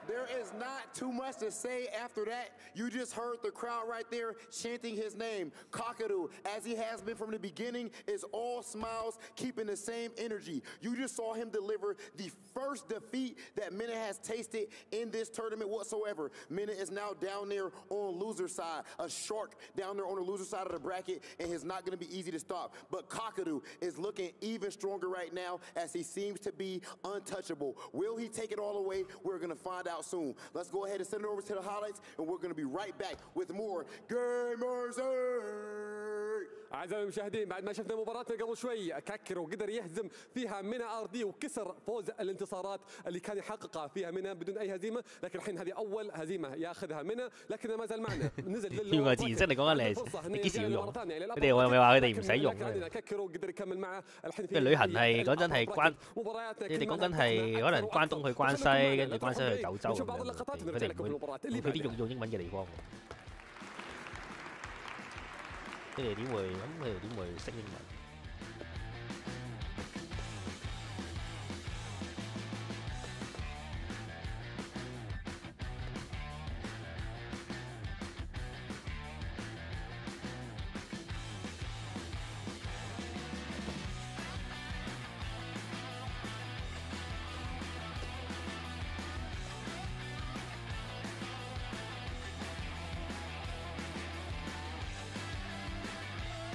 There is not too much to say after that. You just heard the crowd right there chanting his name. Kakadu, as he has been from the beginning, is all smiles, keeping the same energy. You just saw him deliver the first defeat that Minna has tasted in this tournament whatsoever. Minna is now down there on loser side, a shark down there on the loser side of the bracket, and it's not going to be easy to stop. But Kakadu is looking even stronger right now as he seems to be untouchable. Will he take it all away? We're going to find out soon. Let's go ahead and send it over to the highlights, and we're going to be right back with more Gamers 8. أعزائي المشاهدين بعد ما شفنا مباراتنا قبل شوي كاكرو قدر يهزم فيها مينا RD وكسر فوز الانتصارات اللي كان يحققها فيها مينا بدون أي هزيمة، لكن الحين هذه أول هزيمة ياخذها مينا، لكن ما زال معنا نزل用個字真係講緊你幾時要用？佢哋我咪話佢哋唔使用嘅。即係旅行係講真係關，你哋講緊係可能關東去關西，跟住關西去九州咁樣，佢哋唔會去啲用英文嘅地方。佢哋點會咁？佢哋點會識英文？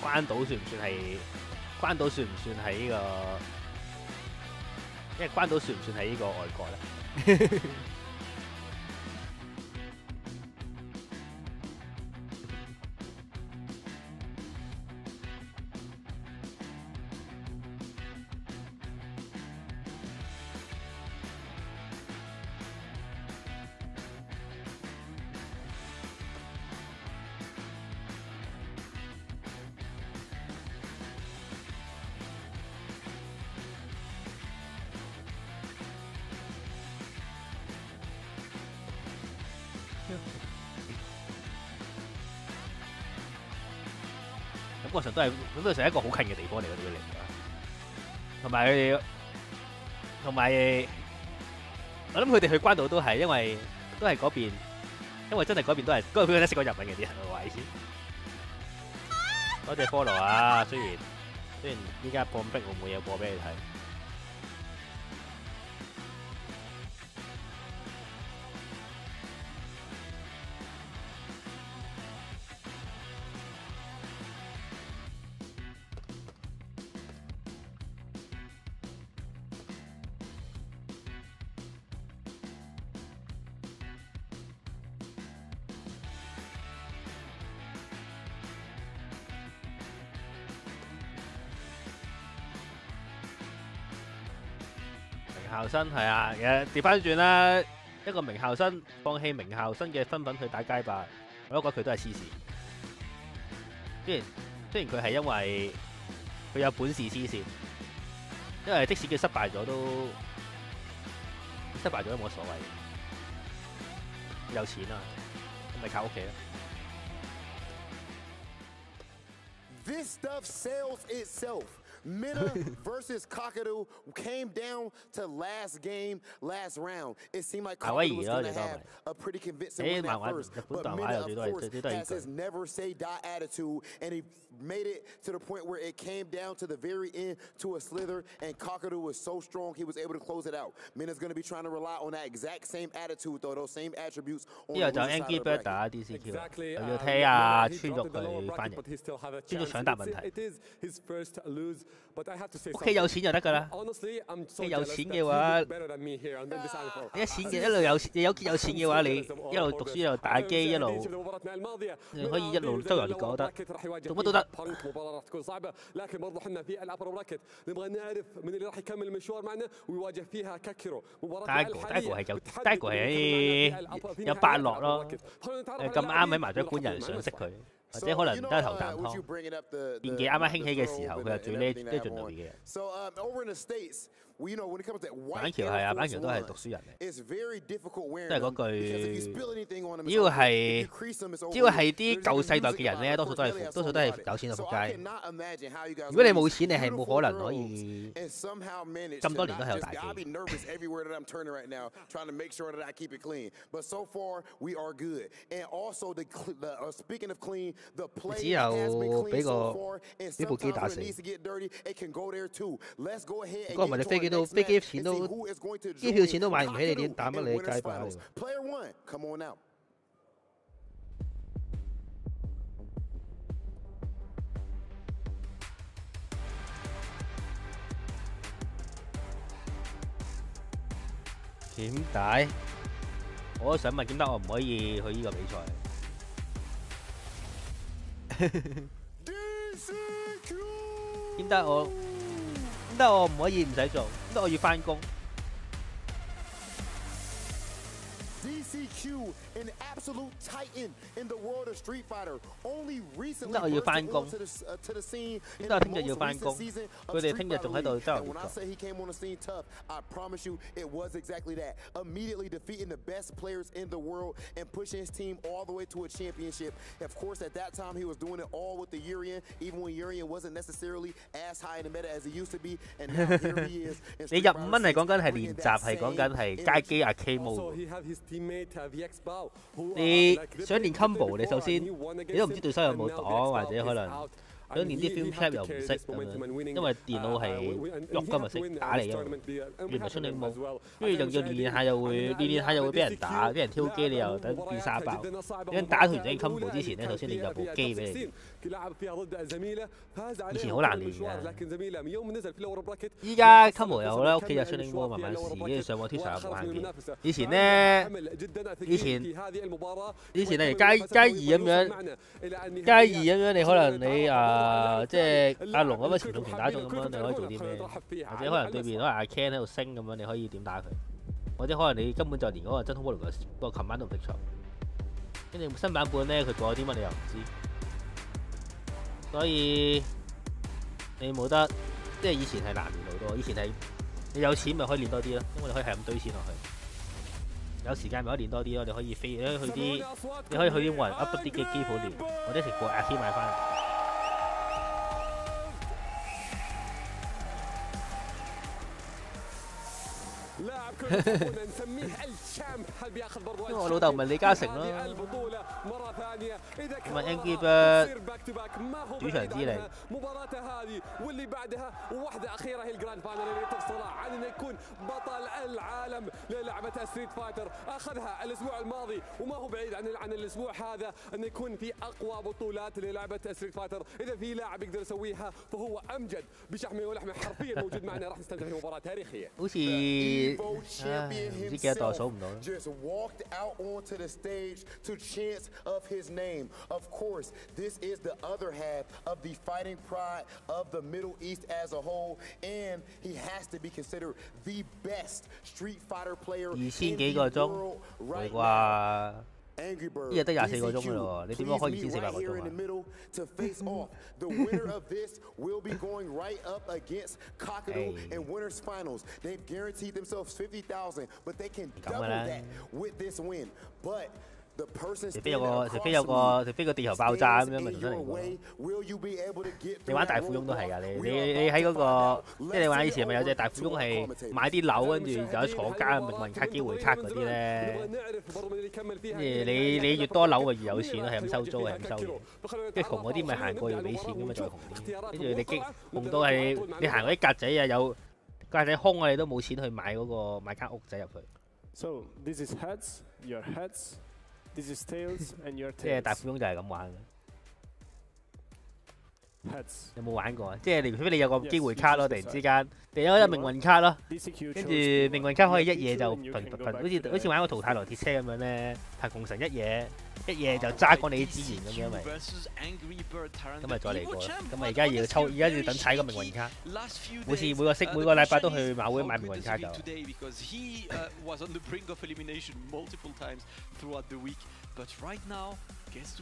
關島算唔算係？關島算唔算係呢個？因為關島算唔算係呢個外國咧？感覺上都係一個好近嘅地方嚟嘅對佢嚟講，同埋佢哋，同埋我諗佢哋去關島都係因為都係嗰邊，因為真係嗰邊都係嗰邊都識講日文嘅啲人喎，係先。多謝 follow 啊！雖然依家播咁逼，我冇嘢播俾你睇。 名校生係啊，調翻轉啦，一個名校生放棄名校生嘅身份去打街霸，我都覺得佢都係黐線。雖然佢係因為佢有本事黐線，因為即使佢失敗咗都冇乜所謂，有錢啊，咪靠屋企啦。 This stuff sells itself. Minna versus Kakadu came down to last game, last round. It seemed like Kakadu was going to have a pretty convincing win at first, but Minna, of course, has his never say die attitude, and he made it to the point where it came down to the very end to a slither, and Kakadu was so strong he was able to close it out. Minna's going to be trying to rely on that exact same attitude, though, those same attributes. 之後就 Angry Bird 打 DCQ， 我要睇下川玉去翻譯，川玉搶答問題。屋企有錢就得㗎啦。屋企有錢嘅話，你一錢嘅一路有錢嘅話，你一路讀書一路打機一路，你可以一路周遊列國都得，做乜都得。Daigo 係有伯樂咯，咁啱喺麻雀館人想識佢。 或者可能唔得頭啖湯，電技啱啱興起嘅時候，佢係最叻盡量嘅。板橋係啊，板橋都係讀書人嚟，都係嗰句，只要係啲舊世代嘅人咧，多數都係有錢就仆街。如果你冇錢，你係冇可能可以咁多年都喺度打機。只有俾部機打死。嗰個唔係你飛機錢都機票錢都買唔起，你點打乜你街霸？點解？我都想問點解我唔可以去呢個比賽？ 點解我唔可以唔使做？點解我要返工？ DCQ, an absolute titan in the world of Street Fighter, only recently burst onto the scene in the most recent season of Street Fighter League. And when I say he came on the scene tough, I promise you it was exactly that. Immediately defeating the best players in the world and pushing his team all the way to a championship. Of course, at that time he was doing it all with the Urian, even when Urian wasn't necessarily as high in the meta as he used to be. And now here he is. 你入5蚊係講緊係練習，係講緊係街機啊 K mode。 你想練 combo， 你首先你都唔知對手有冇擋，或者可能想練啲 film trap 又唔識咁樣，因為電腦係喐㗎嘛，識打你㗎嘛，原來出你冇，跟住仲要練下又會俾人打，俾人挑機你又等變沙包。咁打完整 combo 之前咧，首先你有部機俾你。 以前好難練㗎，依家 combo 有啦，屋企有 training mode 慢慢試，跟住上網 Twitter 有無限片。以前咧，以前係街二咁樣，你可能你即係阿龍咁樣前中前打中咁樣，你可以做啲咩？或者可能對面可能阿 Ken 喺度升咁樣，你可以點打佢？或者可能你根本就連嗰個真空波龍個琴晚都唔識錯，跟住新版本咧佢改啲乜你又唔知。 所以你冇得，即係以前係難練好多。以前係你有錢咪可以練多啲咯，因為你可以係咁堆錢落去。有時間咪可以練多啲咯，你可以飛，你可以去啲冇人 up 啲嘅機鋪練，或者食過阿 K 買翻嚟。 因為我老豆唔係李嘉誠咯，唔係 ENG 主場之利。واللي بعدها وواحدة أخيرة هي الجراند فاينل اللي تفصل عن أن يكون بطل العالم للعبة ستريت فايتر. أخذها الأسبوع الماضي وما هو بعيد عن الأسبوع هذا أن يكون في أقوى بطولات للعبة ستريت فايتر. إذا في لاعب يقدر يسويها فهو أمجد بشحمه ولحمه حرفيا موجود معنا. راح نستمتع في مباراة تاريخية. Just walked out onto the stage to chants of his name. Of course, this is the other half of the fighting pride of the Middle East as a whole, and he has to be considered the best Street Fighter player in the world right now. Angry Bird, DCQ, please meet right here in the middle to face off. The winner of this will be going right up against Kakadu in winners finals. They've guaranteed themselves 50,000, but they can double that with this win. But the person standing across you stands in your way. Will you be able to get through? 你玩大富翁都係㗎，你喺嗰個即係你玩以前咪有隻大富翁係買啲樓跟住就喺坐監命運卡機會卡嗰啲咧，跟住你越多樓咪越有錢咯，係咁收租係咁收嘢，跟住窮嗰啲咪行過要俾錢咁咪再窮啲，跟住你窮到係你行嗰啲格仔啊有格仔空啊你都冇錢去買間屋仔入去。So this is heads, your heads. This is tails and your tails. 即係大富翁就係咁玩嘅。有冇玩過啊？即係你除非你有個機會卡咯，突然之間突然有命運卡咯，跟住命運卡可以一嘢就好似玩個淘汰羅鐵車咁樣咧，憑共神一嘢就揸乾你啲資源咁樣咪，咁咪再嚟過啦。咁咪而家要等踩個命運卡，每個禮拜都去馬會買命運卡就。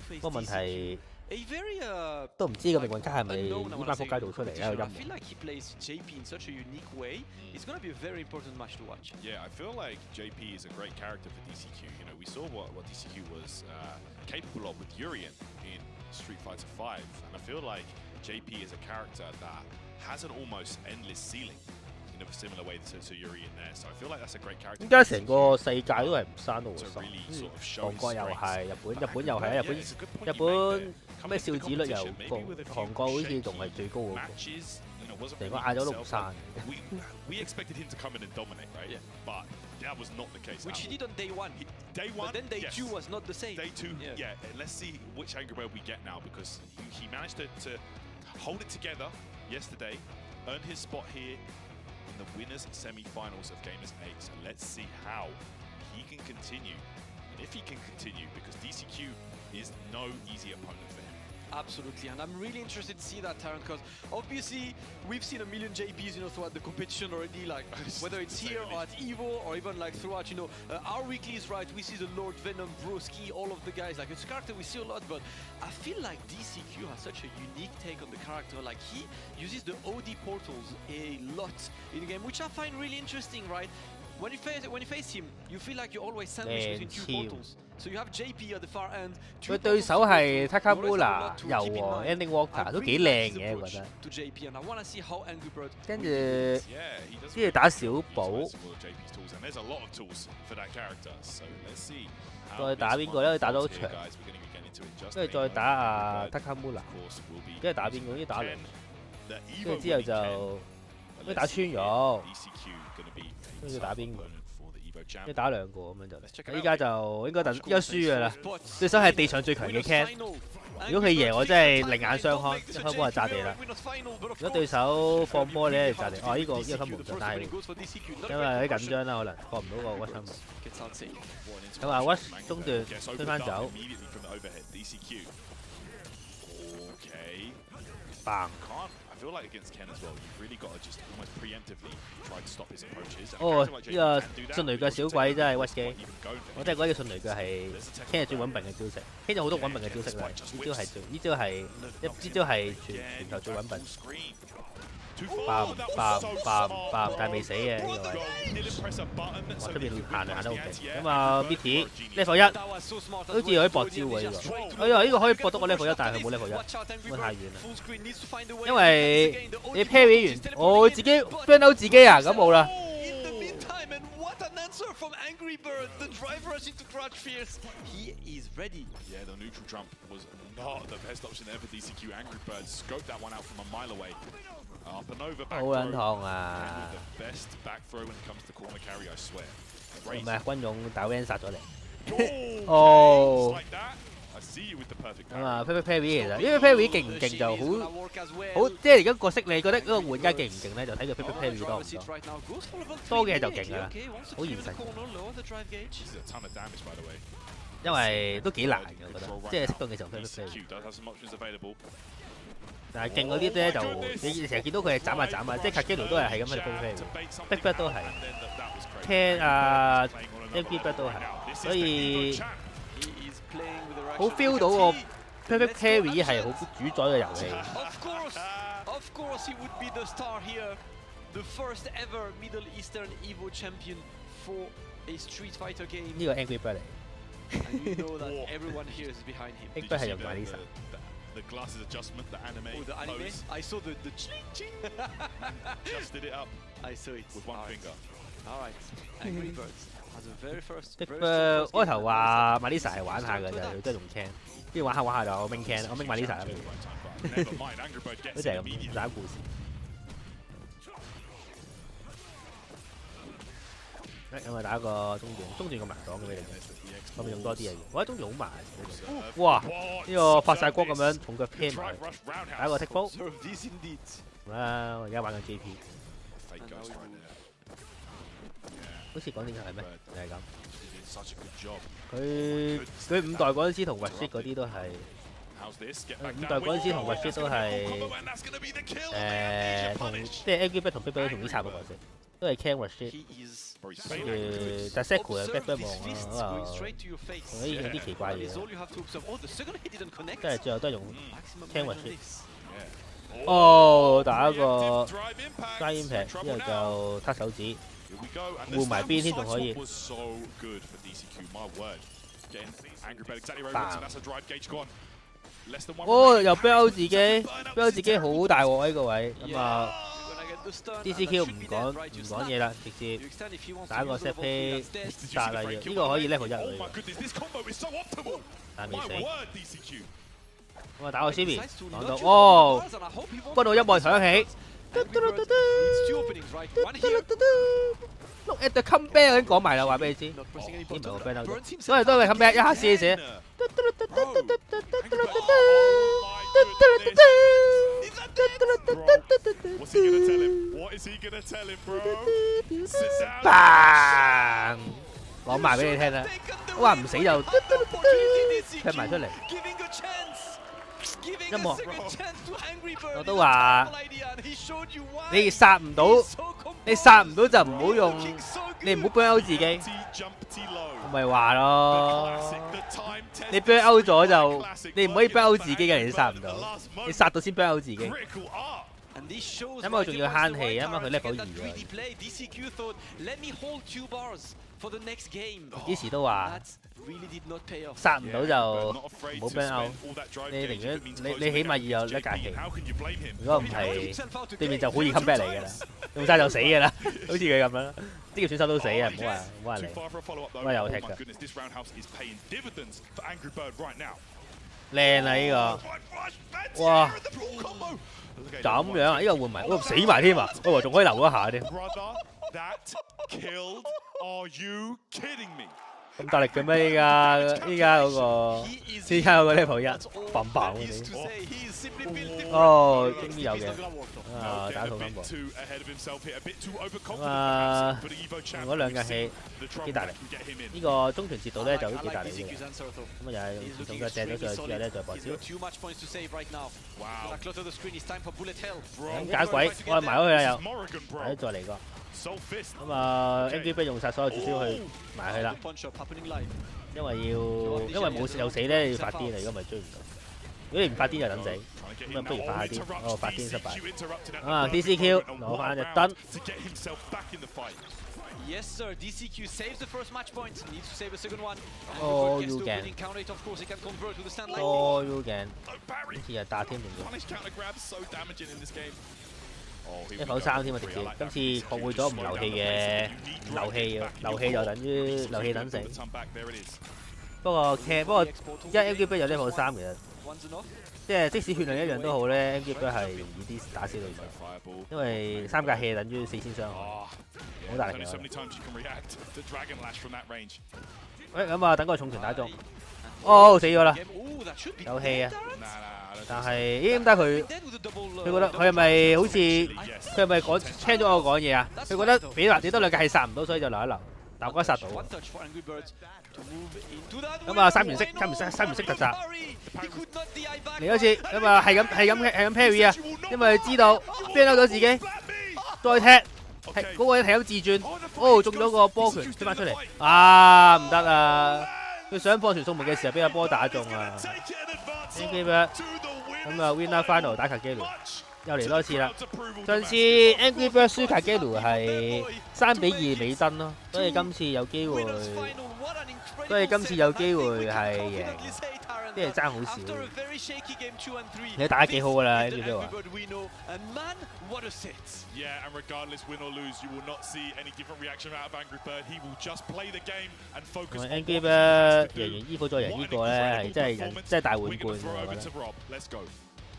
不過問題。都唔知個命運卡係咪呢班仆街做出嚟咧？有陰謀。Yeah, I feel like JP is a great character for DCQ. You know, we saw what DCQ was capable of with Urien in Street Fighter 5, and I feel like JP is a character that has an almost endless ceiling. In a similar way to Urien there, so I feel like that's a great character. 而家成個世界都係唔生到活生，韓國又係，日本又係啊！日本咩少子率又高，韓國好似仲係最高嗰個，成個亞洲都唔生。We expected him to come in and dominate, right? But that was not the case. Which he did on day 1. Day 1, but then day 2 was not the same. Day 2, yeah. Let's see which Angry Bird we get now, because he managed to hold it together yesterday, earn his spot here in the winners semi-finals of Gamers 8. So let's see how he can continue, and if he can continue, because DCQ is no easy opponent for him. Absolutely, and I'm really interested to see that, Taran, because obviously we've seen a million JPs, throughout the competition already, like whether it's here or at EVO or even like throughout, our weeklies, right? We see the Lord Venom, Broski, all of the guys. Like it's a character we see a lot, but I feel like DCQ has such a unique take on the character. Like he uses the OD portals a lot in the game, which I find really interesting, right? When you face him, you feel like you're always sandwiched between two portals. So you have JP at the far end. 佢對手係 Takamura 油喎 ，Ending Walker 都幾靚嘅，我覺得。跟住打小寶，再打邊個咧？打到長，跟住再打阿 Takamura， 跟住打邊個？跟住打兩，跟住之後就跟住打穿咗。跟住打邊個？跟住打兩個咁樣就，依家就應該輸噶啦。對手係地上最強嘅 Ken， 如果佢贏我真係另眼相看，一開波就炸地啦。如果對手放波咧就炸地，呢個分無盡，但係因為有啲緊張啦，可能過唔到個屈身門。咁啊屈中段推翻走，bang。I feel like against Ken as well, you've really got to just almost preemptively try to stop his approaches. 呢個迅雷腳小鬼真係屈機，我真係覺得迅雷腳係 Ken 係最穩定嘅招式。Ken 有好多穩定嘅招式啦，呢招係全球最穩定。爆，但係未死嘅呢個位。哇！出邊行得 OK。咁啊 ，Mitty level 1，好似可以搏招喎呢個。呢個可以搏到我 level 1，但係佢冇 level 1，咁太遠啦。因為你 parry 完，我自己 burn out 自己啊，咁冇啦。From Angry Bird, the drive rush into Crouch Fierce. He is ready. Yeah, the neutral jump was not the best option there for DCQ. Angry Bird scoped that one out from a mile away. Up and over back throw. The best back throw when it comes to corner carry, I swear. 唔係軍勇打 Van 殺咗你。哦。咁啊 ，Perfect Parry 其實，因為 Parry 勁唔勁就好，即係而家角色你覺得嗰個玩家勁唔勁咧，就睇佢 Perfect Parry 多唔多，多嘅就勁㗎啦，好現實。因為都幾難嘅，我覺得，即係適當嘅時候 Perfect Parry。但係勁嗰啲咧就你成日見到佢係斬下，即係 Kageno 都係咁喺度 Perfect Parry，Big Bird 都係 ，Ken 啊 ，MP Bird 都係，所以。好 feel 到個 Perfect Parry 係好主宰嘅遊戲。Of course, he would be the star here, the first ever Middle Eastern Evo champion for a Street Fighter game. 呢個 Angry Bird 嚟。And you know that everyone here is behind him. Angry Bird 係用埋呢首。The glasses adjustment, the anime. Oh, the anime. Pose. I saw the ching ching. Just did it up. I saw it with one finger. All right, Angry Birds. As a very first. 開頭話 Marisa 係玩下㗎咋，佢都係用 Ken， 跟住玩下就我明 Ken， 我明 Marisa 啦。好似係咁打故事。咁啊打個中段個盲擋嘅俾你，後面用多啲嘢。我覺得中段好慢。哇！呢個發晒光咁樣重腳 cam 埋，打個 take ball。啦，我而家玩緊 JP。好似講正常係咩？就係咁。佢5代嗰陣時同 Rashid 嗰啲都係。5代嗰陣時同 Rashid 都係同即係 Angry Bird 同 Big Bird 同啲差唔多角色，都係 Cam Rashid，跟住但 Seco 又 Big Bird 望啦，同啲用啲奇怪嘢，跟住最後都係用 Cam Rashid。哦，打一個 Giant Impact， 之後就撻手指，換埋邊添仲可以。哦，又 bail 自己 ，bail 自己好大鑊喺個位，咁啊 DCQ 唔講嘢啦，直接打個 set play 殺啦要，呢個可以 level 1嚟嘅，但未死。咁啊打個 CB， 講到哦，嗰度音樂響起。Look at the comeback 已經講埋啦，話俾你知。呢唔係個 bail 到，都係 comeback 一下試一試。bang 講埋俾你聽啦，我話唔死就踢埋出嚟。音樂，我都話你殺唔到就唔好用，你唔好 burn out 自己，我咪話咯。你 burn out 咗就你唔可以 burn out 自己嘅，你殺唔到，你殺到先 burn out 自己。因為佢仲要慳氣，因為佢 level 2啊。幾時都話殺唔到就唔好 burn out， 你寧願你起碼要有一格氣，如果唔係對面就好易 come back 嚟㗎啦，用晒就死㗎啦，好似佢咁樣啦，職業選手都死啊，唔好話你，我有踢㗎。靚啊呢個，哇！咁樣啊？呢個換埋，死埋添啊！我以為仲可以留一下添。咁大力嘅咩？依家嗰個 level 1，棒棒嗰啲。哦，終於有嘅。啊，打套金喎。咁啊，用咗2格氣，幾大力。呢個中團截到咧就都幾大力嘅。咁啊又係用腳掟咗上去之後咧再搏招。咁假鬼，我埋咗佢啦又。再嚟個。咁啊 ，Angry Bird 用晒所有絕招去埋佢啦，因為冇又死咧要發癲啊，如果唔係追唔到。如果你唔發癲就等死，咁啊不如發下癲。哦，發癲失敗。啊 ，DCQ 攞翻隻燈。Yes, sir. DCQ saves the first match point. Needs to save the second one. Oh, you can. Counter it, of course, he can convert to the stand line. Oh, you can. 呢次又打添仲要。193添啊！直接今次學會咗唔流氣嘅，唔流氣，流氣就等於流氣等死。不過Angry Bird 有 level 3其實，即係即使血量一樣都好咧 ，Angry Bird 係容易啲打死對手，因為3格氣等於4000傷害，好大力嘅。喂，咁啊，等個重拳打中，哦死咗啦，有氣啊！但係，咦？點解佢覺得佢係咪好似佢係咪聽咗我講嘢啊？佢覺得俾你多2格係殺唔到，所以就留一留。但我覺得殺到。咁啊，三元式突襲嚟多次，咁啊係咁 parry 啊，因為知道 ban 咗自己，再踢嗰個係咁自轉，哦中咗個波拳推翻出嚟，啊唔得啊！佢想放傳送門嘅時候，俾個波打中啊 ！Angry Bird 咁啊 ，Winner Final 打卡基魯，又嚟多次啦。上次 Angry Bird 輸卡基魯係3-2美登咯，所以今次有機會係贏，即係爭好少。你打得幾好噶啦 ，Angry Bird 話。Yeah, and regardless win or lose, you will not see any different reaction out of Angry Bird. He will just play the game and focus. Angry Bird 贏完依個再贏呢個咧，係真係大碗罐喎，我覺得。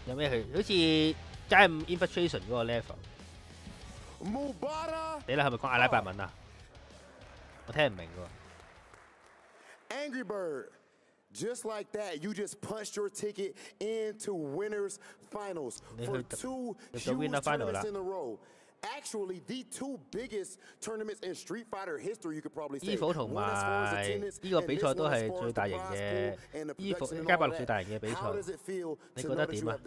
有咩佢好似街5 infiltration 嗰個 level？ 你啦係咪講阿拉伯文啊？我聽唔明喎。 Angry Bird, just like that, you just punched your ticket into winners finals for 2 huge tournaments in a row. Actually, the 2 biggest tournaments in Street Fighter history, you could probably say. EVO 同埋呢個比賽都係最大型嘅 EVO 街霸6最大型嘅比賽。你覺得點啊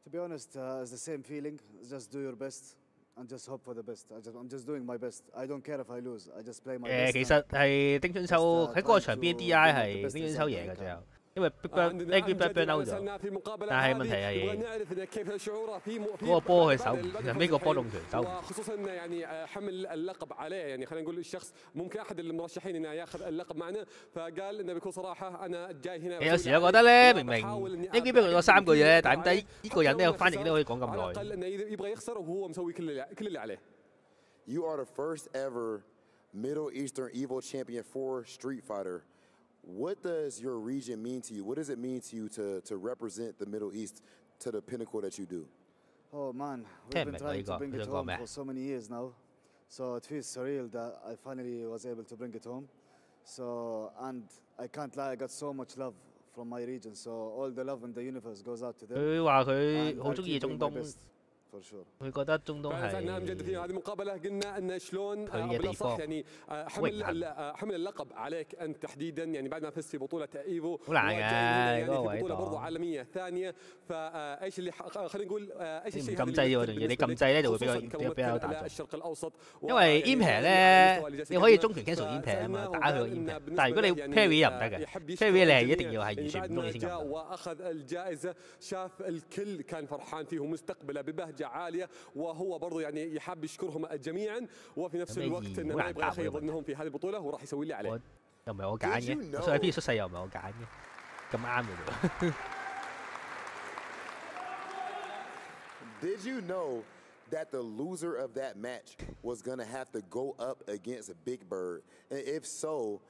？To be honest, it's the same feeling. Just do your best and just hope for the best. I'm just doing my best. I don't care if I lose. I just play my best. 其實係丁春秋喺嗰個場邊 DI 係丁春秋贏嘅最後。 因為 Angry Bird burn out 咗，但係問題係嗰個波佢守唔，呢個波動權守唔。خصوصا يعني حمل اللقب عليه يعني خلينا نقول الشخص ممكن احد المرشحين انه ياخذ اللقب معنا فقال انه بكل صراحه انا جاي هنا.有時我覺得咧，明明 Angry Bird 講3句嘢，但係點解呢個人咧翻譯都可以講咁耐？ على الأقل إنه يبغى يخسر وهو مسوي كل اللي عليه. You are the first ever Middle Eastern EVO champion for Street Fighter. What does your region mean to you? What does it mean to you to represent the Middle East to the pinnacle that you do? Oh man, we've been trying to bring it home for so many years now. So it feels surreal that I finally was able to bring it home. So, and I can't lie, I got so much love from my region. So all the love in the universe goes out to them. 佢話佢好中意中東。 佢覺得中東係佢嘅地方。يعني حمل اللقب عليك أنت تحديدا يعني بعد ما فزت في بطولة إيفو 好難嘅，嗰個位 في بطولة برضو عالمية ثانية فايش اللي خلينا نقول ايش الشيء禁制喎，仲要你禁制咧就會比較大الشرق الأوسط 因為 impact 咧你可以中權 cancel impact 啊嘛，打佢個 impact， 但係如果你 parry 又唔得嘅 ，parry 你係一定要係完全唔中你先撳。 وأخذ الجائزة شاف الكل كان فرحان فيه ومستقبله ببهجة عالية وهو برضو يعني يحب يشكرهم جميعا وفي نفس الوقت انه ما يبغى يخيب ظنهم في هذه البطولة وراح يسوي اللي عليه. 又唔係我揀嘅，所以 P 出世又唔係我揀嘅，咁啱嘅。 Did you know that the loser of that match was gonna have to go up against Big Bird? And if so,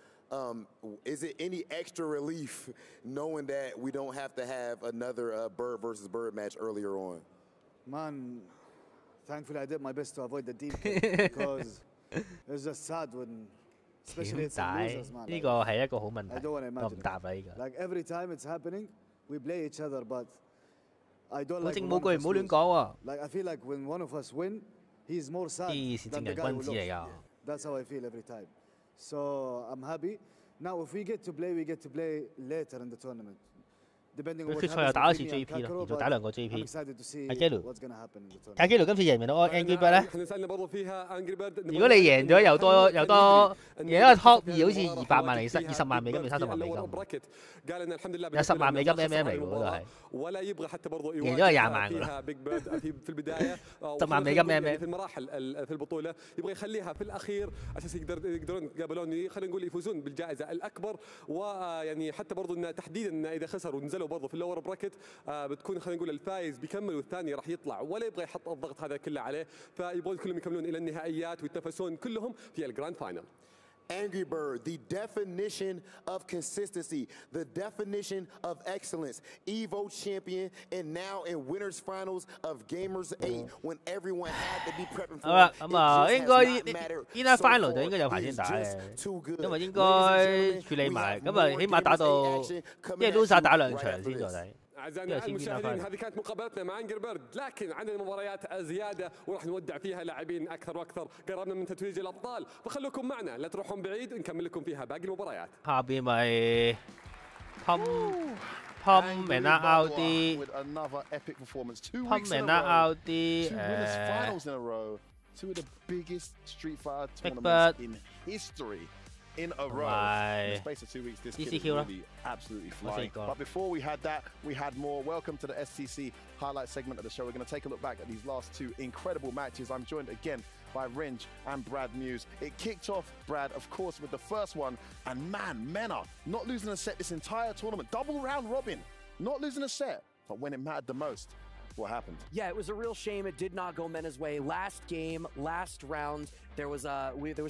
is it any extra relief knowing that we don't have to have another Bird versus Bird match earlier on? Man, thankfully I did my best to avoid the deep kick because it's just sad when, especially it's losers, man. 呢個係一個好問題， I don't want to imagine. 我唔答啦呢個。 Like every time it's happening, we play each other, but I don't like. 保證冇句唔好亂講喎。 Like I feel like when one of us win, he's more sad than the guy who lost. That's how I feel every time. So I'm happy. Now if we get to play, we get to play later in the tournament. 佢決賽又打一次 JP 咯，連續打2個 JP。阿基魯，阿基魯今次贏唔贏到 Angry Bird 咧？如果你贏咗又多，贏咗 Top 2好似200萬嚟20萬美金定30萬美金，有10萬美金 MM 嚟㗎嗰度係，贏咗係20萬㗎啦。10萬美金 MM。 في المراحل في البطولة يبغى يخليها في الأخير أساس يقدرون يتقابلون خلينا نقول يفوزون بالجائزة الأكبر ويعني حتى برضو إن تحديدا إذا خسروا ونزلوا برضو في اللور براكت بتكون خلينا نقول الفايز بيكمل والثاني راح يطلع ولا يبغى يحط الضغط هذا كله عليه فيبغون كلهم يكملون إلى النهائيات ويتنافسون كلهم في الجراند فاينل. Angry Bird, the definition of consistency, the definition of excellence, EVO champion, and now in winners finals of Gamers 8 when everyone had to be prepping for it. 咁啊，應該 Inner Final 就應該有排先打嘅，因為應該處理埋，咁啊起碼打到即係 loser 打2場先再睇。 أعزائنا المشاهدين هذه كانت مقابلتنا مع أنجر بيرد لكن عندنا مباريات زيادة وراح نودع فيها لاعبين أكثر وأكثر قربنا من تتويج الأبطال فخلوكم معنا لا تروحون بعيد نكمل لكم فيها باقي المباريات. 下邊咪 Pom and Audi with another epic performance. 2 Pom weeks in and a row. Audi Two winners finals in a row. 2 of the biggest Street Fighter Big tournaments Bird. in history. In a row. In the space of 2 weeks, this kid is really absolutely flying. But before we had that, we had more. Welcome to the STC highlight segment of the show. We're going to take a look back at these last 2 incredible matches. I'm joined again by Ringe and Brad Muse. It kicked off, Brad, of course, with the first one. And man, Mena, not losing a set this entire tournament. Double round robin. Not losing a set. But when it mattered the most, what happened? Yeah, it was a real shame it did not go Mena's way. Last game, last round, There was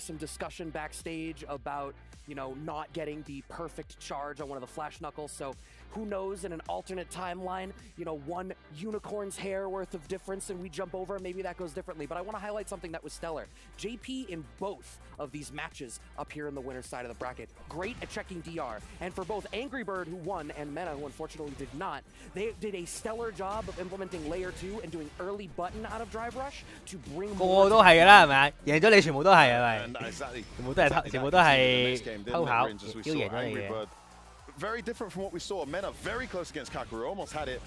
some discussion backstage about, you know, not getting the perfect charge on one of the Flash Knuckles. So who knows, in an alternate timeline, you know, one unicorn's hair worth of difference and we jump over, maybe that goes differently. But I want to highlight something that was stellar. JP in both of these matches up here in the winner's side of the bracket, great at checking DR. And for both Angry Bird, who won, and Mena, who unfortunately did not, they did a stellar job of implementing layer 2 and doing early button out of drive rush to bring more. 個都係㗎啦，係咪？贏咗你全部都係係咪？全部都係偷跑，屌贏咗你嘅。 Very different from what we saw. Mena very close against Kakeru, almost had it.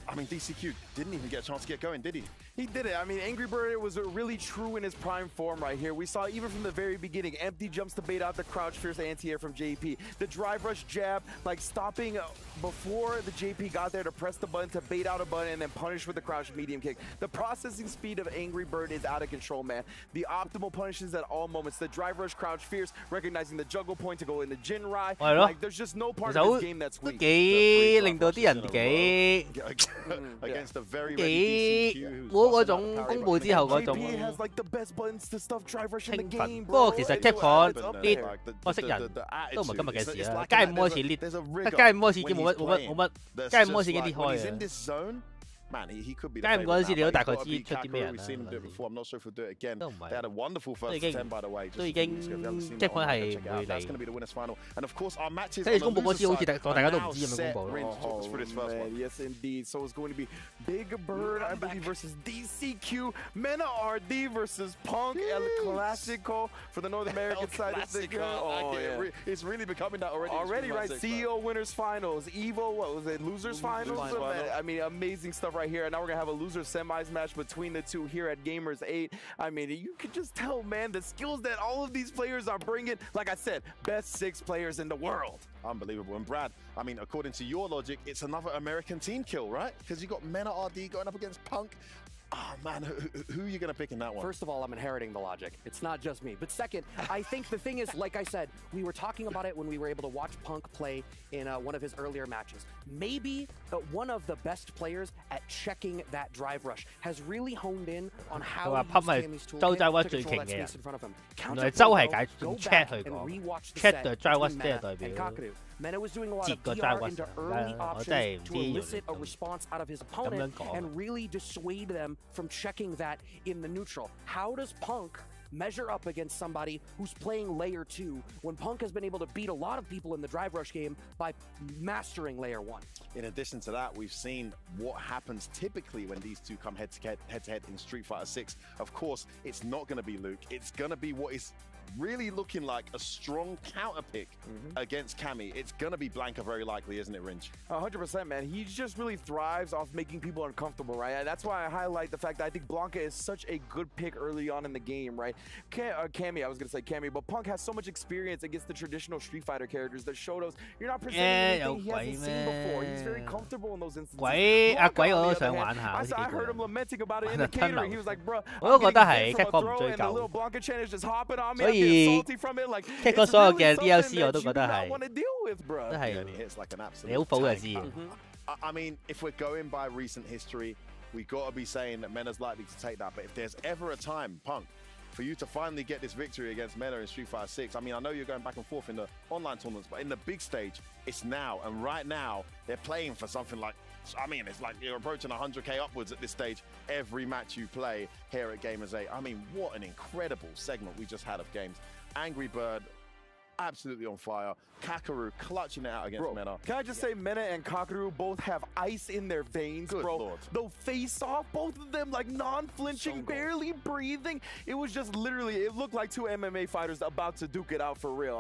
I mean, DCQ didn't even get a chance to get going, did he? He did it. I mean, Angry Bird was really true in his prime form right here. We saw even from the very beginning, empty jumps to bait out the crouch fierce anti-air from JP. The drive rush jab, like stopping before the JP got there to press the button to bait out a button and then punish with the crouch medium kick. The processing speed of Angry Bird is out of control, man. The optimal punishes at all moments. The drive rush crouch fierce, recognizing the juggle point to go in the Jinrai. Like, there's just no part of this game that's weak. 令到啲人幾 against the very ready DCQ. 嗰種公佈之後嗰種。不過其實 Capcom 啲角色人都唔係今日嘅事啦，街五開始裂，街五開始已經冇乜，街五開始已經裂開嘅。 Man, he could be. 街五嗰陣時，你都大概知出啲咩人啦。 I'm not sure if we'll do it again. They had a wonderful first 10, by the way. 都已經即係佢係唔會嚟。 That's going to be the winners final. And of course, our matches. 即係公佈嗰支好似大家都唔知咁樣公佈。Yes, indeed. So it's going to be Big Bird, I believe, versus DCQ. Mena RD versus Punk El Clasico for the North American side of the game. Oh, yeah. It's really becoming that already. Already, right? CEO winners finals. Evo, what was it? Losers finals? I mean, amazing stuff right here. And now we're gonna have a loser semis match between the two here at Gamers 8. I mean, you can just tell, man, the skills that all of these players are bringing. Like I said, best 6 players in the world. Unbelievable. And Brad, I mean, according to your logic, it's another American team kill, right? Because you got Mena RD going up against Punk. Oh, man, who are you going to pick in that one? First of all, I'm inheriting the logic. It's not just me. But second, I think the thing is, like I said, we were talking about it when we were able to watch Punk play in one of his earlier matches. Maybe one of the best players at checking that drive rush has really honed in on how to use Cammy's toolkit to control that space in front of him. Counter go back and rewatch the set between Mena and Kakeru. Mena was doing a lot of DR into early options to elicit a response out of his opponent and really dissuade them from checking that in the neutral. How does Punk measure up against somebody who's playing layer 2 when Punk has been able to beat a lot of people in the drive rush game by mastering layer 1? In addition to that, we've seen what happens typically when these two come head to head in Street Fighter 6. Of course, it's not going to be Luke. It's going to be what is really looking like a strong counter pick against Cammy. It's going to be Blanca very likely, isn't it, Ringe? 100%, man. He just really thrives off making people uncomfortable, right? That's why I highlight the fact that I think Blanca is such a good pick early on in the game, right? Cammy, I was going to say Cammy, but Punk has so much experience against the traditional Street Fighter characters that show us you're not presenting anything he hasn't seen before. He's very comfortable in those instances. I heard him lamenting about it in the catering. He was like, bro, I'm getting hit from a throw and the little Blanca chain is just hopping on me. 踢過所有嘅 DLC 我都覺得係，真係你好補就知。I mean, if we're going by recent history, we got to be saying that Mena's likely to take that. But if there's ever a time, Punk, for you to finally get this victory against Mena in Street Fighter 6, I mean, I know you're going back and forth in the online tournaments, but in the big stage, it's now. And right now, they're playing for something like, I mean, it's like you're approaching 100K upwards at this stage every match you play here at Gamers 8. I mean, what an incredible segment we just had of games. Angry Bird, absolutely on fire. Kakeru clutching it out against Mena. Can I just say Mena and Kakeru both have ice in their veins, bro. Lord. The face off, both of them like non-flinching, barely breathing. It was just literally, it looked like 2 MMA fighters about to duke it out for real.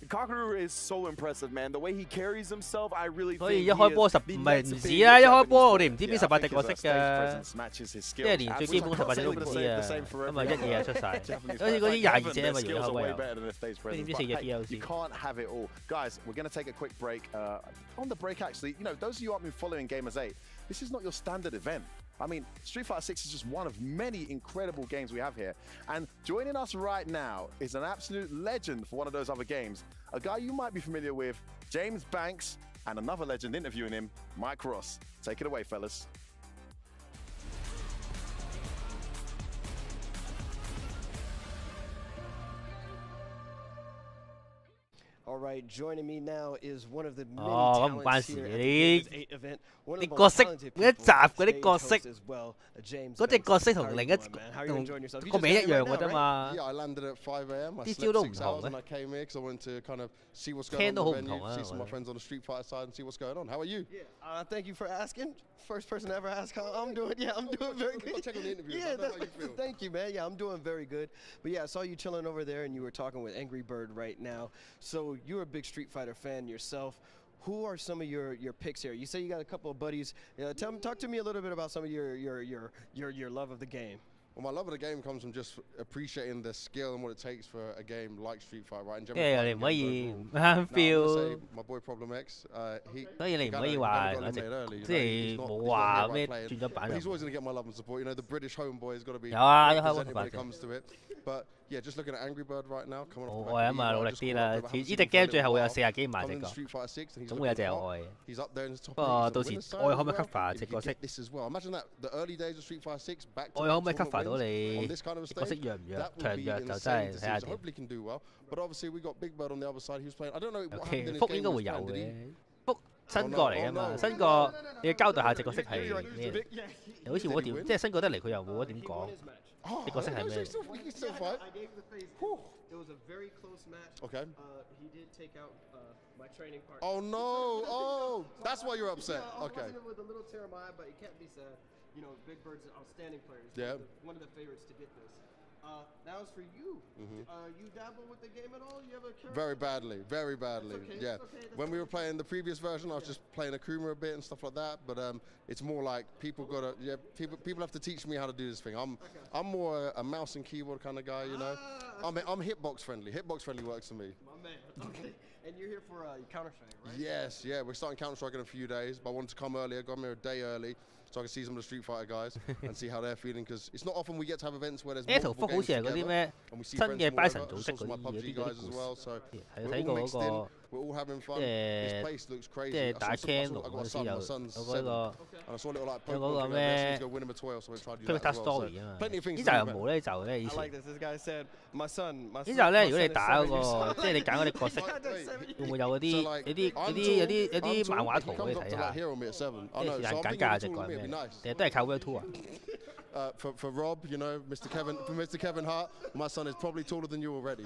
Kakeru is so impressive, man. The way he carries himself, I really think he is the next big 一開波我哋唔知邊18隻角色㗎，即係連最基本18隻都唔知啊，咁啊一嘢就出晒，好似嗰啲22隻啊嘛，而家開波又，你點知4隻 DLC？ You can't have it all. Guys, we're going to take a quick break. On the break, actually, you know, those of you who aren't been following Gamers 8, this is not your standard event. I mean, Street Fighter 6 is just one of many incredible games we have here. And joining us right now is an absolute legend for one of those other games. A guy you might be familiar with, James Banks, and another legend interviewing him, Mike Ross. Take it away, fellas. All right, joining me now is one of the many talents here at the Games 8 event. One of the most talented people, stage host as well, James. 嗰隻角色同另一個名一樣嘅啫嘛。Yeah, I landed at 5 a.m. I slept 6 hours and I came here because I wanted to kind of see what's going on in the venue, see some of my friends on the Street Fighter side and see what's going on. How are you? Yeah, thank you for asking. First person to ever ask how I'm doing. Yeah, I'm doing very good. Check on the interview. Yeah, thank you, man. Yeah, I'm doing very good. But yeah, I saw you chilling over there and you were talking with Angry Bird right now. So you're a big Street Fighter fan yourself. Who are some of your picks here? You say you got a couple of buddies. Talk to me a little bit about some of your love of the game. Well, my love of the game comes from just appreciating the skill and what it takes for a game like Street Fighter, right? In 你唔可以唔啱 feel。 My boy Problem X, 所以你唔可以話嗰隻，即係冇話咩轉咗版。He's always going to get my love and support. You know, the British homeboy has got to be 有啊，represented when it comes to it. But yeah, just looking at Angry Bird right now, coming off the 愛啊嘛，努力啲啦。呢隻 game 最後會有40幾萬隻個，總會有隻有愛。不過到時愛可唔可以 cover 隻角色？愛可唔可以 cover 到你隻角色弱唔弱、強弱就真係睇下點。OK，福應該會有嘅。福新角嚟啊嘛，新角你要交代下隻角色係咩？又好似冇得點，即係新角得嚟佢又冇得點講。 The角色係咩？ It was a very close match. Okay. He did take out my training partner. Oh no! Oh, that's why you're upset. Okay. With a little tear in my eye, but you can't be sad. You know, Big Bird's an outstanding player. Yeah. One of the favorites to get this. Now it's for you. You dabble with the game at all? You have a character? Very badly, very badly. Okay, yeah. When we were playing the previous version, I was just playing Akuma a bit and stuff like that. But it's more like people have to teach me how to do this thing. I'm more a mouse and keyboard kind of guy, you know. I'm hitbox friendly. Hitbox friendly works for me. My man. Okay. And you're here for Counter-Strike, right? Yes, yeah. We're starting Counter-Strike in a few days, but I wanted to come earlier. Got here a day early. So I can see some of the Street Fighter guys and see how they're feeling because it's not often we get to have events where there's multiple games together and we see friends from all over, some of my PUBG guys as well. So we're all mixed in, we're all having fun. This place looks crazy. I got a son, my son's 7, and I saw a little like Pokemon to go win him a toy, so we tried to do that as well. So plenty of things. 呢就冇咧，就咧以前。I like this. This guy said, "My son." 呢就咧，如果你打嗰個，即係你揀嗰啲角色，會唔會有嗰啲有啲漫畫圖可以睇下？即係時間簡介下隻個係咩？定係都係靠 World Tour 啊？For Rob, you know, Mr. Kevin Hart, my son is probably taller than you already.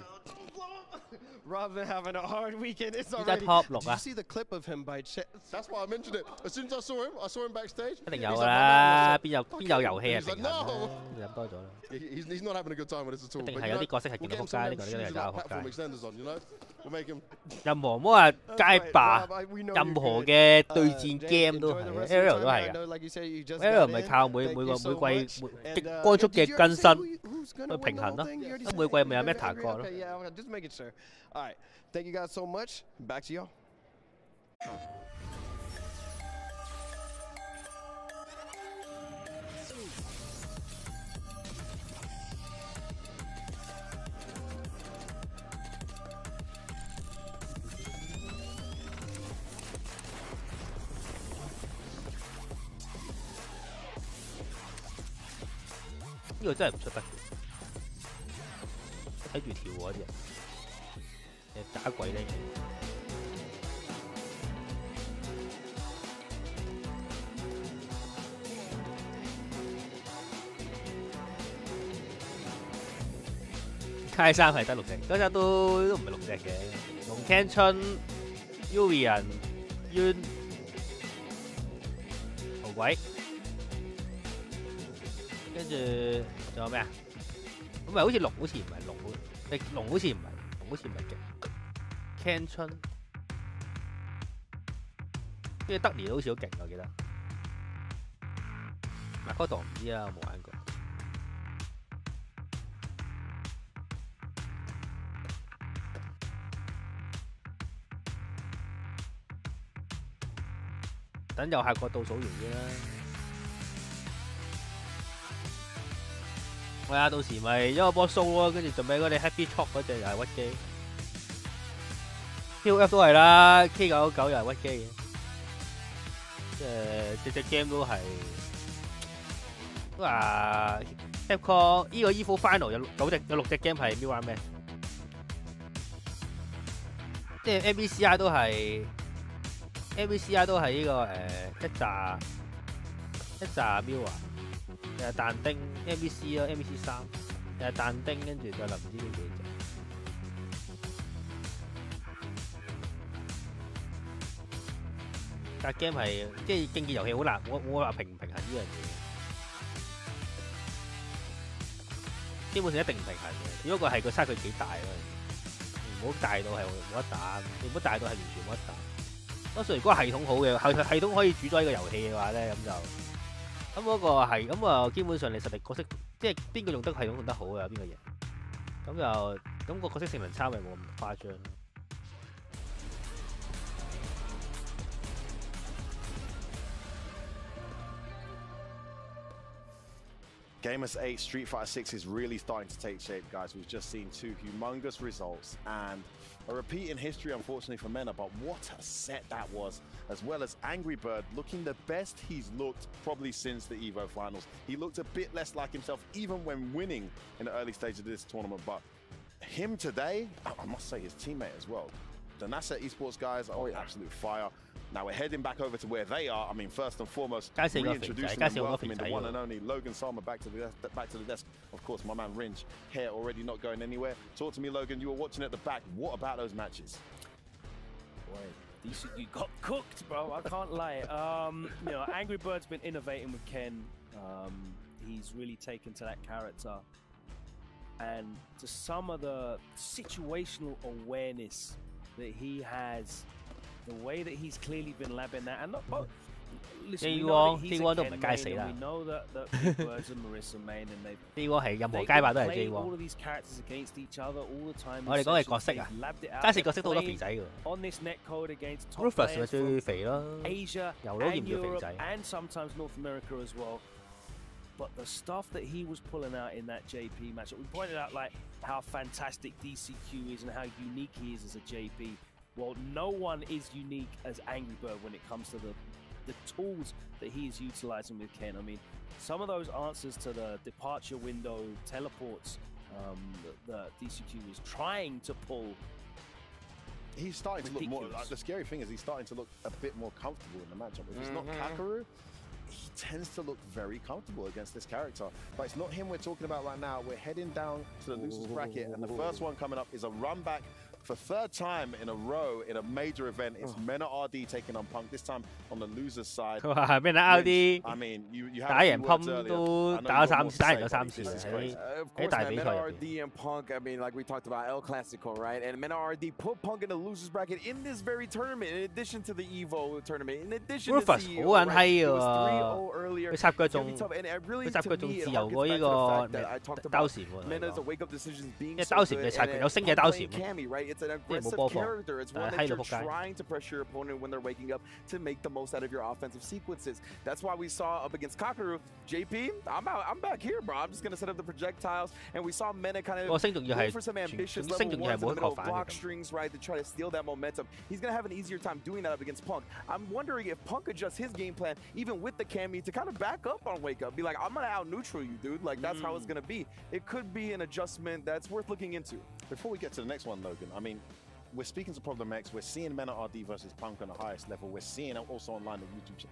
Rob's been having a hard weekend. It's already. Did you see the clip of him by chance? That's why I mentioned it. As soon as I saw him backstage. 一定有啦，邊有遊戲啊？平衡啦，飲多咗啦。He's not having a good time with this at all. 一定係有啲角色係見到撲街，呢個係搞撲街。任何唔好話街霸，任何嘅對戰 game 都係 ，L 都係㗎。L 唔係靠每季光速嘅更新去平衡咯，咁每季咪有 meta 過咯。Just making sure. All right, thank you guys so much. Back to y'all. 呢個真係唔出得嘅，睇住跳喎啲人，打鬼咧。街衫係得6隻，嗰隻都唔係6隻嘅，龍 Ken 春、Urian、Yun、豪鬼。跟住仲有咩啊？咁咪好似龍，好似唔係龍，龍好似唔係，龍好似唔係勁。Ken 春，跟住德尼都好似好勁，我記得。McCodo 唔知啊，我冇玩過。等右下角倒數完先啦。係啊，到時咪一個波 show 咯，跟住仲俾嗰啲 Happy Chop 嗰隻又係屈機 ，QF 都係啦 ，K999又係屈機嘅，即係隻 game 都係都話 Capcom 呢個 EVO Final 有6隻 game 係 Mirror Man。即係 MVCI 都係 MVCI 都係呢個一紮 Mill 啊，又係但丁 MVC 咯 ，MVC3 又係但丁，跟住再臨唔知邊幾隻。但 game 係即係競技遊戲好難，冇話平唔平衡呢樣嘢。基本上一定唔平衡嘅，只不過係個差距幾大咯。唔好大到係冇得打，唔好大到係完全冇得打。多數如果系統好嘅，系統可以主宰呢個遊戲嘅話咧，咁嗰個係咁啊，基本上你實力角色即係邊個用得系統用得好啊，邊個贏。咁個角色性能差咪冇咁誇張。Gamers 8 Street Fighter 6 is really starting to take shape, guys. We've just seen two humongous results and a repeat in history, unfortunately, for Mena, but what a set that was, as well as Angry Bird looking the best he's looked probably since the EVO finals. He looked a bit less like himself, even when winning in the early stage of this tournament, but him today, I must say his teammate as well. The NASA Esports guys are absolute fire. Now we're heading back over to where they are. I mean, first and foremost, reintroducing and welcoming the one and only Logan Sama back to the desk. Of course, my man Ringe here already not going anywhere. Talk to me, Logan. You were watching at the back. What about those matches? Boy, you got cooked, bro. I can't lie. You know, Angry Bird's been innovating with Ken. He's really taken to that character, and to some of the situational awareness that he has. The way that he's clearly been labbing that, and listen, we know that he's a Ken main, and we know that Big Bird's a Marissa main, and they play all of these characters against each other all the time. 我哋講係角色啊，街市角色都好多肥仔㗎。On this netcode against top Rufus 咪最肥咯 ，Asia and Europe and sometimes North America as well. But the stuff that he was pulling out in that JP matchup, we pointed out like how fantastic DCQ is and how unique he is as a JP. Well, no one is unique as Angry Bird when it comes to the tools that he is utilizing with Ken. I mean, some of those answers to the departure window teleports that DCQ is trying to pull. He's starting to look more, the scary thing is he's starting to look a bit more comfortable in the matchup. If it's not Kakaru, he tends to look very comfortable against this character. But it's not him we're talking about right now. We're heading down to the losers bracket, and the first one coming up is a run back for third time in a row in a major event. It's Mena RD taking on Punk, this time on the losers side. Mena RD I mean, you 打贏 Punk 都打咗3次，打贏咗3次喺大比賽入邊。 RD and Punk, I mean, like we talked about El Clasico, right? And Mena RD put Punk in the losers bracket in this very tournament, in addition to the EVO tournament, in addition to CEO, 好撚閪right? It 喎 was 3-0 earlier. 佢插腳 It's gonna be tough. And really, 佢插腳 to 仲 me, 自 it 由 harkens 過 back 呢 to the 個 fact that I talked兜 about 閃喎。 Mena's wake-up decisions being 因為 so 兜 good. 閃嘅插腳 And 有升嘅兜閃 Cammy, right? It's an 即係冇 aggressive 波防 character. It's one 閪 that 到 you're 仆街。 trying to pressure your opponent when they're waking up to make the most out of your offensive sequences. That's why we saw up against Kakaru, JP, I'm back here, bro. I'm just going to set up the projectiles. And we saw Mena kind of go for some ambitious level ones in the middle of block strings, right, to try to steal that momentum. He's going to have an easier time doing that up against Punk. I'm wondering if Punk adjusts his game plan, even with the Cammy, to kind of back up on Wake Up. Be like, I'm going to out-neutral you, dude. Like, that's how it's going to be. It could be an adjustment that's worth looking into. Before we get to the next one, Logan, I mean, we're speaking to Problem X, we're seeing Mena RD versus Punk on the highest level. We're seeing also online the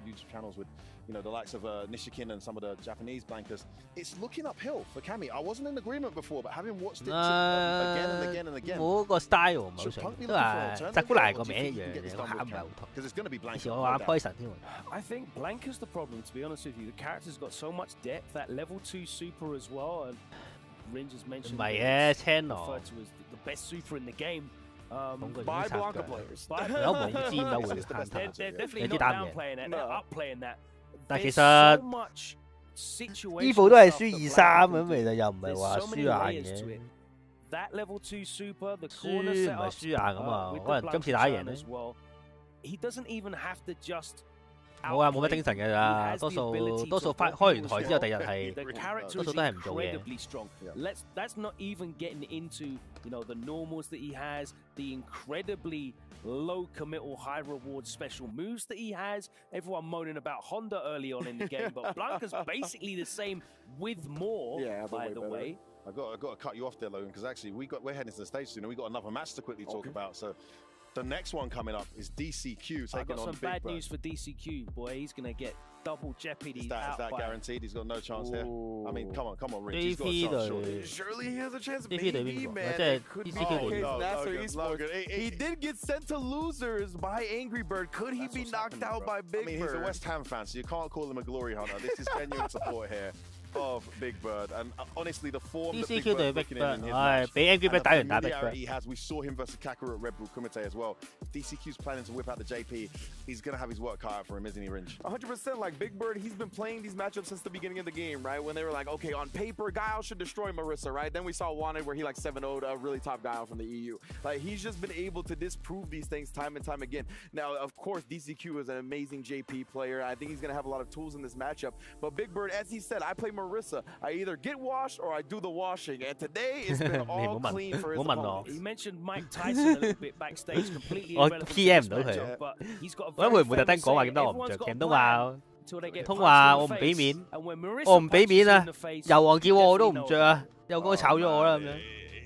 YouTube channels with, you know, the likes of Nishikin and some of the Japanese blankers. It's looking uphill for Cammy. I wasn't in agreement before, but having watched it again and again and again. 冇個 style 唔係好想，都係扎古賴個名一樣嘅，我喊唔係好痛。Because it's going to be Blanka. 以前我玩 Poison 添喎。 I think Blanka's the problem, to be honest with you. The character's got so much depth, that level 2 super as well. And Ringe has mentioned 唔係嘅 channel referred to as the best super in the game. By Blanka players. 有冇知有會喊 They're definitely 有啲 not 擔嘅。 downplaying it, they're upplaying that. 但其 There's 實 so much situational EVO 都係輸 stuff that 2-3 咁， Blanka 其 can 實 do. 又唔係 There's 話 so 輸 many 硬 layers to 嘅 it.。That level 2 super, the 輸 corner 唔係 setup 輸硬咁啊！ with 可 the 能今次 Blanka 打贏 turn 咧 as。well. He doesn't even have to just 冇啊，冇乜精神嘅咋，多數開完台之後，第日係 the character 多 is 數都係唔做嘢。 incredibly strong. That's not even getting into, you know, the normals that he has, the incredibly low committal, high reward special moves that he has. Everyone moaning about Honda early on in the game, but Blanka's basically the same with more. By the way. I got to cut you off there, Logan, because actually we're heading to the stage soon, and we got another match to quickly talk about. So The next one coming up is DCQ taking on Big Bird. I got some bad news for DCQ, boy. He's going to get double jeopardy. Is that guaranteed? He's got no chance here. I mean, come on, Rich. He's got a chance, surely. Surely he has a chance. Maybe, man. It could be Logan. He did get sent to losers by Angry Bird. Could he be knocked out by Big Bird? I mean, he's a West Ham fan, so you can't call him a glory hunter. This is genuine support here of Big Bird, and honestly, the form that Big Bird looking in his match, and the familiarity he has, we saw him versus Kakarot at Red Bull Kumite as well. If DCQ's planning to whip out the JP, he's gonna have his work cut out for him, isn't he, Rinch? 100%. Like Big Bird, he's been playing these matchups since the beginning of the game, right? When they were like, okay, on paper, Guile should destroy Marissa, right? Then we saw Wanted where he like 7-0'd a really top Guile from the EU. Like he's just been able to disprove these things time and time again. Now, of course, DCQ is an amazing JP player. I think he's gonna have a lot of tools in this matchup. But Big Bird, as he said, I play Marissa. I either get washed or I do the washing, and today it's been all clean for his opponent. He mentioned Mike Tyson a little bit backstage, completely irrelevant to this matchup, but he's got a very famous saying, everyone's got a plan until they get punched in the face. And when Marissa punches in the face,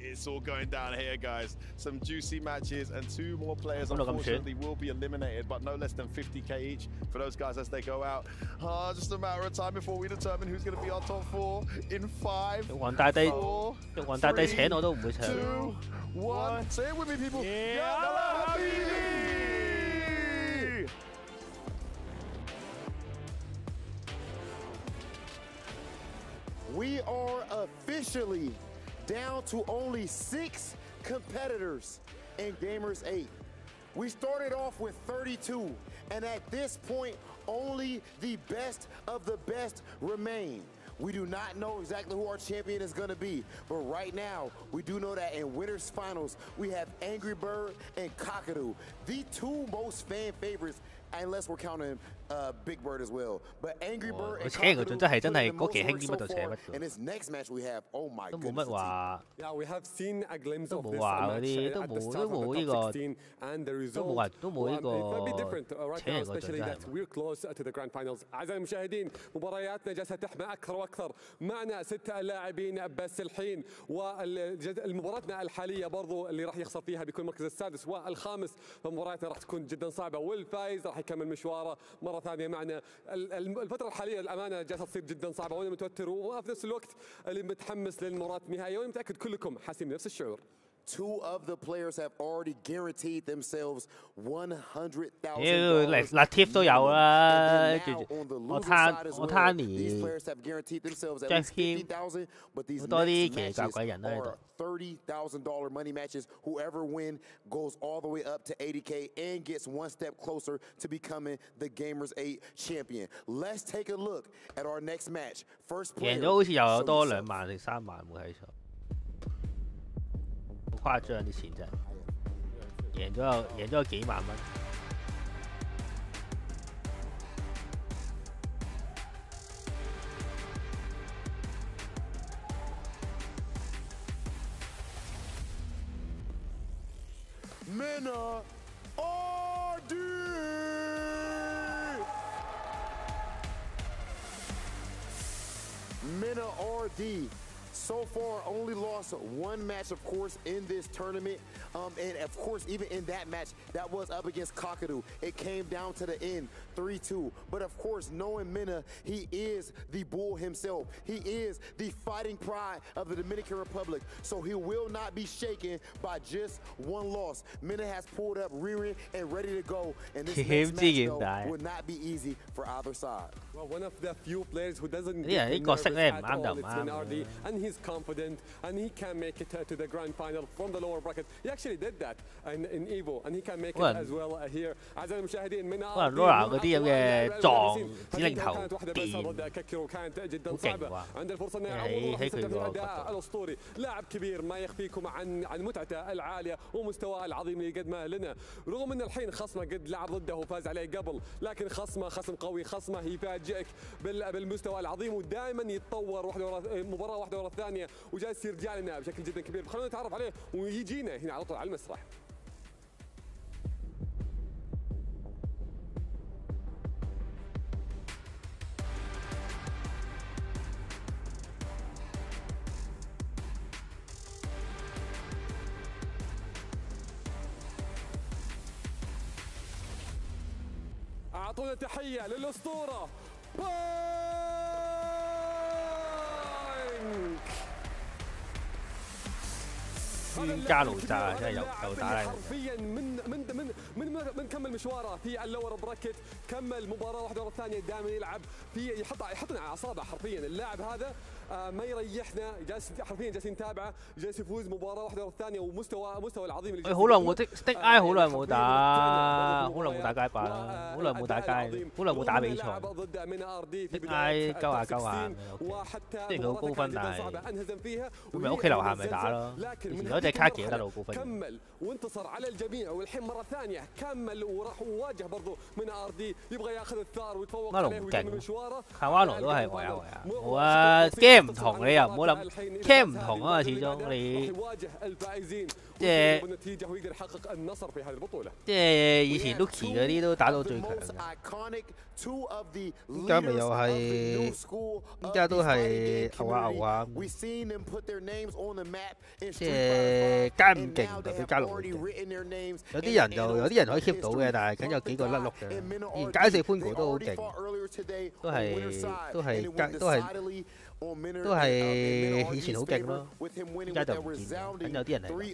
it's all going down here, guys. Some juicy matches, and 2 more players unfortunately will be eliminated, but no less than 50k each for those guys as they go out. Just a matter of time before we determine who's going to be our top 4 in 5, 4, 3, 2, 1. Say it with me, people. Yeah, we are officially down to only 6 competitors in Gamers 8. We started off with 32, and at this point, only the best of the best remain. We do not know exactly who our champion is going to be, but right now, we do know that in Winners Finals, we have Angry Bird and Kakadu, the 2 most fan favorites, unless we're counting Big Bird as well. But Angry Bird and in this next match we have, oh my goodness. Yeah, we have seen a glimpse of this match at the start of the top 16, and the result it might be different right now, especially that we're close to the grand finals. أعزائي المشاهدين، مبارياتنا جالسة تحمى أكثر وأكثر. معنا 6 لاعبين بس الحين، والمباراتنا الحالية برضو اللي راح يخسر فيها بيكون المركز السادس والخامس، فمباراتنا راح تكون جدا صعبة، والفايز راح يكمل مشواره مرة ثانية معنا. الفترة الحالية الأمانة جالسة تصير جدا صعبة، وأنا متوتر وفي نفس الوقت اللي متحمس للمباراة النهائية، وأنا متأكد كلكم حاسين بنفس الشعور. 2 of the players have already guaranteed themselves 100,000. Latif 都有啦，我攤年 These players have guaranteed themselves at least 50,000, but these next matches are $30,000 money matches. Whoever wins goes all the way up to 80k and gets 1 step closer to becoming the Gamers 8 champion. Let's take a look at our next match. First player. 贏咗好似又有多2萬定3萬會喺度。 誇張啲錢真係，贏咗有幾萬蚊。Mena RD! Mena RD. So far, only lost 1 match, of course, in this tournament. And, of course, even in that match, that was up against Kakadu. It came down to the end, 3-2. But, of course, knowing Mena, he is the bull himself. He is the fighting pride of the Dominican Republic. So he will not be shaken by just 1 loss. Mena has pulled up rearing and ready to go. And this next match, though, will not be easy for either side. Well, one of the few players who doesn't get nervous at all, it's Minardi, and he's confident, and he can make it to the grand final from the lower bracket. He actually did that in Evo, and he can make it as well here. أعزائي المشاهدين Minardi嗰啲咁嘅撞指令頭كانت جدا صعبة. عند الفرصة انه يعوض الأداء الأسطوري. لاعب كبير ما يخفيكم عن متعته العالية ومستواه العظيم اللي قدمه لنا. رغم ان الحين خصمه قد لعب ضده وفاز عليه قبل، لكن خصمه خصم قوي، خصمه يفاجئك بالمستوى العظيم، ودائما يتطور مباراة واحدة ورا الثانية، وجالس يرجع لنا بشكل جدا كبير. خلونا نتعرف عليه ويجينا هنا على طول على المسرح. اعطونا تحيه للاسطوره بانك. 冤家路窄啊！真係又打嚟。 حرفيا من كمل مشواره في اللور براكت، كمل مباراه واحده ورا الثانيه، دائما يلعب في يحطنا على اعصابه حرفيا. اللاعب هذا ما يريحنا، حرفيا جالسين نتابعه، جالس يفوز مباراه واحده ورا الثانيه، ومستوى العظيم اللي好耐冇Stick I 好耐冇打，好耐冇打街霸啦，好耐冇打街，好耐冇打比賽。Stick I 鳩下，雖然佢好高分，但係佢咪屋企樓下咪打咯。以前有隻卡記得好高分。 كمل وانتصر على الجميع، والحين مره ثانيه كمل وراح وواجه برضو من RD، يبغى ياخذ الثار ويتفوق عليه ويكمل مشواره。卡瓦羅都係圍啊，冇啊 ，game 唔同你又唔好諗 ，game 唔同啊，始終你即係以前 Lucky 嗰啲都打到最強嘅。 依家咪又係，依家都係牛下。即係加唔勁，代表加落勁。有啲人可以 keep 到嘅，但係梗有幾個甩碌嘅。以前街四潘哥都好勁，都係以前好勁咯。依家就唔見，梗有啲人係。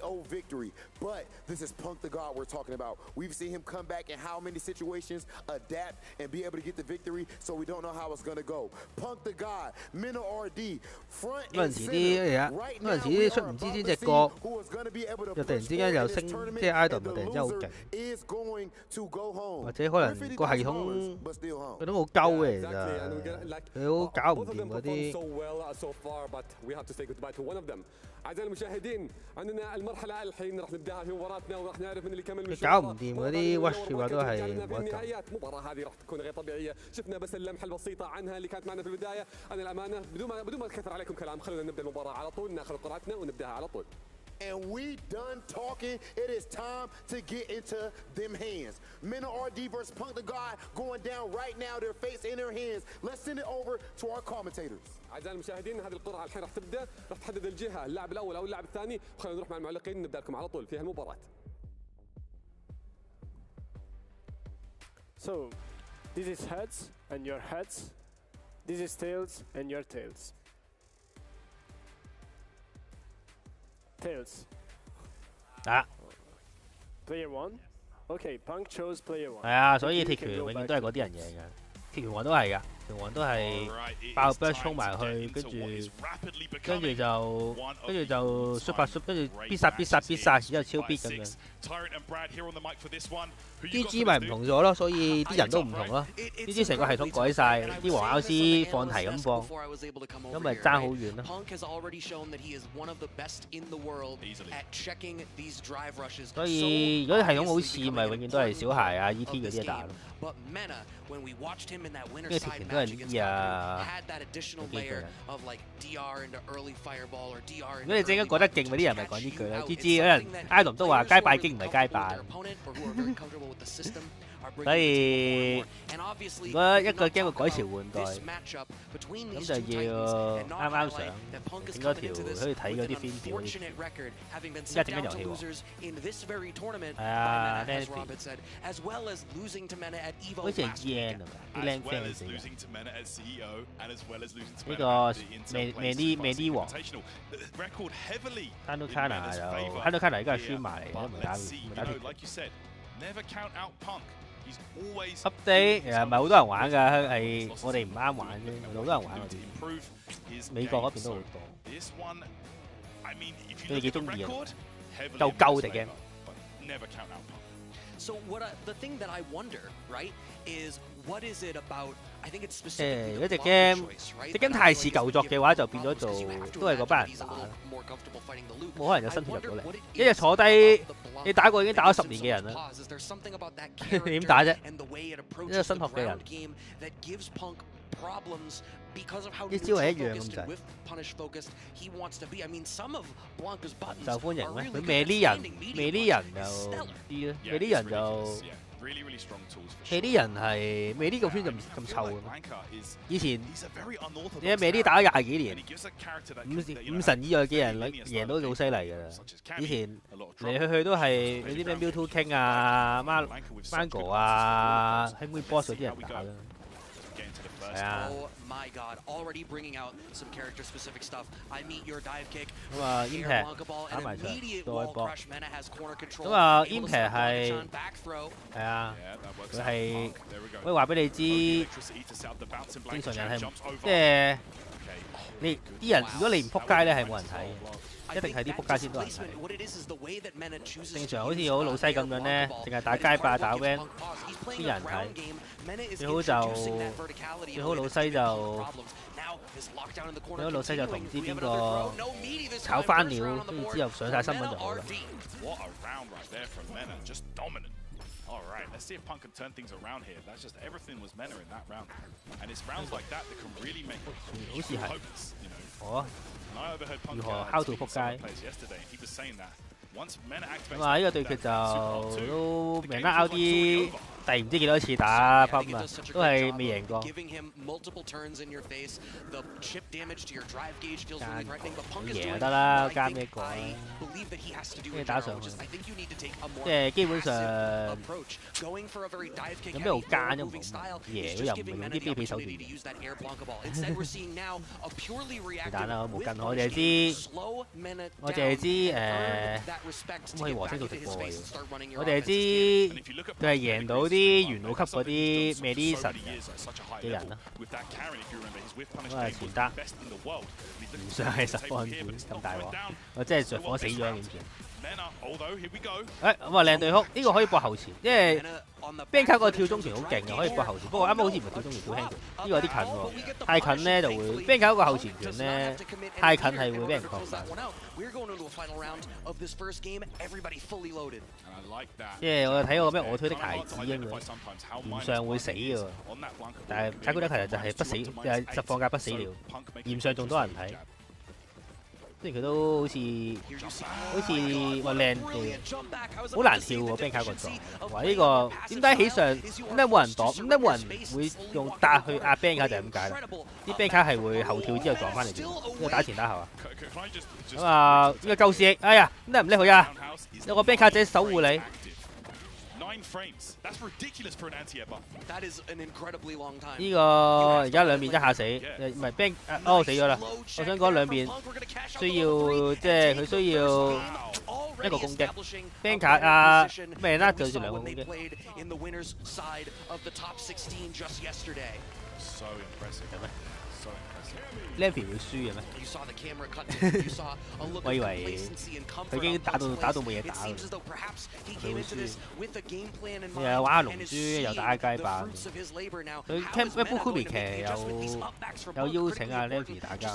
But this is Punk the God we're talking about. We've seen him come back in how many situations, adapt, and be able to get the victory, so we don't know how it's going to go. Punk the God, Minna RD, front and center. Right now, we are about to see who is going to be able to push forward this tournament, and the loser is going to go home. 或者可能個系統佢都好鳩嘅，其實佢好搞唔掂嗰啲。 أعزائي المشاهدين عندنا المرحلة الحين راح نبداها في مباراتنا وراح نعرف من اللي كمل مشواره. 搞唔掂嗰啲 وش 都係في النهايات المباراة هذه راح تكون غير طبيعية، شفنا بس اللمحة البسيطة عنها اللي كانت معنا في البداية. أنا الأمانة بدون ما أكثر عليكم كلام، خلونا نبدأ المباراة على طول، ناخذ قرعتنا ونبداها على طول. And we done talking. It is time to get into them hands. Minna RD versus Punk the God going down right now. Their face in their hands. Let's send it over to our commentators. أعزائي المشاهدين هذه القرعة الحين راح تبدأ، راح تحدد الجهة اللاعب الأول أو اللاعب الثاني، وخلينا نروح مع المعلقين نبدأ لكم على طول في هالمباراة. So, this is heads and your heads. This is tails and your tails. Tails. Player 1. Okay, Punk chose player 1. 係啊，所以鐵拳永遠都係嗰啲人贏嘅。鐵拳王都係㗎，鐵拳王都係爆 burst 衝埋去，跟住就 super 跟住必殺，然之後超必咁樣。DG 咪唔同咗咯，所以啲人都唔同咯。DG 成個系統改晒，啲黃 LC 放題咁放，咁咪爭好遠咯。所以如果系統好似，咪永遠都係小孩啊 ET 嗰啲打咯。 跟住鐵拳都係呢啊，如果你陣間講得勁嗰啲人，咪講呢句啦。知有人 Idol 都話街霸經唔係街霸，所以如果一個 game 改朝換代，咁就要啱上整嗰條可以睇嗰啲片表，依家整緊遊戲喎。係啊 好似係 ENG 啊，啲靚 fans 死呢個Medi 王 Handokana 就 Handokana 而家係輸埋嚟，都唔打update 其實唔係好多人玩㗎，係我哋唔啱玩啫，好多人玩我哋。美國嗰邊都好多，佢哋幾中意啊，夠地 game。 So the thing that I wonder, right, is what is it about? I think it's 嗰隻 game 太似舊作嘅話，就變咗做都係嗰班人打，冇可能有新血入到嚟。一日坐低，你打過已經打咗10年嘅人啦，你點打啫？一個新學嘅人。 啲招係一樣咁滯，受歡迎咩？佢咩啲人就啲咧，咩啲人就佢啲人係未呢個圈就咁臭嘅。以前你喺未呢打咗20幾年，五神以外嘅人贏到好犀利㗎啦。以前嚟去都係嗰啲咩 Mewtwo King 啊、Mango 啊、Henry Boss 嗰啲人打啦。係啊。 My God, already bringing out some character-specific stuff. I meet your dive kick, 咁啊 air blanca ball, and immediate wall crush. Mena has corner control. 咁啊 Impact 係係啊，佢係可以話俾你知，正常人係即係你啲人，如果你唔撲街咧，係冇人睇，一定係啲撲街先多人睇。正常好似好老西咁樣咧，淨係打街霸打 van， 啲人睇。最好老西就。 最好老西就同唔知邊個炒翻了，跟住之後上晒新聞就好啦。All right, let's see if Punk can turn things around here. That's just everything was Mena in that round, and it's rounds like that that can really make opponents, you know. Oh. And I overheard Punk how to plays yesterday, and he was saying that once Mena activates. 咁啊，呢個對決就都明得 out 啲。 第唔知幾多次打 pump 啊，都係未贏過。贏就得啦，加咩個啊？跟住打上去，即係基本上有咩好奸都唔贏，佢又唔係用啲卑鄙手段。是但啦，冇跟我淨係知，咁可以和聲做直播嘅。我淨係知佢係贏到。 啲元老級嗰啲咩啲神嘅人啦，咁啊前得唔上係10分咁大鑊，我真係着火死咗點算？誒咁啊靚對哭，呢個可以搏後前，因為 Banker 個跳中拳好勁嘅，可以搏後前。不過啱啱好似唔係跳中拳，跳輕拳，呢個有啲近喎。太近咧就會 Banker 個後前拳咧太近係會俾人抗殺。即係我睇過咩我推的孩子咁樣，炎上會死嘅喎，但係睇嗰啲其實就係不死，就係實況界不死了。炎上仲多人睇。 即係佢都好似話靚到好難跳喎 ，Banker 個座。話呢個點解起上點解冇人擋？點解冇人會用搭去壓 Banker 就係咁解啦。啲 Banker 係會後跳之後撞翻嚟嘅，呢個打前打後啊。咁啊，呢個救市，哎呀，點解唔叻佢啊？有個 Banker 仔守護你。 呢個而家兩邊一下死，唔係 Bank 哦死咗啦！我想講兩邊需要即係佢需要一個攻擊 ，Banker 啊咩啦就算兩個攻擊。Lampy 會輸嘅咩？我以為佢已經打到冇嘢打啦，佢會輸。你又玩下龍珠，又打下街霸。佢 Camp 咩 Bukumi 騎有邀請阿 Lampy 打交。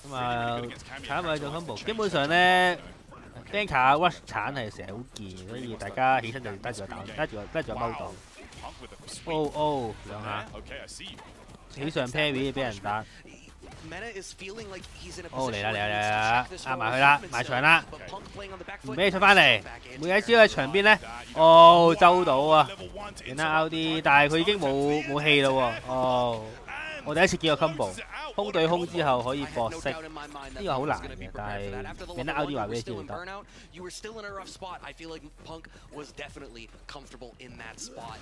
咁啊，踩埋做 combo， 基本上咧。 Banker rush 鏟係成日好見，所以大家起身就得住個打，得住個踎到。哦兩下，起上 parry 俾人打。哦嚟啦，壓埋佢啦，埋牆啦，唔俾你出翻嚟。每一招喺牆邊咧，哦周到啊，贏得 out 啲，但係佢已經冇氣啦喎，哦。 我第一次見過 combo， 空對空之後可以搏識，呢個好難嘅，但係贏得 out 啲話俾你知就得。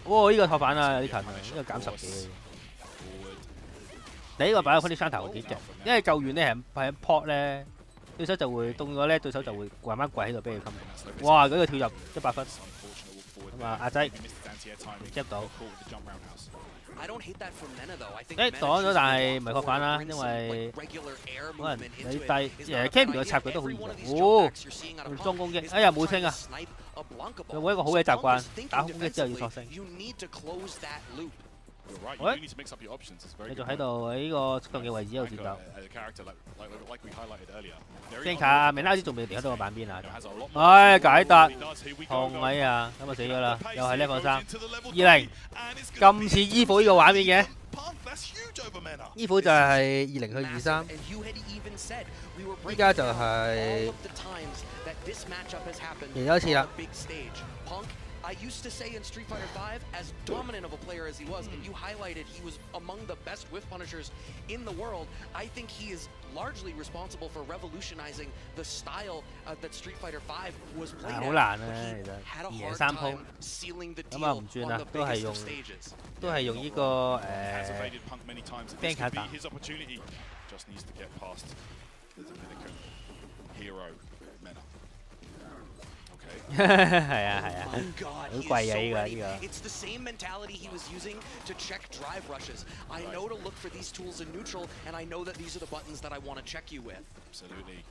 哇！呢個托反啊，有啲近啊，呢個減10幾。你呢個擺喺 Pony Center 幾勁，因為救援咧係 pot 咧，對手就會凍咗咧，對手就會慢慢跪喺度俾佢 combo。哇！嗰個跳入100分，咁啊阿仔接到。 誒擋咗，但係唔係確反啦，因為可能你低，Camp 個插腳都好易哦，用裝攻擊，哎呀冇清啊！有冇一個好嘅習慣，打空攻擊之後要索性。喂，你仲喺度喺呢個適當嘅位置喺度戰鬥。Banker 明拉啲仲未離開到個板邊啊！唉，解答痛位啊，咁啊死咗啦，又係level 3，20，咁似衣服呢個畫面嘅。依款就係20去23，依家就係贏咗一次啦。I used to say in Street Fighter V, as dominant of a player as he was, and you highlighted he was among the best whiff punishers in the world, I think he is largely responsible for revolutionizing the style that Street Fighter V was played at. 好難啊，其實had a 贏 hard 3鋪 time sealing the 咁 deal 啊唔轉 on 啦， the 都係 biggest 用 of stages. 都係用呢個bank 卡打。 His opportunity just needs to get past the Dominican hero Mena. 係啊係啊，好貴啊呢個。 It's the same mentality he was using to check drive rushes. I know to look for these tools in neutral, and I know that these are the buttons that I want to check you with. Absolutely.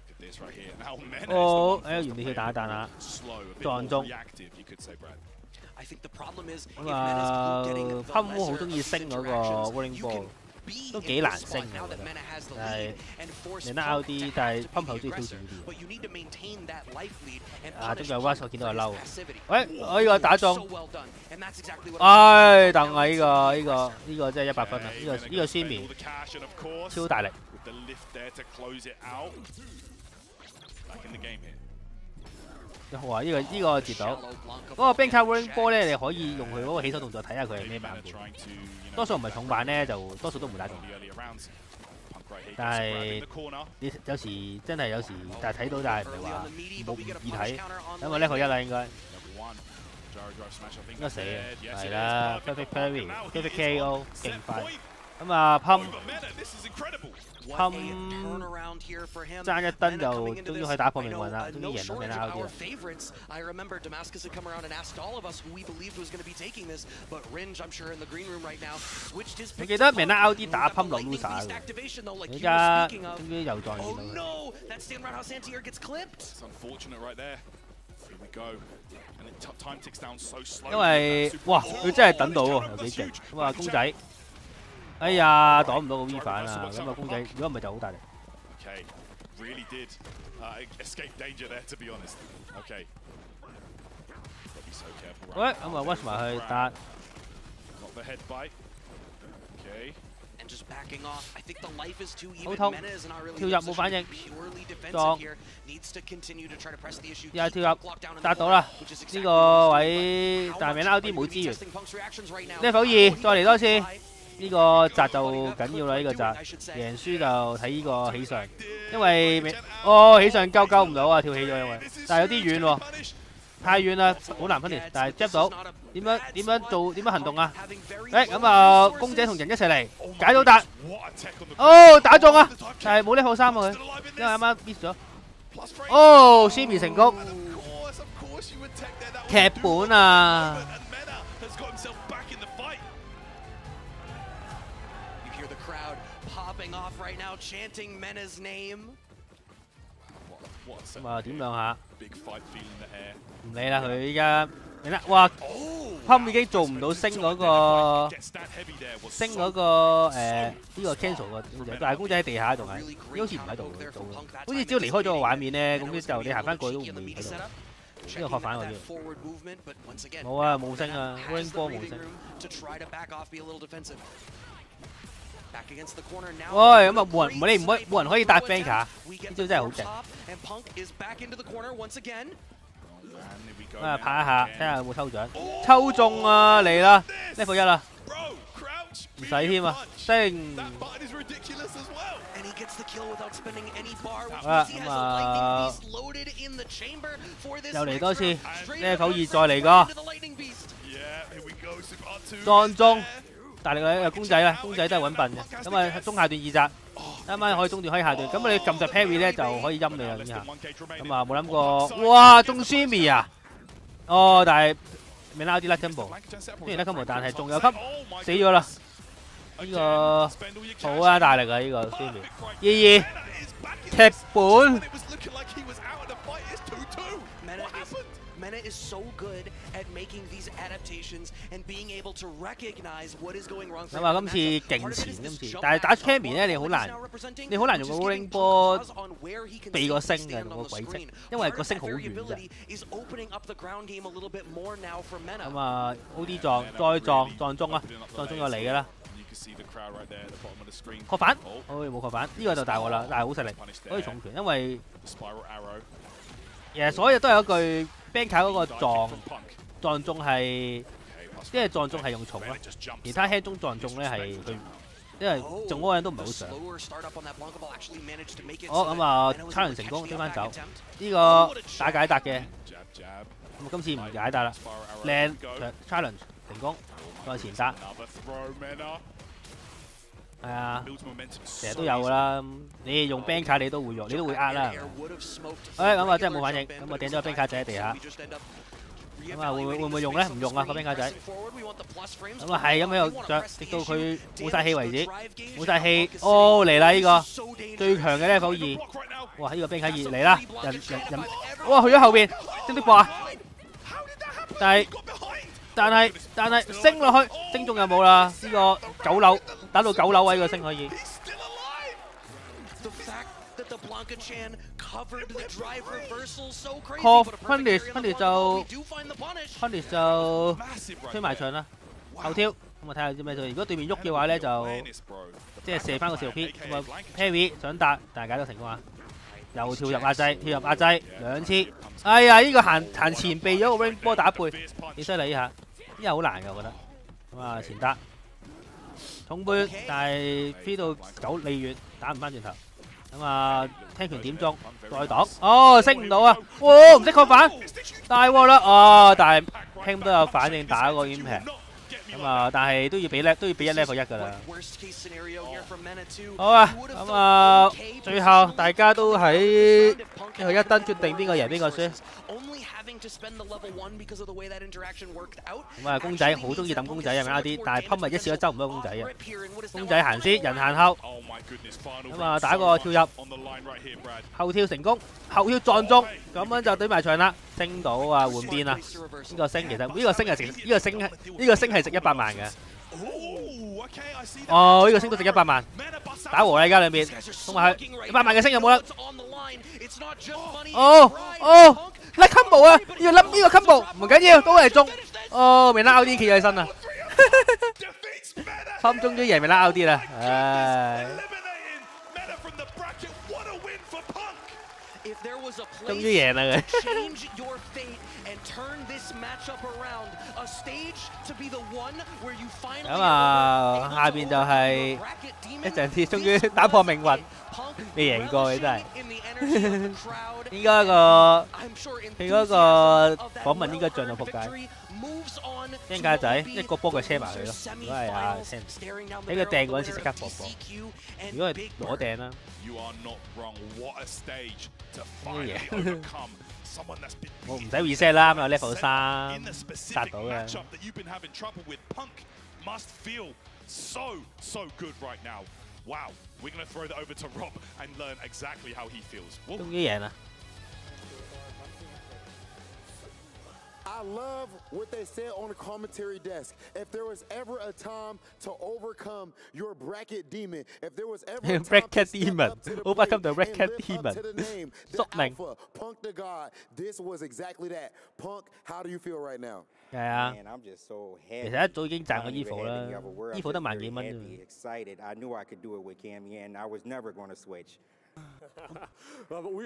Look at this right here. Now Mena 哦，原來要打一彈啦， slow, a bit 撞 more 中。 reactive, you could say, Brad. I think the problem is 咁啊，噴烏好中意升嗰個 rolling ball。 都幾難升嘅，我覺得。但係你得 out 啲，但係噴好中意挑戰啲。啊，中有 rush 我見到佢嬲。喂，我呢個打中。唉，但係呢個真係100分啊！呢個宣面超大力。哇！呢個截到。嗰個 bank card rolling ball 咧，你可以用佢嗰個起手動作睇下佢係咩版本。 多數唔係重版咧，就多數都唔會打中。但係你有時真係有時，但係睇到但係唔係話冇唔易睇，因為level 1啦應該。應該死嘅，係啦 ，perfect parry，perfect KO， 勁快。咁啊，噴爭一燈就終於可以打破命運啦，終於贏到命啦 ！OD 我記得命啦 ！OD 打噴落 loser 嘅，而家終於又再見到佢。因為哇，佢真係等到喎，又幾勁。咁啊，公仔。 哎呀，擋唔到個 V 反啊！咁啊，公仔，如果唔係就好大力。Okay, really did escape danger there, to be honest. Okay. Gotta be so careful. 喂，咁啊 ，watch 埋去打。Got the head bite. Okay. And just backing off. I think the life is too even. 好痛， Mena is not really 跳入冇反應， purely 撞。 defensive here. Needs to continue to try to press the issue. 又係跳入，達到啦。呢個位但係命 out 啲冇資源。level 2，再嚟多次。 呢個閘就緊要啦，呢個閘贏輸就睇呢個起上，因為起上鳩唔到啊，跳起咗因為，但係有啲遠喎，太遠啦，好難分裂，但係 jab 到，點樣行動啊？咁啊，公仔同人一齊嚟解到達，打中啊，但係冇level 3啊佢，因為啱啱 miss 咗，Shimmy 成功，劇本啊！ Popping off right now, chanting Mena's name. 咁啊，點兩下？唔理啦，佢依家明啦，哇！Pump 已經做唔到升嗰個呢個 cancel 個公仔，但係公仔喺地下仲係，好似唔喺度做，好似只要離開咗個畫面咧，咁就你行翻過去都唔會喺度。呢個學反我啲。冇啊，冇升啊 ，Wing 波冇升。 喂，咁啊冇人可以搭 bank 啊！呢招真係好勁。啊，拍一下，睇下有冇抽獎。抽中啊，嚟啦 ，level 1啦，唔使添啊，升。啊，咁啊，又嚟多次 ，level 2再嚟個，撞中。 大力嘅公仔啦，公仔都係揾笨嘅。咁啊，中下段2集，啱啱可以中段，可以下段。咁你撳實 parry 咧就可以陰你啦，呢下。咁啊，冇諗過，哇，中 Shimmy 啊！但係未拉啲甩 combo， 雖然甩 combo， 但係仲有級，死咗啦。呢個好啊，大力啊，呢個 Shimmy。劇本。 Mena is so good at making these adaptations and being able to recognize what is going wrong. 咁啊，今次勁前今次，但係打 Cammy 咧，你好難用個 rolling 波避個星嘅，用個軌跡，因為個星好遠啫。咁啊 ，OD 撞，再撞中啊，撞中就嚟㗎啦。確反，冇確反，呢個就大鑊啦，但係好實力，可以重拳，因為其實所有都係嗰句 Banker 嗰個撞中係，因為撞中係用重咯，其他輕中撞中咧係佢。因為中嗰個人都唔係好想。好咁啊，challenge 成功，追翻走。呢個打解答嘅，咁今次唔解答啦。靚 challenge 成功，再前打。係啊，成日都有㗎啦。你用 bank 卡你都會用，你都會呃啦。咁啊真係冇反應，咁啊掟咗個 bank 卡仔喺地下。咁啊會唔會用咧？唔用啊個 bank 卡仔。咁啊係咁喺度着，直到佢冇晒氣為止。冇晒氣，哦嚟啦呢個最強嘅 level 2。哇！呢個 bank 卡2嚟啦，人，哇去咗後邊，識唔識搏啊？但係升落去，升中又冇啦。呢個9樓打到9樓位個升可以。Punish 就推埋牆啦，後跳咁啊睇下啲咩做。如果對面喐嘅話咧，就即係射翻個46P咁啊 parry 想打，但係解到成功啊！又跳入壓制2次。哎呀，呢個行前避咗個 ring 波打背，幾犀利呢下，呢下好難㗎我覺得。咁啊前打重背，但係飛到9里遠，打唔翻轉頭。咁啊，聽拳點中，再擋，哦，升唔到啊！哇，唔識確反，大鑊啦！哦，但係聽都有反應，打個 impact。咁啊，但係都要俾1 level 1㗎啦。好啊，咁啊，最後大家都喺最後一燈決定邊個贏邊個輸。咁啊，公仔好中意抌公仔係咪啲？但係今日一次都執唔到公仔啊！公仔行先，人行後。咁啊，打個跳入，後跳成功，後跳撞中，咁樣就懟埋牆啦，升到啊換邊啦。呢個升其實呢個升係值100萬嘅。哦，呢個升都值100萬，打和啦而家兩邊，送埋去100萬嘅升有冇啦？哦，甩 combo 啊！呢個 combo 唔緊要，都係中。哦，未拉 out 啲企起身啊！心終於贏未拉 out 啲啦，唉。終於贏啦佢。咁啊，下邊就係一陣次終於打破命運，未贏過佢真係。應該佢嗰個訪問應該進到撲街。驚家仔一個波佢車埋佢咯，如果係啊 Sam， 俾佢掟嗰陣時即刻搏，如果係攞掟啦。咩嘢？我唔使 reset 啦，咁有 level 3殺到嘅。終於贏啦！ I love what they said on the commentary desk. If there was ever a time to overcome your bracket demon, if there was ever a time bracket demon, overcome the bracket demon. Alpha, Punk the God, this was exactly that. Punk, how do you feel right now? 係啊，其實一早已經賺過衣服啦，衣服得萬幾蚊啫。 I knew I could do it with Cammy, and I was never going to switch.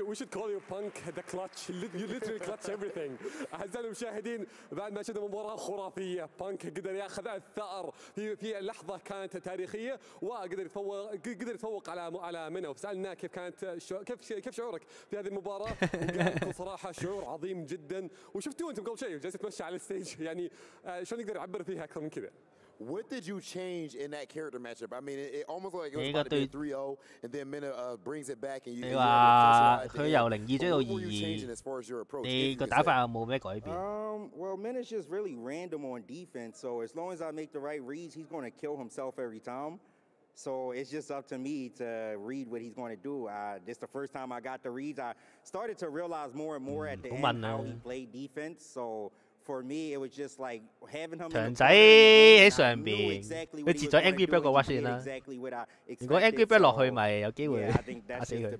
We should call you Punk the clutch. You literally clutch everything. أعزائي المشاهدين بعد ما شفنا مباراة خرافية بانك قدر ياخذ الثأر في لحظة كانت تاريخية وقدر يتفوق على منى وسألناه كيف كانت كيف شعورك في هذه المباراة وقال صراحة شعور عظيم جدا وشفتوه أنتم قبل شيء جالس تمشي على الستيج يعني شلون نقدر نعبر فيها أكثر من كذا. What did you change in that character matchup? I mean, it almost like it was about to be 3-0, and then Minna brings it back, and you. 你話佢由02追到22，你個打法有冇咩改變？ Well, Minna's just really random on defense. So as long as I make the right reads, he's going to kill himself every time. So it's just up to me to read what he's going to do. This is the first time I got the reads. I started to realize more and more at the end how he played defense. So. For me, it was just like having him. 長仔喺上邊，佢截咗 Angry Bird 個 watch 先啦。如果 Angry Bird 落去，咪有機會打死佢。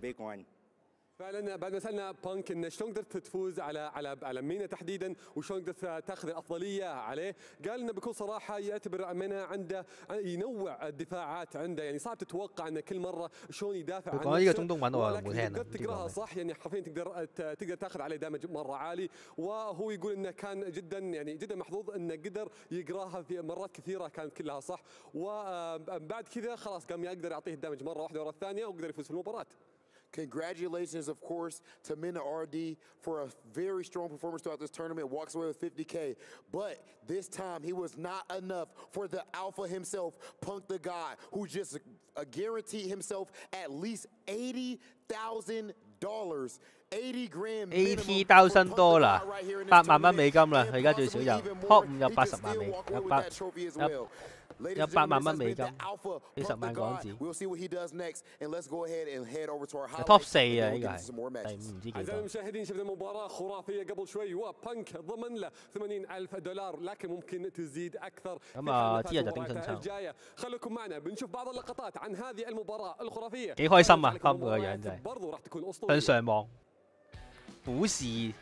فعلا بعد ما سالنا بانك ان شلون قدرت تفوز على مينا تحديدا وشلون قدرت تاخذ الافضليه عليه، قال انه بكل صراحه يعتبر مينا عنده ينوع الدفاعات عنده، يعني صعب تتوقع انه كل مره شلون يدافع عن نفسه، ولكن تقدر تقراها صح، يعني حرفيا تقدر تاخذ عليه دامج مره عالي، وهو يقول انه كان جدا محظوظ انه قدر يقراها في مرات كثيره كانت كلها صح، وبعد كذا خلاص قام يقدر يعطيه الدامج مره واحده ورا الثانيه وقدر يفوز في المباراه. Congratulations, of course, to Mina RD for a very strong performance throughout this tournament. Walks away with 50K. But this time, he was not enough for the alpha himself, Punk the God, who just guaranteed himself at least $80,000. 80 grand $80,000 多啦，8萬蚊美金啦，佢而家最少有 Top 5有80萬美，100萬蚊美金，幾十萬港紙。Top 4啊，呢個係第5唔知幾多。أعزائي المشاهدين شفنا مباراة خرافية قبل شوي وبانك ضمن له $80,000 لكن ممكن تزيد أكثر في المباراة الجاية. خليكم معنا بنشوف بعض اللقطات عن هذه المباراة الخرافية. 幾開心啊！Pump 個樣真係向上望，虎視。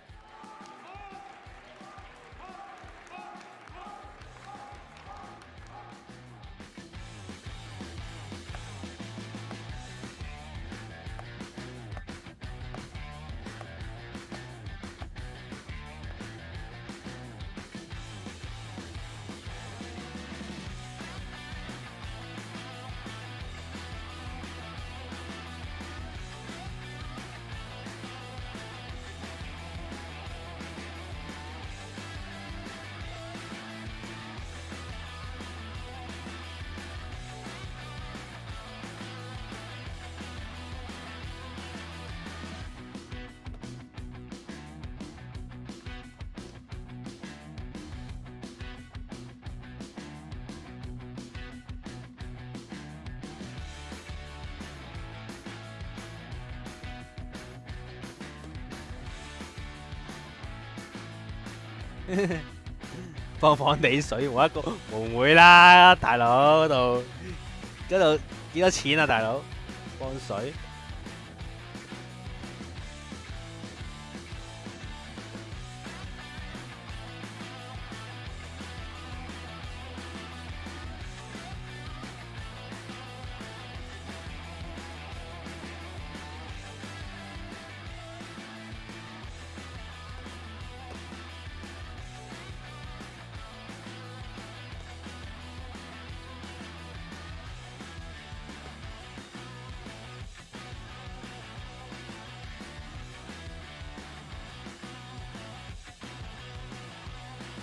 放地水，我一個唔會啦，大佬嗰度幾多錢啊，大佬放水。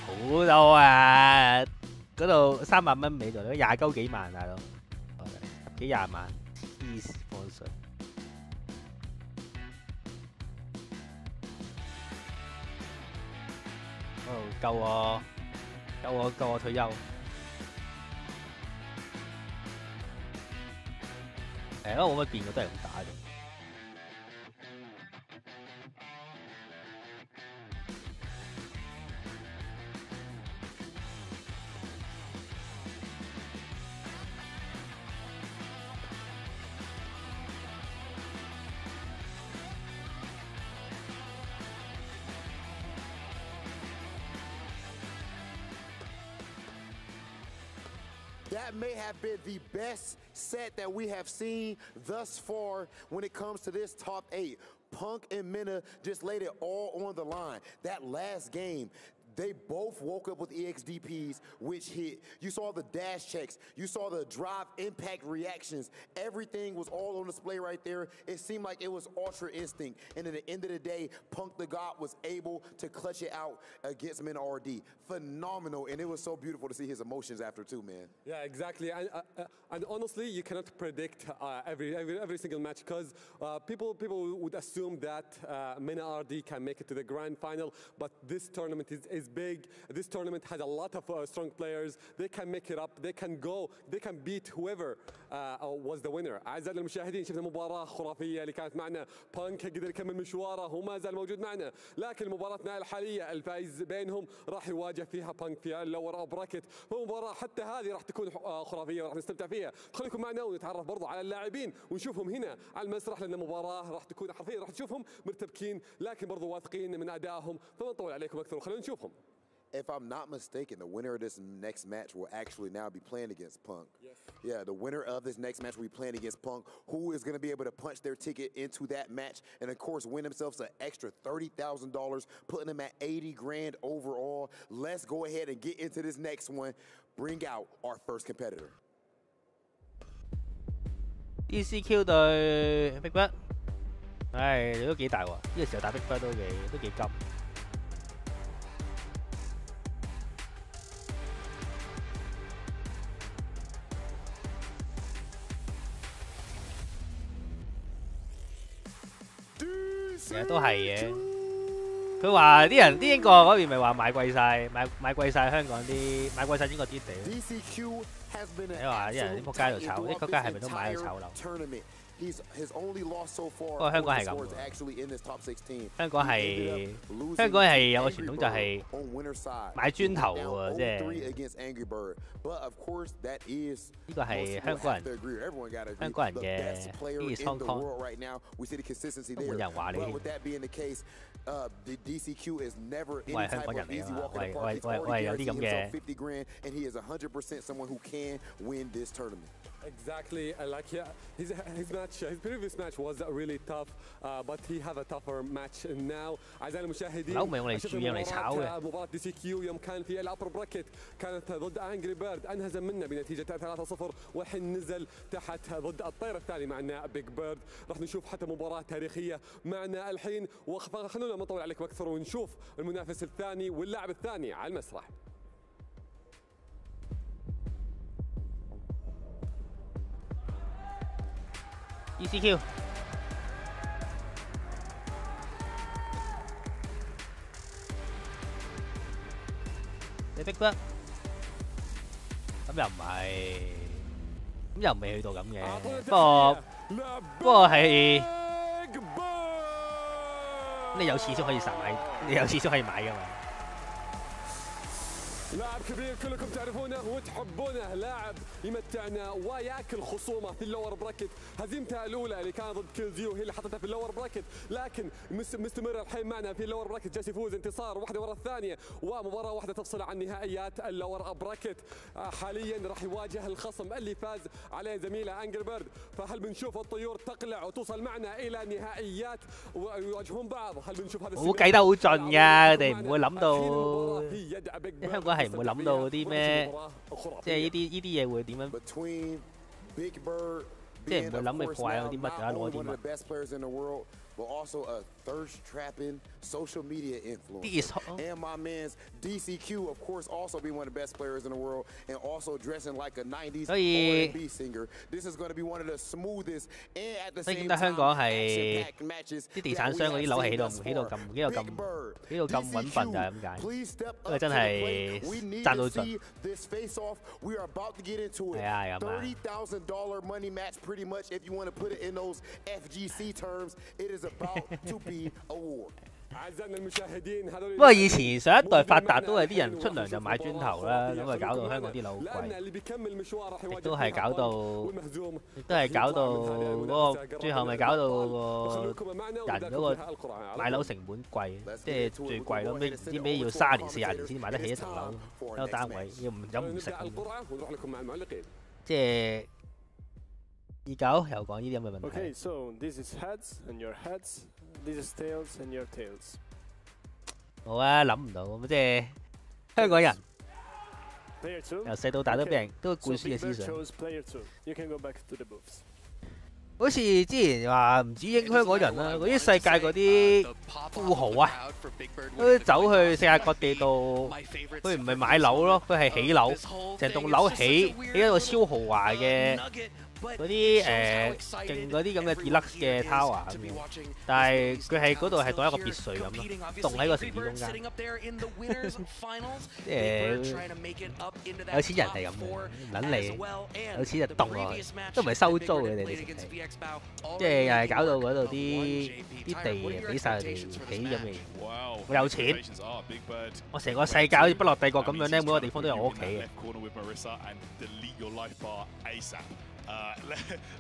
好多啊！嗰度3萬蚊美度，20幾萬大佬，幾廿萬，黐線放水。夠我退休。我冇乜變過，都係咁打嘅。That may have been the best set that we have seen thus far when it comes to this top 8. Punk and Mina just laid it all on the line. That last game, they both woke up with EXDPs, which hit. You saw the dash checks. You saw the drive impact reactions. Everything was all on display right there. It seemed like it was Ultra Instinct. And at the end of the day, Punk the God was able to clutch it out against Min RD. Phenomenal. And it was so beautiful to see his emotions after too, man. Yeah, exactly. And honestly, you cannot predict every single match because people would assume that Min RD can make it to the grand final. But this tournament is big. This tournament has a lot of strong players. They can make it up. They can go. They can beat whoever was the winner. أعزائنا المشاهدين شفنا مباراة خرافية اللي كانت معنا. بانك قدر يكمل مشواره وما زال موجود معنا. لكن مباراتنا الحالية الفائز بينهم راح يواجه فيها بانك في اللور براكت. فمباراة حتى هذه راح تكون خرافية وراح نستمتع فيها. خليكم معنا ونتعرف برضو على اللاعبين ونشوفهم هنا على المسرح لأن المباراة راح تكون حرفيا راح تشوفهم مرتبكين لكن برضو واثقين من أدائهم فما نطول عليكم أكثر وخلينا نشوفهم. If I'm not mistaken, the winner of this next match will actually now be playing against Punk. Yes. Yeah, the winner of this next match will be playing against Punk, who is going to be able to punch their ticket into that match and, of course, win themselves an extra $30,000, putting them at 80 grand overall. Let's go ahead and get into this next one. Bring out our first competitor. DCQ 對 Big Bird， 唉，你都幾大喎！呢個時候打 Big Bird 都幾急。其實都係嘅。佢話啲英國嗰邊咪話買貴晒，買貴晒香港啲，買貴晒英國啲地。你話啲人啲仆街度炒，啲仆街係咪都買喺度炒樓？不過香港係咁喎，香港係有個傳統就係買磚頭喎，即係呢個係香港人嘅 East Hong Kong， 都冇人話你。The DCQ is never any 我係香 type 港人 of 嚟 easy 㗎嘛，walk in the park. He's 我係 already 有啲咁 guaranteed 嘅。 himself 50 grand, and he is 100% someone who can win this tournament. Exactly, like his previous match was really tough, but he have a tougher match now. أعزائي المشاهدين، مباراة دي سي كيو يوم كان في الأبر براكت كانت ضد أنجري بيرد أنهزم منا بنتيجة 3-0 والحين نزل تحت ضد الطير الثاني معنا بيج بيرد. راح نشوف حتى مباراة تاريخية معنا الحين وخلونا ما نطول عليكم أكثر ونشوف المنافس الثاني واللاعب الثاني على المسرح. ECQ 你逼得咁又唔係，咁又未去到咁嘅。不過係你有錢先可以實買，你有錢先可以買㗎嘛。 لاعب كبير كلكم تعرفونه وتحبونه لاعب يمتعنا وياكل خصومه في اللور براكت هزيمته الاولى اللي كانت ضد كيلزيو هي اللي حطتها في اللور براكت لكن مستمر الحين معنا في اللور براكت جالس يفوز انتصار واحده ورا الثانيه ومباراه واحده تفصل عن نهائيات اللور براكت حاليا راح يواجه الخصم اللي فاز عليه زميله انجل بيرد فهل بنشوف الطيور تقلع وتوصل معنا الى نهائيات ويواجهون بعض هل بنشوف هذا 好計得好盡㗎，佢哋唔會諗到香港係唔會諗到啲咩，即係呢啲嘢會點樣，即係唔會諗你破壞咗啲乜㗎，攞啲乜。 But also a thirst-trapping social media influencer. And my man's DCQ, of course, also being one of the best players in the world and also dressing like a 90s R&B singer. This is going to be one of the smoothest and at the same time action-packed matches. 啲地產商嗰啲樓起到咁穩笨就係咁解，因為真係賺到盡。係啊，係咁啊。$30,000 money match, pretty much, if you want to put it in those FGC terms. It is about to be a war. 不過以前上一代發達都係啲人出糧就買磚頭啦，咁啊搞到香港啲樓貴，亦都係搞到嗰個最後咪搞到個人嗰個買樓成本貴，即係最貴咯，唔知咩要30年40年先買得起一層樓一個單位，要唔飲唔食，即係29又講呢啲咁嘅問題。Okay, so this is heads and your heads. This is tails and your tails. 好啊，諗唔到咁即係香港人由細到大都俾人都灌輸嘅思想。好似之前話唔止香港人啦，嗰啲世界嗰啲富豪啊，都走去世界各地度，佢唔係買樓咯，佢係起樓，成棟樓起一個超豪華嘅嗰啲勁嗰啲咁嘅 deluxe 嘅 tower 咁樣，但係佢係嗰度係當一個別墅咁咯，棟喺個城市中間。有錢人係咁嘅，唔撚理，有錢就棟落去，都唔係收租嘅，你哋即係又係搞到嗰度啲地俾晒佢哋起咁嘅嘢。我有錢，我成個世界好似不落帝國咁樣咧，每個地方都有我屋企嘅。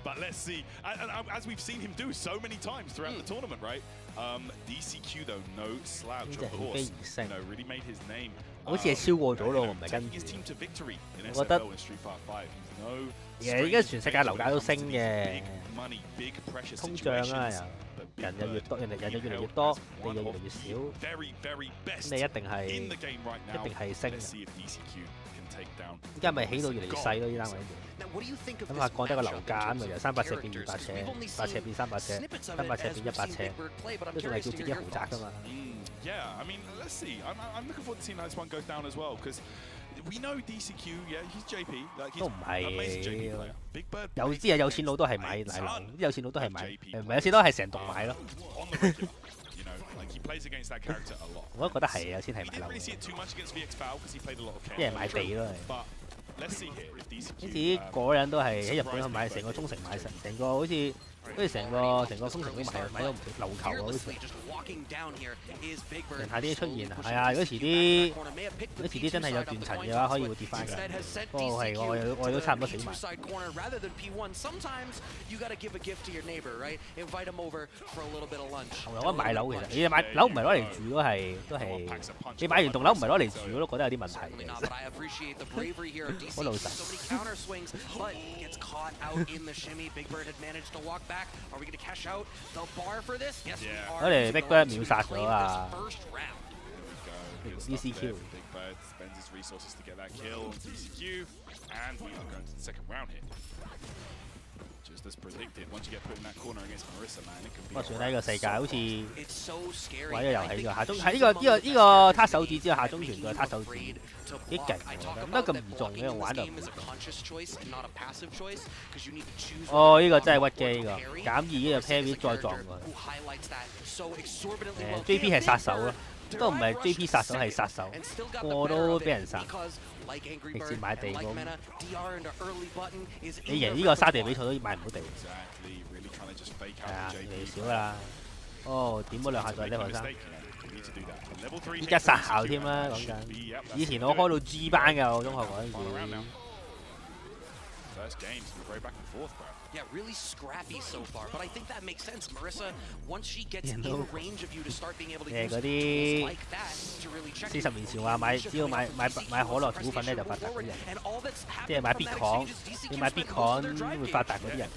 But let's see, as we've seen him do so many times throughout the tournament, right? DCQ though, no slouch, of course. Really made his name. 好似係超過咗咯，唔係跟住。我覺得而家全世界樓價都升嘅，通脹啊又人又越多，人就越嚟越多，地又越嚟越少，你一定係升嘅。依家咪起到越嚟越細咯，呢單位。咁啊，降低個樓價咁啊，由300尺變200尺，100尺變300尺，300尺變100尺，都仲係叫自己豪宅㗎嘛。Yeah, I mean, let's see. I'm looking forward to seeing how this one goes down as well, because we know DCQ, yeah, he's JP, like he's amazing JP player. Big Bird. 有啲有錢佬都係買樓，啲有錢佬都係買，唔係有錢佬係成棟買咯。我都覺得係有錢係買樓，一係買地咯。好似啲個人都係喺日本去買成個沖繩買成個好似成個沖繩都買咗唔少樓球啊，好似。人下啲出現係啊！如果遲啲真係有斷層嘅話，可以會跌翻㗎。不過係我都差唔多死埋。我覺得買樓其實你買樓唔係攞嚟住都係你買完棟樓唔係攞嚟住我都覺得有啲問題嘅。好老實。我哋 Big Bird 秒殺咗啊 ！DCQ。不過算啦，呢個世界好似玩咗遊戲㗎，下中喺呢個撻手指之後，下中傳再撻手指幾勁喎！咁得咁嚴重嘅玩就唔哦，呢個真係屈機呢個減2呢個 parry 再撞佢。JP 係殺手咯，都唔係 JP 殺手係殺手，個都俾人殺。直接買地咁，你贏呢個沙地比賽都買唔到地。係啊，越嚟越少啦。哦，點咗2下再呢學生，依家殺校添啦，講緊。以前我開到 G 班㗎，我中學嗰陣時。Yeah, really scrappy so far, but I think that makes sense. Marissa, once she gets in range of you to start being able to use moves like that to really check. 40年前話只要買可樂股份咧就發達嗰啲人，即係買 Bitcoin， 你買 Bitcoin 會發達嗰啲人。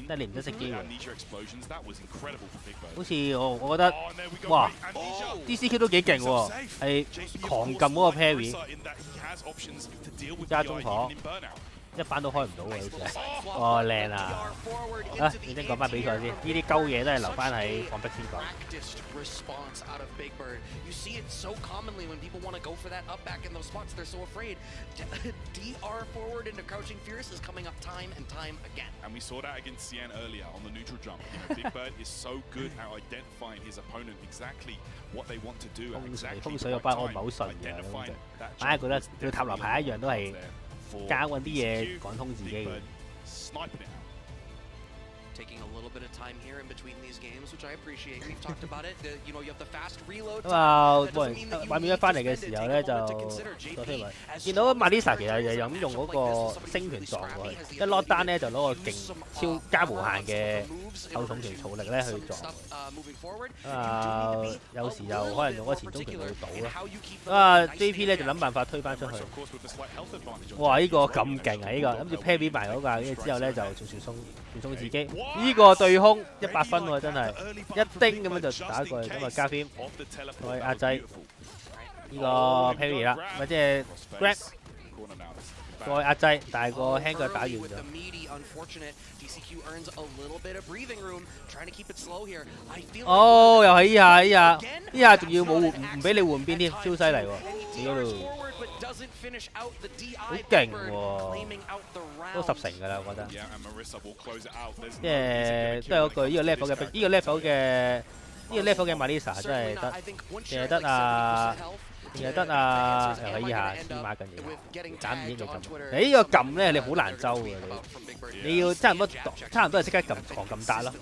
但係你唔得識機會。好似我覺得，哇 ，DCQ 都幾勁喎，係狂撳嗰個 parry， 加中火。一班都開唔到喎，好似係。哦，靚啊！啊，你先講翻比賽先，呢啲鳩嘢都係留翻喺放逼先講。DR forward into crouching fierce is coming up time and time again. And we saw that against Cien earlier on the neutral jump. Big Bird is so good at identifying his opponent exactly what they want to do. 風水嗰班我唔係好順嘅，反而覺得佢塔羅牌一樣都係。加揾啲嘢講通自己嘅。Taking a little bit of time here in between these games, which I appreciate. We've talked about it. You know, you have the fast reload. 咁啊，畫面一翻嚟嘅時候咧，就見到 Marisa 其實又咁用嗰個星拳撞過去，一 lock down 咧就攞個勁超加無限嘅後重拳槽力咧去撞。有時又可能用嗰前中拳去賭咯。JP 咧就諗辦法推翻出去。哇！呢個咁勁啊！呢個諗住 parry 埋嗰架，跟住之後咧就仲傳送自己。呢個對空100分喎，真係一丁咁樣就打過去，咁啊加 film 去壓制呢個 parry 啦，或者係 grab 再壓制，但係個輕腳打完咗。哦，又係呢下仲要冇唔俾你換邊添，超犀利喎！屌！好勁喎，都10成㗎啦，我覺得。即係都係嗰句，呢個 level 嘅 Marisa 真係得，淨係得啊！淨係得啊！又喺依下黐孖筋嘢，斬唔應嘅撳。呢個撳咧，你好難周嘅你要差唔多係即刻撳狂撳達咯。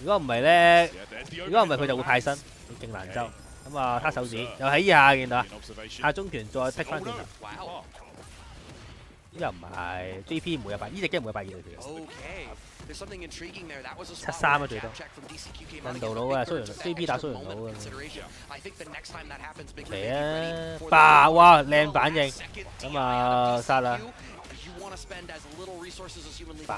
如果唔係咧，佢就會派身，勁難周。咁啊，攤手指又喺依下見到啊，下中拳再剔翻轉頭。又唔係 JP 唔會100，呢隻 game 唔會120條。73啊最多，印度佬啊，蘇聯 JP 打蘇聯佬啊，嚟啊，爆哇靚反應，咁啊殺啦，爆，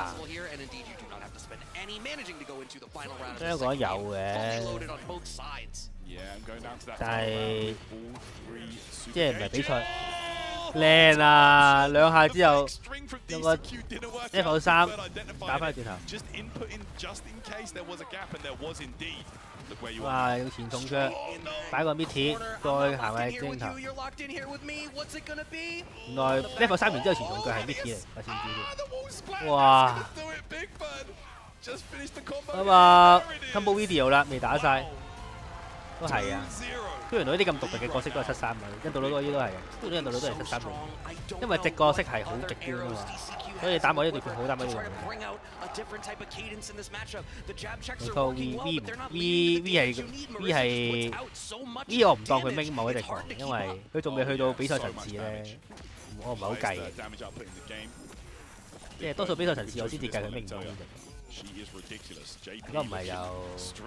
香港有嘅，但係即係唔係比賽。靚啊！兩下之後用個 F3打翻轉頭。哇！用前重腳擺個 mid 再行喺正頭。原來 F3完之後前重腳係 mid 嚟，我先知。哇！咁啊 combo video 啦，未打晒。都係啊，雖然呢啲咁獨特嘅角色都係73嘅，印度佬嗰啲都係，印度佬都係73嘅，因為隻角色係好極端啊嘛，所以打某一段拳好，打某一段拳。你個 V 係我唔當佢明某一隻角，因為佢仲未去到比賽層次咧，我唔係好計嘅，即係多數比賽層次我先至計佢明咗呢隻。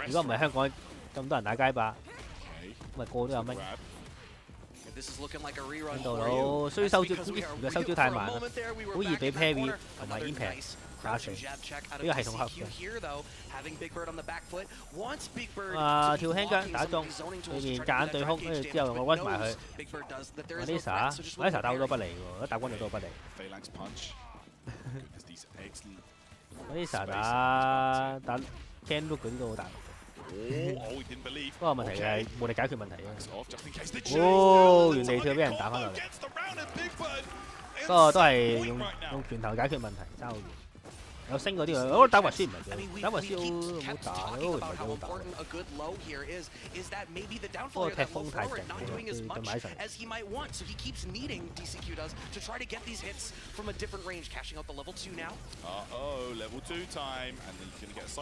如果唔係香港。咁多人打街霸，咁咪個都有乜？印度佬衰收招，而家收招太慢啦，好易俾 parry 同埋 impact 打死。呢個系統黑嘅。啊，跳輕腳打中，裏面夾硬對空，跟住之後我屈埋佢。Marisa 打好多不利喎，一打關就都不利。Marisa 打 Ken Look 嗰啲都好大。不過問題係冇力解決問題啊！哦，原地跳俾人打翻落嚟，不過都係用拳頭解決問題，爭好遠。有升嗰啲啊，我打滑絲唔係幾好，打滑絲好好打，嗰個唔係幾好打。不過踢風太勁，對買神。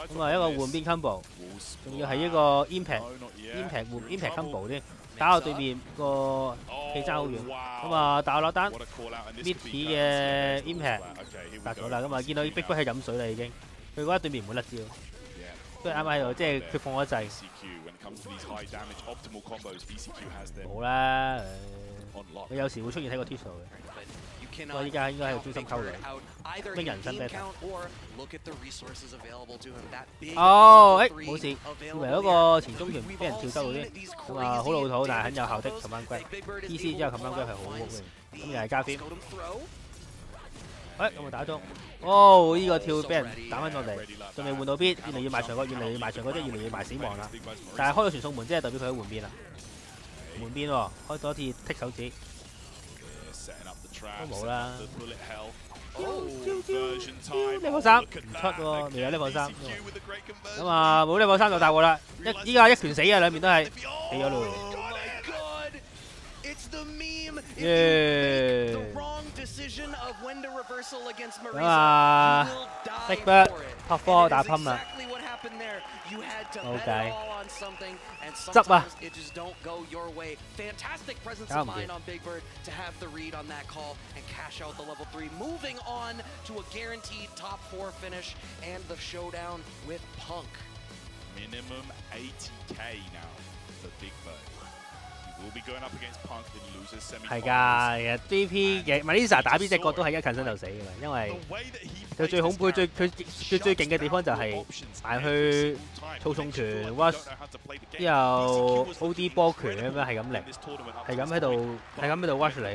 咁啊，一個換邊 combo， 仲要係一個 impact combo 添，打到對面個氣爭好遠。咁啊，打落單 mid 嘅 impact 達咗啦。咁啊，見到 Big Bird 係飲水啦已經，佢覺得對面唔會甩招，都係啱啱喺度，即係佢放咗掣。冇啦，佢有時會出現喺個 T 數嘅。不過依家應該喺度專心溝女，咩人生 battle。哦，冇事，以為嗰個前中拳俾人跳收嗰啲，咁啊好老土，但係很有效的冚翻龜。EC 之後冚翻龜係好好嘅，咁又係加分。咁我打中，哦呢個跳俾人打翻落嚟，仲未換到邊，越嚟越埋牆角，越嚟越埋牆角，即係越嚟越埋死亡啦。但係開咗傳送門，即係代表佢喺換邊啦。換邊喎，開咗一次剔手指。都冇啦。level 3唔出喎，未有level 3。咁啊冇level 3就大鑊啦！依家一拳死啊，兩邊都係死咗咯。咁啊 Big Bird top 4打噴啦。冇計，執啊！搞唔掂。係㗎，其實 DP 嘅 Marisa 打邊隻角都係一近身就死㗎啦，因為佢最恐怖、佢最勁嘅地方就係行去操縱拳 rush， 之後 OD 波拳咁樣係咁嚟，係咁喺度 rush 你，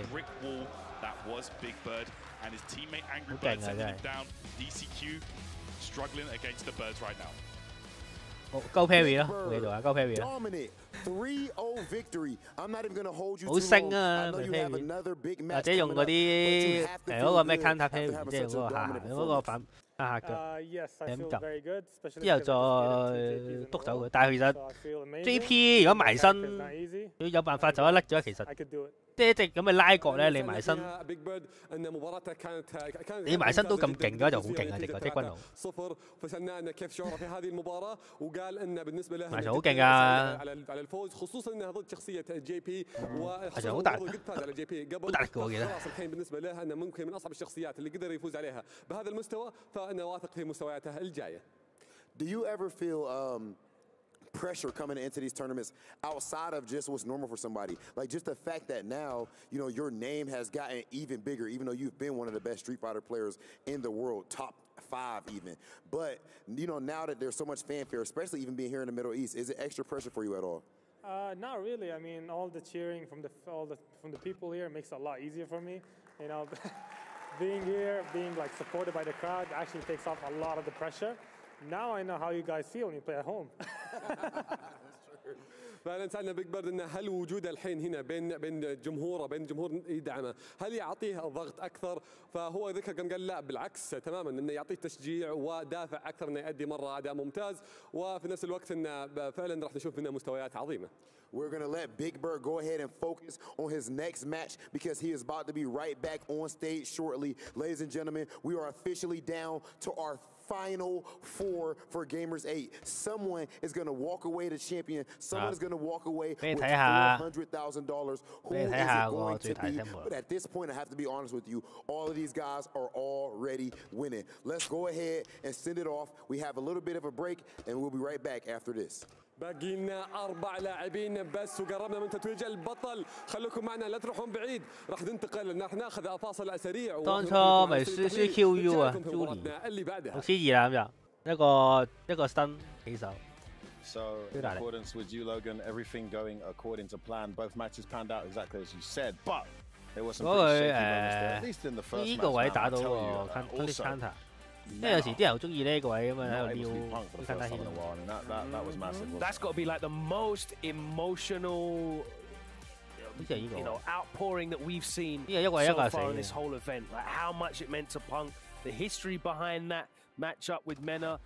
好勁啊真係！高 parry 咯，我記住啊，高 parry 咯。 3-0 victory. I'm not even gonna hold you 好 too 升 long. 啊 I know you have another big 或 match 者用 coming 嗰 up, but 啲 you have to 嗰個 feel 咩 good counter after parry， having 即係 such 嗰 a 個下 dominant 嗰個反下腳。 Yes, I 咁 feel 撳 very good, especially 之後 because I just beat 再 2 JPs in a 篤走 row. 佢，但係其 So 實 I feel amazing. JP 如果埋 The 身 character is not easy. 如果有辦法就一甩咗，其實 I could do it. 即係一直咁嘅拉角咧，你埋身，你埋身都咁勁嘅話就好勁啊！直覺即係軍佬，埋場好勁㗎，埋場好大，好大力嘅我記得。Do you ever feel pressure coming into these tournaments outside of just what's normal for somebody? Like just the fact that now, you know, your name has gotten even bigger, even though you've been one of the best Street Fighter players in the world, top 5 even. But, you know, now that there's so much fanfare, especially even being here in the Middle East, is it extra pressure for you at all? Not really. I mean, all the cheering from the people here makes it a lot easier for me. You know, being here, being like supported by the crowd actually takes off a lot of the pressure. Now I know how you guys feel when you play at home. فعلا سالنا بيج بيرد انه هل وجوده الحين هنا بين جمهوره بين جمهور يدعمه هل يعطيه ضغط اكثر؟ فهو ذكر قال لا بالعكس تماما انه يعطيه تشجيع ودافع اكثر انه يؤدي مره اداء ممتاز وفي نفس الوقت انه فعلا راح نشوف منه مستويات عظيمه. We're going to let Big Bird go ahead and focus on his next match because he is about to be right back on stage shortly. Ladies and gentlemen, we are officially down to our final 4 for Gamers 8. Someone is going to walk away the champion. Someone is going to walk away with $400,000. Who is it going to be? But at this point, I have to be honest with you. All of these guys are already winning. Let's go ahead and send it off. We have a little bit of a break, and we'll be right back after this. باقي لنا 4 لاعبين بس وقربنا من تتويج البطل خليكم معنا لا تروحون بعيد راح ننتقل راح ناخذ فاصل سريع 當初咪輸 QU 啊 ，Julie 6-2啦咁就一個新起手。 So, in accordance with you, Logan, everything going according to plan. Both matches panned out exactly as you said, but there was some pretty shaky moments there. At least in the first match. 呢個位打到個 counter。 因為有時啲人好中意呢個位咁樣喺度撩 That's got to be like the most emotional, outpouring that we've seen so far in this whole event. Like how much it meant to Punk, the history behind that matchup with Mena,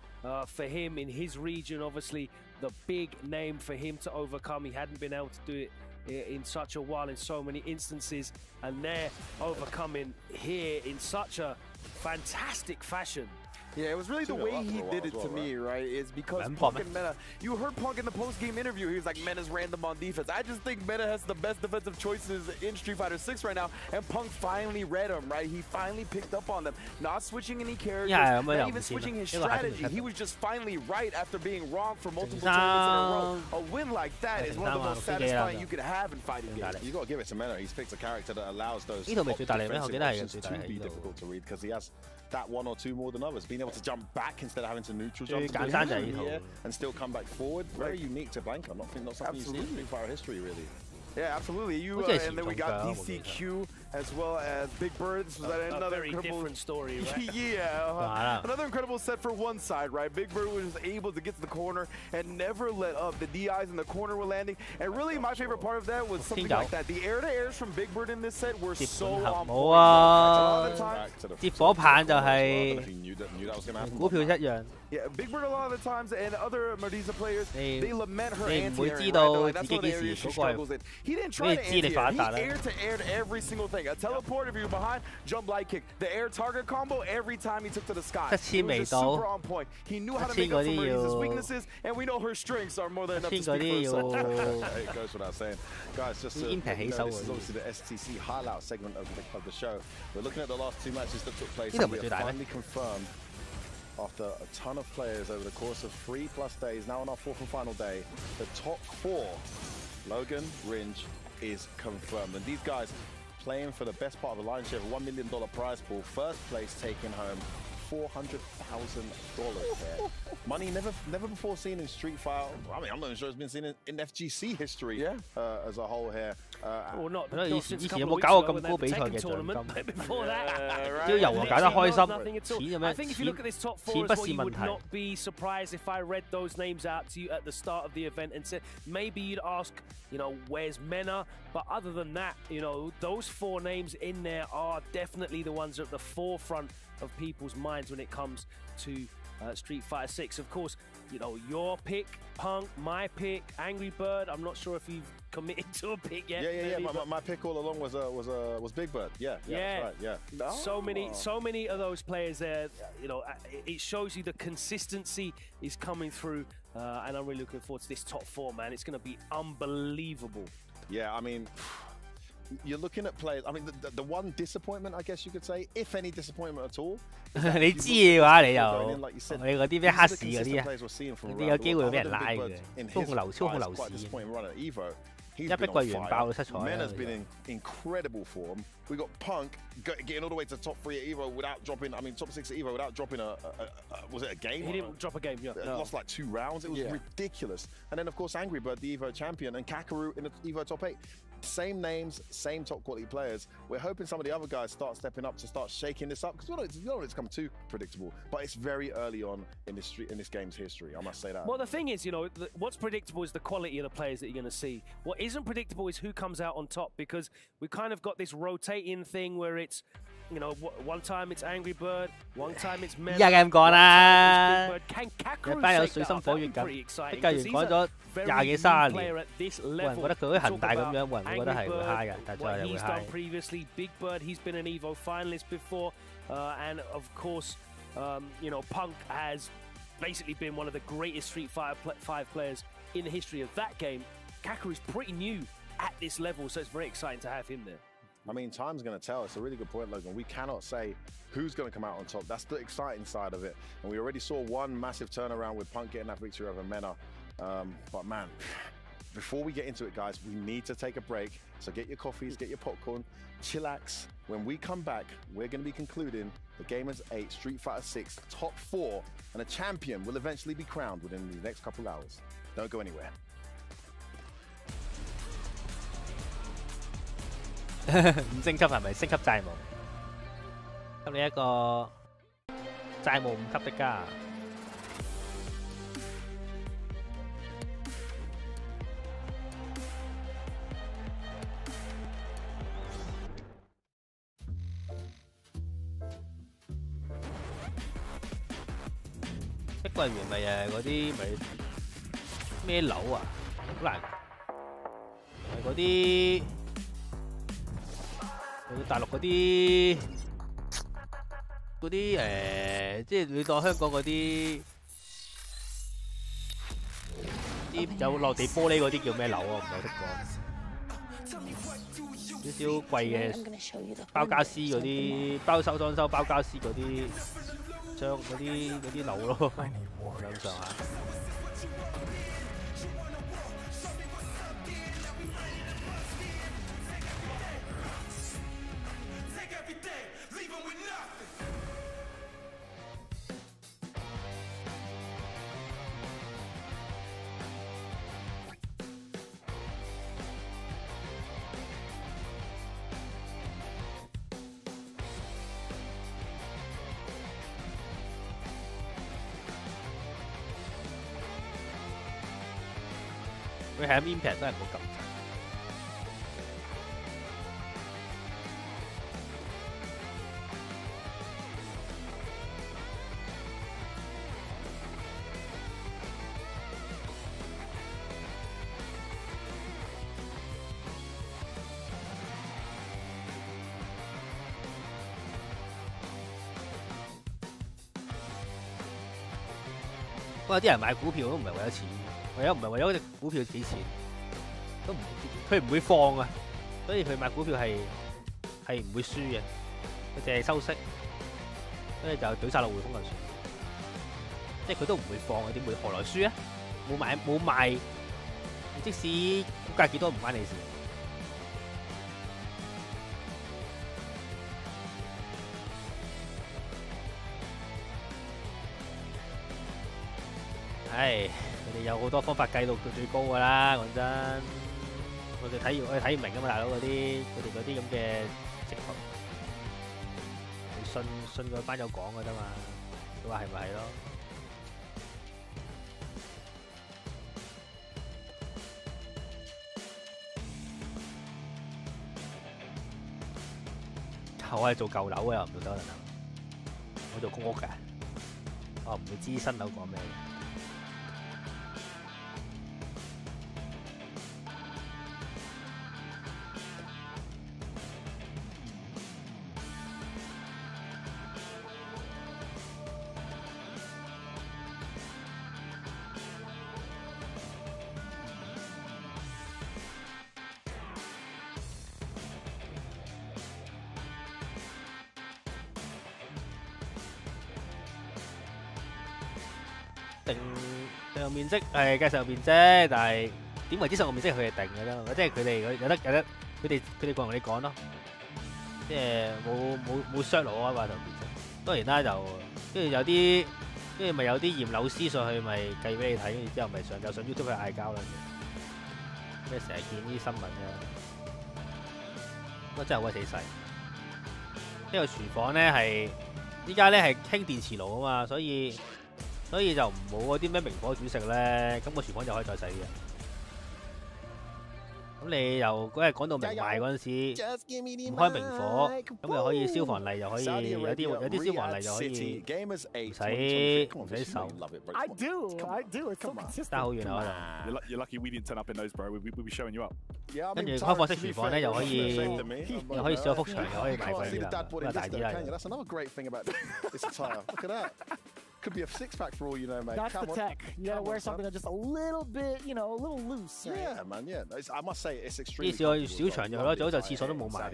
for him in his region, obviously the big name for him to overcome. He hadn't been able to do it in such a while in so many instances, and they're overcoming here in such a fantastic fashion. Yeah, it was really the way he did it to me, right? Is because Punk and Mena, you heard Punk in the post-game interview, he was like, Mena's random on defense. I just think Mena has the best defensive choices in Street Fighter 6 right now, and Punk finally read him, right? He finally picked up on them. Not switching any characters, not even switching his strategy. He was just finally right after being wrong for multiple tournaments in a row. A win like that is one of the most satisfying you could have in fighting games. You got to give it to Mena. He's picked a character that allows those defensive options to be difficult to read because he has that 1 or 2 more than others. Being able to jump back instead of having to neutral jump and still come back forward. Very unique to Blanca. Not something you see in Street Fighter history, really. Yeah, absolutely. And then we got DCQ as well as Big Bird. This was another very different story, right? Yeah, another incredible set for one side, right? Big Bird was able to get to the corner and never let up. The DIs in the corner were landing, and really my favorite part of that was something like that. The air-to-airs from Big Bird in this set were so on point. 接火棒就係股票一樣。 Yeah, Big Bird a lot of the times and other Marisa players, they lament her anti-airing, right? That's one of the areas she struggles in. He didn't try to anti-air, he air-to-aired every single thing. A teleport if you were behind, jump light kick. The air target combo every time he took to the sky. He was just super on point. He knew how to make up for Marisa's weaknesses, and we know her strengths are more than enough to speak for herself. It goes without saying. Guys, just to this is obviously the STC highlight segment of the show. We're looking at the last 2 matches that took place, and we have finally confirmed after a ton of players over the course of 3+ days, now on our 4th and final day, the top 4, Logan, Ringe, is confirmed. And these guys playing for the best part of the lion's share of a $1 million prize pool. First place taking home $400,000 here. Money never before seen in Street Fighter. I mean, I'm not even sure it's been seen in FGC history as a whole here. Well, not 以前有冇搞過咁高比賽嘅獎金？ Before that, 只要遊王搞得開心， I think if you look at this top 4 as well, you would not be surprised if I read those names out to you at the start of the event and said maybe you'd ask, you know, where's Mena? But other than that, you know, those 4 names in there are definitely the ones at the forefront of people's minds when it comes to Street Fighter 6. Of course, you know, your pick, Punk, my pick, Angry Bird. I'm not sure if you've committed to a pick yet. Yeah. My pick all along was Big Bird. Yeah. That's right. Yeah. So many of those players there. You know, it shows you the consistency is coming through, and I'm really looking forward to this top 4, man. It's going to be unbelievable. Yeah, I mean, you're looking at players. I mean, the one disappointment, I guess you could say, if any disappointment at all. 你知嘅話，你又你嗰啲咩黑市嗰啲啊，你有機會俾人拉嘅，操控樓市。一碧桂園爆到七彩。Mena's been in incredible form. We got Punk getting all the way to top 3 at Evo without dropping. I mean, top 6 at Evo without dropping was it a game? He didn't drop a game. Yeah, lost like 2 rounds. It was ridiculous. And then of course Angry Bird, the Evo champion, and Kakaroo in the Evo top 8. Same names, same top quality players. We're hoping some of the other guys start stepping up to start shaking this up because we don't want it to become too predictable. But it's very early on in this game's history. I must say that. Well, the thing is, you know, what's predictable is the quality of the players that you're going to see. What isn't predictable is who comes out on top because we kind of got this rotating thing where it's, you know, one time it's Angry Bird, one time it's Mena. 依家咁講啦， Can Kakaroo 一班有水深火熱咁，碧桂園講咗20幾30年，冇人覺得佢好似恒大咁樣，冇人會覺得係會 high 嘅，但係最後係會 high。 Previously, Big Bird, he's been an Evo finalist before, and of course, you know, Punk has basically been one of the greatest Street Fighter 5 players in the history of that game. Kakaroo's pretty new at this level, so it's very exciting to have him there. I mean, time's going to tell. It's a really good point, Logan. We cannot say who's going to come out on top. That's the exciting side of it. And we already saw one massive turnaround with Punk getting that victory over Mena. But man, before we get into it, guys, we need to take a break. So get your coffees, get your popcorn, chillax. When we come back, we're going to be concluding the Gamers 8 Street Fighter 6 top 4, and a champion will eventually be crowned within the next couple hours. Don't go anywhere. 5升級係咪升級債務？給你一個債務5級的加。碧桂園咪誒嗰啲咪咩樓啊？好難，係嗰啲。 大陸嗰啲即係你當香港嗰啲有落地玻璃嗰啲叫咩樓啊？唔係好識講。少少貴嘅包家私嗰啲包收裝修包家私嗰啲將嗰啲樓咯，咁上下。 佢係咁 impact 都係唔好撳。不過有啲人買股票都唔係為咗錢。 唔係為咗隻股票幾錢，都唔佢唔會放啊，所以佢買股票係唔會輸嘅，佢淨係收息，所以就懟晒落匯豐就算，即係佢都唔會放嘅，點會何來輸啊？冇賣，即使股價幾多唔關你事。唉，佢哋有好多方法計到佢最高㗎啦，講真。我哋睇唔明㗎嘛，大佬佢哋嗰啲咁嘅直覺，你信佢班友講㗎啫嘛，佢話係咪係咯？我係做舊樓嘅，又唔做得啦。我做公屋嘅，我唔會知新樓講咩嘅。定面積係計實用面積，但係點為之實用面積佢係定嘅啫，即係佢哋有得佢哋同你講咯，即係冇 short 攞啊嘛實用面積。當然啦，就跟住咪有啲驗樓師上去咪計俾你睇，跟住之後咪上 YouTube 去嗌交啦。咩成日見呢啲新聞嘅，不過真係好鬼死細。呢個廚房咧係依家咧係興電磁爐啊嘛，所以就唔好嗰啲咩明火煮食咧，咁個廚房就可以再細嘅。咁你又嗰日講到明賣嗰陣時，唔開明火，咁又可以消防例又可以有啲消防例就可以唔使手。I do. 但好遠啊可能。You're lucky we didn't turn up in those, bro. We'd be showing you up. 跟住開放式廚房咧，又可以上幅牆，又可以賣貴啲啦，咁啊大啲啦。That's another great thing about this attire. Look at that. Could be a six-pack for all you know, mate. That's the tech. You gotta wear something that's just a little bit, a little loose. Right? Yeah, man. Yeah, I must say it's extremely. 小場就早就廁所都冇埋。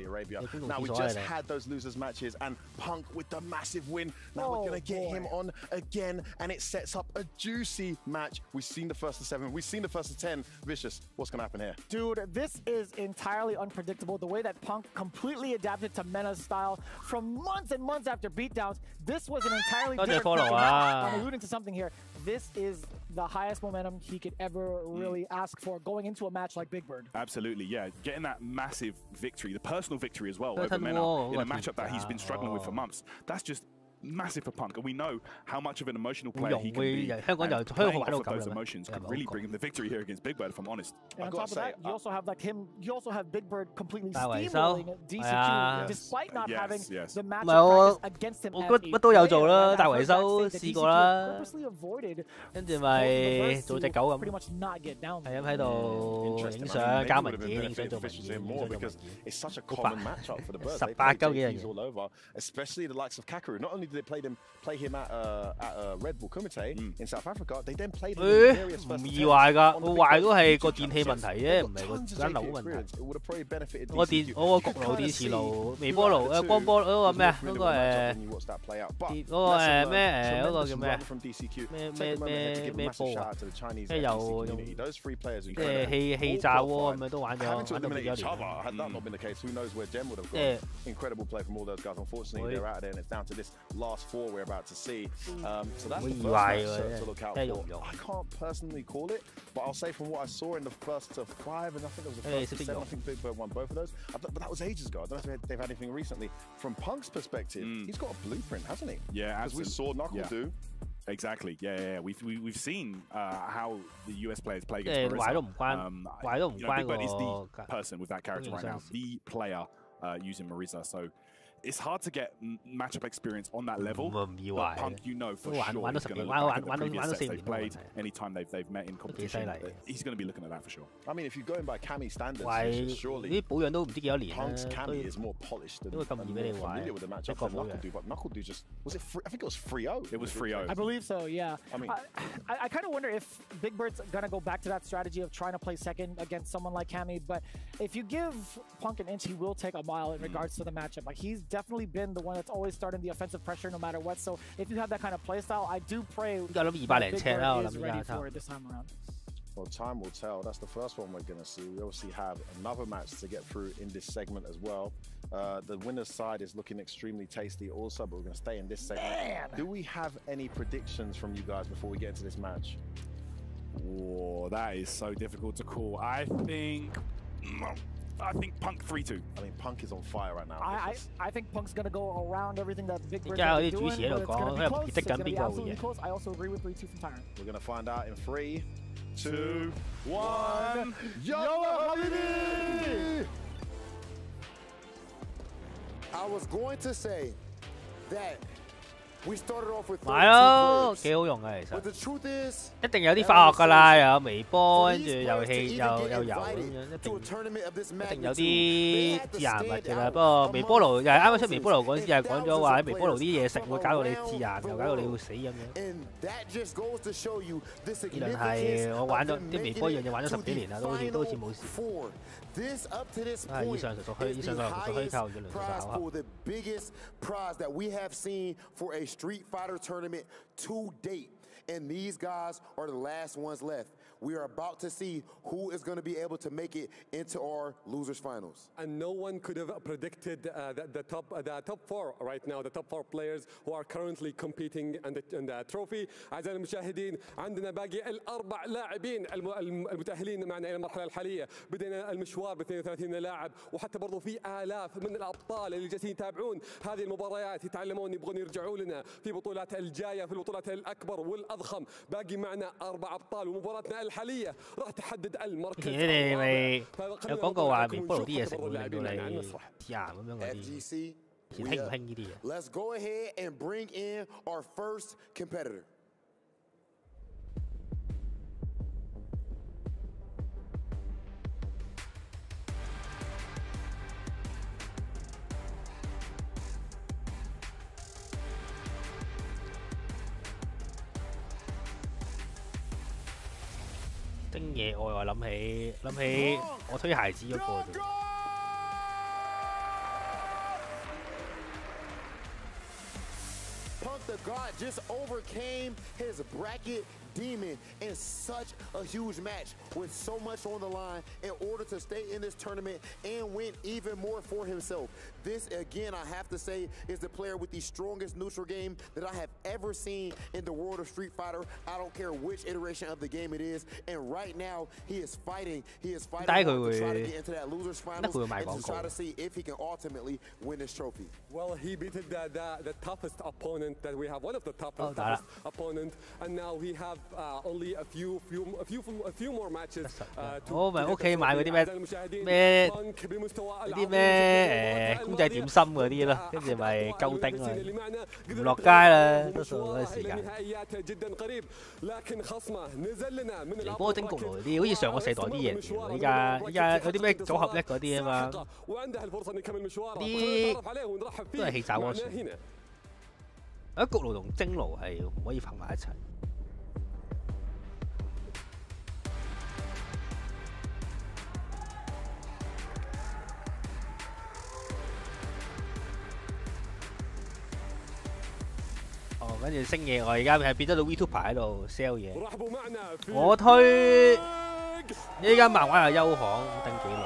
Now we just had those losers matches, and Punk with the massive win. Now we're gonna get him on again, and it sets up a juicy match. We've seen the first of 7. We've seen the first of 10. Vicious, what's gonna happen here? Dude, this is entirely unpredictable. The way that Punk completely adapted to Mena's style from months and months after beatdowns. This was an entirely different match. I'm alluding to something here. This is the highest momentum he could ever really ask for going into a match like Big Bird. Absolutely, yeah. Getting that massive victory, the personal victory as well over Mena in a matchup that he's been struggling with for months. That's just massive for Punk, and we know how much of an emotional player he can be. Playing off of those emotions could really bring him the victory here against Big Bird, if I'm honest. And on top of that, you also have you also have Big Bird completely steamrolling DCQ, despite not having the matchup against him. 乜都有做啦，大維修試過啦，跟住咪做隻狗咁，係咁喺度影相加文件，影相做文件，18鳩幾人嘢。Especially the likes of Kakaroo. Not only did they play him at Red Bull Kumite in South Africa, they then played him in various 唔易壞㗎，壞都係個電器問題啫，唔係個間樓問題。我個焗爐、電磁爐、微波爐、光波嗰個咩啊？嗰個咩嗰個叫咩？咩波啊？即係又用即係氣炸鍋咁樣都玩咗幾多年。Had that not been the case, who knows where Jem would have gone? Incredible play from all those guys. Unfortunately, they're out there, and it's down to this last 4 we're about to see. So that's the first match to look out for. I can't personally call it, but I'll say from what I saw in the first 5, and I think there was the first 7, I think Big Bird won both of those. But that was ages ago. I don't know if they've had anything recently. From Punk's perspective, he's got a blueprint, hasn't he? Yeah, as we saw Knuckle do. Exactly. Yeah. We've seen how the US players play against Marissa. Big Bird is the person with that character right now, the player using Marissa. So it's hard to get matchup experience on that level. But Punk, for sure, he's going to look back at the previous sets they've played, anytime they've met in competition, he's going to be looking at that for sure. I mean, if you're going by Cammy standards, surely Punk's Cammy is more polished than familiar with the matchup than Knuckle do. But Knuckle do just, was it I think it was 3-0. It was 3-0. I believe so, yeah. I kind of wonder if Big Bird's going to go back to that strategy of trying to play second against someone like Cammy. But if you give Punk an inch, he will take a mile in regards to the matchup. Like, he's definitely been the one that's always starting the offensive pressure no matter what. So if you have that kind of play style, I do pray that Big Bird is ready for it this time around. Well, time will tell. That's the first one we're going to see. We obviously have another match to get through in this segment as well. The winner's side is looking extremely tasty also, but we're going to stay in this segment. Do we have any predictions from you guys before we get into this match? Oh, that is so difficult to call. I think Punk 3-2. I mean, Punk is on fire right now. I think Punk's gonna go around everything that Big Bird is doing, but it's gonna be close. It's gonna be absolutely close. I also agree with 3-2 from Tyrant. We're gonna find out in 3, 2, 1. Yalla Habibi! I was going to say that we started off with 買咯，幾好用嘅其實。一定有啲化學㗎啦，又有微波，跟住又氣又油咁樣，一定有啲致癌物㗎啦。不過微波爐又係啱啱出微波爐嗰陣時，又講咗話喺微波爐啲嘢食會搞到你致癌，又搞到你會死咁樣。呢輪係我玩咗啲微波樣嘢玩咗10幾年啦，都好似冇事。以上純屬虛構嘅for the biggest prize that we have seen for a Street Fighter tournament to date. And these guys are the last ones left. We are about to see who is going to be able to make it into our losers finals. And no one could have predicted the top 4 right now, the top 4 players who are currently competing in the trophy. أعزائي المشاهدين عندنا باقي الأربع لاعبين المتأهلين معنا إلى المرحلة الحالية. بدينا المشوار ب 32 لاعب وحتى برضو في آلاف من الأبطال اللي جالسين يتابعون هذه المباريات يتعلمون يبغون يرجعوا لنا في بطولات الجاية في البطولات الأكبر والأضخم. باقي معنا 4 أبطال ومباراتنا الحالية راح تحدد المركز.你咪有講過話微波爐啲嘢食會令到你致癌咁樣嗰啲，以前興唔興呢啲嘢 Let's go ahead and bring in our first competitor. Tinh野外我諗起我推孩子嗰個啫。Punk the God just overcame his bracket demon in such a huge match with so much on the line in order to stay in this tournament and win even more for himself. This, again, I have to say, is the player with the strongest neutral game that I have ever seen in the world of Street Fighter. I don't care which iteration of the game it is. And right now, he is fighting to try to get into that loser's finals and to try to see if he can ultimately win this trophy. Well, he beat the toughest opponent that we have, one of the toughest opponents, and now we have only a few more matches. 我咪屋企買嗰啲咩公仔點心嗰啲咯，跟住咪鳩丁啊，唔落街啦，多數嗰啲時間。微波蒸焗爐啲好似上個世代啲嘢嚟喎，依家有啲咩組合叻嗰啲啊嘛，啲都係氣炸鍋船。焗爐同蒸爐係唔可以放埋一齊。跟住星夜，我而家係變咗到 VTuber 喺度 sell 嘢。我推呢間漫畫有優行登記錄。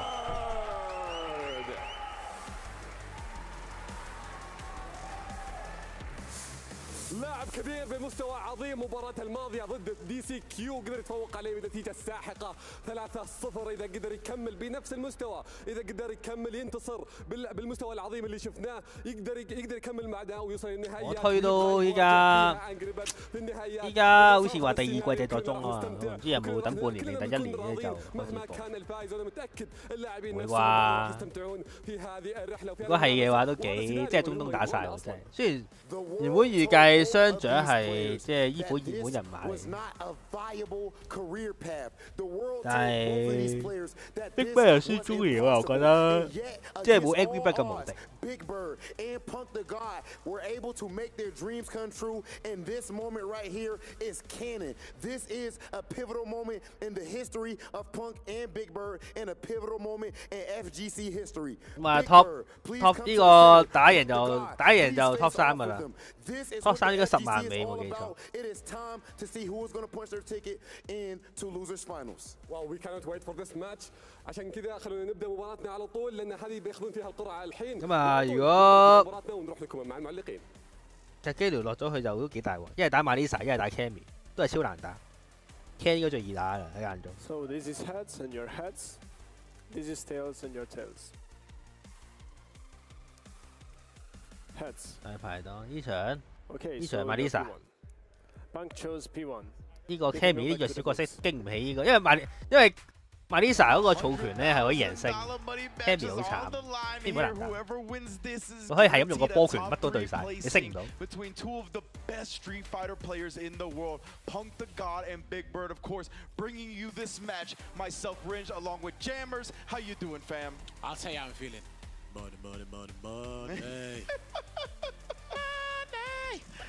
لاعب كبير بمستوى عظيم مباراته الماضيه ضد دي سي كيو قدر يتفوق عليه بنتيجه ساحقه 3-0 اذا قدر يكمل بنفس المستوى اذا قدر يكمل ينتصر بالمستوى العظيم اللي شفناه يقدر يكمل معنا ويوصل للنهائيات 我推到依家好似話第二季製作中啊，我唔知有冇等半年定第一年咧就開始播。唔會啩？如果係嘅話都幾即係中東打晒喎，真係。雖然原本預計雙長係即係依款熱門人馬嚟，但係 Big Bird 又輸中意喎，我覺得即係冇 Angry Bird 咁無敵。Big Bird and Punk the God were able to make their dreams come true, and this moment right here is canon. This is a pivotal moment in the history of Punk and Big Bird, and a pivotal moment in FGC history. 咁啊 top 呢個打贏就 top 3㗎啦 ，top 3應該10萬尾冇記錯。It is time to see who is going to punch their ticket into losers finals. Well, we cannot wait for this match. عشان كذا خلونا نبدا مباراتنا على طول لان هذه بياخذون فيها القرعه الحين. 咁啊，如果مباراتنا ونروح لكم مع المعلقين. 隻機聊落咗去就都幾大鑊，一係打馬里莎，一係打 Cammy， 都係超難打。Ken 應該最易打嘅喺眼中。So this is heads and your heads. This is tails and your tails. Heads. 大排檔呢場， Okay, 呢場 so Marisa。 Punk chose P1. 呢個 Cammy 呢個小角色經唔起呢個，因為 Marisa 嗰個儲權咧係可以贏勝 ，Cammy 好慘，呢好難打。佢可以係咁用個波拳乜都對晒，你升唔到。Between two of the best Street Fighter players in the world, Punk the God and Big Bird, of course, bringing you this match. Myself, Ringe, along with Jammers. How you doing, fam? I'll tell you how I'm feeling. Money.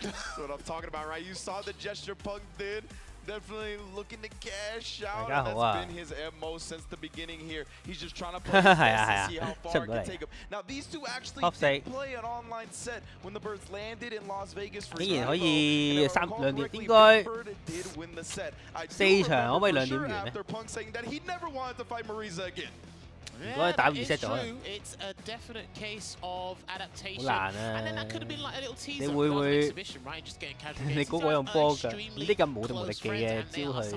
That's what I'm talking about, right? You saw the gesture Punk did. Definitely looking to cash out. That's been his MO since the beginning here. He's just trying to play his best to see how far it can take him. Now, these two actually did play an online set when the Birds landed in Las Vegas for 竟然可以2點，應該4場可唔可以2點完咧？ 如果打2set 就可能。好難啊！你會唔會你嗰個用波㗎？呢啲咁冇力技嘅招去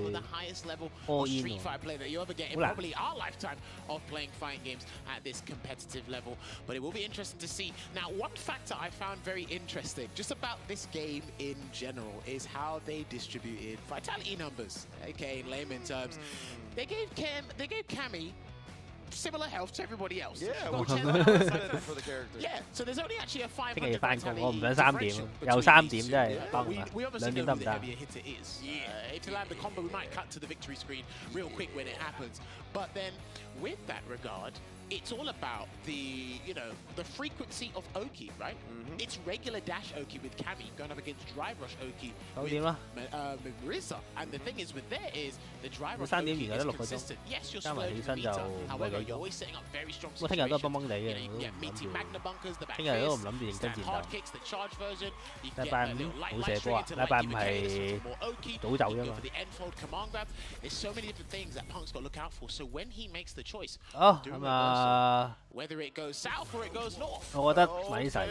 all in 喎，好難。Of playing fighting games at this competitive level, but it will be interesting to see. Now, one factor I found very interesting just about this game in general is how they distributed vitality numbers. Okay, in layman terms, they gave Cammy similar health to everybody else. Yeah, which is for the character. Yeah, so there's only actually a 500 聽日翻工，我唔想3點，又3點真係崩啊！2點得唔得？ If you land the combo, we might cut to the victory screen real quick when it happens. But then, with that regard, it's all about the frequency of Oki, right? It's regular dash Oki with Cammy going up against drive rush Oki with Marisa. And the thing is with there is the drive rush Oki is consistent. Yes, you're slowing the meter. However, you're always setting up very strong situations. You get meaty Magna bunkers, the back face, stand hard kicks, the charge version. You get a little light trigger to like give the more Oki. You go for the end fold command grab. There's so many different things that Punk's got to look out for. So when he makes the choice, whether it goes south or it goes north. 我覺得Marisa。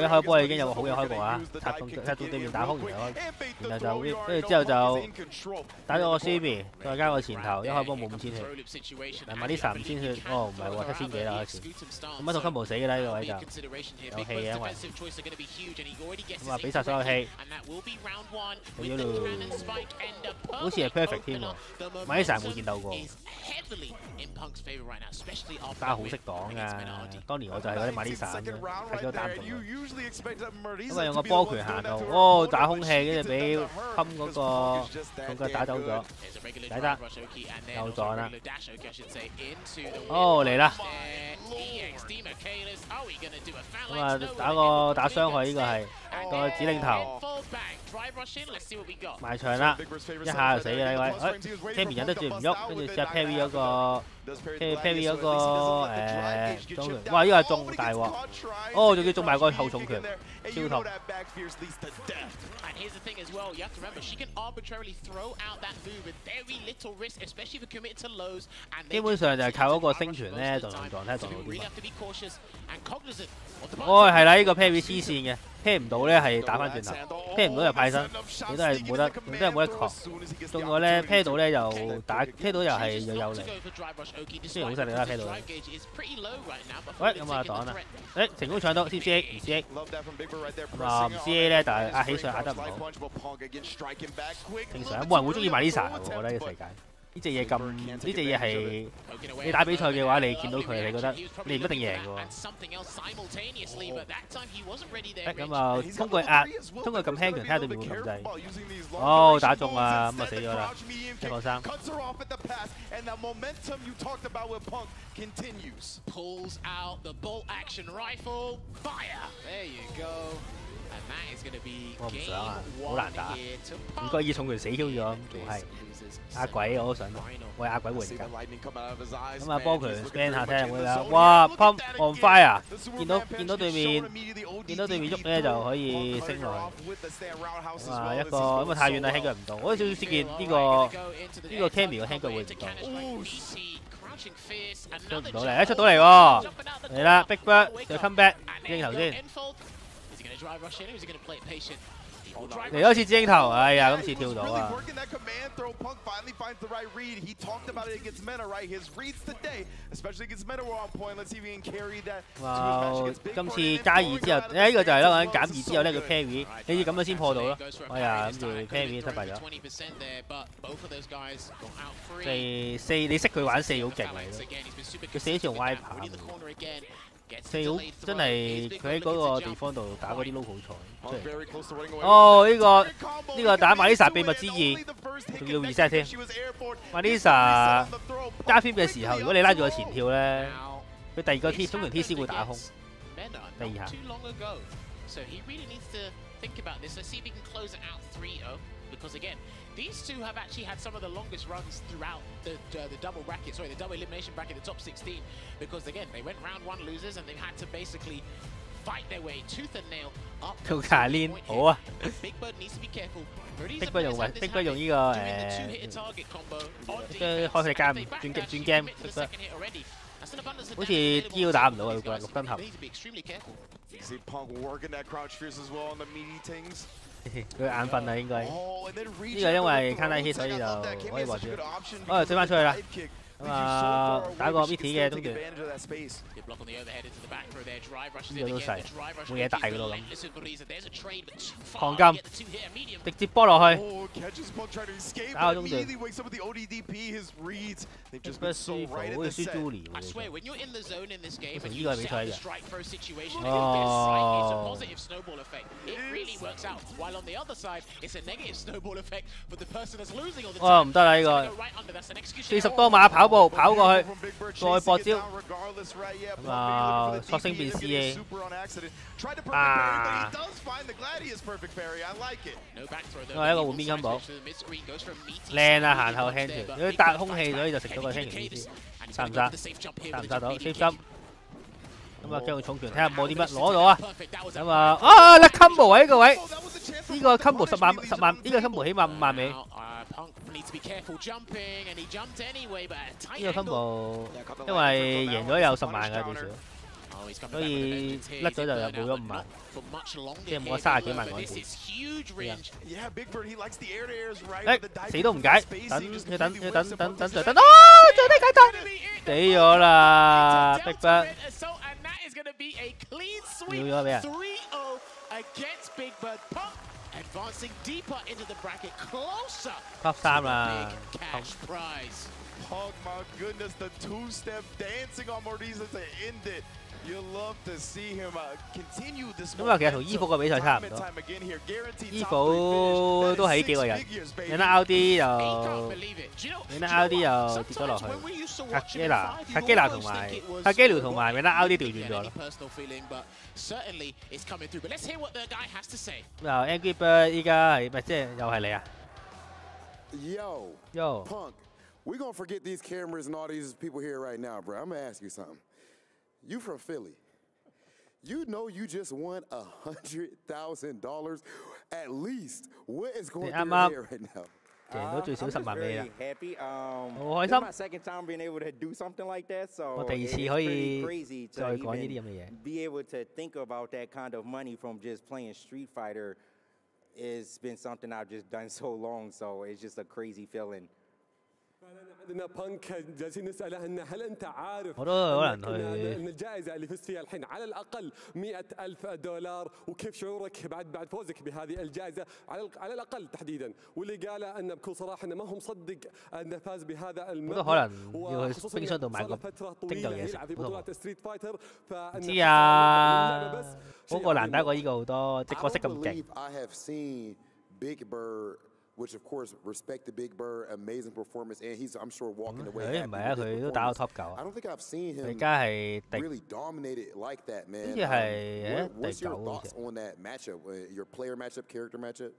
一開波已經有個好嘅開步啊！踢到對面打空，然後就跟住之後就打咗個 CB， 再加個前頭，一開波冇5000血。但Marisa5000血，唔係喎，7000幾啦開始。咁一套 combo 死嘅啦呢個位就有氣嘅，因為咁俾曬所有氣，佢嗰度好似係 perfect 添喎，Marisa冇見到過。 家好識擋㗎，當年我就係嗰啲Marisa咁樣，睇咗單獨。咁啊用個波拳行到，打空氣，跟住俾冚嗰個重腳打走咗，抵得，又撞啦。嚟啦！咁啊打傷害呢個係個指令頭。 埋牆啦，一下就死啦呢位。Cammy 忍得住唔喐，跟住試下 parry 嗰個 parry 嗰個中拳，哇！呢個係中大鑊，仲要中埋個後重拳，超痛。基本上就係靠嗰個星拳咧，撞睇下撞到啲乜。係啦，呢個 parry 黐線嘅 ，parry 唔到咧係打翻轉頭 ，parry 唔到就派身，你都係冇得確。中過咧 parry 到咧又打 parry 到又係又有力，雖然好犀利啦 parry 到。喂，咁啊擋啦，成功搶到 CCA 唔 CA， 咁啊唔 CA 咧，但係壓起上壓得唔好。正常冇人會中意Marisa喎，我覺得呢個世界。 呢隻嘢係你打比賽嘅話，你見到佢，你覺得你唔一定贏嘅喎。咁啊，通過撳輕拳睇下對面會撳掣。打中啊，咁啊死咗啦，1-3。我唔想啊，好難打。唔覺意重拳死 Q 咗，仲係。 阿鬼我都想，我係阿鬼玩家。咁啊，波拳 span 下睇下會啦。哇 ，pump on fire！ 見到對面喐咧就可以升落去。咁啊一個咁啊太遠啦，輕腳唔到。我有少少先見呢個 Cammy 個輕腳會唔到。出唔到嚟，出到嚟喎！嚟啦 ，Big Bird 就 come back， 鏡頭先。嚟多次精頭，哎呀，今次跳到啊！ 哇！今次加2之後，呢個就係啦，減2之後呢個 carry， 你要咁樣先破到咯。哎呀，諗住 carry 失敗咗。4你識佢玩4好勁嚟咯，佢4好似用 Y 跑。 4好真係佢喺嗰個地方度打嗰啲 local 賽。哦，呢個打馬麗莎秘密之意，仲要 reset 添。馬麗莎加 film 嘅時候，如果你拉住個前跳咧，佢第二個 T 通常 T 先會打空。第二下。 Because again, these two have actually had some of the longest runs throughout the double bracket, sorry, the double elimination bracket, the top 16. Because again, they went round 1 losers and they've had to basically fight their way tooth and nail up. 做卡鏈好啊 Big Bird needs to be careful. Big Bird 用Big Bird 用呢個開佢 game 轉 game Big Bird 好似 Q 打唔到啊，綠燈俠。佢眼瞓啦，應該。呢個因為 counter hit 所以就可以獲住。哦，推翻出去啦。咁啊，打個 Mitty 嘅中段。呢個都細，冇嘢大噶咯咁。狂金，直接波落去。打個中段。不舒服，好似輸 Julie 喎。成呢個係比賽嘅。哦。 哦，唔得啦呢個，40多碼跑步跑過去，再搏招，咁啊，索性變 CA， 啊，因為一個換邊金寶，靚啊，行後輕條，如果搭空氣所以就食到個輕條 PC， 殺唔殺？殺唔殺到 ？Save 心。 咁啊，將佢重拳睇下冇啲乜攞到啊！咁啊，甩 combo 喺呢個位，呢個 combo 10萬，呢個 combo 起碼5萬美。呢個 combo 因為贏咗有10萬㗎最少，所以甩咗就冇咗5萬，即係冇咗30幾萬港紙。誒，死都唔解，等，啊！最低解凍，死咗啦 ，Big Bird。 Sweep 3-0 against Big Bird. Punk advancing deeper into the bracket, closer Top 3啦 big cash prize. Oh my goodness, the two-step dancing on Morisa to end it. You love to see him continue this. 咁啊，其實同衣服個比賽差唔多。衣服都係呢幾個人，有得 out 啲又，有得 out 啲又跌咗落去。卡基娜同埋卡基廖同埋有得 out 啲調轉咗咯。咁啊 ，Angry Bird 依家係咪即係又係你啊 ？Yo, Punk, we gonna forget these cameras and all these people here right now, bro. I'm gonna ask you something. You from Philly. You know you just won $100,000 at least. What is going through your head right now? 贏咗最少10萬美啦，好開心。My second time being able to do something like that, so 我第二次可以再講呢啲咁嘅嘢。Be able to think about that kind of money from just playing Street Fighter has been something I've just done so long, so it's just a crazy feeling. عندنا بانك جالسين نساله انه هل انت عارف ان الجائزه اللي فزت فيها الحين على الاقل $100,000 وكيف شعورك بعد فوزك بهذه الجائزه على الاقل تحديدا واللي قاله انه بكل صراحه انه ما هو مصدق انه فاز بهذا المبلغ وخصوصا بعد فتره طويله يلعب في بطولات ستريت فايتر فان 知啊，嗰個難打過呢個好多，即角色咁勁。I have seen Big Bird. Which of course respect the Big Bird, amazing performance, and he's I'm sure walking away. 唔係啊，佢都打到 top 9啊。I don't think I've seen him really dominated like that, man. What's your thoughts on that matchup? Your player matchup, character matchup?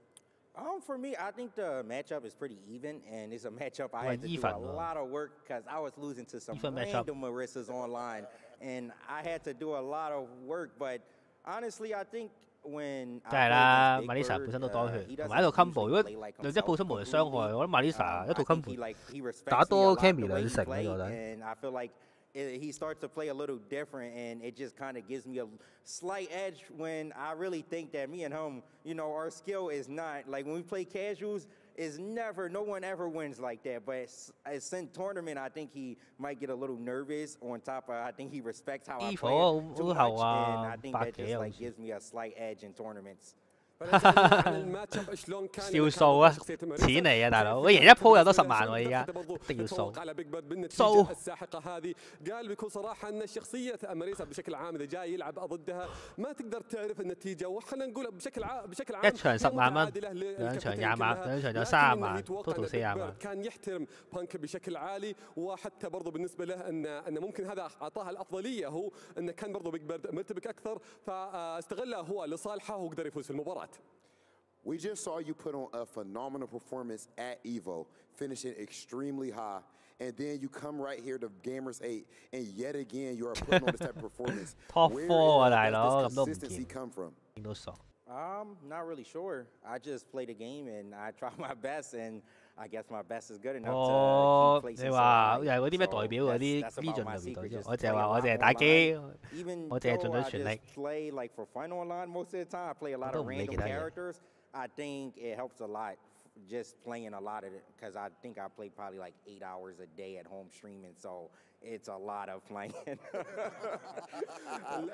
For me, I think the matchup is pretty even, and it's a matchup I had to do a lot of work because I was losing to some random Marissas online, and I had to do a lot of work. But honestly, I think. 梗係啦，馬麗莎本身都多血，同埋一套 combo。如果兩隻本身無傷害，我覺得馬麗莎一套 combo 打多 Cammy 2成啦，我覺得。he starts to play a little different, and it just kind of gives me a slight edge when I really think that me and him, you know, our skill is not, like when we play casuals, is never, no one ever wins like that. But as in tournament, I think he might get a little nervous. On top of, I think he respects how I play it too much, and I think that just like gives me a slight edge in tournaments. 要數啊，錢嚟啊，大佬！我贏一鋪有多10萬喎，依家一定要數。數。قال بكل صراحة أن شخصية أماريسا بشكل عام إذا جاي يلعب ضدها ما تقدر تعرف النتيجة، وخلينا نقول بشكل عام一場10萬蚊，兩場20萬，兩場就30萬，total 40萬。كان يحترم بانك بشكل عالي، وحتى برضه بالنسبة له أن ممكن هذا أعطاه الأفضلية، هو أنه كان برضه بيج بيرد مرتبك أكثر، فاستغلها هو لصالحه وقدر يفوز في المباراة. We just saw you put on a phenomenal performance at EVO, finishing extremely high, and then you come right here to Gamers 8, and yet again you are putting on this type of performance. Top 4 啊，大佬，咁都唔見。見到傻。Not really sure. I just play the game and I try my best, and I guess my best is good enough to keep placing. 你話又係嗰啲咩代表嗰啲 Legion 代表啫？我淨係話我淨係打機，我淨係盡咗全力。Play like for fun online most of the time. I play a lot of random characters. I think it helps a lot just playing a lot of it because I think I play probably like 8 hours a day at home streaming, so it's a lot of playing.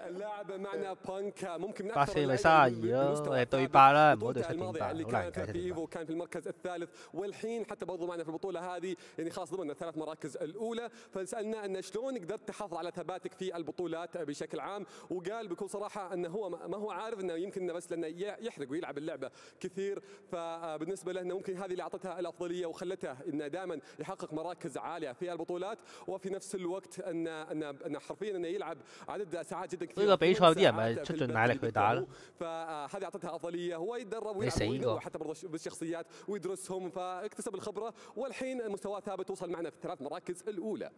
اللاعب معنا بانك ممكن من أكثر اللاعبين对霸啦，唔好對7.8，اللي كان في ايفو كان في المركز الثالث، والحين حتى برضو معنا في البطولة هذه يعني خلاص ضمن ال3 مراكز الأولى، فسألنا أن شلون قدرت تحافظ على ثباتك في البطولات بشكل عام، وقال بكل صراحة أنه هو ما هو عارف أنه يمكن بس لأنه يحرق ويلعب اللعبة كثير، فبالنسبة له أنه ممكن هذه اللي أعطتها الأفضلية وخلته أنه دائما يحقق مراكز عالية في البطولات، وفي نفس الوقت أن حرفيا أنه يلعب عدد ساعات جدا كثيرة. 呢個比賽啲人咪出盡奶力去打咯。فهذه أعطتها أفضلية، هو يتدرب ويلعب حتى برضه بالشخصيات ويدرسهم، فاكتسب الخبرة، والحين مستواه ثابت وصل معنا في ال3 مراكز الأولى.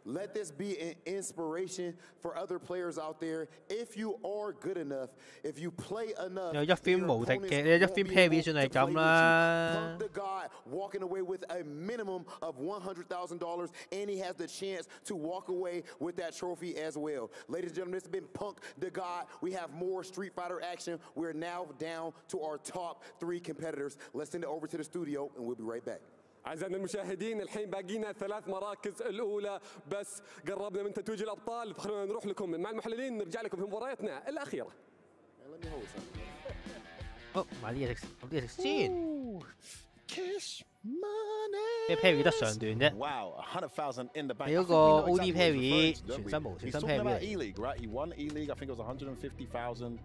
Let this be an inspiration for other players out there. If you are good enough, if you play enough, 有一 film 無敵嘅，你一 film Perry 算係咁啦。The guy walking away with a minimum of $100,000, and he has the chance to walk away with that trophy as well. Ladies and gentlemen, this has been Punk the God. We have more Street Fighter action. We're now down to our top 3 competitors. Let's send it over to the studio, and we'll be right back. أعزائنا المشاهدين، الحين باقينا 3 مراكز الأولى بس، قربنا من تتويج الأبطال، فخلونا نروح لكم مع المحللين نرجع لكم في مبارياتنا الأخيرة.買啲嘢食，攞啲嘢食先。Cash money. 咩 Perry 得上段啫？ Wow, 100,000 in the bank. 你嗰個 OD Perry 全新模全新 Perry E-League, right? He won E-League. I think it was 150,000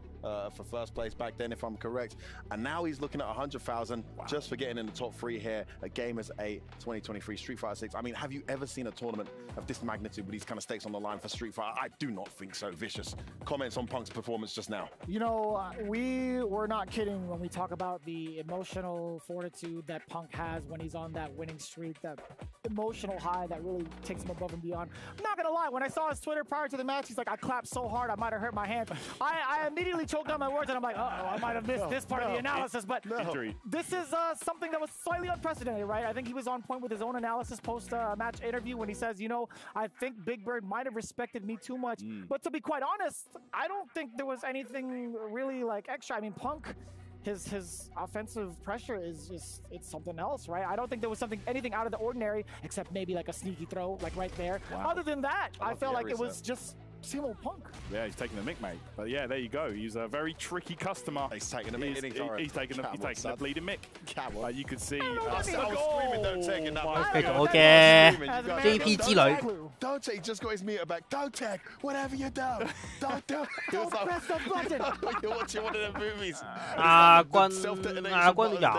for first place back then, if I'm correct. And now he's looking at 100,000 just for getting in the top 3 here at Gamers 8 2023 Street Fighter 6. I mean, have you ever seen a tournament of this magnitude with these kind of stakes on the line for Street Fighter? I do not think so. Vicious comments on Punk's performance just now. You know, we were not kidding when we talk about the emotional fortitude that Punk has when he's on that winning streak, that emotional high that really takes him above and beyond. I'm not gonna lie, when I saw his Twitter prior to the match, he's like, I clapped so hard I might have hurt my hand. I immediately choked on my words and I'm like, uh-oh, I might have missed this part of the analysis, but this is something that was slightly unprecedented, right? I think he was on point with his own analysis post-match interview when he says, you know, I think Big Bird might have respected me too much, but to be quite honest, I don't think there was anything really like extra. I mean, Punk, his offensive pressure is just, it's something else, right? I don't think there was anything out of the ordinary, except maybe like a sneaky throw, like right there. Wow. Other than that, I felt like it was just same old Punk. Yeah, he's taking the mick, mate. But yeah, there you go. He's a very tricky customer. He's taking the mick. He's taking the bleeding mick. Like you could see. I was screaming, don't take it that way. JP 之旅。Don't take. He just got his meter back. Don't take. Whatever you do, don't do. Don't press the button. You're watching one of the movies. 亞軍20幾萬，依家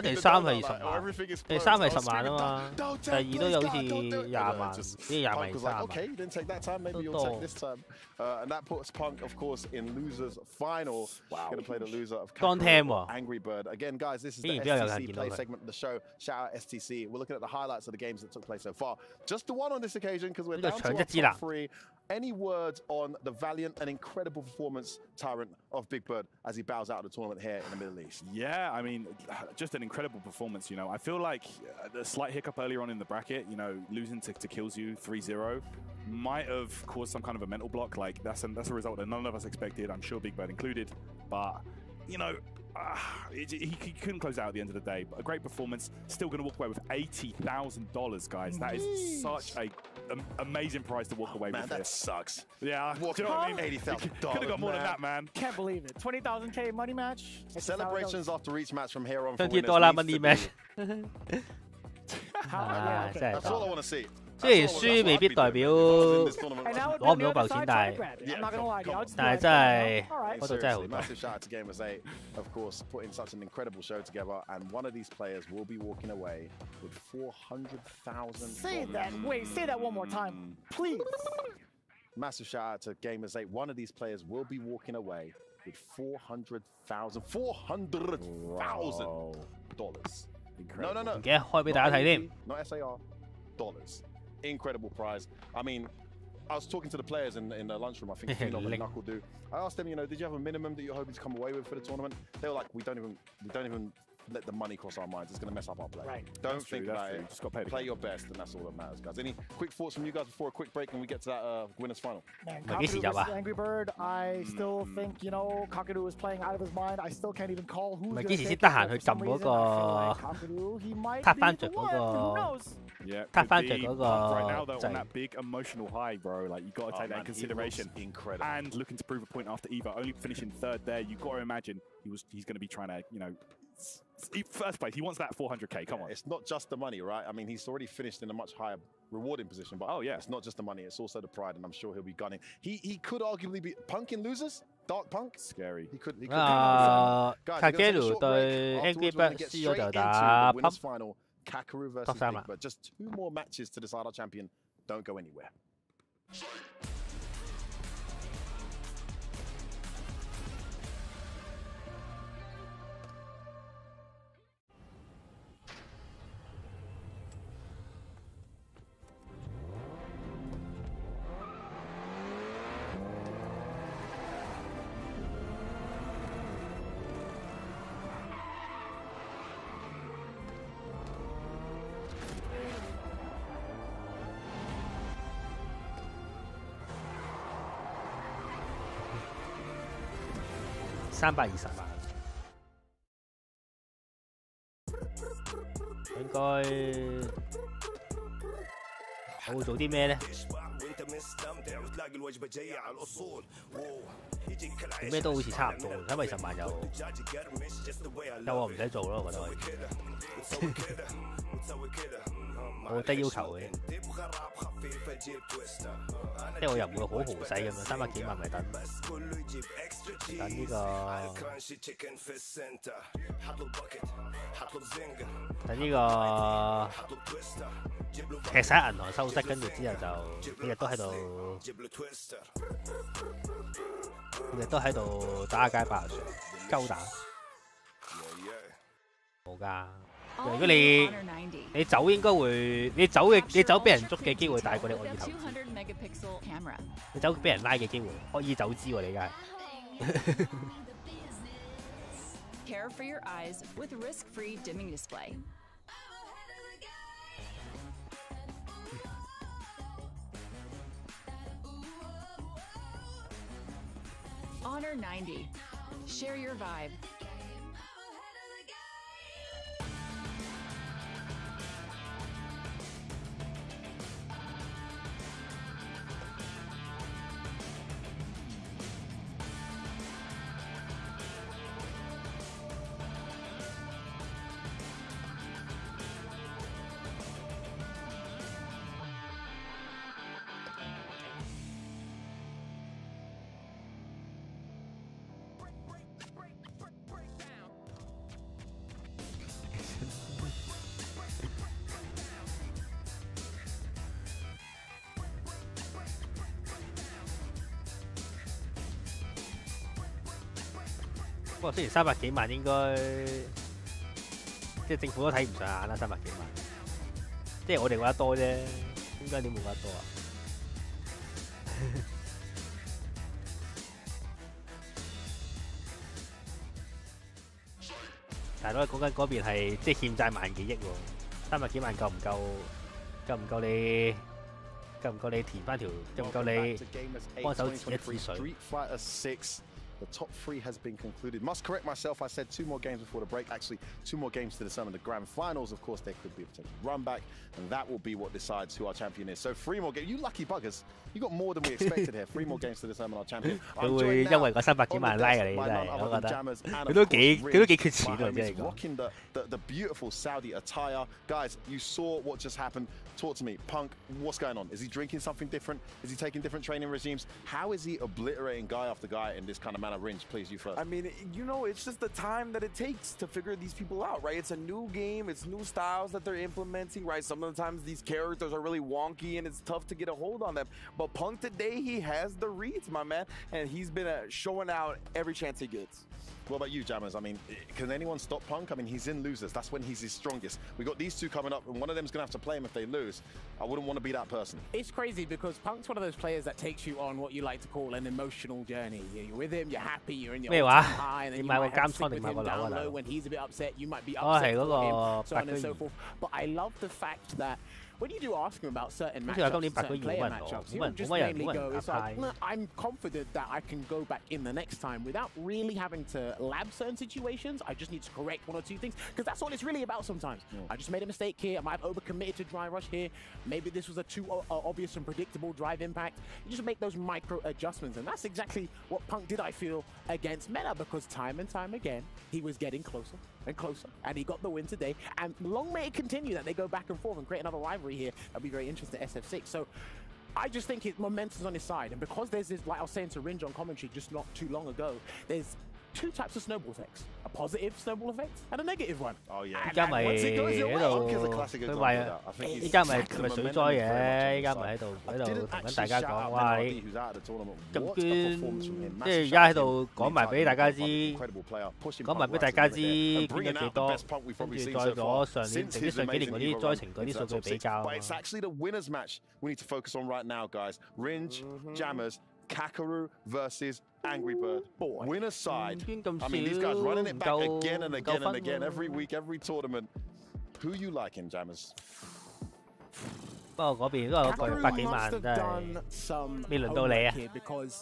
第3係20萬，第3係10萬啊嘛，第2都有好似20萬，呢20萬20萬。that time. Maybe you'll take this time. And that puts Punk, of course, in losers final. Wow. Going to play the loser of Angry Bird. Again, guys, this is the STC play segment of the show. Shout out STC. We're looking at the highlights of the games that took place so far. Just the one on this occasion because we're down to our top 3. Any words on the valiant and incredible performance, Tyrant, of Big Bird as he bows out of the tournament here in the Middle East? Yeah, I mean, just an incredible performance, you know. I feel like the slight hiccup earlier on in the bracket, you know, losing to Kills You 3-0 might have caused some kind of a mental block. Like, that's a result that none of us expected, I'm sure Big Bird included. But, you know, he couldn't close out at the end of the day. But a great performance. Still going to walk away with $80,000, guys. That is such a amazing prize to walk away with. That sucks. Yeah, do you know what I mean? $80,000. Could have got more than that, man. Can't believe it. 20,000K money match. Celebrations after each match from here on. $20 money match. That's all I want to see. 雖然輸未必代表攞唔到嚿錢，但係真係嗰度真係好多。 Massive shout out to Gamers 8, of course, putting such an incredible show together, and one of these players will be walking away with $400,000. Say that. Wait, say that one more time, please. Massive shout out to Gamers 8. One of these players will be walking away with $400,000. No. 唔記得開俾大家睇添。 Not SAR, dollars. Incredible prize. I mean, I was talking to the players in the lunchroom. I think Phenom and Knuckle do. I asked them, you know, did you have a minimum that you're hoping to come away with for the tournament? They were like, we don't even let the money cross our minds. It's going to mess up our play. Right. Don't think about it. Just got to play your best, and that's all that matters, guys. Any quick thoughts from you guys before a quick break and we get to that winners final? Man, Kakadu versus Angry Bird. I still think, you know, Kakadu is playing out of his mind. I still can't even call who's going to take it. For some reason, I feel like Kakadu, he might be the one. Who knows? Yeah, right now though on that big emotional high, bro. Like you got to take that in consideration. Incredible. And looking to prove a point after Eva, only finishing 3rd there. You got to imagine he's going to be trying to, you know, first place. He wants that 400K. Come on. It's not just the money, right? I mean, he's already finished in a much higher rewarding position, but it's not just the money. It's also the pride, and I'm sure he'll be gunning. He could arguably be Punk in losers. Dark Punk, scary. He could. Kakeru 對 Angry Bird 輸咗就打 Pump final. Kakaru versus Big Bird. Just 2 more matches to decide our champion. Don't go anywhere. $320萬，應該我會做啲咩咧？做咩都好似差唔多，320萬有我唔使做咯，我覺得可以。我低要求嘅，即係我又唔會好豪使咁樣，300幾萬咪等呢個踢晒銀行收息，跟住之後就日日都喺度打下街霸上鳩打，冇㗎。如果你走應該會，你走俾人捉嘅機會大過你惡意投資，你走俾人拉嘅機會，惡意走資喎你而家係。Care for your eyes with risk-free dimming display. Honor 90. Share your vibe. 過雖然300幾萬應該即係政府都睇唔上眼啦，300幾萬，即係我哋覺得多啫，應該點會覺得多啊？但係講緊嗰邊係即係欠債萬幾億喎，300幾萬夠唔夠？夠唔夠你？夠唔夠你填翻條？夠唔夠你幫手止一止水？ The top 3 has been concluded. Must correct myself. I said 2 more games before the break. Actually, 2 more games to determine the grand finals. Of course, there could be a potential run back, and that will be what decides who our champion is. So 3 more games. You lucky buggers. You got more than we expected here. 3 more games to determine our champion. 佢會因為個300幾萬拉啊你真係，我覺得佢都幾缺錢喎，真係講。 Rocking the beautiful Saudi attire, guys. You saw what just happened. Talk to me, Punk. What's going on? Is he drinking something different? Is he taking different training regimes? How is he obliterating guy after guy in this kind of manner? Ringe, please, you first. I mean, you know, it's just the time that it takes to figure these people out, right? It's a new game, it's new styles that they're implementing, right? Sometimes these characters are really wonky and it's tough to get a hold on them. But Punk today, he has the reads, my man, and he's been showing out every chance he gets. What about you, Jammers? I mean, can anyone stop Punk? I mean, he's in losers. That's when he's his strongest. We got these two coming up, and one of them's going to have to play him if they lose. I wouldn't want to be that person. It's crazy because Punk's one of those players that takes you on what you like to call an emotional journey. You're with him, you're happy, you're in your high, and then you might have to stick with him down low. When he's a bit upset, you might be upset for him, so on and so forth. But I love the fact that when you do ask him about certain matchups, certain player matchups, he'll just mainly go, it's like, no, I'm confident that I can go back in the next time without really having to lab certain situations. I just need to correct 1 or 2 things, because that's all it's really about sometimes. I just made a mistake here. I might have overcommitted to drive rush here. Maybe this was a too obvious and predictable drive impact. You just make those micro adjustments, and that's exactly what Punk did, I feel, against Meta, because time and time again, he was getting closer and closer, and he got the win today. And long may it continue that they go back and forth and create another rivalry here. That'll be very interesting to SF6. So I just think his momentum's on his side, and because there's this, like I was saying to Ringe on commentary just not too long ago, there's 2 types of snowball effects: a positive snowball effect and a negative one. Oh yeah. 依家咪喺度，佢話依家咪水災嘅，依家咪喺度同緊大家講，哇你咁捐，即係而家喺度講埋俾大家知，講埋俾大家知捐咗幾多，跟住再攞上年定啲上幾年嗰啲災情嗰啲數據比較。But it's actually the winners match we need to focus on right now, guys. Ringe, Jammers, Kakaru versus Angry Bird. Winner's side. I mean, these guys running it back again and again and again, every week, every tournament. Who you liking, Jammers? 不過嗰邊都有個100幾萬，真係未輪到你啊！睇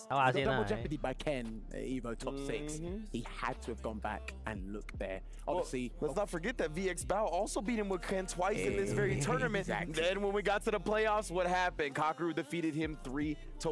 下先啦。Jeopardy by Ken, Evo top 6. He had to have gone back and looked there. Obviously, let's not forget that VX Bao also beat him with Ken twice in this very tournament. Then when we got to the playoffs, what happened? Kakaru defeated him 3-1. So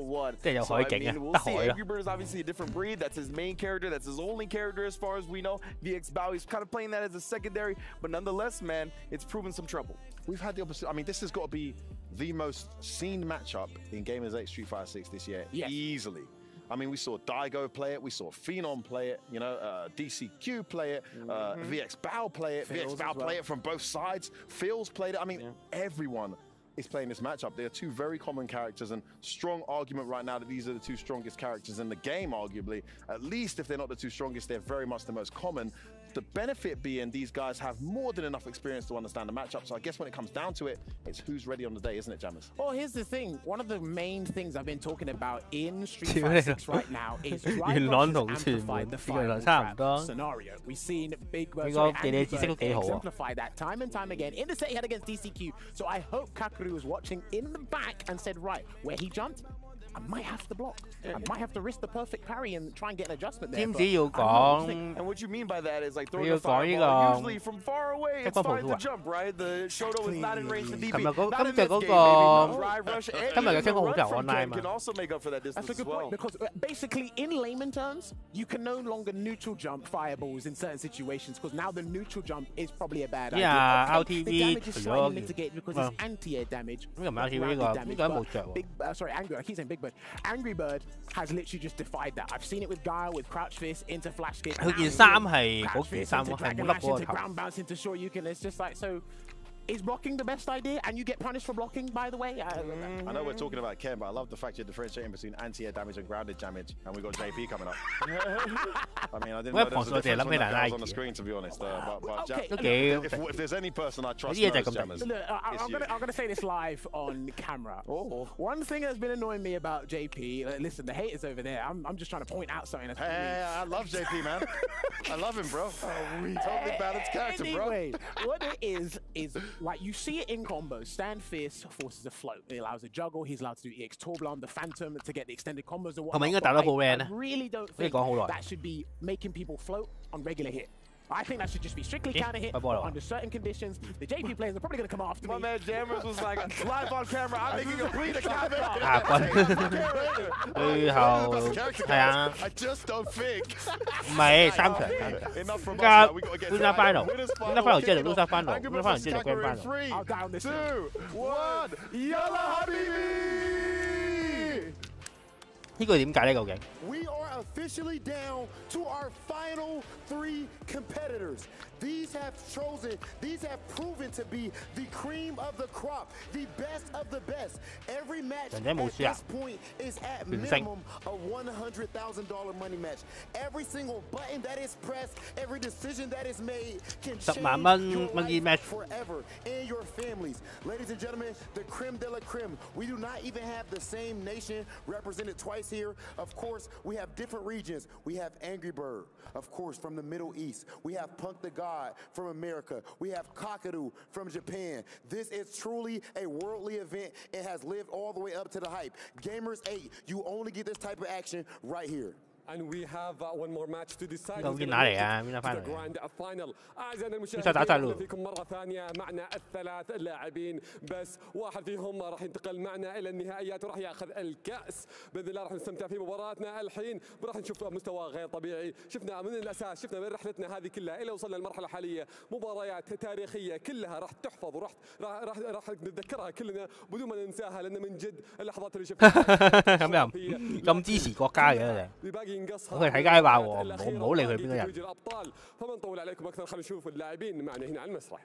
I mean, we'll see. Angry Bird is obviously a different breed. That's his main character. That's his only character as far as we know. VX Bao, he's kind of playing that as a secondary, but nonetheless, man, it's proven some trouble. We've had the opposite. I mean, this has got to be the most seen matchup in Gamers 8 Street Fighter 6 this year, easily. I mean, we saw Daigo play it, we saw Phenom play it, you know, DCQ play it, VX Bao play it, VX Bao play it from both sides, Phil's played it. I mean, everyone is playing this matchup. They are 2 very common characters, and strong argument right now that these are the 2 strongest characters in the game, arguably. At least if they're not the 2 strongest, they're very much the most common. The benefit being these guys have more than enough experience to understand the matchup. So I guess when it comes down to it, it's who's ready on the day, isn't it, Jammers? Well, here's the thing. One of the main things I've been talking about in Street Fighter 6 right now is drive rushes amplified the final trap scenario. We've seen Big Bird exemplify that time and time again in the set he had against DCQ. So I hope Kakaru was watching in the back and said, right, where he jumped, I might have to block. I might have to risk the perfect parry and try and get an adjustment there. And what you mean by that is like throwing a fireball. Usually from far away, it's fine to jump, right? The Shoto is not in range to DB. Not in this game, maybe not drive rush. And run from Ken can also make up for that distance. That's a good point, because basically in layman terms, you can no longer neutral jump fireballs in certain situations, because now the neutral jump is probably a bad idea. Yeah, okay, the damage is slightly mitigated because it's anti-air damage. Sorry, Angry. I keep saying Big Bird. Angry Bird has literally just defied that. I've seen it with Guile, with crouch fist into flash kick. 佢件衫係嗰件衫喎，係冇笠過個頭。ground bounce into short Yukin. It's just like so. Is blocking the best idea? And you get punished for blocking, by the way? I know we're talking about Ken, but I love the fact you're differentiating between anti-air damage and grounded damage, and we've got JP coming up. I mean, I didn't know there was a difference when that was on the screen, to be honest. But okay. If there's any person I trust most, Jammers, look, I'm gonna say this live on camera. One thing that's been annoying me about JP, listen, the haters over there, I'm just trying to point out something. Hey, I love JP, man. I love him, bro. Totally balanced character, bro. Anyway, what it is like you see it in combos. Stand fierce forces a float. It allows a juggle. He's allowed to do EX Torblan, the Phantom to get the extended combos and whatnot. I really don't think that should be making people float on regular hit. I think that should just be strictly counter hit under certain conditions. The JP players are probably going to come after me. My man Jammers was like, live on camera, I'm making a plea to Capcom. I just don't think. 唔係3場，依家 Winner Final，Winner Final 之後就 Loser Final，Winner Final 之後就 Grand Final。 3, 2, 1, Yalla Habibi！ 呢個點解咧？究竟？ We are officially down to our final 3 competitors. These have proven to be the cream of the crop, the best of the best. Every match at this point is at minimum a $100,000 money match. Every single button that is pressed, every decision that is made can change your life forever and your families. Ladies and gentlemen, the creme de la creme. We do not even have the same nation represented twice here. Of course, we have different regions. We have Angry Bird, of course, from the Middle East. We have Punk the God from America. We have Kakadu from Japan. This is truly a worldly event. It has lived all the way up to the hype. Gamers 8, you only get this type of action right here. And we have one more match to decide. The grand final. أعزائنا المشاهدين فيكم مرة ثانية معنا الثلاث لاعبين بس واحد فيهم راح ينتقل معنا إلى النهائيات وراح ياخذ الكأس بإذن الله. راح نستمتع في مباراتنا الحين راح نشوف مستوى غير طبيعي. شفنا من الأساس شفنا من رحلتنا هذه كلها إلى وصلنا للمرحلة الحالية مباريات تاريخية كلها راح تحفظ وراح راح نتذكرها كلنا بدون ما ننساها لأن من جد اللحظات اللي شفناها.咁支持國家嘅你。 佢喺街話喎，唔好理佢邊個人。فما نطول عليكم أكثر خلينا نشوف اللاعبين معنا هنا على المسرح.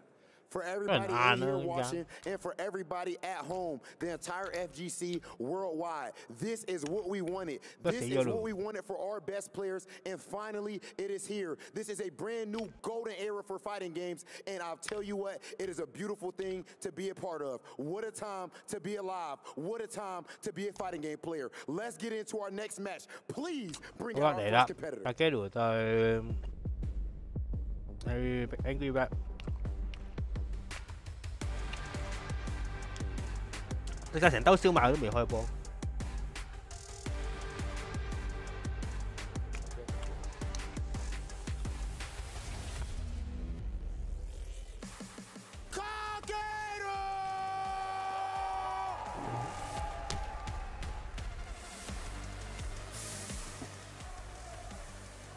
For everybody in here watching and for everybody at home, the entire FGC worldwide, this is what we wanted. This is what we wanted for our best players, and finally, it is here. This is a brand new golden era for fighting games, and I'll tell you what, it is a beautiful thing to be a part of. What a time to be alive. What a time to be a fighting game player. Let's get into our next match. Please bring out our first competitor. 阿基魯對Angry Bird。 你架成兜燒賣都未開波。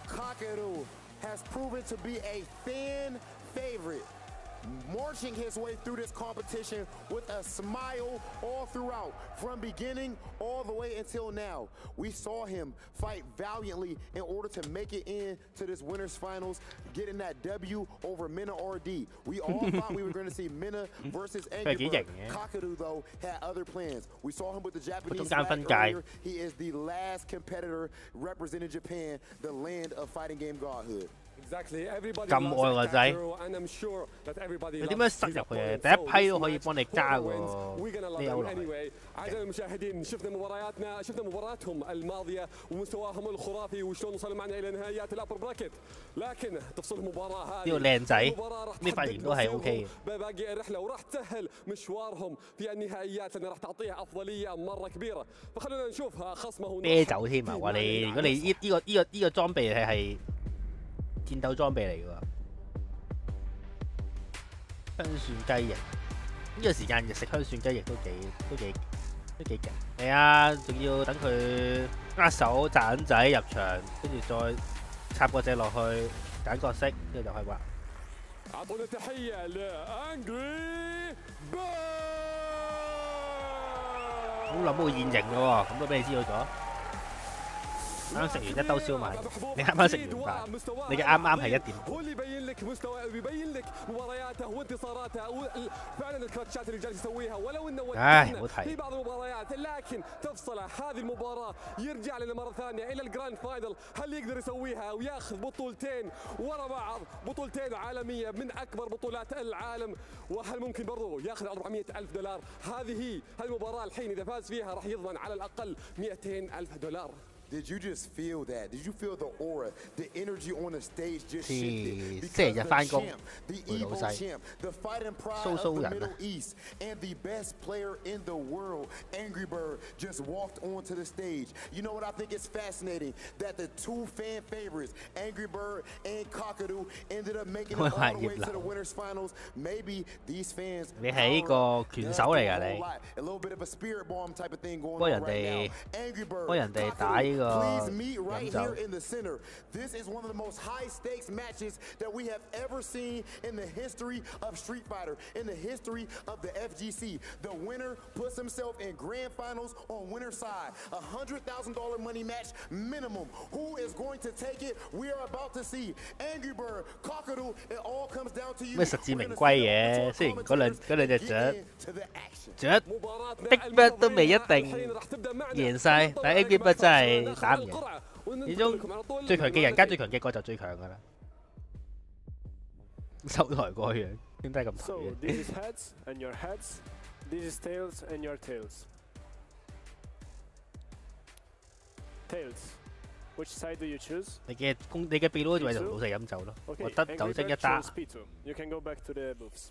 Kakadu has proven to be a fan favorite. Marching his way through this competition with a smile all throughout, from beginning all the way until now. We saw him fight valiantly in order to make it into this winners finals, getting that W over Mena RD. We all thought we were going to see Mena versus Angry Bird. Kakadu, though, had other plans. We saw him with the Japanese flag earlier. He is the last competitor representing Japan, the land of fighting game godhood. Exactly. Everybody 咁愛個仔，你點樣塞入去嘅？第一批都可以幫你加喎。呢有來。 أعزائي المشاهدين شفنا مبارياتنا شفنا مباراتهم الماضية ومستواهم الخرافي وشلون وصلوا معنا إلى نهائيات الأبر براكت لكن تفصل المباراة هذه 呢個靚仔，呢髮型都係 OK 嘅。 باقي الرحلة وراح تسهل مشوارهم في النهائيات لأن راح تعطيها أفضلية مرة كبيرة فخلونا نشوف خصمه 啤酒添啊！話你如果你呢個裝備係戰鬥裝備嚟㗎喎，香蒜雞翼呢個時間食香蒜雞翼都幾勁。係啊，仲要等佢握手擲銀仔入場，跟住再插個隻落去揀角色，跟住就開掛。أعطونا تحية لأنجري بيرد。好諗到現形㗎喎，咁都俾你知道咗。啱食完一兜燒賣，你啱啱食完飯，你嘅啱係1點。هو اللي يبين لك مستوى ويبين لك مبارياته وانتصاراته فعلا الكلتشات اللي جالس يسويها ولو انه في بعض المباريات لكن تفصله هذه المباراه يرجع لنا مره ثانيه الى الجراند فاينل هل يقدر يسويها وياخذ بطولتين ورا بعض بطولتين عالميه من اكبر بطولات العالم وهل ممكن برضه ياخذ $400,000 هذه المباراه الحين اذا فاز فيها راح يضمن على الاقل $200,000. Did you just feel that? Did you feel the aura, the energy on the stage just shifted? Because the champ, the Evo champ, the fighting pride of the Middle East, and the best player in the world, Angry Bird, just walked onto the stage. You know what I think is fascinating? That the two fan favorites, Angry Bird and Kakadu, ended up making it all the way to the winners finals. Maybe these fans 你係呢個拳手嚟㗎你。A little bit of a spirit bomb type of thing going on right now. Angry Bird, 幫人哋打呢個。Please meet right here in the center. This is one of the most high-stakes matches that we have ever seen in the history of Street Fighter, in the history of the FGC. The winner puts himself in grand finals on winner's side. $100,000 money match minimum. Who is going to take it? We are about to see. Angry Bird, Kakadu, it all comes down to you. 咩實至名歸嘅，雖然嗰兩隻雀Big Bird 都未一定贏晒，但係 Angry Bird 真係打唔贏。始終最強嘅人加最強嘅個就最強㗎啦。收台個樣點解咁睇嘅 So this is heads and your heads, this is tails and your tails. Tails. Which side do you choose? 你嘅秘魯咪同老細飲酒咯，我得酒精一打。You can go back to the booths.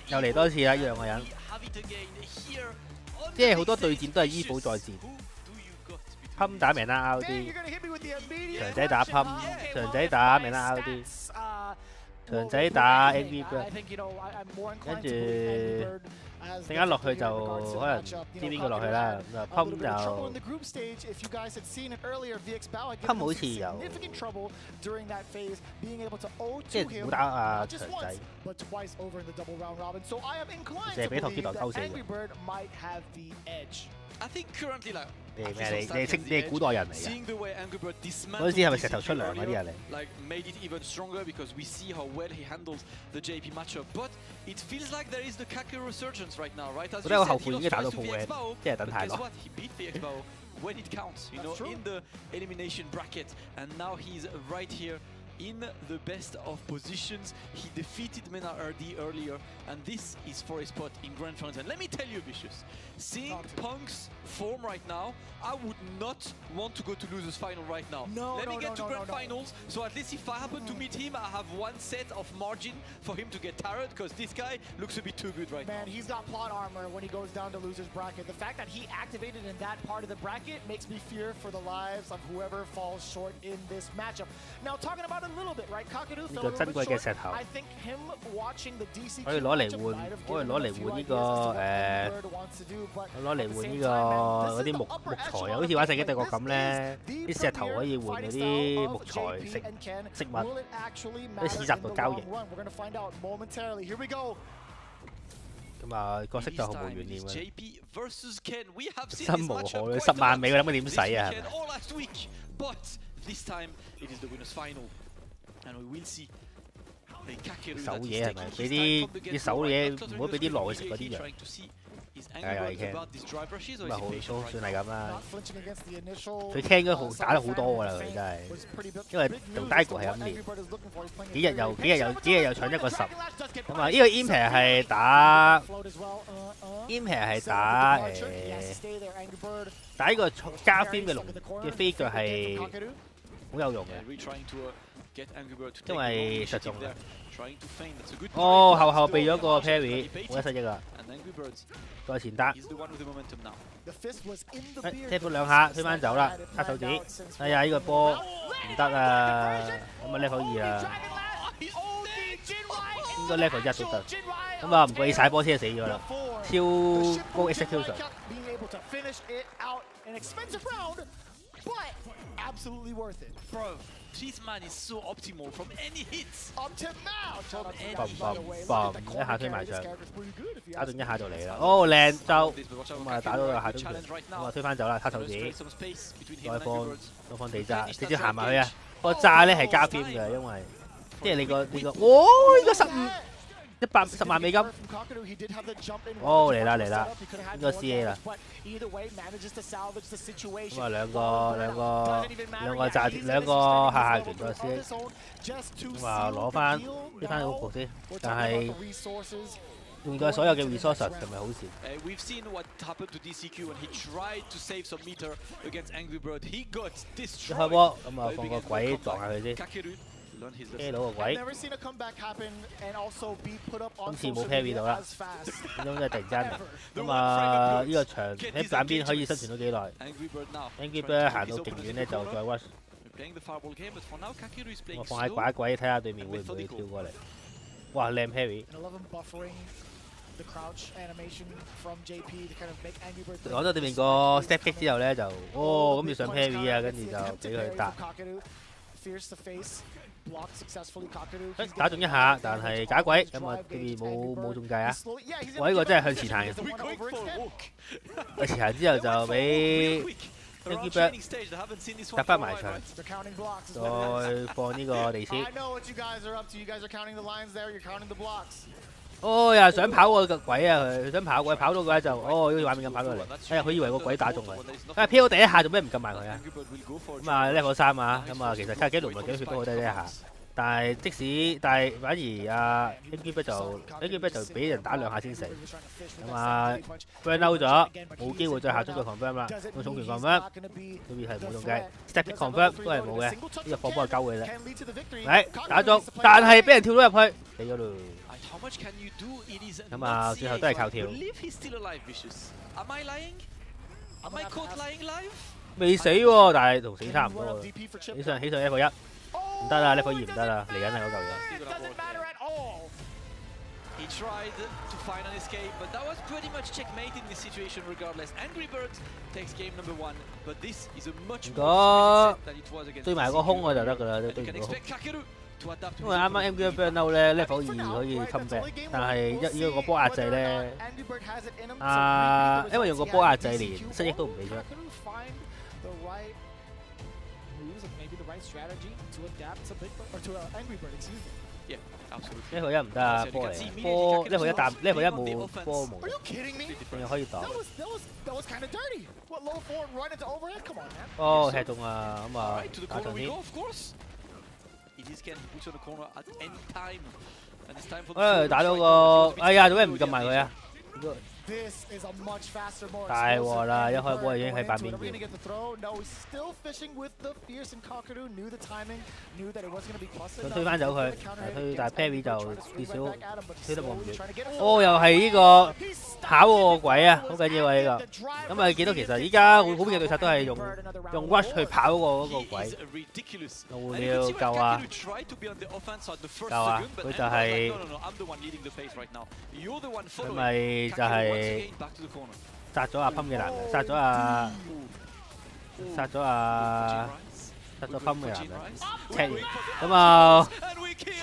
又嚟多次啦，一樣嘅人，即係好多對戰都係醫保再戰，噴打命啦 RD， 長仔打噴，長仔打命啦 RD， 長仔打 MVP， 跟住陣間落去就可能知邊個落去啦，噴就噴好似有，即係冇打阿長仔，成日俾托基代溝死嘅。I think currently like 你係古代人嚟嘅，嗰陣時係咪石頭出糧嗰啲人嚟？Like made it even stronger because we see how well he handles the JP matchup, but it feels like there is the Kakeru resurgence right now, right? As you said, he lost twice to VXBAO, but guess what? He beat VXBAO when it counts, you know, in the elimination bracket, and now he's right here. In the best of positions, he defeated Mena RD earlier, and this is for a spot in Grand Finals. And let me tell you, Vicious, seeing Punk's form right now, I would not want to go to losers final right now. Let me get to Grand Finals, so at least if I happen to meet him, I have one set of margin for him to get tired, because this guy looks a bit too good right now. Man, he's got plot armor when he goes down to losers bracket. The fact that he activated in that part of the bracket makes me fear for the lives of whoever falls short in this matchup. Now, talking about a little bit, right? Kakadu fell a little bit short. I think him watching the DCQ 可以攞嚟換，可以攞嚟換呢個攞嚟換呢個嗰啲木材啊，好似玩世紀帝國咁咧，啲石頭可以換嗰啲木材食物，喺市集度交易。咁啊，角色就毫無懸念嘅，心無可戀，10萬美，我諗佢點使啊？係咪？ This time it is the winners final, and we will see. 手嘢係咪？俾啲手嘢唔好俾啲狼去食嗰啲藥。係啊，咁啊好都算係咁啦。佢聽應該打得好多㗎啦，佢真係，因為同 Daigo 係咁練，幾日又搶一個10。咁啊，呢個 Impact 係打 Impact 係打呢個加 Film 嘅龍嘅飛腳係好有用嘅，因為實中。哦，後避咗個 parry， 冇得失憶啦。再前打，踢佢2下，推翻走啦，擦手指。哎呀，呢個波唔得啊！咁啊 level 2啊，應該 level 1都得。咁啊，唔計晒波車死咗啦，超高 execution。 But absolutely worth it. Bro, This man is so optimal from any hits. Optimal. 一下推埋牆，打中一下就嚟啦。哦，靚周咁啊，打到個下中拳，咁啊推翻走啦，黑手指，再放地炸，直接行埋去啊！個炸咧係加偏嘅，因為即係你個，哇！呢個110萬美金，哦嚟啦，呢個 CA 啦，咁啊兩個炸兩個下拳個 CA， 咁啊攞翻個局先，但係用咗所有嘅 resources 係咪好事？We've seen what happened to DCQ when he tried to save some meter against Angry Bird. He got destroyed. 一開波咁啊放個鬼撞下佢先。K 到個鬼，今次冇 carry 到啦，咁真係突然間嚟。咁啊，呢個場喺板邊可以生存到幾耐 ？Angry Bird 行到勁遠咧就再 rush。我放喺拐鬼睇下對面會唔會跳過嚟。哇，靚 parry！ 攞咗對面個 step kick 之後咧就，咁要上 parry 啊，跟住就俾佢搭。打中一下，但係假鬼咁啊，對面冇中計啊！我呢個真係向前行嘅，向前行之後就俾 Angry Bird 搭翻埋牆，再放呢個地鐵。哦，又想跑個鬼啊！佢想跑鬼，跑到嘅就呢個畫面咁跑到嚟。哎呀，佢以為個鬼打中佢，飄第一下做咩唔撳埋佢啊？咁啊 level 3啊，咁啊其實卡基龍同幾血都好低一下，但係反而Angry Bird 就俾人打2下先死，咁啊 burn out 咗，冇機會再下中再 confirm 啦，個重拳 confirm， 對面係冇中計 ，step confirm 都係冇嘅，呢個放波係鳩嘅啫。係打中，但係俾人跳咗入去，死咗咯。咁啊，最後都係靠跳。未死喎，但係同死差唔多喎。起上 level 1，唔得啦 ，level 2唔得啦，嚟緊係嗰嚿嘢。He tried to find an escape, but that was pretty much checkmate in this situation regardless. Angry Bird takes game number 1, but this is a much more set than it was against 對埋個空我就得㗎啦，對唔到。因為啱啱 Angry Bird Now 咧 level 2可以 come back， 但係要個波壓制咧，因為用個波壓制連失憶都唔俾咗。level 1唔得啊，波嚟，波 level 1冇波冇，仲要可以擋。踢中啊，咁啊打中啲。打到個，哎呀，做咩唔撳埋佢啊？大鑊啦！一開波已經喺板邊邊。想推翻走佢，但係 parry 就至少推得冇咁遠。又係呢個考個鬼啊！好緊要啊呢個。咁啊，見到其實依家普遍嘅對策都係用 rush 去跑嗰個鬼。無聊夠啊！夠啊！佢就係佢咪就係。殺咗阿噴嘅男人，殺咗噴嘅男人，踢完咁啊，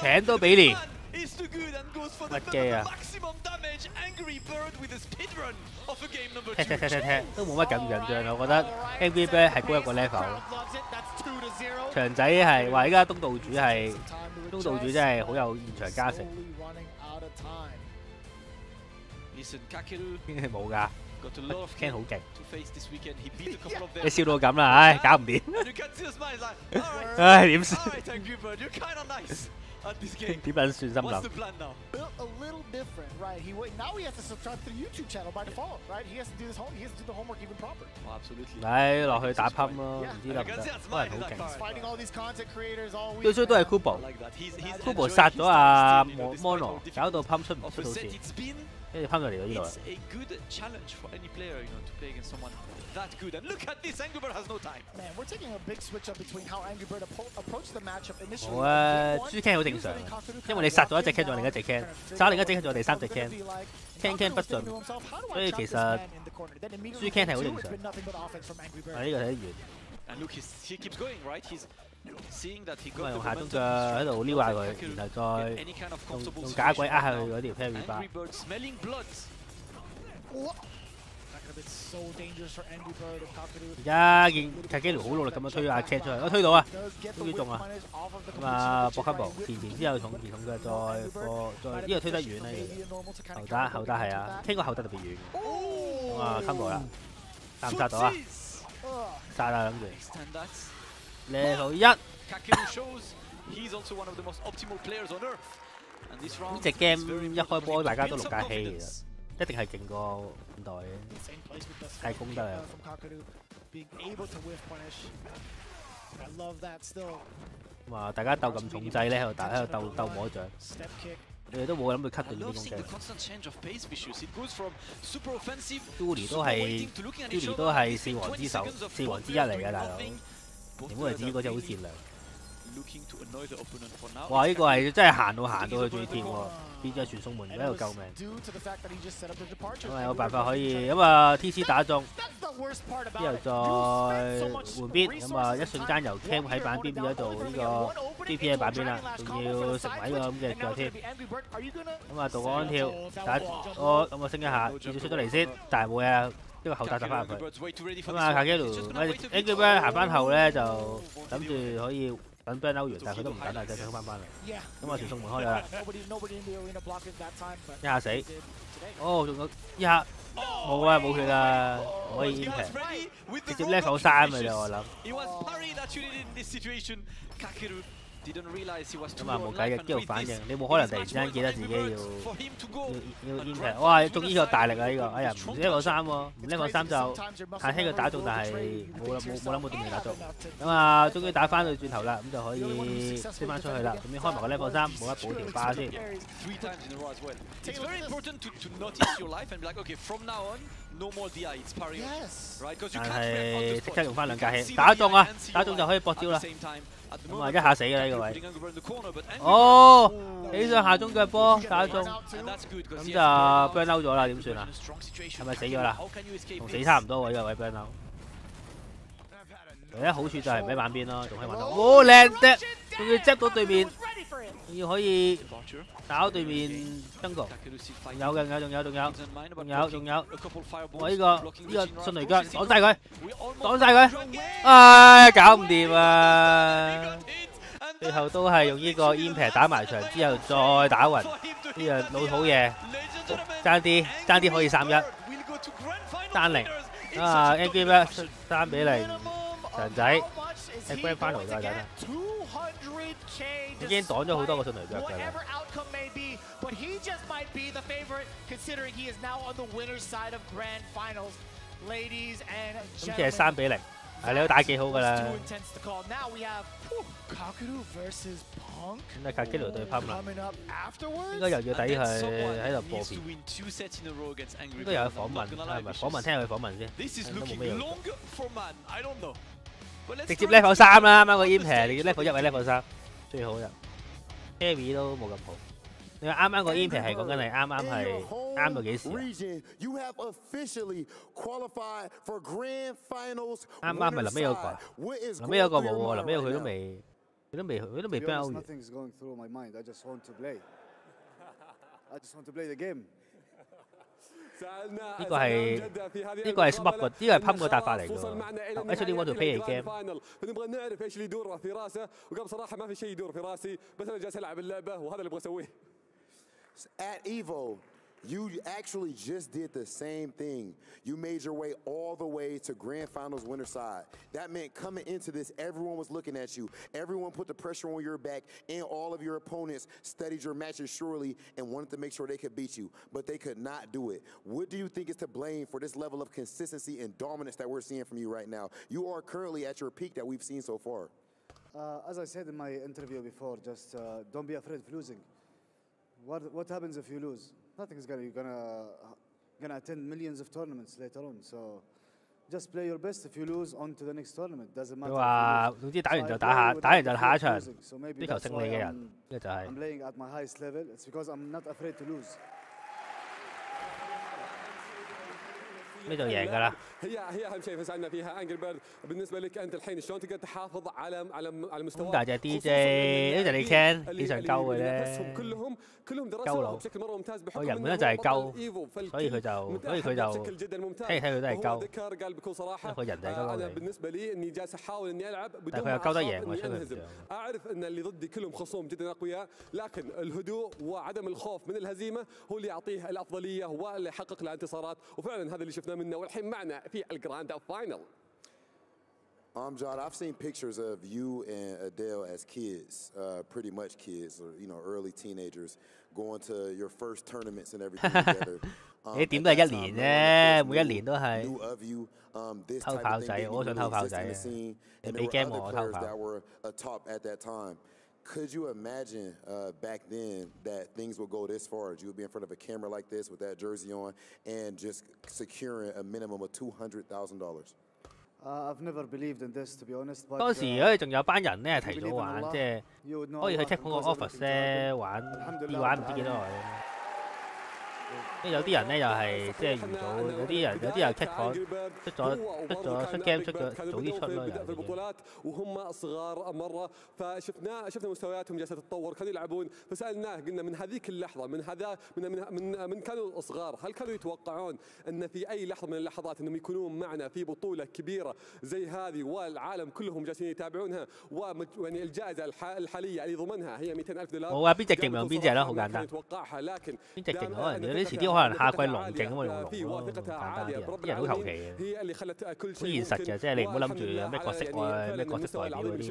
請都俾連乜機啊？踢都冇乜緊張啊！我覺得 Angry Bird 係高一個 level。長仔係話依家東道主真係好有現場加成。應該冇㗎 ，Ken 好勁。你笑到咁啦，唉，搞唔掂。唉，點算？點撚算心諗？唉，落去打噴咯，唔知得唔得？可能好勁。最衰都係 Kubo 殺咗阿 Mono， 搞到噴出唔出到線。跟住翻到嚟到呢度啦。好啊，輸 can 好正常，因為你殺咗一隻 can 仲有另一隻 can， 殺另一隻 can 仲有第三隻 can，can 不盡，所以其實輸 can 係好正常。呢個睇得完。咁啊用下中腳喺度撩下佢，然後再用假鬼呃下佢嗰條 parry 巴。而家見卡基魯好努力咁樣推阿 Cat 出嚟，我推到啊，終於中啊！咁啊，搏 combo 前之後重嘅再呢個推得遠咧，後打係啊，傾個後打特別遠。咁啊 combo 啦，殺唔殺到啊？殺啦諗住。level 1。呢隻 game 一開波大家都6架氣其實。一定係勁過五代嘅，太攻得啦！咁啊，大家鬥咁重掣咧，喺度鬥摸獎，你哋都冇諗到 cut 到呢啲攻擊。Julie 都係4王之首，4王之一嚟嘅大佬，點會係自己嗰隻好善良？哇！呢個係真係行到去最貼喎，變咗傳送門喺度救命。咁啊有辦法可以咁啊 TC 打中，之後再換邊，咁啊一瞬間由 cam 喺板邊變咗做呢個 DP 喺板邊啦，仲要食埋呢個咁嘅腳添。咁啊渡過安跳打咁啊升一下，至少出咗嚟先，但係冇嘢。呢個後打翻入去，咁啊卡基魯 ENG 行翻後咧就諗住可以等 burn out 完，但係佢都唔等啊，就想翻嚟。咁啊傳送門開咗啦，一下死，哦仲有一下冇啊冇血啊，唔可以 impact， 直接 level 3嘅啫我諗。咁啊冇計嘅肌肉反應，你冇可能突然之間記得自己要 impact， 哇！中呢個大力啊呢個，哎呀唔 level 3喎，唔 level 3就太輕佢打中，但係冇諗過點樣打中。咁啊，終於打翻去轉頭啦，咁就可以升翻出去啦。咁樣開埋個 level 3，冇得補條巴先。但係即刻用翻2架氣，打中啊！打中就可以搏招啦。咁啊一下死嘅呢個位，哦，起上下中腳波打中，咁就 burn out 咗啦，點算啊？係咪死咗啦？同死差唔多喎，呢個位 burn out。唯一好處就係唔喺板邊咯，仲可以玩到，哦靚啫，仲要執到對面，要可以打到對面 jungle， 仲有，我呢個迅雷腳擋晒佢，唉搞唔掂啊！最後都係用呢個 impact 打埋場之後再打暈呢樣老土嘢，爭啲可以3-1，單零啊 ENG 3-0。長仔喺 Grand Final 都係等啦，已經擋咗好多個迅雷腳㗎啦。咁即係3-0，係你都打幾好㗎啦。咁啊，卡基魯對 Pump 啦，應該又要抵佢喺度播片，應該又有訪問，係咪訪問聽下佢訪問先，都冇咩用。直接 level 3啦，啱啱個 impact， 你 level 1或 level 3最好人 carry 都冇咁好。你話啱啱個 impact 係講緊係啱到幾時啊？啱咪臨尾有個，臨尾有個冇喎，臨尾有佢都未 burn out 完。呢個係 smart 個，呢個係 pump 個打法嚟㗎。Actually want to play a game。فنبغى نعرف ايش اللي يدور في راسه، وقبل صراحة ما في شيء يدور في راسي، بس أنا جالس ألعب اللعبة وهذا اللي أبغى أسويه. At Evo, you actually just did the same thing. You made your way all the way to Grand Finals winner side. That meant coming into this, everyone was looking at you. Everyone put the pressure on your back, and all of your opponents studied your matches surely and wanted to make sure they could beat you, but they could not do it. What do you think is to blame for this level of consistency and dominance that we're seeing from you right now? You are currently at your peak that we've seen so far. As I said in my interview before, just don't be afraid of losing. What happens if you lose? Nothing's gonna attend millions of tournaments later on. So just play your best. If you lose, on to the next tournament. Doesn't matter. 佢話總之打完就打下，打完就下一場，追求勝利嘅人，呢個就係。I'm playing at my highest level. It's because I'm not afraid to lose. 呢就贏㗎啦。هي اهم شيء فسالنا فيها انجري بيرد بالنسبه لك انت الحين شلون تقدر تحافظ على مستوى咁但係隻 DJ 呢就你聽幾常鳩嘅咧，كلهم鳩 درسوها 佬， بشكل مره ممتاز 佢 بحكم 人本 انه 身就係 بطل 鳩， ايفو 所以佢就بشكل جدا ممتاز 睇佢都係 وهو 鳩， ذكر قال بكل صراحه 佢人就係鳩 انا 嚟。 بالنسبه لي اني جالس احاول اني العب 但 بدون 係佢 ما 又鳩得 اخاف 贏喎， اني 出佢唔 انهزم 上。 اعرف ان اللي ضدي كلهم خصوم جدا اقوياء لكن الهدوء وعدم الخوف من الهزيمه هو اللي يعطيه الافضليه واللي يحقق له انتصارات وفعلا هذا اللي شفناه منه والحين معنا في الجراند فاينل. John, I've seen pictures of you and Adele as kids, pretty much kids, or early teenagers, going to your first tournaments and everything together. 你點都係1年啫，每1年都係 Knew of you, this 偷 type 炮 of 仔， thing 我想 didn't 偷 really 炮 exist 仔 in the 啊！ scene, 你 and 俾 there were game other 我偷 players 炮。 that were atop at that time. Could you imagine back then that things would go this far? You would be in front of a camera like this with that jersey on and just securing a minimum of $200,000. I've never believed in this, to be honest. 當時佢仲有班人咧係提早玩，即係可以去 take 嗰個 office 咧玩唔知幾多耐。 有啲人咧又係即係預早，有啲人kick 出 game 出咗早啲出咯。 في البطولات وهم صغار مره فشفنا مستوياتهم جالسه تتطور كانوا يلعبون فسالناه قلنا من هذيك اللحظه من كانوا صغار هل كانوا يتوقعون ان في اي لحظه من اللحظات انهم يكونون معنا في بطوله كبيره زي هذه والعالم كلهم جالسين يتابعونها ويعني الجائزه الحاليه اللي ضمنها هي $200,000 冇啊，邊隻勁用邊隻啦，好簡單。يتوقعها لكن 邊隻勁可能有啲遲啲可能下季龍勁咁嘛，用龍咯，簡單啲啲人好求其嘅，好現實嘅，即係你唔好諗住有咩角色咩角色代表嗰啲。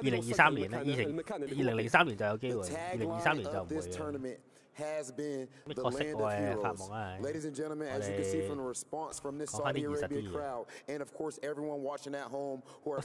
2023年咧，2003年就有機會，2023年就唔會嘅。 has been the land of heroes. Ladies and gentlemen, as you can see from the response from this Saudi Arabia crowd, and of course everyone watching at home who are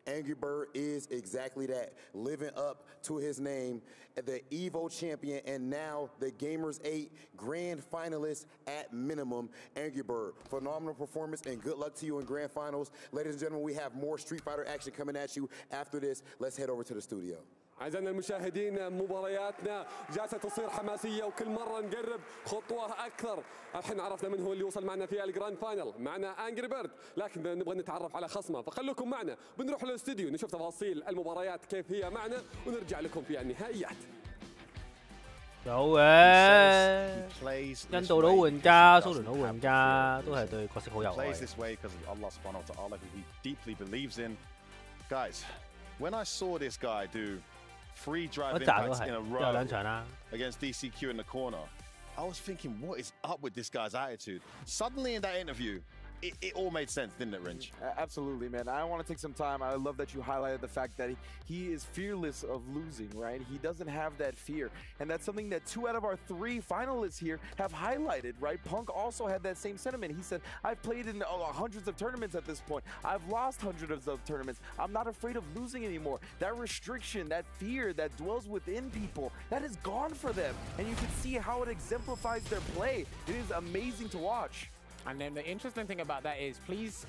Angry Bird is exactly that, living up to his name, the Evo champion, and now the Gamers 8 grand finalist at minimum, Angry Bird. Phenomenal performance and good luck to you in grand finals. Ladies and gentlemen, we have more Street Fighter action coming at you after this. Let's head over to the studio. أعزائنا المشاهدين مبارياتنا جالسة تصير حماسية وكل مرة نقرب خطوة أكثر. الحين عرفنا من هو اللي وصل معنا في الجراند فاينل، معنا أنجري بيرد، لكن نبغى نتعرف على خصمه فخلوكم معنا بنروح للاستوديو نشوف تفاصيل المباريات كيف هي معنا ونرجع لكم في النهائيات. 有嘅，印度佬玩家、蘇聯佬玩家都係對角色好有愛。 Guys, when I saw this guy do 3 drive impacts in a row against DCQ in the corner, I was thinking, what is up with this guy's attitude? Suddenly in that interview, it all made sense, didn't it, Rinch? Absolutely, man. I want to take some time. I love that you highlighted the fact that he is fearless of losing, right? He doesn't have that fear. And that's something that 2 out of our 3 finalists here have highlighted, right? Punk also had that same sentiment. He said, I've played in hundreds of tournaments at this point. I've lost hundreds of tournaments. I'm not afraid of losing anymore. That restriction, that fear that dwells within people, that is gone for them. And you can see how it exemplifies their play. It is amazing to watch. And then the interesting thing about that is, please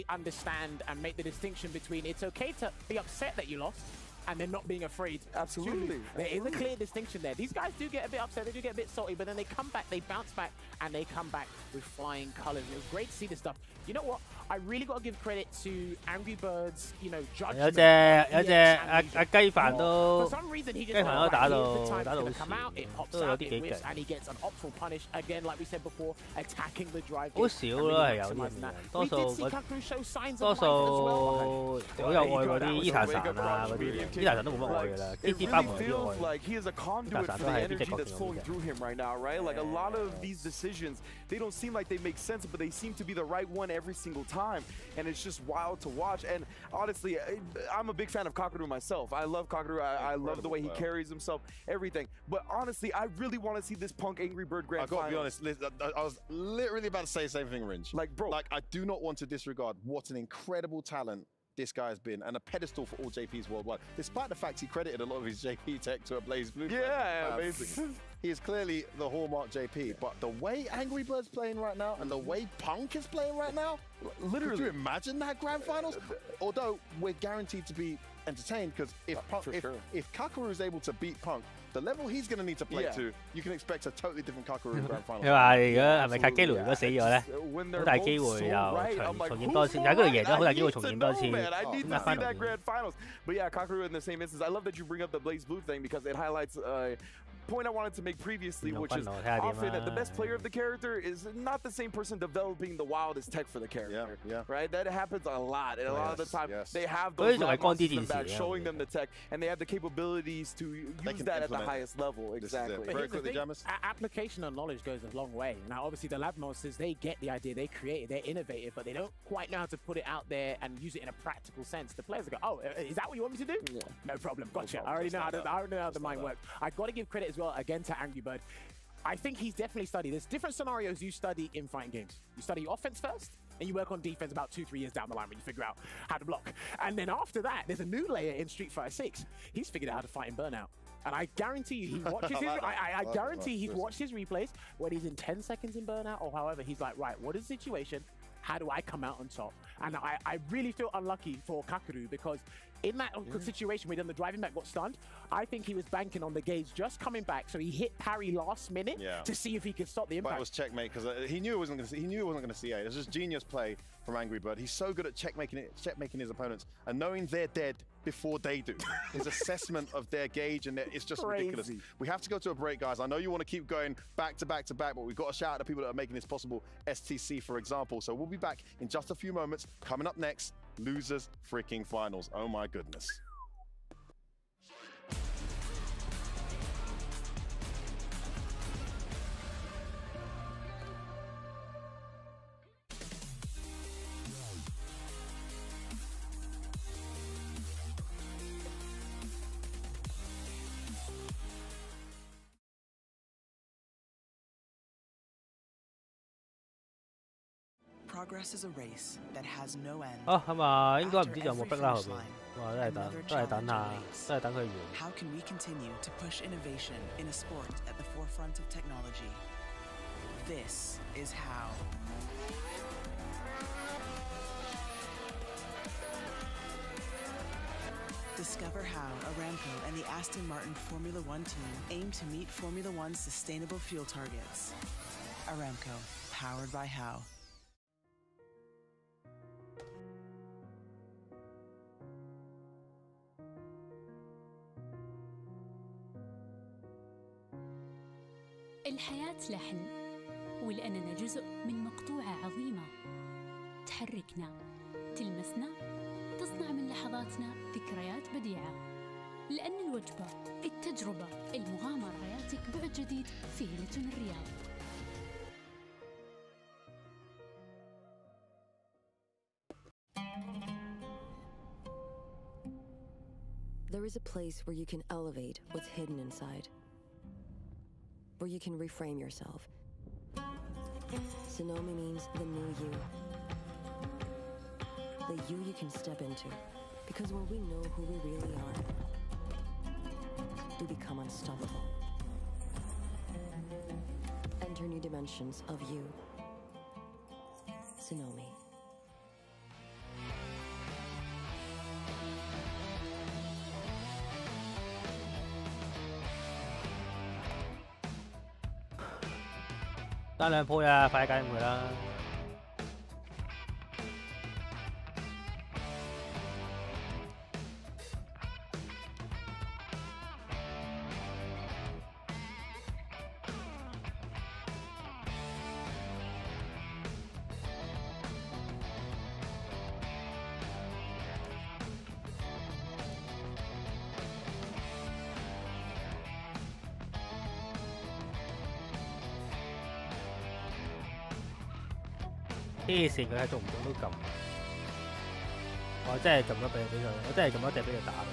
understand and make the distinction between it's okay to be upset that you lost and then not being afraid. Absolutely. There is a clear distinction there. These guys do get a bit upset, they do get a bit salty, but then they come back, they bounce back, and they come back with flying colors. It was great to see this stuff. You know what? I really got to give credit to Angry Bird's, judgment. 有隻阿雞飯都 For some reason, he just打到 come out, it pops out, it whips, and he gets an optional punish. Again, like we said before, attacking the drive. 好少咯，係有啲人，多數好有愛嗰啲伊塔神啊嗰啲，伊塔神都冇乜愛㗎啦，啲包冇啲愛。He is a conduit for the energy that's flowing through him right now, right? Like a lot of these decisions, they don't seem like they make sense, but they seem to be the right one every single time, and it's just wild to watch. And honestly, I'm a big fan of Kakaru myself. I love Kakaru. I love the way he carries himself, everything. But honestly, I really want to see this Punk Angry Bird Grand Final. I gotta be honest, I was literally about to say the same thing, Rinch. Like, bro, I do not want to disregard what an incredible talent this guy has been, and a pedestal for all JPs worldwide, despite the fact he credited a lot of his JP tech to a Blaze Blue. Yeah, basically. He is clearly the hallmark JP, but the way Angry Bird's playing right now and the way Punk is playing right now, literally, could you imagine that grand finals? Although we're guaranteed to be entertained because if Kakaru is able to beat Punk, the level he's going to need to play to, you can expect a totally different Kakaru in Grand Final. 你話如果係咪卡基魯如果死咗咧，好大機會又重演多次。假如佢贏咗，好大機會重演多次。I need to see that Grand Finals. But yeah, Kakaru in the same instance. I love that you bring up the Blaze Blue thing because it highlights point I wanted to make previously, which is often the best player of the character is not the same person developing the wildest tech for the character. Right? That happens a lot. And a lot of the time, they have those back showing them the tech, and they have the capabilities to use that at the highest level. Exactly. Very quickly, Jamis. Application of knowledge goes a long way. Now, obviously, the lab monsters, they get the idea, they create it, they're innovative, but they don't quite know how to put it out there and use it in a practical sense. The players go, oh, is that what you want me to do? Yeah. No problem. Gotcha. I already know how the mind works. I got to give credit as well, again, to Angry Bird. I think he's definitely studied. There's different scenarios you study in fighting games. You study offense first, and you work on defense about 2-3 years down the line when you figure out how to block. And then after that, there's a new layer in Street Fighter 6. He's figured out how to fight in Burnout. And I guarantee you, he watches his. I guarantee he's watched his replays when he's in 10 seconds in Burnout or however. He's like, right, what is the situation? How do I come out on top? And I really feel unlucky for Kakaru because in that situation where the driving back got stunned, I think he was banking on the gauge just coming back, so he hit parry last minute to see if he could stop the impact. But it was checkmate because he knew it wasn't going to. He knew it wasn't going to see it. It was just genius play from Angry Bird. He's so good at checkmaking his opponents and knowing they're dead before they do. His assessment of their gauge and it's just ridiculous. We have to go to a break, guys. I know you want to keep going back to back to back, but we've got to shout out the people that are making this possible. STC, for example. So we'll be back in just a few moments. Coming up next, losers freaking finals. Oh my goodness. Progress is a race that has no end. 咁啊，應該唔知有冇逼啦後邊。哇，都係等佢完。How can we continue to push innovation in a sport at the forefront of technology? This is how. Discover how Aramco and the Aston Martin Formula One team aim to meet Formula One's sustainable fuel targets. Aramco, powered by How. الحياة لحن ولأننا جزء من مقطوعة عظيمة تحركنا تلمسنا تصنع من لحظاتنا ذكريات بديعة لأن الوجبة التجربة المغامرة حياتك بعد جديد في هيلتون الرياض. There is a place where you can elevate what's hidden inside. Where you can reframe yourself. Sonomi means the new you. The you can step into. Because when we know who we really are, we become unstoppable. Enter new dimensions of you. Sonomi. Đá 2鋪呀，快解佢啦！黐線，佢係中唔中都撳，我真係撳咗俾佢，我真係撳咗隻俾佢打啦。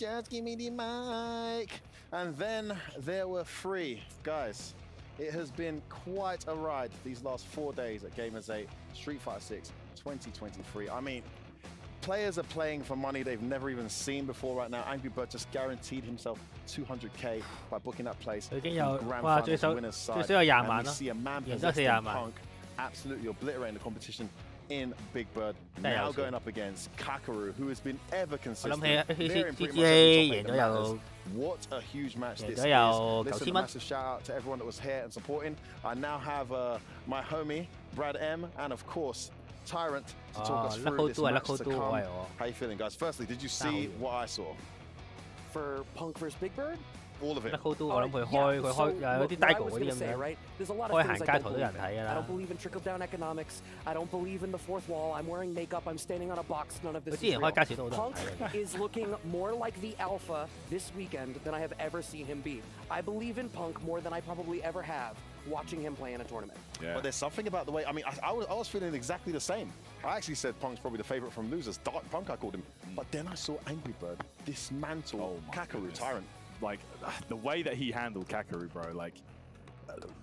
Just give me the mic. And then there were 3 guys. It has been quite a ride these last 4 days at Gamers 8 Street Fighter 6 2023. I mean, players are playing for money they've never even seen before right now. Angry Bird just guaranteed himself 200k by booking that place in the Grand Finals winners side. And we see a man possessed Punk absolutely obliterating the competition in Big Bird. Now going up against Kakaru, who has been ever consistent. What a huge match this is. Listen, a massive shout out to everyone that was here and supporting. I now have my homie, Brad M, and of course, Tyrant to talk us through this match to come. How you feeling, guys? Firstly, did you see what I saw? For Punk versus Big Bird? All of it. I don't believe in trickle-down economics. I don't believe in the fourth wall. I'm wearing makeup. I'm standing on a box. None of this is real. Punk is looking more like the alpha this weekend than I have ever seen him be. I believe in Punk more than I probably ever have watching him play in a tournament. Yeah. But there's something about the way, I mean, I was feeling exactly the same. I actually said Punk's probably the favorite from losers. Dark Punk, I called him. But then I saw Angry Bird dismantle Kakaru, Tyrant. Like, the way that he handled Kakaru, bro, like,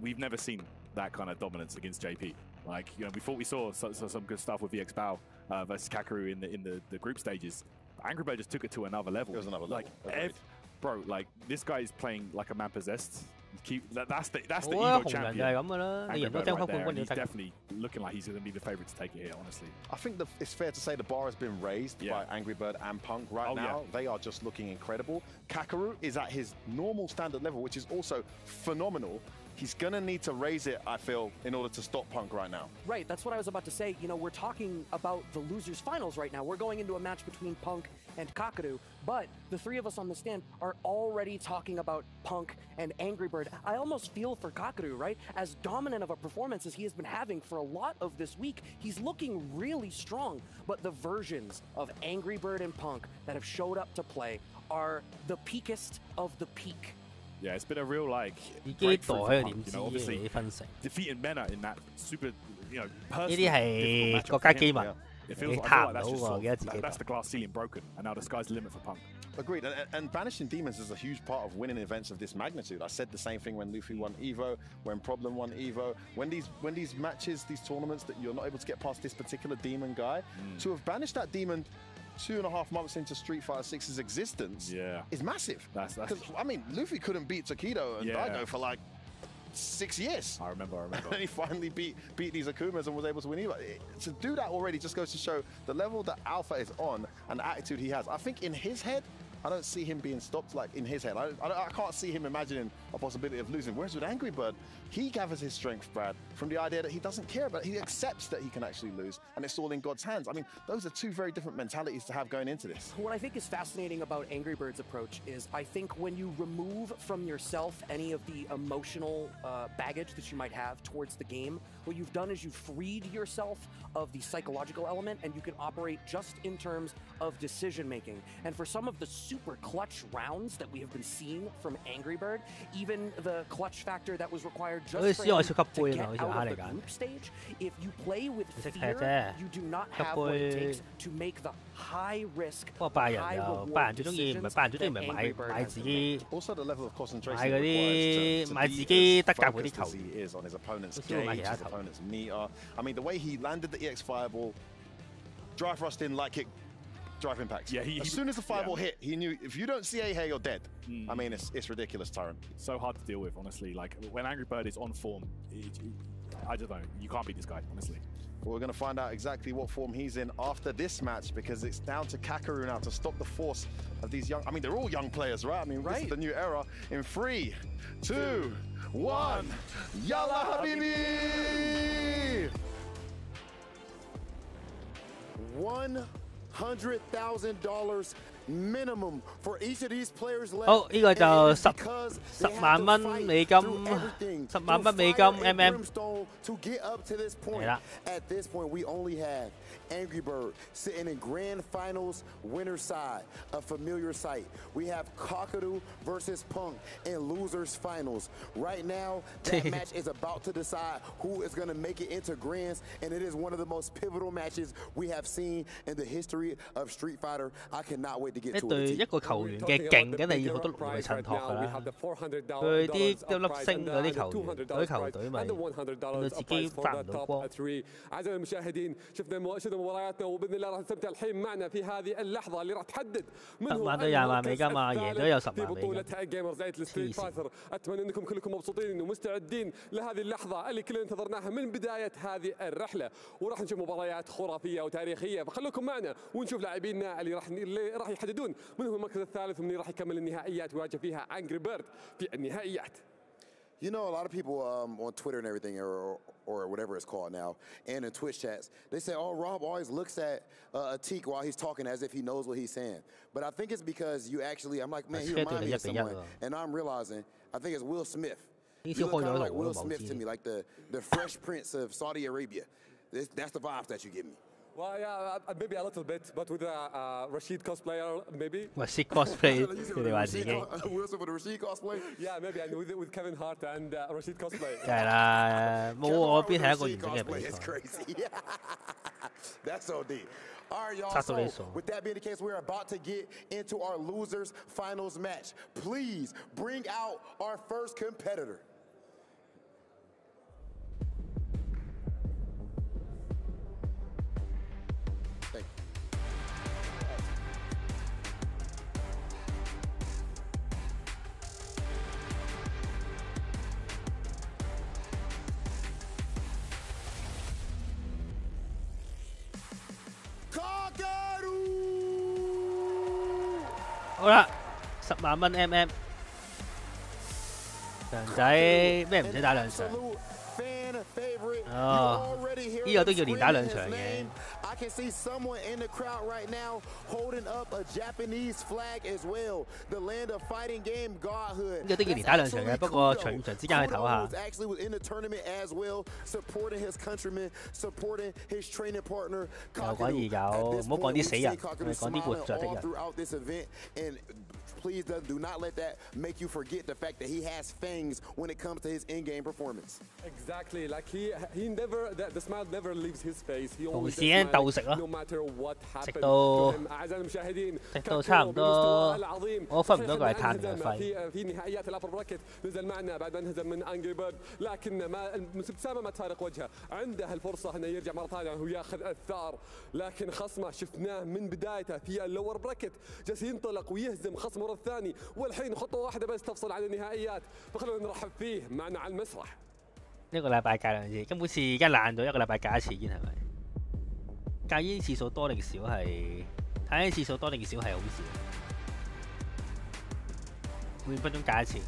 we've never seen that kind of dominance against JP. Like, you know, we thought we saw some good stuff with VX Bao versus Kakaru in the group stages. Angry Bird just took it to another level. It was another level. Like, bro, like, this guy is playing like a man possessed. That's the Evo champion. Angry Bird right there, and he's definitely looking like he's going to be the favorite to take it here, honestly. I think it's fair to say the bar has been raised by Angry Bird and Punk right now. They are just looking incredible. Kakaru is at his normal standard level, which is also phenomenal. He's going to need to raise it, I feel, in order to stop Punk right now. Right, that's what I was about to say. You know, we're talking about the losers finals right now. We're going into a match between Punk and Kakaru, but the 3 of us on the stand are already talking about Punk and Angry Bird. I almost feel for Kakaru, right? As dominant of a performance as he has been having for a lot of this week, he's looking really strong. But the versions of Angry Bird and Punk that have showed up to play are the peakest of the peak. Yeah, it's been a real, like, breakthrough for Punk, you know, obviously defeating Mena in that super, you know, personal difficult matchup. It feels like, I feel like that's the glass ceiling broken, and now the sky's the limit for Punk. Agreed, and banishing demons is a huge part of winning events of this magnitude. I said the same thing when Luffy won Evo, when Problem won Evo, when these matches, these tournaments that you're not able to get past this particular demon guy, to have banished that demon 2.5 months into Street Fighter 6's existence is massive. Because I mean, Luffy couldn't beat Takedo and Daigo for like 6 years. I remember. And he finally beat these Akumas and was able to win Evo. To do that already just goes to show the level that Alpha is on and the attitude he has. I think in his head, I don't see him being stopped, like, in his head. I can't see him imagining a possibility of losing. Whereas with Angry Bird, he gathers his strength, Brad, from the idea that he doesn't care about it. He accepts that he can actually lose, and it's all in God's hands. I mean, those are 2 very different mentalities to have going into this. What I think is fascinating about Angry Bird's approach is I think when you remove from yourself any of the emotional baggage that you might have towards the game, what you've done is you've freed yourself of the psychological element, and you can operate just in terms of decision making. And for some of the super clutch rounds that we have been seeing from Angry Bird, even the clutch factor that was required just for him to get out of the group stage, if you play with fear, you do not have what it takes to make the high risk, high reward decisions that Angry Bird has to make. Also the level of concentration required to be as focused as he is on his opponent's gauge, his opponent's meter. I mean, the way he landed the EX Fireball, drive thrust in, light kick, drive impacts. Yeah, as soon as the fireball hit, he knew if you don't see A, you're dead. I mean, it's ridiculous, Tyrant. So hard to deal with, honestly. Like, when Angry Bird is on form, I don't know. You can't beat this guy, honestly. Well, we're going to find out exactly what form he's in after this match, because it's down to Kakaru now to stop the force of these young... I mean, they're all young players, right? I mean, this is the new era. In 3, 2, 1, Yalla Habibi! $100,000 minimum for each of these players left. 好，呢個就10萬蚊美金，10萬蚊美金 MM。係啦。At this point, we only have Angry Bird sitting in grand finals winner side, a familiar sight. We have Kakaru versus Punk in losers finals. Right now, that match is about to decide who is going to make it into grands, and it is one of the most pivotal matches we have seen in the history period of Street Fighter. I cannot wait to get to it. 對一個球員嘅勁，梗係要好多龍去襯托㗎啦。佢啲一粒星嗰啲球員，嗰啲球隊咪令到自己發唔到光。أعزائي المشاهدين شفنا مبارياتنا وبإذن الله راح نستمتع الحين معنا في هذه اللحظة اللي راح تحدد من هو في بطولة جيمرز 8 لستريت فايتر. أتمنى أنكم كلكم مبسوطين ومستعدين لهذه اللحظة اللي كلنا انتظرناها من بداية هذه الرحلة، وراح نشوف مباريات خرافية وتاريخية، فخلوكم معنا ونشوف لاعبينا اللي راح يحددون من هو المركز الثالث ومن راح يكمل النهائيات ويواجه فيها أنجري بيرد في النهائيات. You know, a lot of people on Twitter and everything, or whatever it's called now, and in Twitch chats, they say, oh, Rob always looks at Atik while he's talking as if he knows what he's saying. But I think it's because you actually, I'm like, man, he reminds me of someone. And I'm realizing, I think it's Will Smith. You look kind of like Will Smith to me, like the Fresh Prince of Saudi Arabia. That's the vibes that you give me. Well, yeah, maybe a little bit, but with a Rashid cosplayer, maybe. Rashid cosplay, Wilson with a Rashid cosplay? Yeah, maybe, and with Kevin Hart and Rashid cosplay. 梗係啦，冇我邊係一個完整嘅比賽。It's crazy. That's so deep. All right, y'all. So, with that being the case, we're about to get into our losers finals match. Please bring out our first competitor. Kakaru! 好啦，10萬蚊 MM， 強仔咩唔使打2場？哦，呢個都要連打2場嘅。I can see someone in the crowd right now holding up a Japanese flag as well. The land of fighting game godhood. 呢個都要連打2場嘅，不過場與場之間去唞下。Actually was in the tournament as well, supporting his countrymen, supporting his training partner. 又講二九，唔好講啲死人，係講啲活着的人。 Throughout this event, and please do not let that make you forget the fact that he has fangs when it comes to his in-game performance. Exactly, like he never, the smile never leaves his face. He always no matter what happened to him. أعزائي المشاهدين، 直到差唔多，我分唔到佢係碳定係廢。في نهائيات الأبر براكت نزل معنا بعد ما انهزم من أنجري بيرد، لكن ما ابتسامة ما تفارق وجهه، عنده الفرصة انه يرجع مرة ثانية وياخذ الثار، لكن خصمه شفناه من بدايته في اللور براكت جالس ينطلق ويهزم خصمه مرة ثانية، والحين خطوة واحدة بس تفصل عن النهائيات، فخلونا نرحب فيه معنا على المسرح. 一個禮拜戒2次，根本是而家爛到一個禮拜戒1次已經係咪？戒煙次數多定少係睇煙次數多定少係好事。每分鐘戒1次。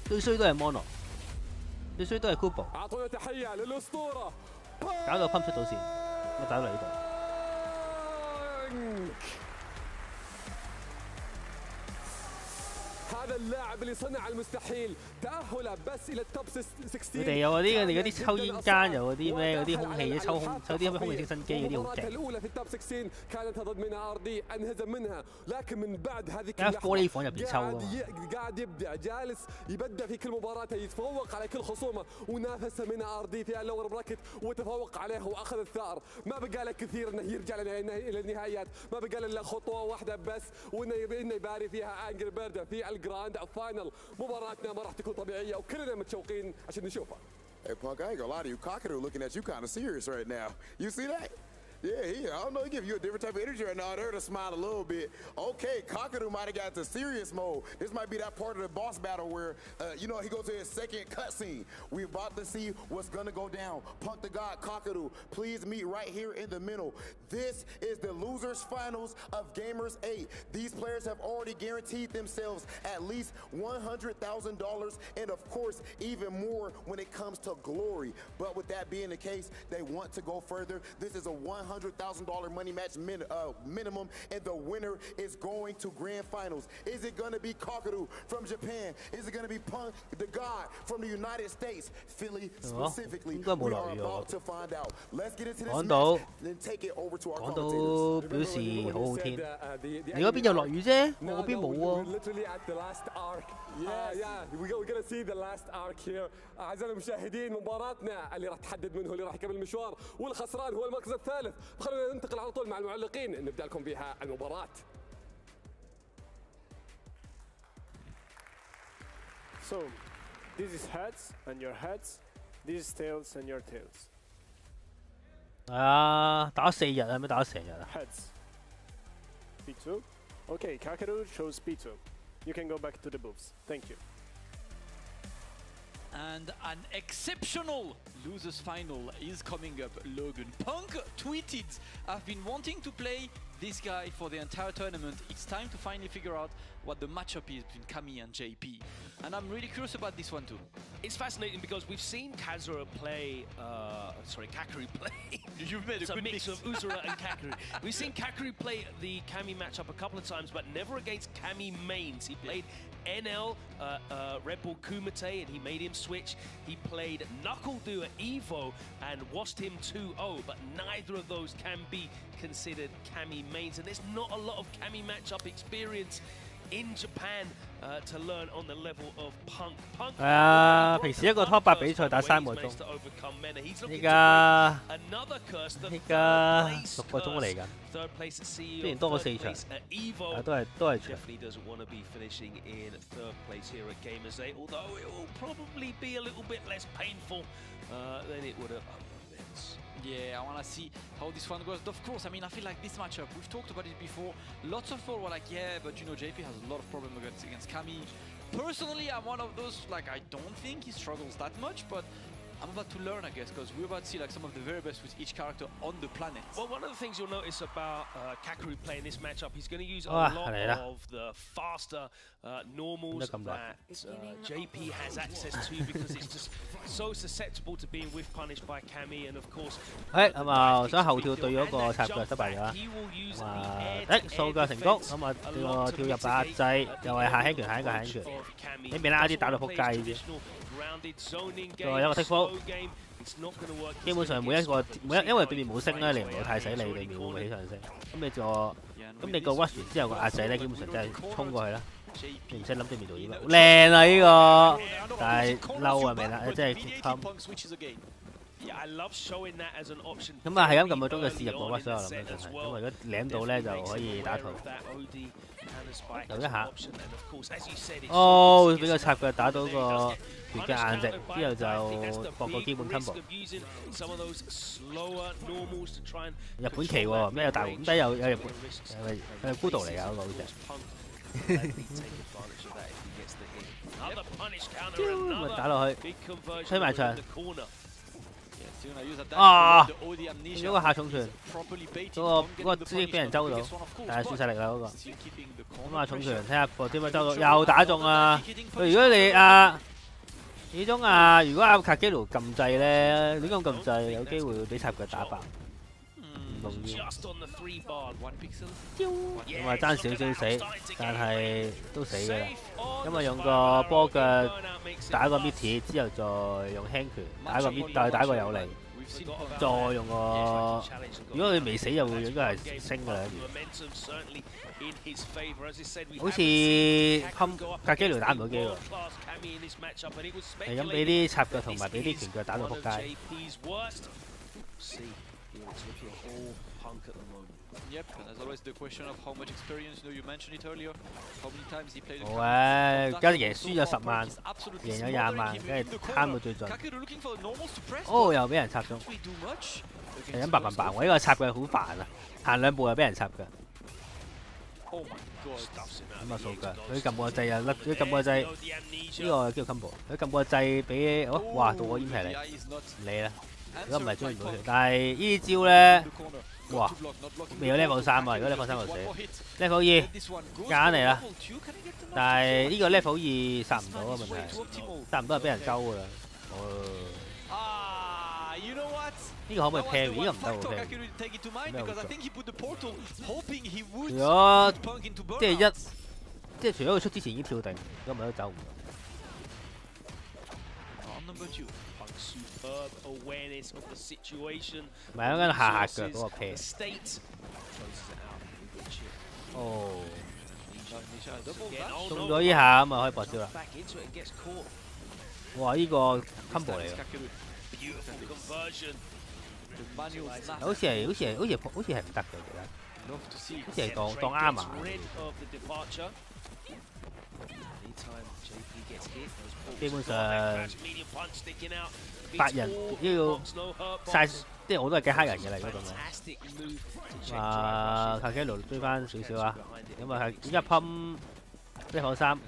最衰都係 mono， 最衰都係 Kubo， 搞到噴出到線，我打到呢度。هذا اللاعب اللي صنع المستحيل تأهله بس إلى التوب 16。 佢哋有嗰啲抽煙間，有嗰啲咩嗰啲空氣抽啲咩空氣清新機嗰啲好勁。الأولى في التوب 16 كانت ضد منها أرضي انهزم منها، لكن من بعد هذه玻璃房入邊抽啊！قاعد يبدع، جالس يبدع في كل مباراة، يتفوق على كل خصومه، ونافس منها أرضي في اللور براكت وتفوق عليه واخذ الثار. ما بقى له كثير انه يرجع الى النهائيات، ما بقى له خطوة واحدة بس وانه يباري فيها أنجري بيرد في الجراند فاينل. مباراتنا ما راح تكون طبيعية وكلنا متشوقين عشان نشوفها. Hey Punk, I ain't gonna lie to you. Kakaru looking at you kind of serious right now. You see that? Yeah, I don't know, he give you a different type of energy right now. I heard her smile a little bit. Okay, Kakaru might have got to serious mode. This might be that part of the boss battle where, you know, he goes to his second cutscene. We're about to see what's gonna go down. Punk the God, Kakaru, please meet right here in the middle. This is the losers finals of Gamers 8. These players have already guaranteed themselves at least $100,000 and of course even more when it comes to glory. But with that being the case, they want to go further. This is a $100,000 $100,000 money match minimum, and the winner is going to grand finals. Is it going to be Kakaru from Japan? Is it going to be Punk, the God from the United States? Philly specifically. We are about to find out. Let's get into this match, then take it over to our commentators. 表示好好天。你嗰邊有落雨啫，我嗰邊冇喎。Literally at the last arc. Yeah, we're gonna see the last arc here. أعزائي المشاهدين مباراتنا اللي راح تحدد منه اللي راح يكمل المشوار والخسران هو المركز الثالث. خلونا ننتقل على طول مع المعلقين نبدأ لكم بها المباراة. So, this is heads and your heads. This is tails and your tails. 係啊，打4日啊，咩打成日啊 ？Heads. P2. Okay, Kakaru chose P2. You can go back to the booths. Thank you. And an exceptional losers final is coming up. Logan Punk tweeted, "I've been wanting to play this guy for the entire tournament. It's time to finally figure out what the matchup is between Kami and JP." And I'm really curious about this one too. It's fascinating because we've seen Kakaru play. Kakaru play. You've made a mix of Uzura and Kakaru. We've seen Kakaru play the Kami matchup a couple of times, but never against Kami mains. He played NL, Red Bull Kumite, and he made him switch. He played Knuckle-Do at EVO and washed him 2-0, but neither of those can be considered Kami mains. And there's not a lot of Kami matchup experience in Japan to learn on the level of Punk. 係啊，平時一個 Top 8比賽打3個鐘，依家6個鐘嚟緊，雖然多咗4場，但都係長。Definitely doesn't want to be finishing in third place here at Gamers 8, although it will probably be a little bit less painful than it would have otherwise. Yeah, I want to see how this one goes. Of course, I mean, I feel like this matchup, we've talked about it before. Lots of people were like, yeah, but you know, JP has a lot of problems against Kami. Personally, I'm one of those, like, I don't think he struggles that much, but I'm about to learn, I guess, because we're about to see like some of the very best with each character on the planet. Well, one of the things you'll notice about Kakaru playing this matchup, he's going to use a lot of the faster normals that JP has access to because it's just so susceptible to being whiff punished by Kami, and of course. 咁啊，想後跳對嗰個插腳失敗咗啦。掃腳成功，咁啊個跳入壓制，又係下輕拳下一個下輕拳，呢邊啦啲打到撲街啫。再有一個剔波，基本上每一個因為對面冇升咧，你唔好太死你，對面會唔會起上升？咁你個 rush 完之後個壓制咧，基本上真係衝過去啦，你唔使諗對面做啲乜。靚啊呢個，但係嬲啊未啦，即係咁啊係咁撳個鐘就試入個 rush 啦，我諗真係，因為如果舐到咧就可以打圖。留一下，俾個插腳打到個拳腳硬直，之後就搏個基本 combo。日本旗喎，咩有大皇帝有日本，係孤島嚟㗎嗰個好似。咪打落去，推埋牆。啊！用咗個下重拳，嗰個知俾人周到，但係輸晒力啦嗰個。咁啊重拳睇下點樣周到，又打中啊！如果你始終如果阿卡基魯撳掣咧，亂咁撳掣，有機會會俾插腳打爆。唔容易。咁啊爭少少死，但係都死㗎啦。咁啊用個波腳打個 mid 之後再用輕拳打個 mid，再打個有力。再用個，如果佢未死就會應該係升㗎啦。好似格基遼打唔到機喎，係咁俾啲插腳同埋俾啲拳腳打到撲街。Yep, and as always the question of how much experience, you mentioned it earlier, how many times he played. 好啊，跟住贏輸咗10萬，贏咗20萬，跟住攤到最盡。哦，又俾人插中，係咁白白，我呢個插腳好煩啊，行2步又俾人插腳。咁啊掃腳，佢撳個掣又甩，佢撳個掣，呢個叫 combo， 佢撳個掣俾，哇到我煙皮嚟，唔理啦，如果唔係追唔到佢，但係呢招咧。哇！未有 level 3啊！如果 level 3就死 ，level 2夾硬嚟啦。但係呢個 level 2殺唔到啊！問題殺唔到係俾人鳩㗎啦。You know what? 呢個可唔可以 carry？ 應該唔得喎 carry。如果即係即係除咗佢出之前已經跳定，如果唔係都走唔到。唔係嗰間下腳嗰個 pair。哦。中咗依下咁啊，可以搏招啦。哇！呢個 combo 嚟㗎。好似係唔得嘅，其實好似係當啱啊。基本上白人要晒，即係我都係計黑人嘅啦，嗰種啊。卡基魯追翻少少啊，咁啊係依家噴1-3，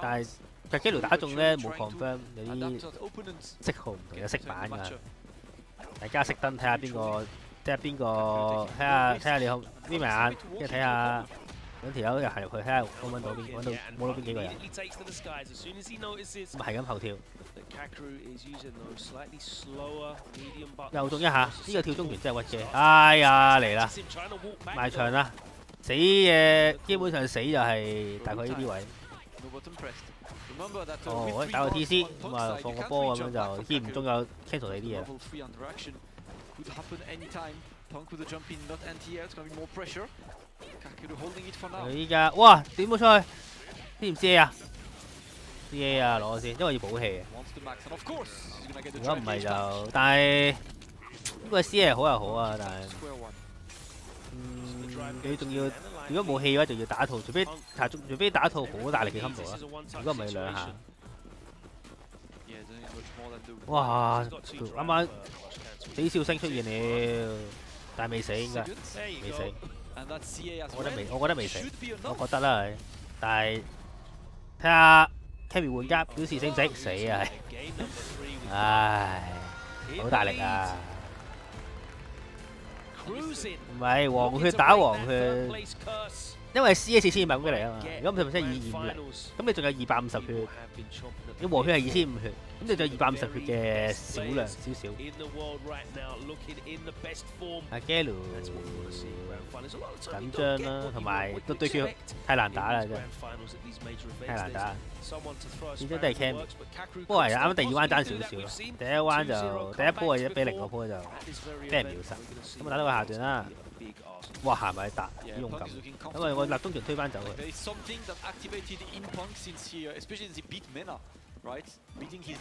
但係卡基魯打中咧冇 confirm， 有啲色號唔同，有色板㗎。大家熄燈睇下邊個，睇下你眯埋眼，跟住睇下兩條友又行入去，睇下揾到邊幾個人。咁係咁後跳，又中一下，呢個跳中拳真係屈嘅。哎呀嚟啦，埋牆啦，死嘅基本上死就係大概呢啲位。哦，我打個 TC， 咁啊放個波咁樣就見唔中有 cancel 你啲嘢啦。佢依家哇點冇出去？知唔知啊？CA 啊，攞咗先，因為要補氣嘅。如果唔係就，但係呢個 CA 好又好啊，但係佢仲要，如果冇氣嘅話就要打套，除非打套好大力嘅 combo 啦。如果唔係兩下。哇！啱啱死笑聲出現了，但係未死應該，未死。我覺得未死，我覺得啦，但係睇下 Cammy 玩家表示死唔死？死啊係，唉，好大力啊！唔係黃血打黃血，因為 C 4200嘅嚟啊嘛，如果唔係真係2250，咁你仲有250血，你黃血係2500血，咁你仲有250血嘅少量少少。阿 Gallo 緊張啦，同埋都對佢太難打啦，真係太難打。始終都係 Cam， 不過係啱啱第二彎爭少少，第一彎就第一波係1-0嗰波就俾人秒殺，咁啊打到個下段啦。哇，係咪打幾勇敢？因為我立中拳推翻走佢。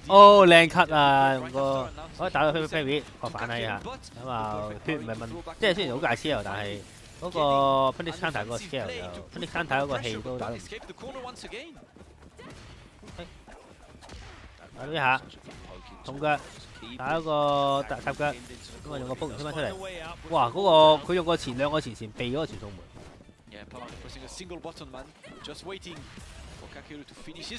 哦，靚 cut 啊！用個可以打到 Fairy 學反啦依下，咁啊血唔係問，即係雖然好大 scale， 但係嗰個 Punish Counter 嗰個 scale 就 Punish Counter 嗰個氣都打到唔錯。打到一下，重腳打一個插腳，咁啊用個波推翻出嚟。哇！嗰個佢用個兩個前線避咗個傳送門。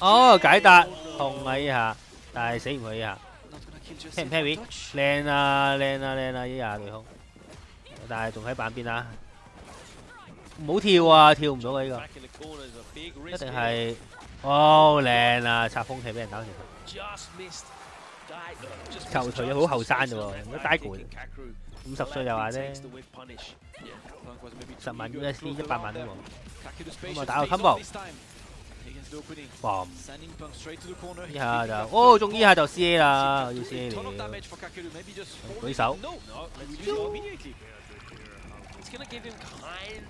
哦，解答痛啊！依下，但係死唔去依下。聽唔聽 Perry？ 靚啊靚啊靚啊！依下對空，但係仲喺板邊啊！唔好跳啊，跳唔到啊！呢個一定係哦靚啊！插風氣俾人打住。球隊好後生啫喎，都低管，50歲就話啫，10萬 USD 100萬都冇，咁啊打個 combo。嘣！依下就哦，中依下就 CA 啦，我要 CA 了。舉手。It's going to give him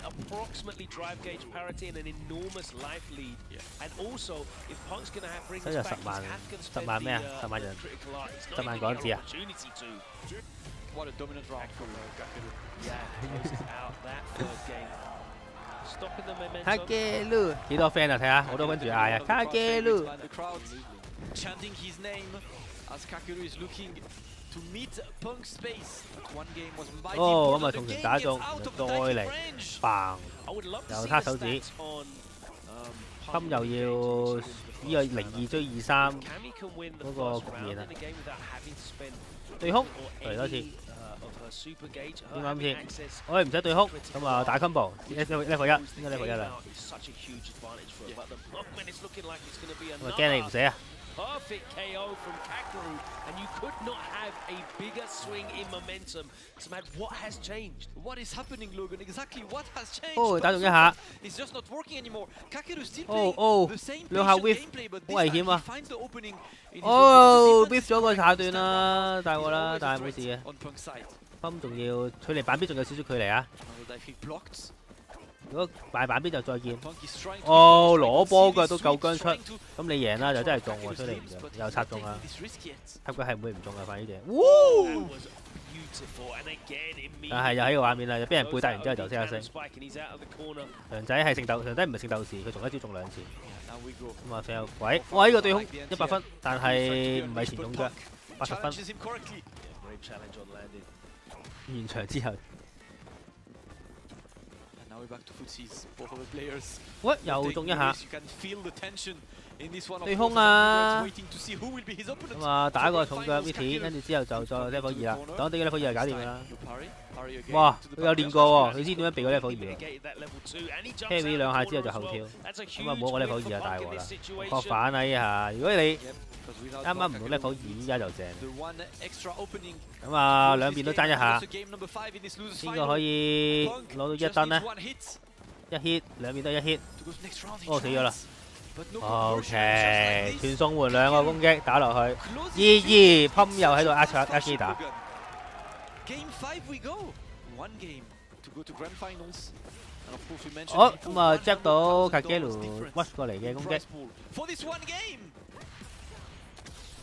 approximately drive gauge parity and an enormous life lead. And also, if Punk's going to bring us back his10萬咩啊？10萬人，10萬港紙啊！ What a dominant round from Yeah, closes out that third game. Stopping the momentum. 卡基魯幾多 friend 啊？睇下，我都跟住嗌啊！卡基魯。 Chanting his name as Kakeru is looking to meet Punk's space. One game was mighty. 哦，咁啊，同時打中，再嚟，bang，又撻手指，今又要呢個02追23嗰個局面啊！對空嚟多次。 點啱先？我哋唔使對空，咁啊打 combo， level 1，應該level 1啦。我驚你唔死啊！ perfect KO from Kakaru, and you could not have a bigger swing in momentum. So, man, what has changed? What is happening, Logan? Exactly what has changed? 哦，打中一下。It's just not working anymore. Kakaru still playing the same 兩下 patient whiff， gameplay, but 好危 this time 險啊！ he finds the opening in his 哦 ，whiff 咗個下段啦，大鑊啦，但係冇事嘅。 on Punk side. 分仲要距離板邊仲有少少距離啊！ blocked. 如果敗板邊就再見。哦，攞波腳都夠姜出，咁你贏啦就真係中喎，出嚟又插中啦。黑鬼係唔會唔中嘅，反呢啲。但係又喺個畫面啦，俾人背打完之後就即刻升。強仔係聖鬥，強仔唔係聖鬥士，佢同一招中2次。咁啊，射鬼，哇！呢個對空100分，但係唔係前中腳，80分。完場之後。 喂，又中一下。對空啊！咁啊，打個重腳 Viti， 跟住之後就再 level 2啦。等啲 level 2就搞掂㗎啦。哇！佢有練過喎，佢知點樣避個 level 2啊 ！carry 2下之後就後跳，咁啊冇個 level 2就大鑊啦。確反啊呢下，如果你啱啱唔到 level 2，依家就正。咁啊，兩邊都爭一下，邊個可以攞到1燈呢？ 一 hit， 兩邊都1 hit， 哦死咗啦 ！OK， 傳送門2個攻擊打落去，2-2， 噴又喺度壓機打。好，咁啊 ，jab 到 Kagelu rush 過嚟嘅攻擊。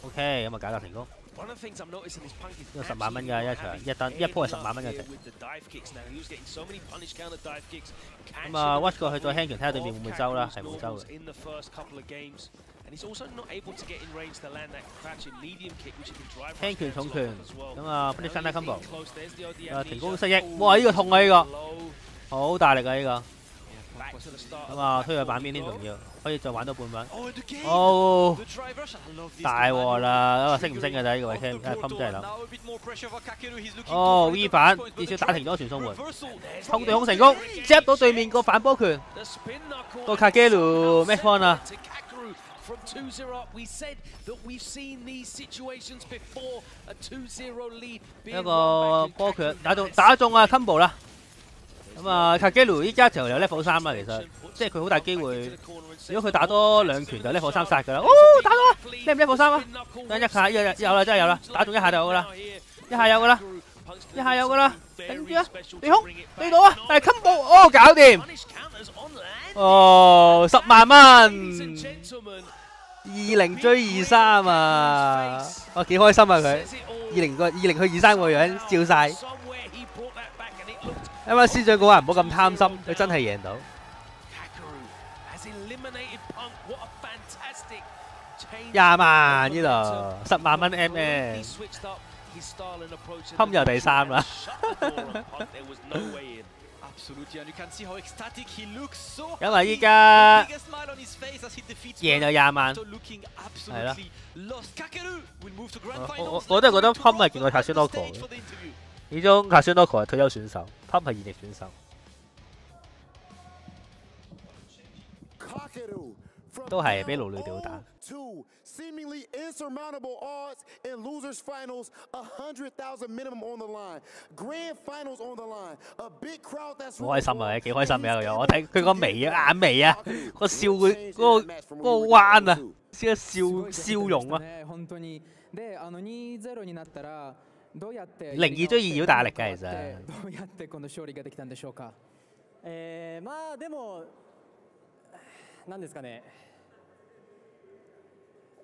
OK， 咁啊搞得成功。 呢個10萬蚊㗎一場，一鋪係10萬蚊嘅值。咁啊 ，watch 過去再輕拳睇下對面會唔會收啦，係冇收嘅。輕拳重拳，咁啊 ，finish standard combo， 啊停攻失憶，哇！呢個痛啊呢個，好大力啊呢個。 咁啊，推去板邊添，仲要可以再玩多半分。哦，大鑊啦！升唔升嘅啫？呢個位 cam 噴真係諗。哦 ，V 反至少打停咗傳送門，空對空成功 ，jab 到對面個反波拳，個 Kagelu match point 啊！ 一個波拳打中啊 combo 啦！ 咁啊 ，Kagelu 依家就有 level 3啦，其實即係佢好大機會。如果佢打多2拳就 level 3殺㗎啦。哦，打到啊！你唔 level 3啊？等一下，有啦，真係有啦，打中一下就有㗎啦，一下有㗎啦，一下有㗎啦，頂住啊！對空對到啊！但係 combo， 哦，搞掂。哦，10萬蚊，20追23啊！哇，幾開心啊佢，20去23個樣照晒。 啱啱師長講話唔好咁貪心，佢真係贏到。20萬呢度，10萬蚊 MS， 冚又第3啦。因為依家贏就20萬，係啦。我都係覺得冚係勁過Kasunoco嘅。 始終Kasunoco係退休選手 ，Pump 係現役選手，都係俾勞累屌打。Seemingly insurmountable odds in losers finals, 100,000 minimum on the line, grand finals on the line, a big crowd that's 好開心啊！幾開心嘅佢，我睇佢個眉啊、眼眉啊，個笑佢嗰個彎啊，笑容啊。02追2要大力嘅其實。どうやってこの勝利ができたんでしょうか。まあでも何ですかね。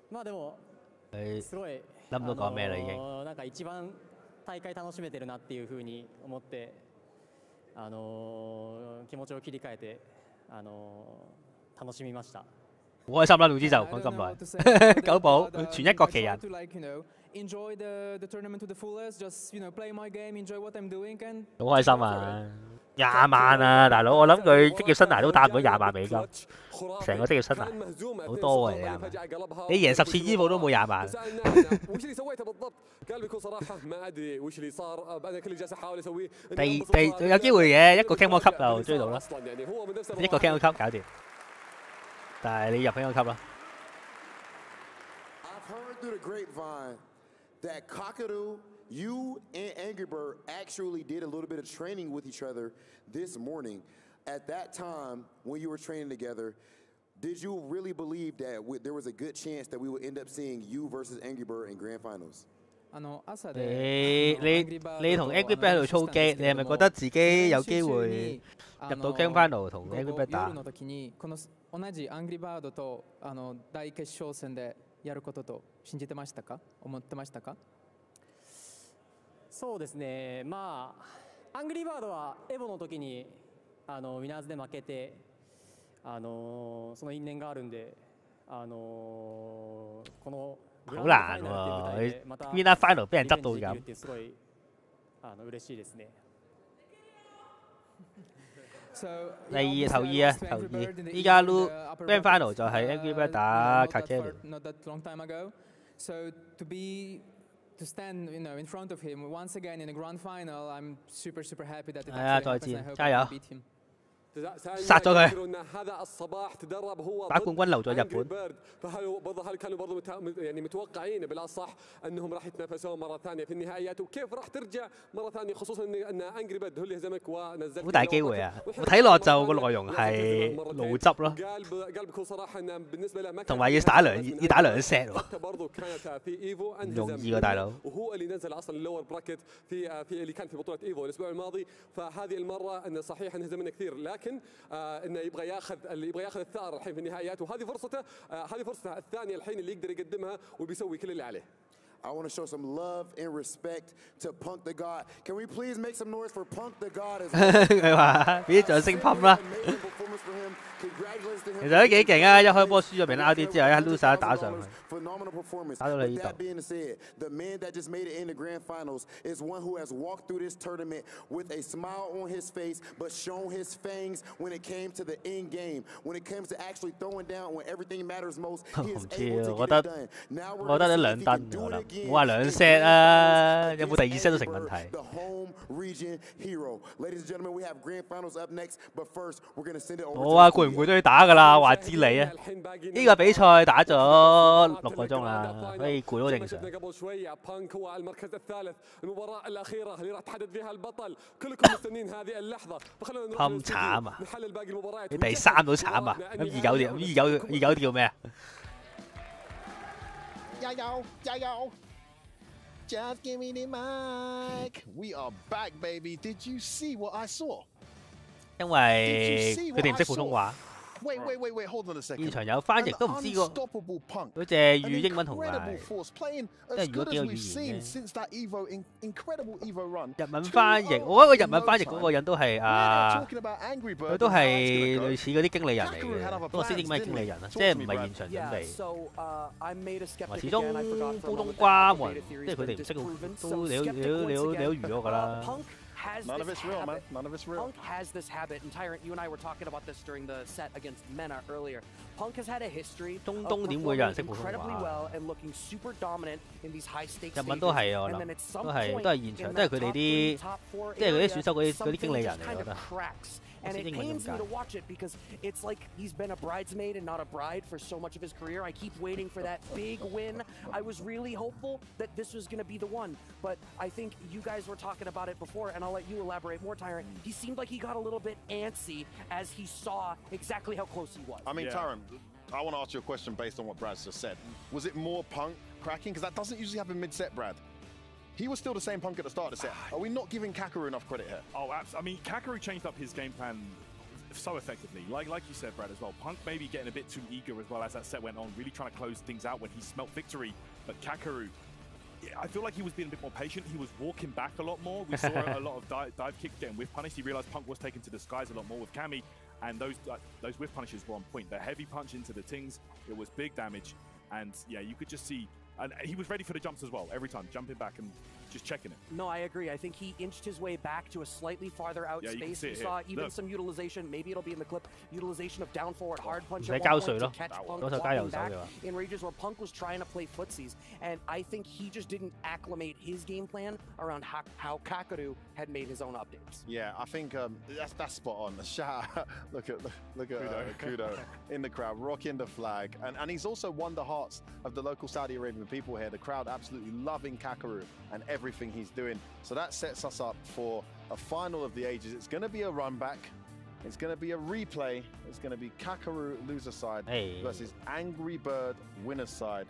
まあでもすごい諗唔到講咩啦已經。なんか一番大會楽しめてるなっていう風に思って気持ちを切り替えて楽しみました。好開心啦，總之就講咁耐。九寶全一國旗人。 enjoy the tournament to the fullest, just play my game, enjoy what I'm doing, and 好開心啊！20萬啊，大佬，我諗佢職業生涯都打唔到20萬美金，成個職業生涯好多啊20萬，你贏10次衣服都冇20萬。第有機會嘅，一個 Camel 級就追到啦，一個 Camel 級搞掂，但係你入呢個級啦。through the grapevine that Kakadu, you and Angry Bird actually did a little bit of training with each other this morning. At that time, when you were training together, did you really believe that there was a good chance that we would end up seeing you versus Angry Bird in grand finals? 你同 Angry Bird 喺度操機，你係咪覺得自己有機會入到 Grand Final 同 Angry Bird 打？同じ Angry Bird と大決勝戦でやることと信じてましたか？思ってましたか？そうですね。まあアングリーバードはエボの時にウィナーズで負けてその因縁があるんでこの。好難喎，Winner Final 俾人執到咁。すごい嬉しいですね。頭二啊，頭二。依家 Grand Final 就係 Angry Bird 打 Kakadu。So to stand, in front of him once again in the grand final, I'm super happy that it actually happens. 加油！殺咗佢，打冠軍留咗日本。هل كانوا برضه يعني متوقعين بالاصح انهم راح يتنافسون مره ثانيه في النهائيات وكيف راح ترجع مره ثانيه خصوصا ان انجري بيرد هو اللي هزمك ونزلك好大機會啊！我睇落就個內容係腦汁咯，قال بكل صراحه انه بالنسبه له同埋要打兩 set 喎， برضه كانت في ايفو 唔容易㗎大佬。 وهو اللي نزل اصلا اللور براكت في اللي كان في بطوله ايفو الاسبوع الماضي فهذه المره انه صحيح انه هزمنا كثير لكن انه يبغى ياخذ الثار الحين في النهائيات وهذه فرصته هذه فرصته الثانيه الحين اللي يقدر يقدمها وبيسوي كل اللي عليه. I want to show some love and respect to Punk the God. Can we please make some noise for Punk the God as well? 佢話俾啲掌聲噴啦。其實都幾勁啊！一開波輸咗俾 RD 之後，一 loser 打上去，打到你呢度。 That being said, the man that just made it in the grand finals is one who has walked through this tournament with a smile on his face, but shown his fangs when it came to the end game. When it comes to actually throwing down when everything matters most, he is able to get it done. Now we're going to see if he can do it again. 冇話兩 set 啊，有冇第二 set 都成問題。 The home region hero. Ladies and gentlemen, we have grand finals up next, but first we're going to send it over. 我啊，攰唔攰都要打㗎啦，話知你啊！呢個比賽打咗6個鐘啦，所以攰都正常。 قبل شويه بانك هو المركز الثالث المباراه الاخيره اللي راح تحدد فيها البطل كلكم مستنين هذه اللحظه فخلونا نروح نحلل باقي المباريات 你第3都慘啊！咁29叫咩啊？ 加油 Just give me the mic. We are back, baby. Did you see what I saw? 因為佢哋唔識普通話。 Wait, hold on a second. 現場有翻譯都唔知喎，佢淨係語英文同埋，即係如果幾個語言嘅。日文翻譯，我覺得個日文翻譯嗰個人都係佢都係類似嗰啲經理人嚟嘅，不過識英文經理人啊，即係唔係現場準備。始終普通話冇人，即係佢哋唔識都你都預咗㗎啦。 None of it's real, man. None of it's real. Punk has this habit, and Tyrant, you and I were talking about this during the set against Mena earlier. Punk has had a history of performing incredibly well and looking super dominant in these high stakes stages. 都係啊，我諗都係現場，都係佢哋啲，即係嗰啲選手嗰啲經理人嚟，我覺得。 And it pains me to watch it because it's like he's been a bridesmaid and not a bride for so much of his career. I keep waiting for that big win. I was really hopeful that this was going to be the one, but I think you guys were talking about it before, and I'll let you elaborate more, Tyrant. He seemed like he got a little bit antsy as he saw exactly how close he was. I mean, Tyrant, I want to ask you a question based on what Brad's just said. Was it more Punk cracking? Because that doesn't usually happen mid-set, Brad. He was still the same Punk at the start of the set. Are we not giving Kakaru enough credit here? Oh, absolutely. I mean, Kakaru changed up his game plan so effectively. Like you said, Brad, as well. Punk maybe getting a bit too eager as well as that set went on, really trying to close things out when he smelt victory. But Kakaru, I feel like he was being a bit more patient. He was walking back a lot more. We saw a lot of dive kicks getting whiff punished. He realized Punk was taken to the skies a lot more with Cammy, and those whiff punishes were on point. The heavy punch into the tings, it was big damage. And yeah, you could just see, and he was ready for the jumps as well every time, jumping back. And just checking it. No, I agree. I think he inched his way back to a slightly farther out space. We saw even some utilization, maybe it'll be in the clip, utilization of down forward hard punch at one point to catch Punk walking back in ranges where Punk was trying to play footsies. And I think he just didn't acclimate his game plan around how Kakaru had made his own updates. Yeah, I think that's spot on. The shout out. Look at Kudo in the crowd, rocking the flag. And he's also won the hearts of the local Saudi Arabian people here. The crowd absolutely loving Kakaru and everything he's doing. So that sets us up for a final of the ages. It's going to be a run back. It's going to be a replay. It's going to be Kakaru loser side versus Angry Bird winner side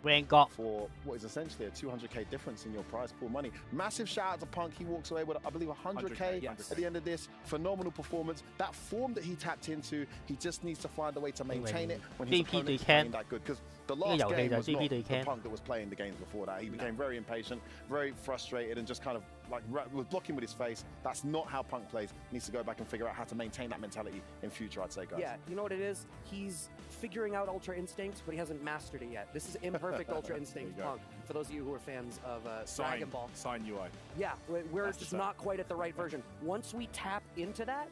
for what is essentially a 200k difference in your prize pool money. Massive shout out to Punk. He walks away with, I believe, 100k at the end of this. Phenomenal performance. That form that he tapped into, he just needs to find a way to maintain it when his opponent is playing that good. Because the last game was not the Punk that was playing the games before that. He became very impatient, very frustrated, and just kind of like was blocking with his face. That's not how Punk plays. He needs to go back and figure out how to maintain that mentality in future, I'd say, guys. Yeah, you know what it is? He's figuring out Ultra Instinct, but he hasn't mastered it yet. This is imperfect Ultra Instinct Punk, for those of you who are fans of Dragon Ball. Sign UI. Yeah, we're just not quite at the right version. Once we tap into that,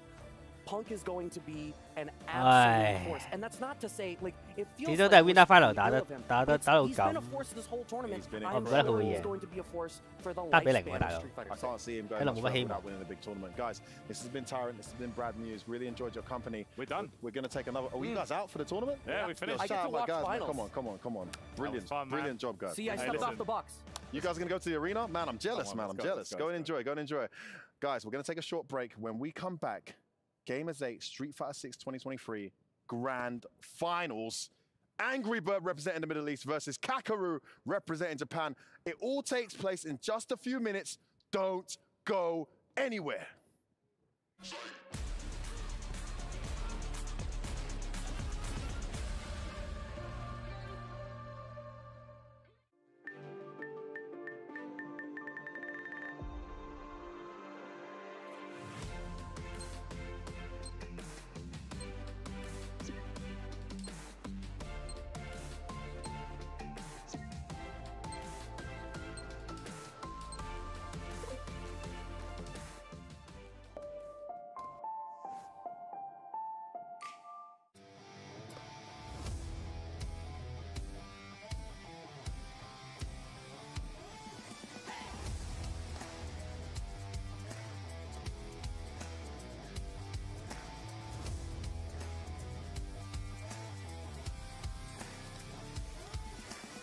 Punk is going to be an absolute force, and that's not to say like it feels. He's been a force this whole tournament. I'm sure he's going to be a force for the lifespan of Street Fighter. I can't see him going much further without winning a big tournament, guys. This has been Tyrant. This has been Brad Muse. Really enjoyed your company. We're done. We're going to take another. Are you guys out for the tournament? Yeah, we finished. I get to watch finals. Come on. Brilliant, brilliant job, guys. See, I stepped off the box. You guys are going to go to the arena? Man, I'm jealous, man. I'm jealous. Go and enjoy. Guys, we're going to take a short break. When we come back, Gamers 8 Street Fighter 6 2023 Grand Finals. Angry Bird representing the Middle East versus Kakaru representing Japan. It all takes place in just a few minutes. Don't go anywhere.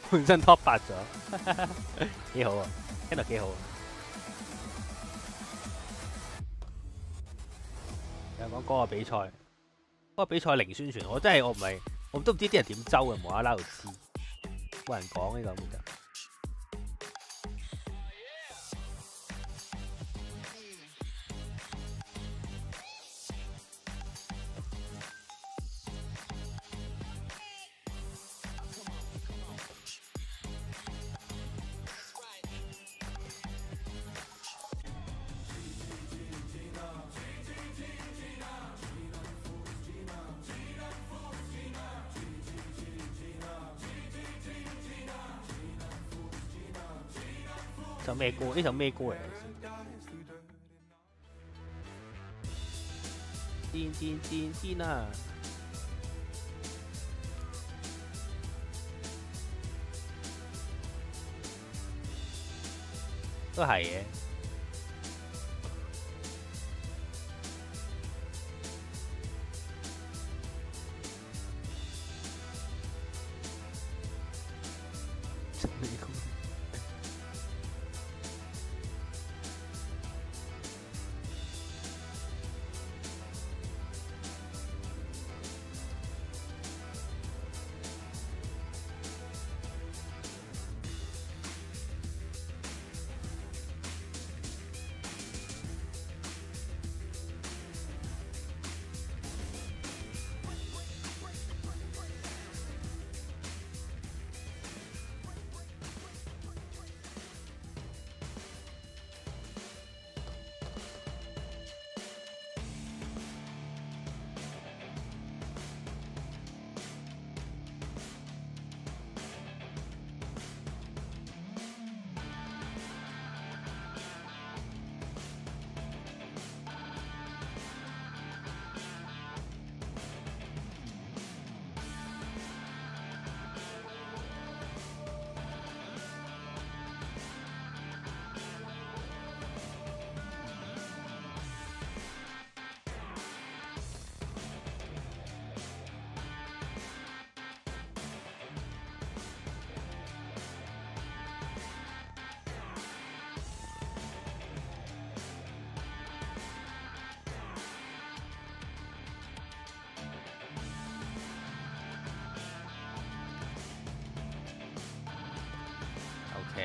本身 top 8咗，幾好啊，聽到幾好。有講嗰個比賽，嗰個比賽零宣傳，我真係我都唔知啲人點周嘅，無啦啦度知，冇人講呢個咁嘅。首咩歌？呢首咩歌嚟？癲啊！都係嘅。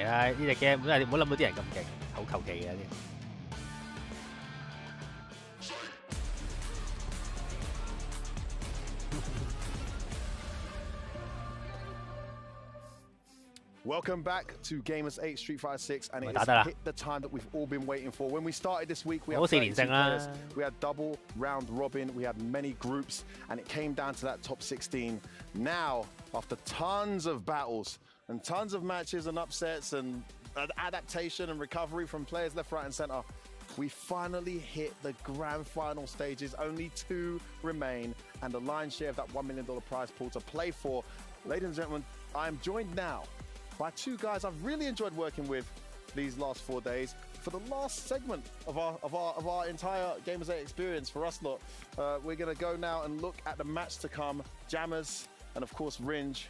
嚟啦！呢隻 game 真係唔好諗到啲人咁勁，好求其嘅啲。Welcome back to Gamers 8 Street Fighter 6, and it's hit the time that we've all been waiting for. When we started this week, we had 32 players, we had double round robin, we had many groups, and it came down to that top 16. Now, after tons of battles and tons of matches and upsets and adaptation and recovery from players left, right, and center, we finally hit the grand final stages. Only 2 remain, and the lion's share of that $1 million prize pool to play for. Ladies and gentlemen, I am joined now by 2 guys I've really enjoyed working with these last 4 days. For the last segment of our entire Gamers 8 experience for us lot, we're gonna go now and look at the match to come. Jammers and of course Ringe,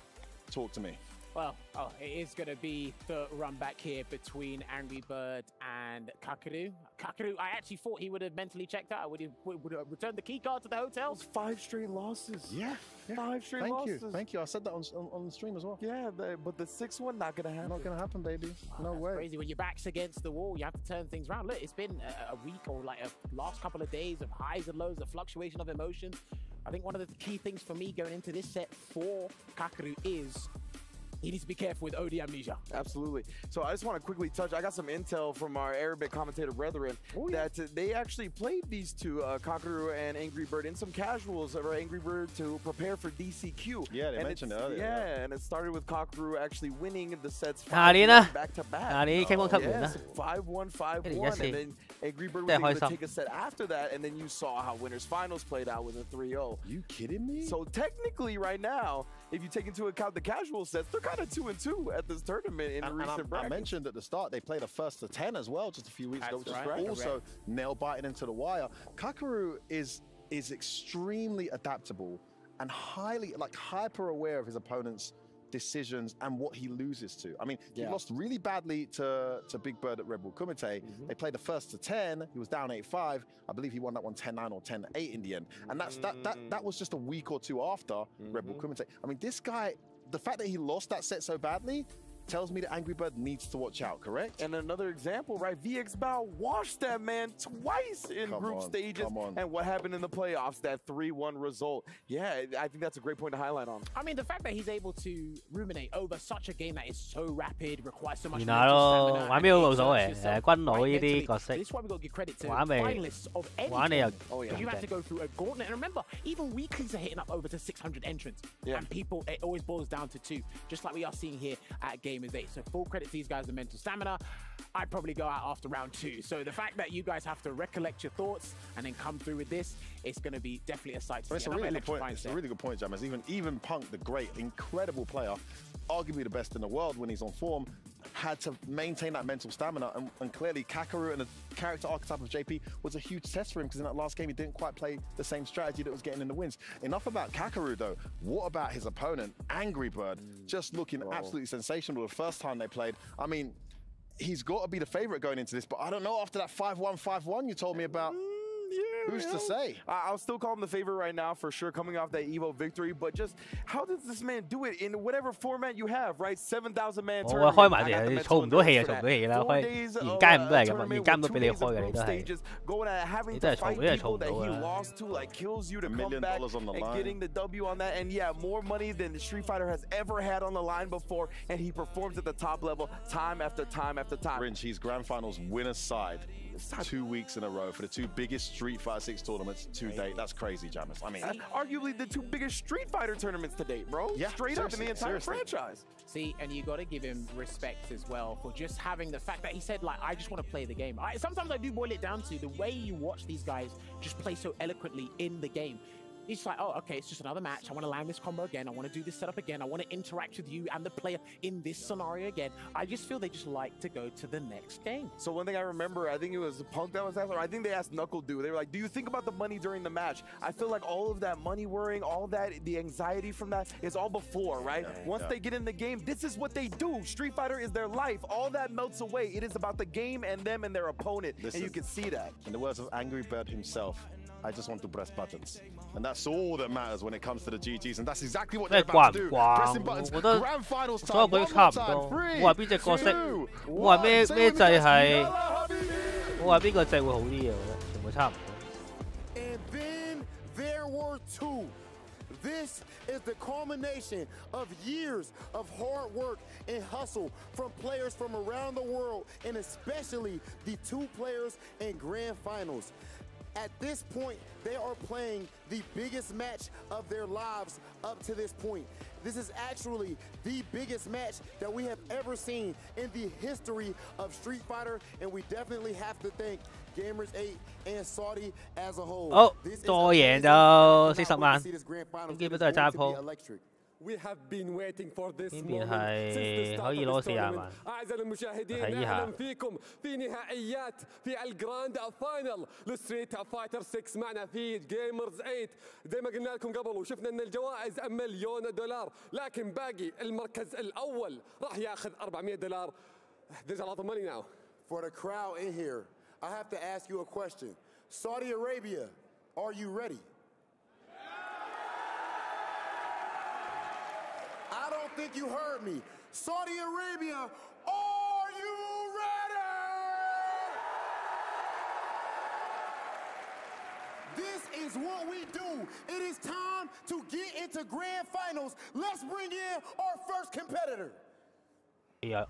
talk to me. Well, it is going to be the run back here between Angry Bird and Kakaru. Kakaru, I actually thought he would have mentally checked out. Would have returned the key card to the hotel. 5 straight losses. Yeah. 5 straight losses. Thank you. I said that on the stream as well. Yeah, but the 6th one, not going to happen. Not going to happen, baby. No way. Crazy. When your back's against the wall, you have to turn things around. Look, it's been a week or like a last couple of days of highs and lows, a fluctuation of emotions. I think one of the key things for me going into this set for Kakaru is he needs to be careful with OD amnesia. Absolutely. So I just want to quickly touch. I got some intel from our Arabic commentator brethren that they actually played these 2, Kakaru and Angry Bird, in some casuals of Angry Bird to prepare for DCQ. Yeah, they mentioned it earlier. Yeah, and it started with Kakaru actually winning the sets 5-1 back to back. 5-1, 5-1, and then Angry Bird was able to take a set after that, and then you saw how winners finals played out with a 3-0. You kidding me? So technically, right now, if you take into account the casual sets, they're kind of 2-2 at this tournament in recent brackets. I mentioned at the start they played a first to 10 as well just a few weeks ago, which is also nail biting into the wire. Kakaru is extremely adaptable and hyper aware of his opponent's decisions and what he loses to. I mean, he lost really badly to Big Bird at Red Bull Kumite. They played the first to 10. He was down 8-5. I believe he won that one 10-9 or 10-8 in the end. And that was just a week or 2 after Red Bull Kumite. I mean, this guy, the fact that he lost that set so badly tells me that Angry Bird needs to watch out, correct? And another example, right? VX Bao washed that man twice in group stages. And what happened in the playoffs, that 3-1 result. Yeah, I think that's a great point to highlight on. I mean, the fact that he's able to ruminate over such a game that is so rapid, requires so much 然後咯，玩咩都冇所謂，軍佬呢啲角色，玩咪玩你又 You have to go through a gauntlet. And remember, even weeklies are hitting up over to 600 entrants. And people, it always boils down to 2, just like we are seeing here at Gamers 8. So full credit to these guys' mental stamina. I'd probably go out after round 2. So the fact that you guys have to recollect your thoughts and then come through with this, it's going to be definitely a sight to see. It's a really good point. It's a really good point, Jammers. Even Punk, the great, incredible player, arguably the best in the world when he's on form, had to maintain that mental stamina, and clearly Kakaru and the character archetype of JP was a huge test for him, because in that last game he didn't quite play the same strategy that was getting in the wins. Enough about Kakaru though. What about his opponent, Angry Bird? Just looking absolutely sensational the first time they played. I mean, he's got to be the favorite going into this, but I don't know, after that 5-1, 5-1 you told me about. Who's to say? I'll still call him the favorite right now for sure, coming off that Evo victory. But just how does this man do it in whatever format you have, right? 7,000 man tournament. 開埋嚟，你儲唔到氣就儲唔到氣啦。開現階唔都係咁啊，現階都俾你開嘅，你都係。你都係儲，你都係儲唔到啊。$1 million on the line. And getting the W on that, and yeah, more money than Street Fighter has ever had on the line before, and he performs at the top level time after time after time. Ringe, he's Grand Finals winner's side 2 weeks in a row for the 2 biggest Street Fighter 6 tournaments to date. That's crazy, Jammers. I mean, arguably the 2 biggest Street Fighter tournaments to date, bro. Yeah, straight up in the entire franchise. See, and you got to give him respect as well for just having the fact that he said, like, I just want to play the game. Sometimes I do boil it down to the way you watch these guys just play so eloquently in the game. He's just like, oh, okay, it's just another match. I want to land this combo again. I want to do this setup again. I want to interact with you and the player in this scenario again. I just feel they just like to go to the next game. So one thing I remember, I think it was Punk that was asked, or I think they asked Knuckle Dude. They were like, do you think about the money during the match? I feel like all of that money worrying, all that, the anxiety from that is all before, right? Once they get in the game, this is what they do. Street Fighter is their life. All that melts away. It is about the game and them and their opponent, and you can see that. In the words of Angry Bird himself, I just want to press buttons. And that's all that matters when it comes to the GGs. And that's exactly what they're about to do. Pressing buttons. Grand finals time. One more time. 3, 2, 我話咩掣係，我話邊個掣會好啲嘅，我覺得全部差唔多。And then there were 2. This is the culmination of years of hard work and hustle from players from around the world, and especially the 2 players in grand finals. At this point, they are playing the biggest match of their lives up to this point. This is actually the biggest match that we have ever seen in the history of Street Fighter, and we definitely have to thank Gamers 8 and Saudi as a whole. 好，多贏就40萬，基本都係揸鋪。We have been waiting for this moment since the start of this tournament. أعزائي المشاهدين أهلا فيكم في نهائيات في الجراند فاينل لستريت فايتر 6 معنا في جيمرز 8 زي ما قلنا لكم قبل وشفنا ان الجوائز $1,000,000 لكن باقي المركز الأول راح ياخذ $400. There's a lot of money now. For the crowd in here, I have to ask you a question. Saudi Arabia, are you ready? I don't think you heard me. Saudi Arabia, are you ready? This is what we do. It is time to get into grand finals. Let's bring in our first competitor. Yeah.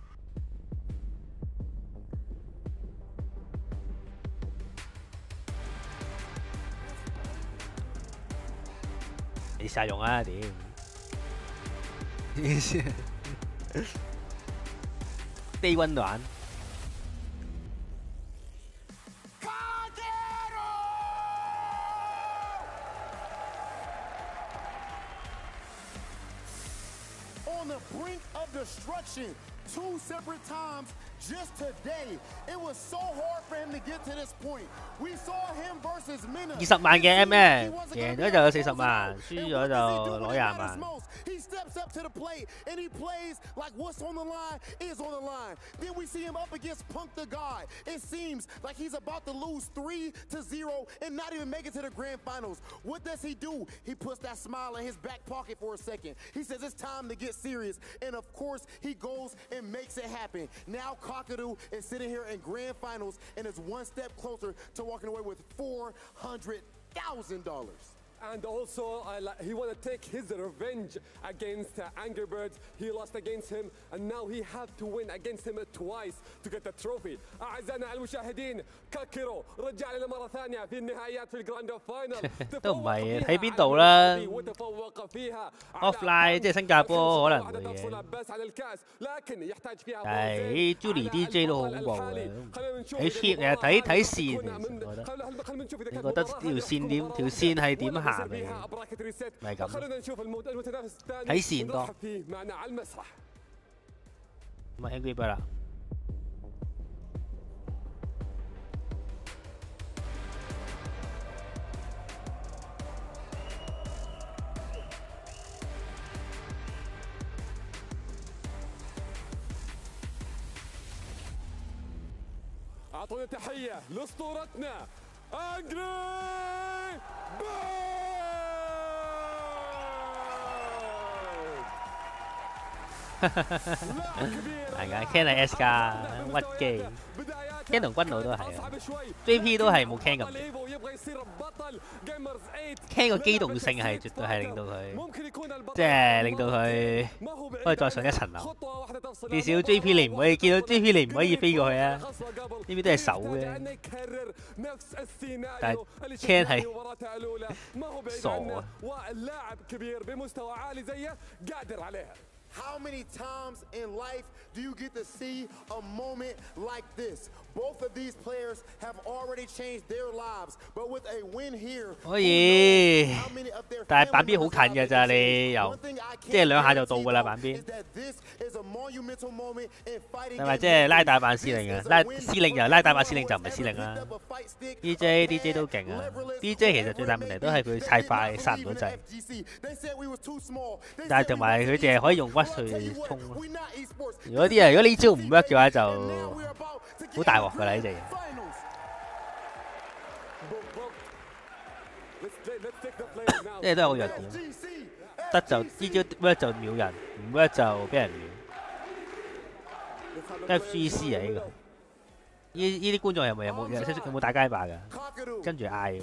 Đi xa用啊點？低溫暖。On the brink of destruction 2 separate times just today. It was so hard for him to get to this point. We saw him versus Mina. 20萬嘅 MM， 贏咗就有40萬，輸咗就攞20萬。He steps up to the plate and he plays like what's on the line is on the line. Then we see him up against Punk the God. It seems like he's about to lose 3-0 and not even make it to the grand finals. What does he do? He puts that smile in his back pocket for a second. He says it's time to get serious. And of course, he goes and makes it happen. Now Kakadu is sitting here in grand finals and is 1 step closer to walking away with $400,000. And also, he want to take his revenge against Angry Birds. He lost against him, and now he have to win against him twice to get the trophy. أعزائنا المشاهدين، كاكيرو رجع لنا مرة ثانية في النهائيات في الجراند فاينل. 都唔係喺邊度啦 ？Offline 即係新加坡可能會嘅。係 Julie DJ 都好恐怖嘅，喺 cheap 你睇線，我覺得。你覺得條線點？條線係點行？咪咁睇線多，咁啊 Angry Bird 啦。أعطونا تحية لأسطورتنا Angry Bird. 係㗎 ，Ken 係 S 加屈機 ，Ken 同君佬都係啊 ，JP 都係冇 Ken 咁勁 ，Ken 個機動性係絕對係令到佢，即係令到佢可以再上一層樓。至少 JP 你唔可以見到 JP 你唔可以飛過去啊，呢邊都係手嘅，但係 Ken 係傻啊。How many times in life do you get to see a moment like this? Both of these players have already changed their lives, but with a win here, 可以，但係板邊好近嘅咋，你又即係2下就到㗎啦，板邊。係咪即係拉大阪司令啊？拉司令又拉大阪司令就唔係司令啦。DJ 都勁啊 ！DJ 其實最大問題都係佢太快殺唔到掣，但係同埋佢淨係可以用屈去衝咯。如果呢招唔 work 嘅話，就好大鑊㗎啦呢隻嘢。即係都有個弱點，得就呢招 work 就秒人，唔 work 就俾人秒。FGC 啊呢個，呢啲觀眾有冇打街霸㗎？跟住嗌。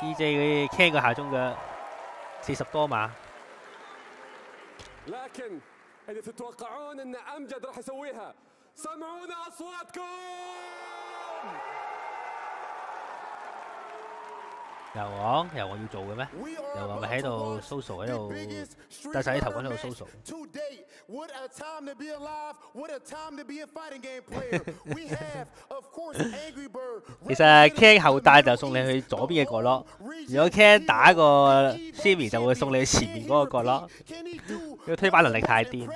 DJ 佢 Ken 個下中嘅40多碼。لكن إذا تتوقعون أن أمجد راح يسويها سمعونا أصواتكم. 油王要做嘅咩？油王咪喺度 social 喺度戴晒啲頭盔喺度 social。其實 Ken 後帶就送你去左邊嘅角落，如果 Ken 打個 Simi 就會送你去前面嗰個角落。佢推翻能力太癲，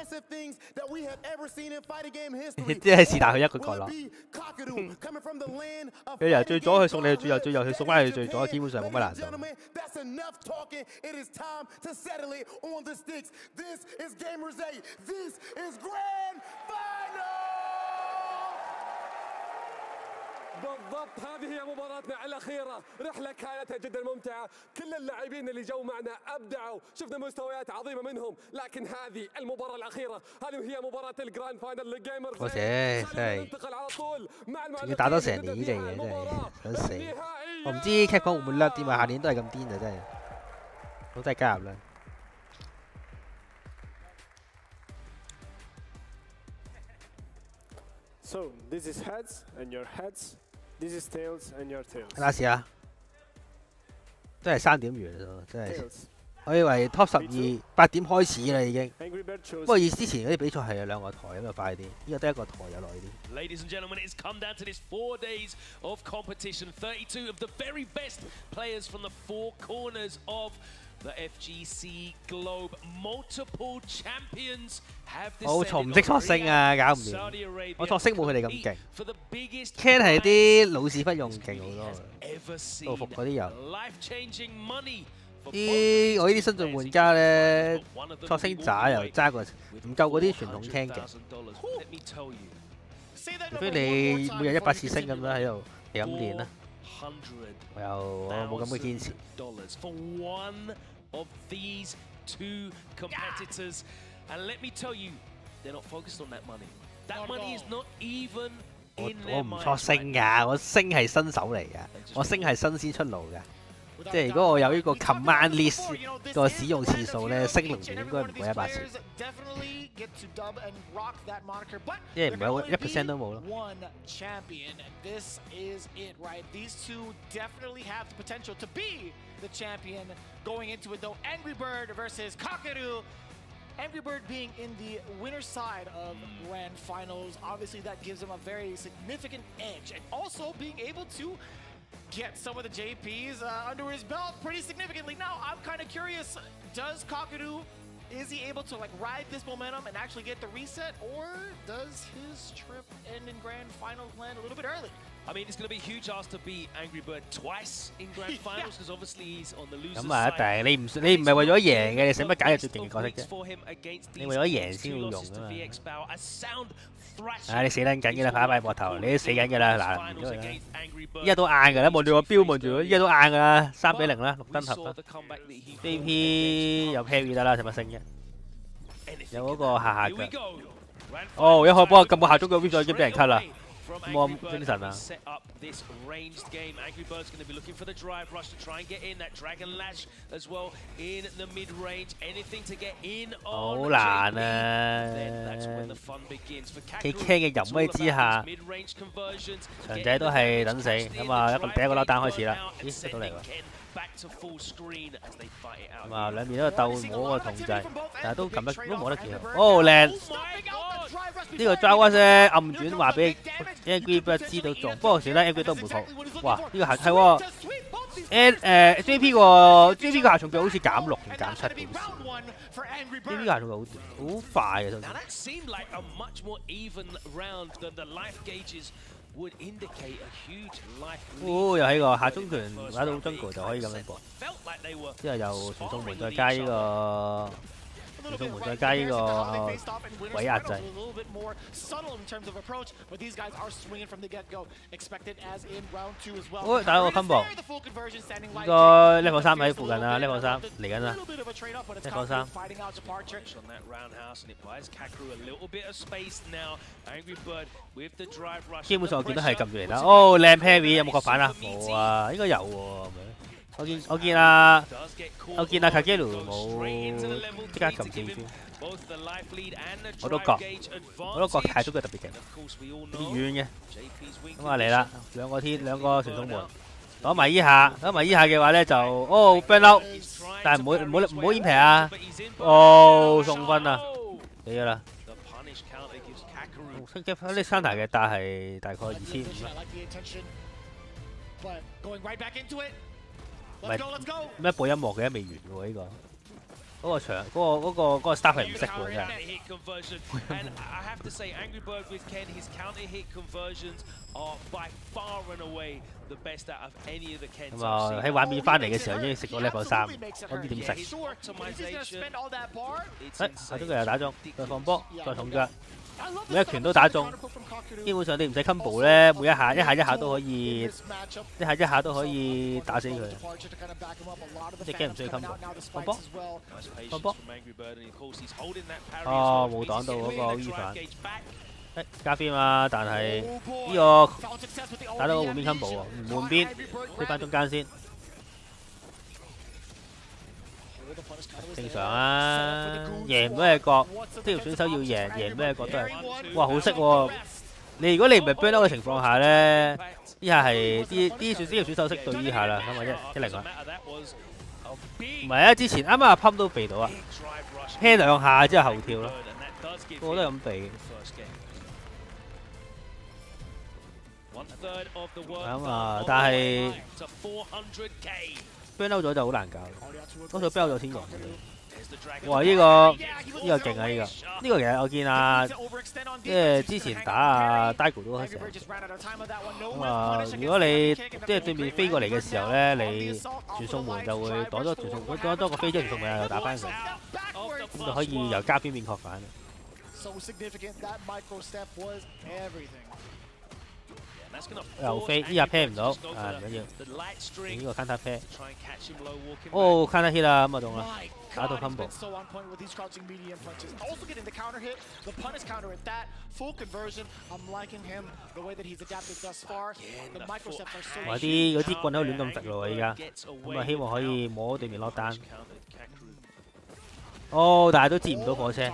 即係是但去一個角落。佢由最左去送你去最右，最右去送翻去最左，基本上冇乜難度。بالضبط هذه هي مباراتنا الأخيرة رحلة كانت جدا ممتعة كل اللاعبين اللي جو معنا أبدعوا شفنا مستويات عظيمة منهم لكن هذه المباراة الأخيرة هذه هي مباراة الجراند فاينل للجيمر ننتقل على طول مع المعلقين打多成年呢隻嘢真係想死，我唔知 Capcom 會唔會甩啲嘛？下年都係咁癲啊！真係，我真係加入啦。So this is heads and your heads. This is tails and your tails. 睇下試下，真係3點完咯，真係。我以為 Top 12 8點開始啦已經。不過之前嗰啲比賽係有2個台咁就快啲，依家得1個台有耐啲。Ladies and gentlemen, it's come down to this 4 days of competition. 32 of the very best players from the 4 corners of the FGC Globe. Multiple champions have descended. 我從唔識錯星啊，搞唔掂。我錯星冇佢哋咁勁。Ken 係啲老屎忽用勁好多，道服嗰啲人。我呢啲新進玩家咧，錯星渣又揸過，唔夠嗰啲傳統 Ken 勁。除非你每日100次星咁樣喺度係咁練啦。我冇咁嘅堅持。Of these 2 competitors, and let me tell you, they're not focused on that money. That money is not even in their mind. 我唔錯星㗎，我星係新手嚟㗎，我星係新鮮出爐㗎。即係如果我有呢個 command list 個使用次數咧，星龍應該唔會100次。即係唔係1% 都冇咯。The champion going into it though. Angry Bird versus Kakeru. Angry Bird being in the winner's side of grand finals, obviously that gives him a very significant edge, and also being able to get some of the JPs under his belt pretty significantly. Now I'm kind of curious, does Kakeru, is he able to like ride this momentum and actually get the reset, or does his trip end in grand finals land a little bit early? I mean, it's going to be a huge ask to beat Angry Bird twice in grand finals because obviously he's on the losers side. 咁啊，一定你唔係為咗贏嘅，你使乜揀你最勁嘅角色啫？你為咗贏先會用㗎嘛。你死撚緊㗎啦，拍一擺膊頭，你都死緊㗎啦，嗱，唔該啦。依家都硬㗎啦，望住個標，望住佢，依家都硬㗎啦，3-0啦，綠燈盒啦。JP 有 carry 得啦，使乜升啫？有嗰個下腳。哦，一開波撳個下中嘅 whip 就已經俾人 cut 啦。冇精神啊！ Set up this ranged game. Angry Bird's going to be looking for the drive rush to try and get in that Dragon Lash as well in the mid range. Anything to get in on. 好難啊！企 Ken 嘅淫威之下，長仔都係等死。咁啊，第一個撈單開始啦。咦，出到嚟喎！咁啊，兩邊都鬥摸個同掣，但係都撳得都摸得幾好。哦，靚！呢個 drive 咧暗轉話俾 Angry Bird 知道中，不過算啦 ，Angry 都唔會錯。哇！呢個係喎 ，JP 個下重腳好似減6定減7點，JP 個下重腳好快嘅，又喺個下中權玩到 jungle 就可以咁樣搏，之後又傳送門再加呢個。傳送門再加呢個鬼壓制。哦，打個 combo， 應該 level 3喺附近啦 ，level 3嚟緊啦 ，level 3。基本上我見到係撳住嚟打。哦，靚 parry 有冇角反啊？冇啊，應該有喎。我見阿卡基魯冇即刻撳住先，我都覺太足嘅特別勁，有啲遠嘅。咁啊嚟啦，兩個傳送門，擋埋依下嘅話咧就burn out， 但係唔好掩皮啊！送分啊，死咗啦！升級呢3台嘅價係大概2500啦。唔係咩播音樂嘅未完喎呢個，嗰個場嗰個 staff 係唔識喎真係。咁啊喺畫面翻嚟嘅時候已經食咗 level 3，我唔知點食。下中佢又打中，再放波，再重腳。每一拳都打中，基本上你唔使 combo 咧，每一下都可以，一下都可以打死佢。隻 game 唔需要 combo， 放波，哦，冇擋到嗰個 V 反，加邊啊！但係呢個打到個換邊 combo 喎，唔換邊，推翻中間先。正常啊，贏咩角，職業選手要贏咩角都係，哇好識喎！如果你唔係 burn out 嘅情況下咧，呢下係啲職業選手識對呢下啦，咁啊1-0啊！唔係啊，之前啱啱阿 Pump 都避到啊 ，pair 2下之後後跳咯，個個都係咁避。咁啊，但係 burn out 咗就好難搞，多數 burn out 咗先用。哇！呢個勁啊！呢個其實我見啊，即係之前打啊 Daigo 都成。咁啊，如果你即係對面飛過嚟嘅時候咧，你傳送門就會擋咗傳送門，擋咗個飛咗傳送門又打翻佢，咁就可以由加邊變確反。又飛，依下 pair 唔到，啊唔緊要，呢個 counter pair， 哦 counter hit 啦，咁啊中啦，打到 combo。哇！嗰啲棍喺度亂咁揈咯喎，依家，咁啊希望可以摸對面落單。哦，但係都接唔到火車，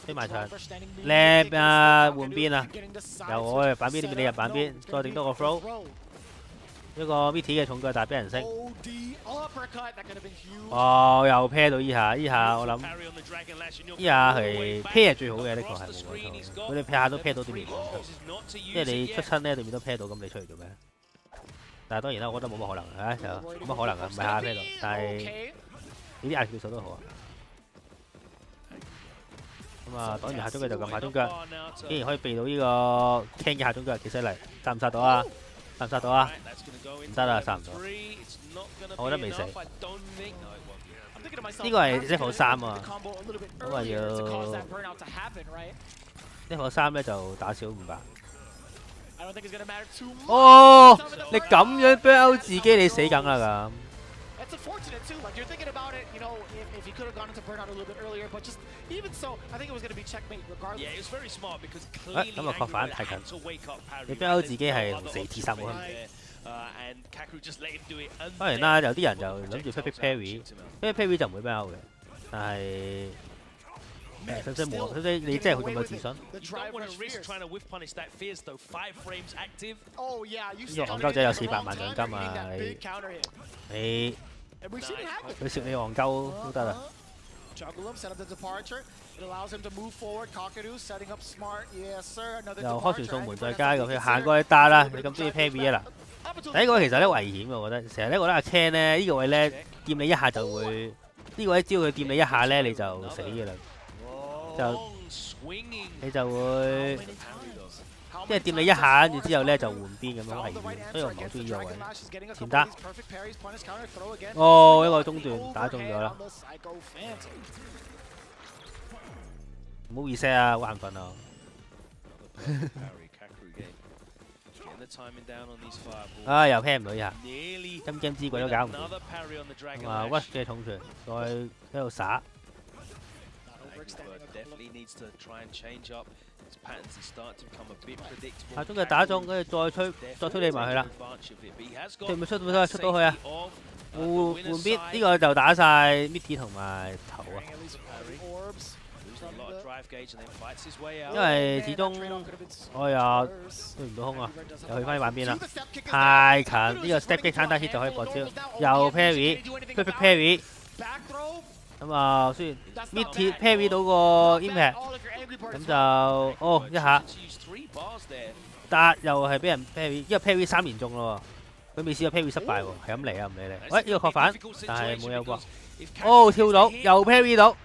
飛埋場，靚啊！換邊啊！由我嘅板邊變你入板邊，再整多個 throw， 一個 Mitty 嘅重腳，但係俾人升。哦，又 pair 到依下我諗，依下係 pair 最好嘅，的確係冇錯。佢哋 pair 下都 pair 到對面，因為你出親咧對面都 pair 到，咁你出嚟做咩？但係當然啦，我覺得冇乜可能啊，就冇乜可能啊，唔係下 pair 到，但係呢啲壓跳手都好啊。咁啊，擋完下中腳就撳下中腳，竟然可以避到呢個 Ken 嘅下中腳，幾犀利！殺唔殺到啊？殺唔殺到啊？唔得啦，殺唔到。我覺得未死。呢個係 level 3啊，咁啊要 level 3咧就打少500。哦，你咁樣 burn out 自己，你死梗啦咁。It's unfortunate too. Like you're thinking about it, you know, if he could have gone into burnout a little bit earlier, but just even so, I think it was going to be checkmate regardless. Yeah, it was very smart because clearly 咁啊確反太近，你 burn out 自己係4至3冇分別。當然啦，有啲人就諗住 pick parry 就唔會 burn out 嘅，但係。使唔使你真係好咁有自信？呢個戇鳩仔有400萬獎金啊！你佢攝你戇鳩都得啊！又開傳送門再加個，佢行過去打啦！你咁中意 parry 啦？第一個其實咧危險嘅，我覺得成日咧覺得阿 Ken 咧呢個位咧掂你一下就會，呢個位只要佢掂你一下咧你就死嘅啦。你就會即係掂你一下，跟住之後咧就換邊咁樣危險，所以我唔係好中意呢個位。前打，哦一個中段打中咗啦，唔好 reset 啊，好眼瞓啊！啊又 pair 唔到一下，金之鬼都搞唔掂。啊 Rush 嘅重拳，再喺度耍。下中嘅打中，跟住再推你埋去啦。對唔出到去啊！換邊呢個就打晒 mid 同埋頭啊！因為始終哎呀對唔到空啊，又去翻玩邊啦，太近呢個 step kick counter hit 就可以博招，又 parry perfect parry。咁啊，雖然 mid parry 到個 impact， 咁就哦一下，但又係俾人 parry， 因為 parry 3連中咯喎，佢未試過 parry 失敗喎，係咁嚟啊，唔理你。喂，呢個確反，但係冇有過。哦，跳到又 parry 到，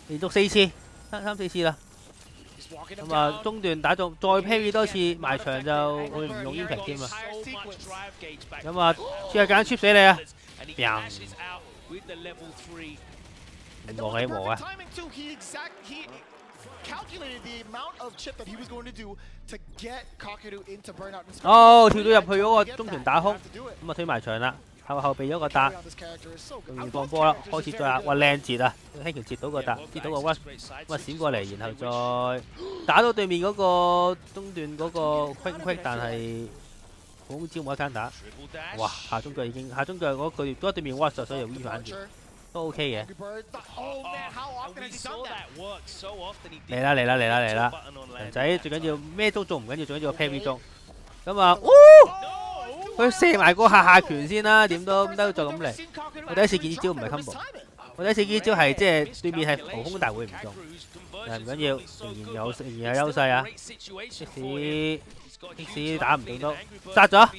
連續4次，3、4次啦。咁啊，中段打中，再 parry 多次，埋牆就會唔用 impact 添啊。咁啊，最後揀 chip 死你啊！磨起磨啊！哦，跳到入去嗰個中團打空，咁啊推埋牆啦，後備咗個搭，仲放波啦，開始再下，哇靚截啊！輕橋截到個搭，截到個 rush， 咁啊閃過嚟，然後再打到對面嗰個中段嗰個 quick， 但係好招冇一間打，哇！下中腳嗰句對面 rush 所以 V 反住。都 OK 嘅，嚟啦！人仔最緊要咩都做唔緊要，最緊要個 parry 中。咁啊，佢射埋個下拳先啦，點都就咁嚟。我第一次見呢招唔係 combo， 我第一次見呢招係即係對面係浮空大會唔中，但唔緊要，仍然有優勢啊！即使打唔到都殺咗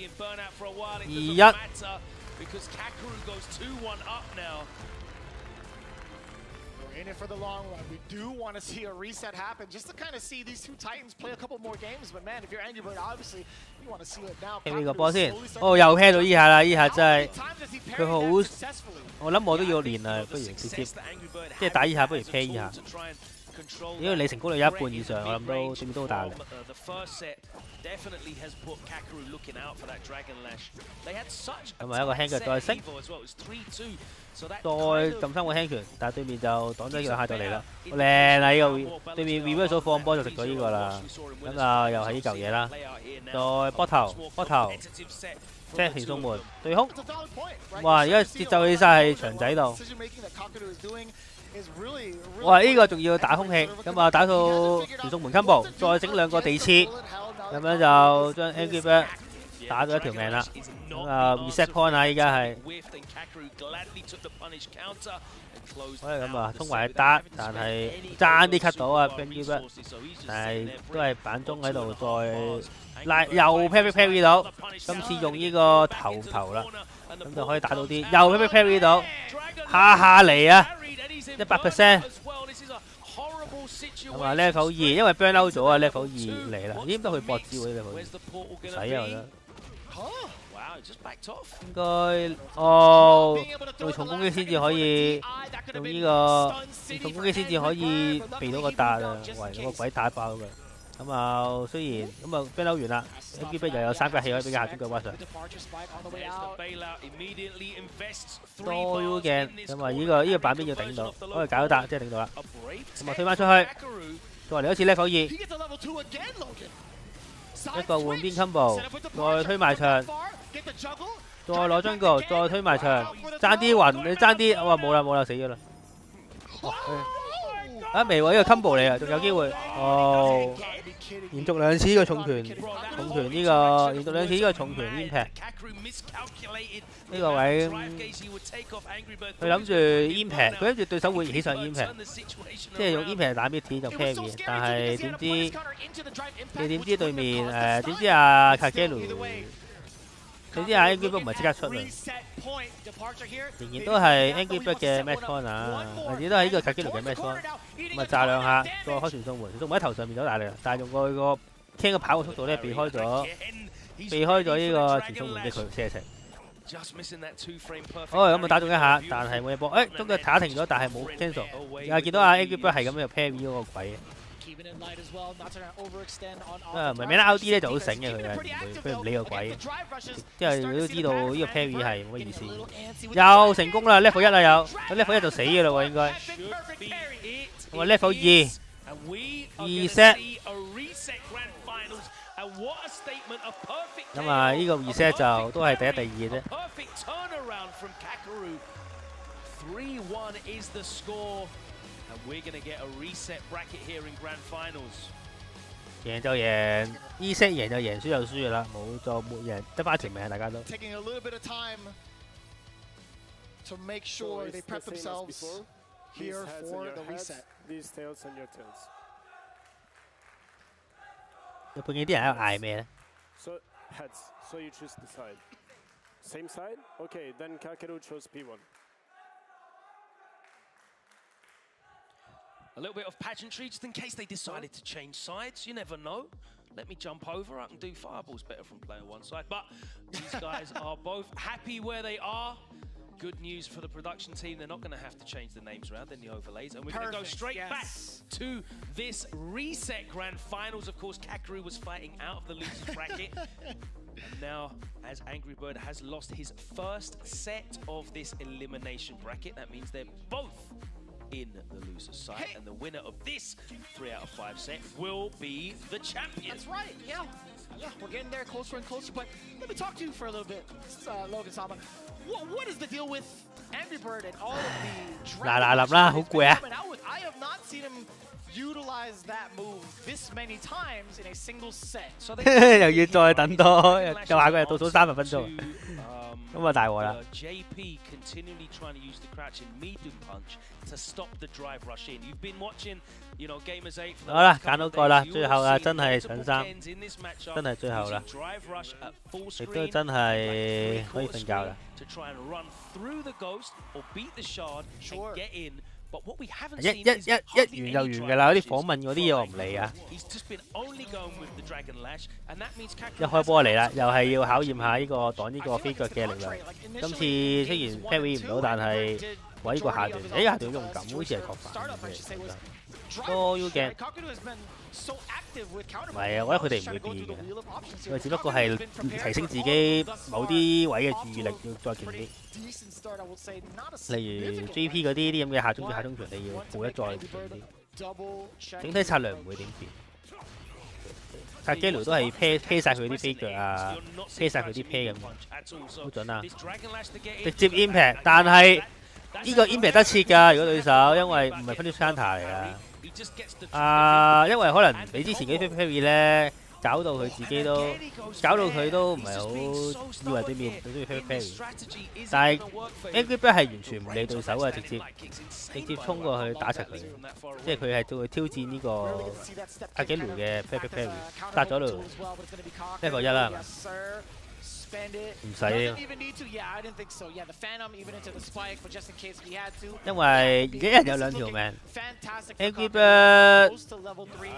2-1。In it for the long run. We do want to see a reset happen just to kind of see these two Titans play a couple more games. But man, if you're Angry Bird, obviously you want to see it now. 呢個波先，哦又 pair 到依下啦，依下真係佢好，我諗我都要練啊，不如直接即係打依下，不如 pair 依下。因為你成功率有一半以上，我諗都對面都好大力。咁啊一個輕腳再升，再撳翻個輕拳，但係對面就擋咗兩下就嚟啦，好靚啊！呢個對面 reverse 放波就食咗呢個啦，咁啊又係呢嚿嘢啦，再波頭，即係傳送門對空，哇！而家節奏起晒喺牆仔度。哇！呢個仲要打空氣，咁啊打到傳送門 combo， 再整兩個地刺，咁樣就將 Angry Bird 打咗一條命啦。咁啊 reset point 啊，依家係，可以咁啊，衝埋打，但係爭啲 cut 到啊 Angry Bird， 但係都係板中喺度再拉，又 parry 到，今次用呢個頭啦，咁就可以打到啲，又 parry 到，下嚟啊！100%， 咁啊 level 2，因為 burn out 咗啊 level 2嚟啦，應該去搏招嗰啲 level 2，唔使啊我覺得。應該哦，用重攻擊先至可以，用呢個重攻擊先至可以避到個達啊，喂個鬼打爆佢。咁啊，雖然咁啊 burn out 完啦 ，Angry Bird 又有3格氣可以俾佢下中腳 rush。多 U 鏡，咁啊呢個版面要頂到，可以搞到達，即係頂到啦。咁啊推翻出去，再嚟一次 level 2，一個換邊 combo， 再推埋牆，再攞jungle， 再推埋牆，爭啲暈，你爭啲，哇冇啦死咗啦。啊未喎，呢個 combo 嚟啊，仲有機會。哦，連續2次呢個重拳呢個連續2次呢個重拳 impact。呢個位佢諗住 impact， 佢諗住對手會起上 impact， 即係用 impact 打 mid 就 carry， 但係點知對面點知阿卡基魯，點知阿 Angry Bird 唔係即刻出啊，仍然都係 Angry Bird 嘅 match point 啊，仍然都係呢個卡基魯嘅 match point， 咁啊炸兩下，再開傳送門喺頭上面都大力，但係用過佢個 Ken 嘅跑嘅速度咧避開咗呢個傳送門嘅佢射程。哦，咁啊打中一下，但係冇嘢波。誒，中腳打停咗，但係冇 cancel。又見到阿 Angry Bird 係咁樣 parry 嗰個鬼。唔係 Man RD 咧就好醒嘅，佢唔理個鬼，因為佢都知道呢個 parry 係冇乜意思。又成功啦 ，level 1啦又，咁 level 1就死嘅啦喎應該。咁啊 level 2 reset。咁啊呢個 reset 就都係第一、第二啫。We're going to get a reset bracket here in grand finals. 贏就贏 ，reset 贏就贏，輸就輸噶啦，冇就冇贏，得翻一條命，大家都。Taking a little bit of time to make sure they prep themselves here for the reset. These tails and your tails. 日本嘅啲人喺度嗌咩咧 ？So heads. So you choose the side. Same side? Okay, then Kakeru chose P1. A little bit of pageantry just in case they decided to change sides. You never know. Let me jump over. I can do fireballs better from player one side. But these guys are both happy where they are. Good news for the production team. They're not going to have to change the names around in the overlays. And we're going to go straight back to this reset grand finals. Of course, Kakeru was fighting out of the losers bracket. And now, as Angry Bird has lost his first set of this elimination bracket, that means they're both in the loser's side, and the winner of this 3 out of 5 set will be the champion. That's right, yeah, we're getting there closer and closer, but let me talk to you for a little bit, Logan Sama. What is the deal with Angry Bird and all of the I have not seen him utilize that move this many times in a single set. 又要再等多，又下個日倒數30分鐘，咁啊大鑊啦 ！JP continually trying to use the crouch and medium punch to stop the drive rush in. You've been watching, you know, Gamers 8. 好啦，揀到個啦，最後啊，真係上3，真係最後啦，亦都真係可以瞓覺啦。To try and run through the ghost or beat the shard and get in. 一完就完㗎啦，嗰啲訪問嗰啲嘢我唔理啊。一開波嚟啦，又係要考驗下呢個擋呢個飛腳嘅力量。今次雖然 parry 唔到，但係我呢個下段，下段用唔敢，好似係確反嘅。都 U 鏡。唔係啊，我覺得佢哋唔會變嘅，因為只不過係提升自己某啲位嘅注意力要再勁啲。例如 GP 嗰啲咁嘅下中拳，你要做得再勁啲。整體策略唔會點變。塔基奴都係 pair 晒佢啲飛腳啊 ，pair 晒佢啲 pair 咁，好準啊！直接 impact， 但係呢個 impact 得切㗎，如果對手，因為唔係 punish counter 嚟㗎。因為可能你之前嗰啲 parry 咧，搞到佢自己都，搞到佢都唔係好以為對面佢都要 parry， 但係 Angry Bird 係完全唔理對手嘅，直接衝過去打柒佢，即係佢係會挑戰呢個阿基奴嘅 parry， 殺咗度 level 1啦，係嘛？唔使，因為而家一人有2條命 ，Angry Bird，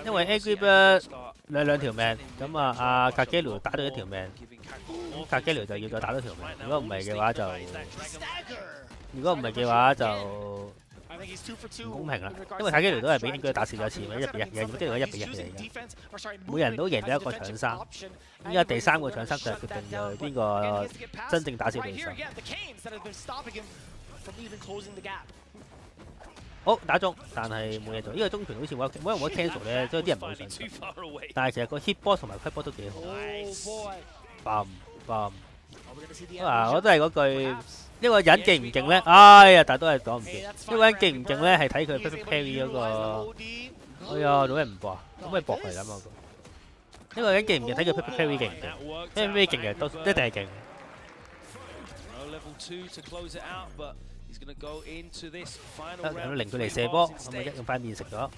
因為 Angry Bird 兩條命，咁啊阿卡基奴打到1條命，咁卡基奴就要再打多條命，如果唔係嘅話就。唔公平啦，因為卡基奴都係俾 Angry 打少咗一次嘛，1比1，而家基奴係1比1嚟嘅，每人都贏咗一個搶3，依家第3個搶3就決定咗邊個真正打死對手。好打中，但係冇嘢做，呢個中拳好似冇得 cancel 咧，所以啲人唔好想出。但係其實個 hit ball 同埋 quick ball 都幾好。我都係嗰句。呢個人勁唔勁咧？哎呀，但係都係講唔掂。呢個人勁唔勁咧？係睇佢 perfect parry 嗰個。哎呀，做咩唔搏啊？可唔可以搏佢咁啊？呢個人勁唔勁？睇佢 perfect parry 勁唔勁？因為咩勁嘅都一定係勁。令佢嚟射波，咁咪用塊面食咗。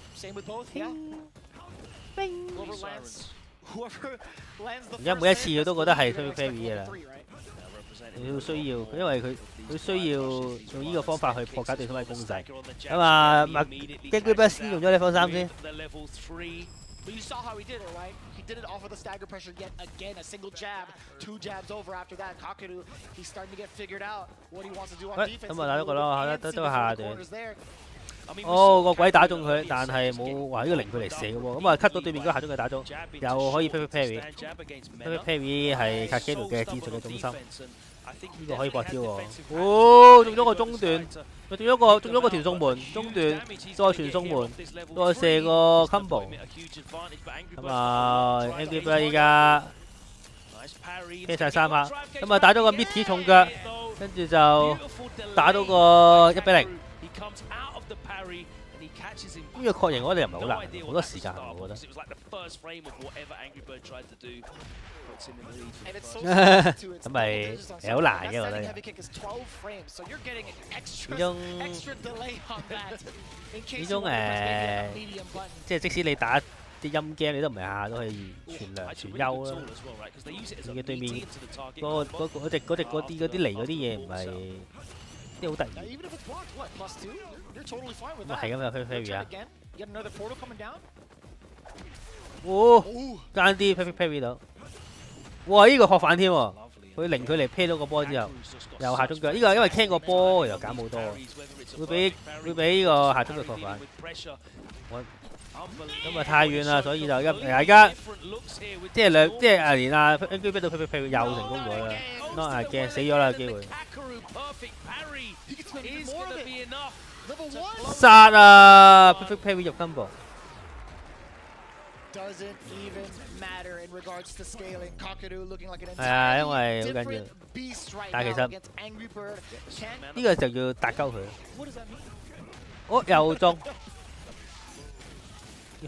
而家每一次佢都覺得係 perfect parry 嘅啦。佢需要，因為佢需要用呢個方法去破解對手嘅攻勢。咁啊，Angry Bird先用咗呢方3先。But you saw how he did it, right? He did it off of the stagger pressure yet again, a single jab, 2 jabs over after that. Kakeru, he's starting to get figured out what he wants to do on defense. 咁啊，打咗個咯，都下段。哦，個鬼打中佢，但係冇話呢個零距離射嘅喎，咁啊 cut 到對面嗰個下中佢打中，又可以 parry。parry 係卡基奴嘅戰術嘅中心，呢個可以搏挑喎。哦，中咗個中段，佢中咗個傳送門，中段再傳送門，再射個 combo。咁啊 ，Angry Bird 依家啤晒3下，咁啊打咗個 mid 重腳，跟住就打到個1-0。呢個確認我哋又唔係好難，好多時間我覺得。咁咪係好難嘅，我覺得。始終即係即使你打啲陰 game，你都唔係下下都可以全良全優啦。你嘅對面嗰啲嚟嗰啲嘢唔係啲好突然。咁係咁啊 ，parry 啊！哦，間啲 parry 到。哇！呢個學反添喎，佢零距離 pair 到個波之後，又下中腳。呢個因為 can 個波又減好多，會俾呢個下中腳學反。咁啊太遠啦，所以就而家即係連阿 Angry Bird 到 parry 又成功咗啦。Not again 死咗啦機會。殺啊 ！perfect parry 入 combo。係啊，因為好緊要。但係其實呢個就要打鳩佢。哦，又中。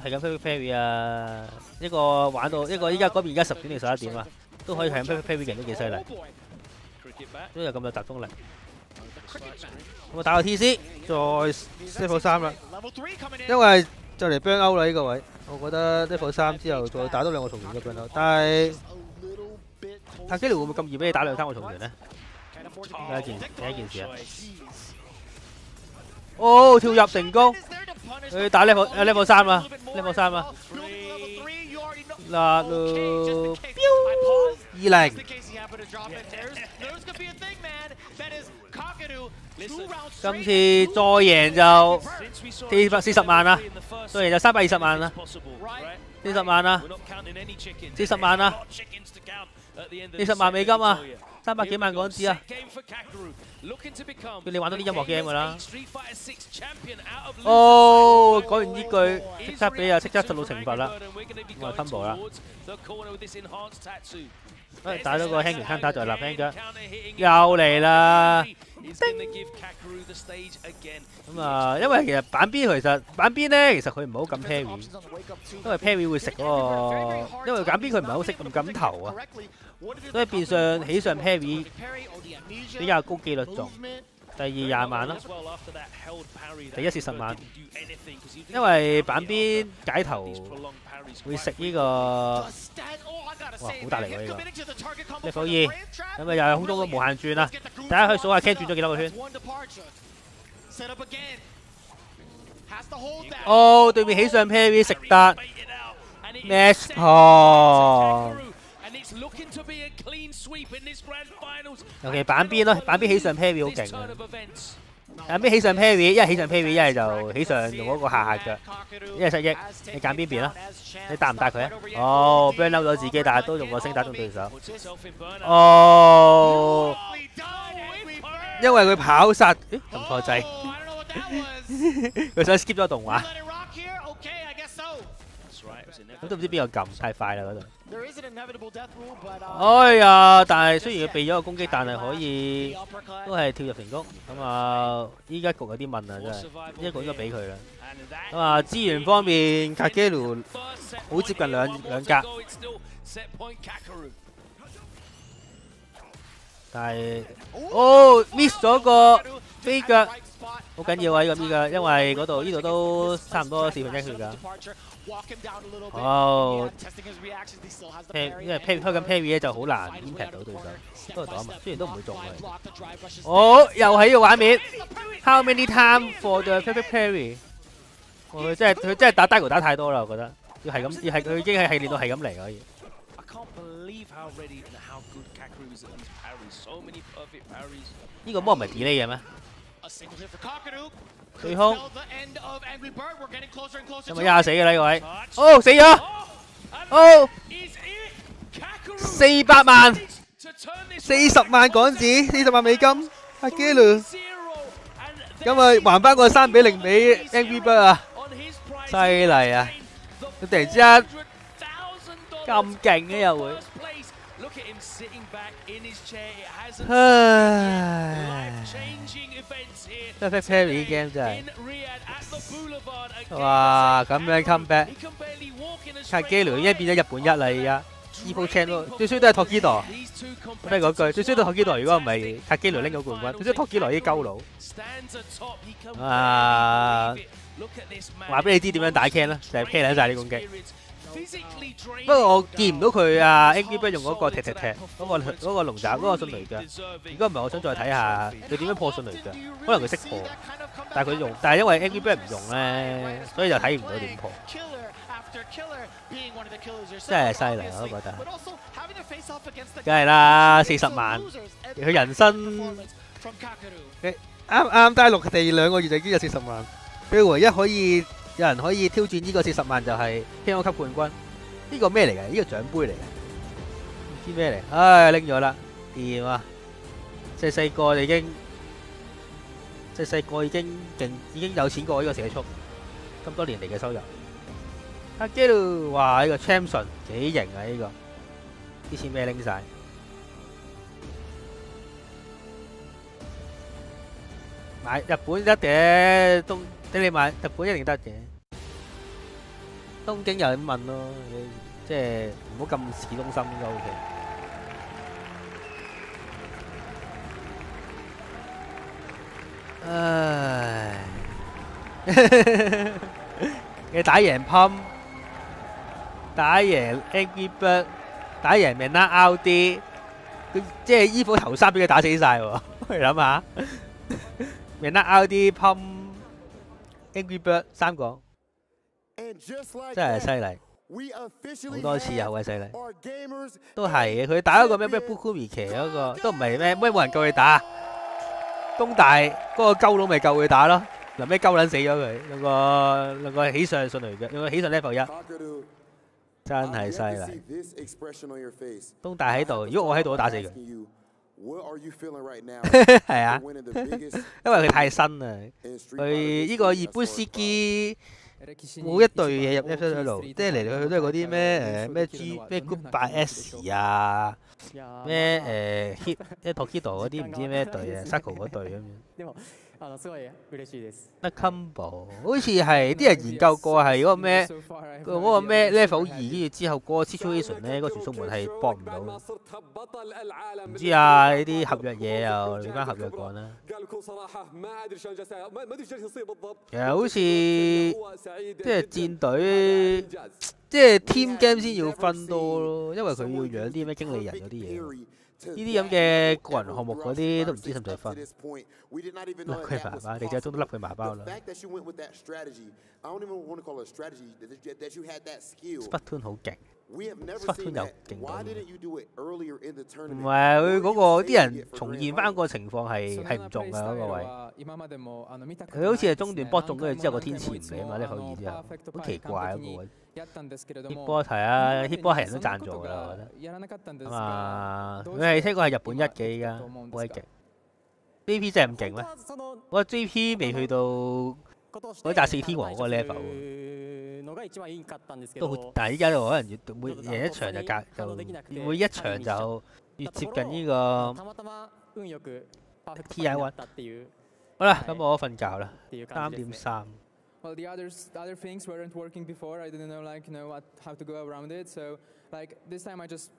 係咁 perfect parry 啊！一個玩到一個依家嗰邊而家10點定11點啊，都可以係咁 perfect parry 嘅人都幾犀利，都有咁有集中力。咁啊打個 TC， 再 level 3啦，因為就嚟 burn out 啦呢個位，我覺得 level 3之後再打多2個重拳嘅 burn out， 但係塔基奴會唔會咁易俾你打2、3個重拳咧？第一件事啊！哦，跳入成功，佢打 level 3啦 ，level 3啦，嗱咯，20。今次再贏就40萬啦，再贏就320萬啦，40萬啦，40萬啦，40萬美金啊，300幾萬港紙啊！叫你玩多啲音樂 game 噶啦。哦，講完呢句，即刻俾啊，即刻受到懲罰啦，咁啊 combo 啦。打咗個輕拳 counter 再立 hand 腳，又嚟啦！咁啊，因為其實板邊咧，其實佢唔好咁 parry， 因為 parry 會食嗰個，因為板邊佢唔係好識咁撳頭啊，所以變相起上 parry 比較高機率中。第二20萬啦，第一是10萬，因為板邊解頭會食呢個，哇好大力喎呢個 ，level 2，咁啊又係空中都無限轉啦，大家可以數下 Ken 轉咗幾多個圈。哦，對面起上 parry 食得 ，match point。尤其板邊咯，板邊起上 parry 好勁嘅。板邊起上 parry， 一係起上 parry， 一係就起上用嗰個下腳，一係失憶。你揀邊邊啦？你打唔打佢啊？哦 ，burn out 咗自己，但係都用個星打中對手。哦，因為佢跑殺，咦撳錯掣，佢想 skip 咗動畫。咁都唔知邊個撳，太快啦嗰度。哎呀！但係雖然佢避咗個攻擊，但係可以都係跳入成功。咁啊，依家局有啲問啊，真係呢一個應該俾佢啦。咁啊，資源方面，卡基魯好接近兩格，但係哦 miss 咗個飛腳，好緊要啊！呢個因為呢度都差唔多1/4血㗎。哦，因為開緊 parry 咧就好難 impact 到對手，不過擋埋，雖然都唔會中佢。哦，又係呢個畫面 ，How many time for the perfect parry？佢真係打 Daigo 打太多啦，我覺得。要係咁，要係佢已經係練到係咁嚟可以。呢個魔唔係 delay 嘅咩？對空，有冇壓死嘅呢個位？哦，死咗！哦，400萬，40萬港紙，40萬美金，阿基魯，咁啊還翻個3-0俾 Angry Bird 啊，犀利啊！佢突然之間咁勁嘅又會，唉。Perfect Parry game 真係，哇咁樣 come back， 卡基魯已經變咗日本1啦而家 ，Evo Champ 咯，最衰都係托基羅，都係嗰句，最衰都托基羅，如果唔係卡基魯拎咗冠軍，最衰托基羅啲鳩佬，啊，話俾你知點樣打 can 啦，就係 can 晒啲攻擊。不過我見唔到佢啊 ，Angry Bird 用嗰個踢嗰個龍爪嗰個迅雷腳。如果唔係，我想再睇下佢點樣破迅雷腳。可能佢識破，但係佢用，但係因為 Angry Bird 唔用咧，所以就睇唔到點破。真係犀利，我都覺得。梗係啦，40萬，佢人生啱低落地2個月就已經有40萬。佢唯一可以有人可以挑戰呢個40萬就係香港級冠軍。呢個咩嚟嘅？呢個獎杯嚟嘅，唔知咩嚟。唉，拎咗啦，掂啊！細個已經勁，已經有錢過呢個社畜。咁多年嚟嘅收入。阿基魯，哇！呢個 Champion 幾型啊！呢個啲錢咩拎晒？買日本得嘅，俾你買日本一定得嘅。東京又咁問咯，即係唔好咁市中心應該 OK。唉，你打贏 Pump， 打贏 Angry Bird， 打贏 Mana RD， 佢即係衣服頭3俾佢打死晒喎，你諗下 ，Mana RD Pump、Angry Bird 3個。真係犀利，好多次有嘅犀利，都係佢打嗰個咩 Bukumi 騎嗰個都唔係咩冇人夠佢打，東大嗰個鳩佬咪夠佢打咯，臨尾鳩撚死咗佢，兩個起上雷嘅，兩個起上 level 1，真係犀利。東大喺度，如果我喺度，我打死佢。係啊，因為佢太新啦，佢呢個熱杯司機。冇一隊嘢入 SF6， 即係嚟嚟去去都係嗰啲咩 G 咩 Goodbye S 啊，咩Hit 即係 Tokido 嗰啲唔知咩隊啊 ，Sako 嗰隊咁樣。得 combo 好似係啲人研究過係嗰個咩 level 2，跟住之後嗰個 situation 咧，嗰傳送門係搏唔到。唔知啊，呢啲合約嘢又你翻合約講啦。其實好似即係戰隊，即係 team game 先要分多咯，因為佢要養啲咩經理人嗰啲嘢。呢啲咁嘅個人項目嗰啲都唔知使唔使分，甩佢麻包，你隻都甩佢麻包啦。Splatoon 好勁，Splatoon 又勁到，唔係佢嗰個啲人重現翻個情況係唔中㗎嗰個位，佢好似係中段波中跟住之後個天前唔嚟啊嘛，呢個意思啊，好奇怪嗰個位。hit 波係啊 ，hit 波係人都贊助㗎啦，我覺得。啊，佢係聽講係日本1嘅依家，好鬼勁。JP 真係咁勁咩？我 JP 未去到嗰紮4天王嗰個 level， 都好，但係依家就可能每贏一場就每一場就越接近呢個 TI1。好啦，咁我瞓覺啦，3:3。Well, the other things weren't working before. I didn't know how to go around it. So this time I just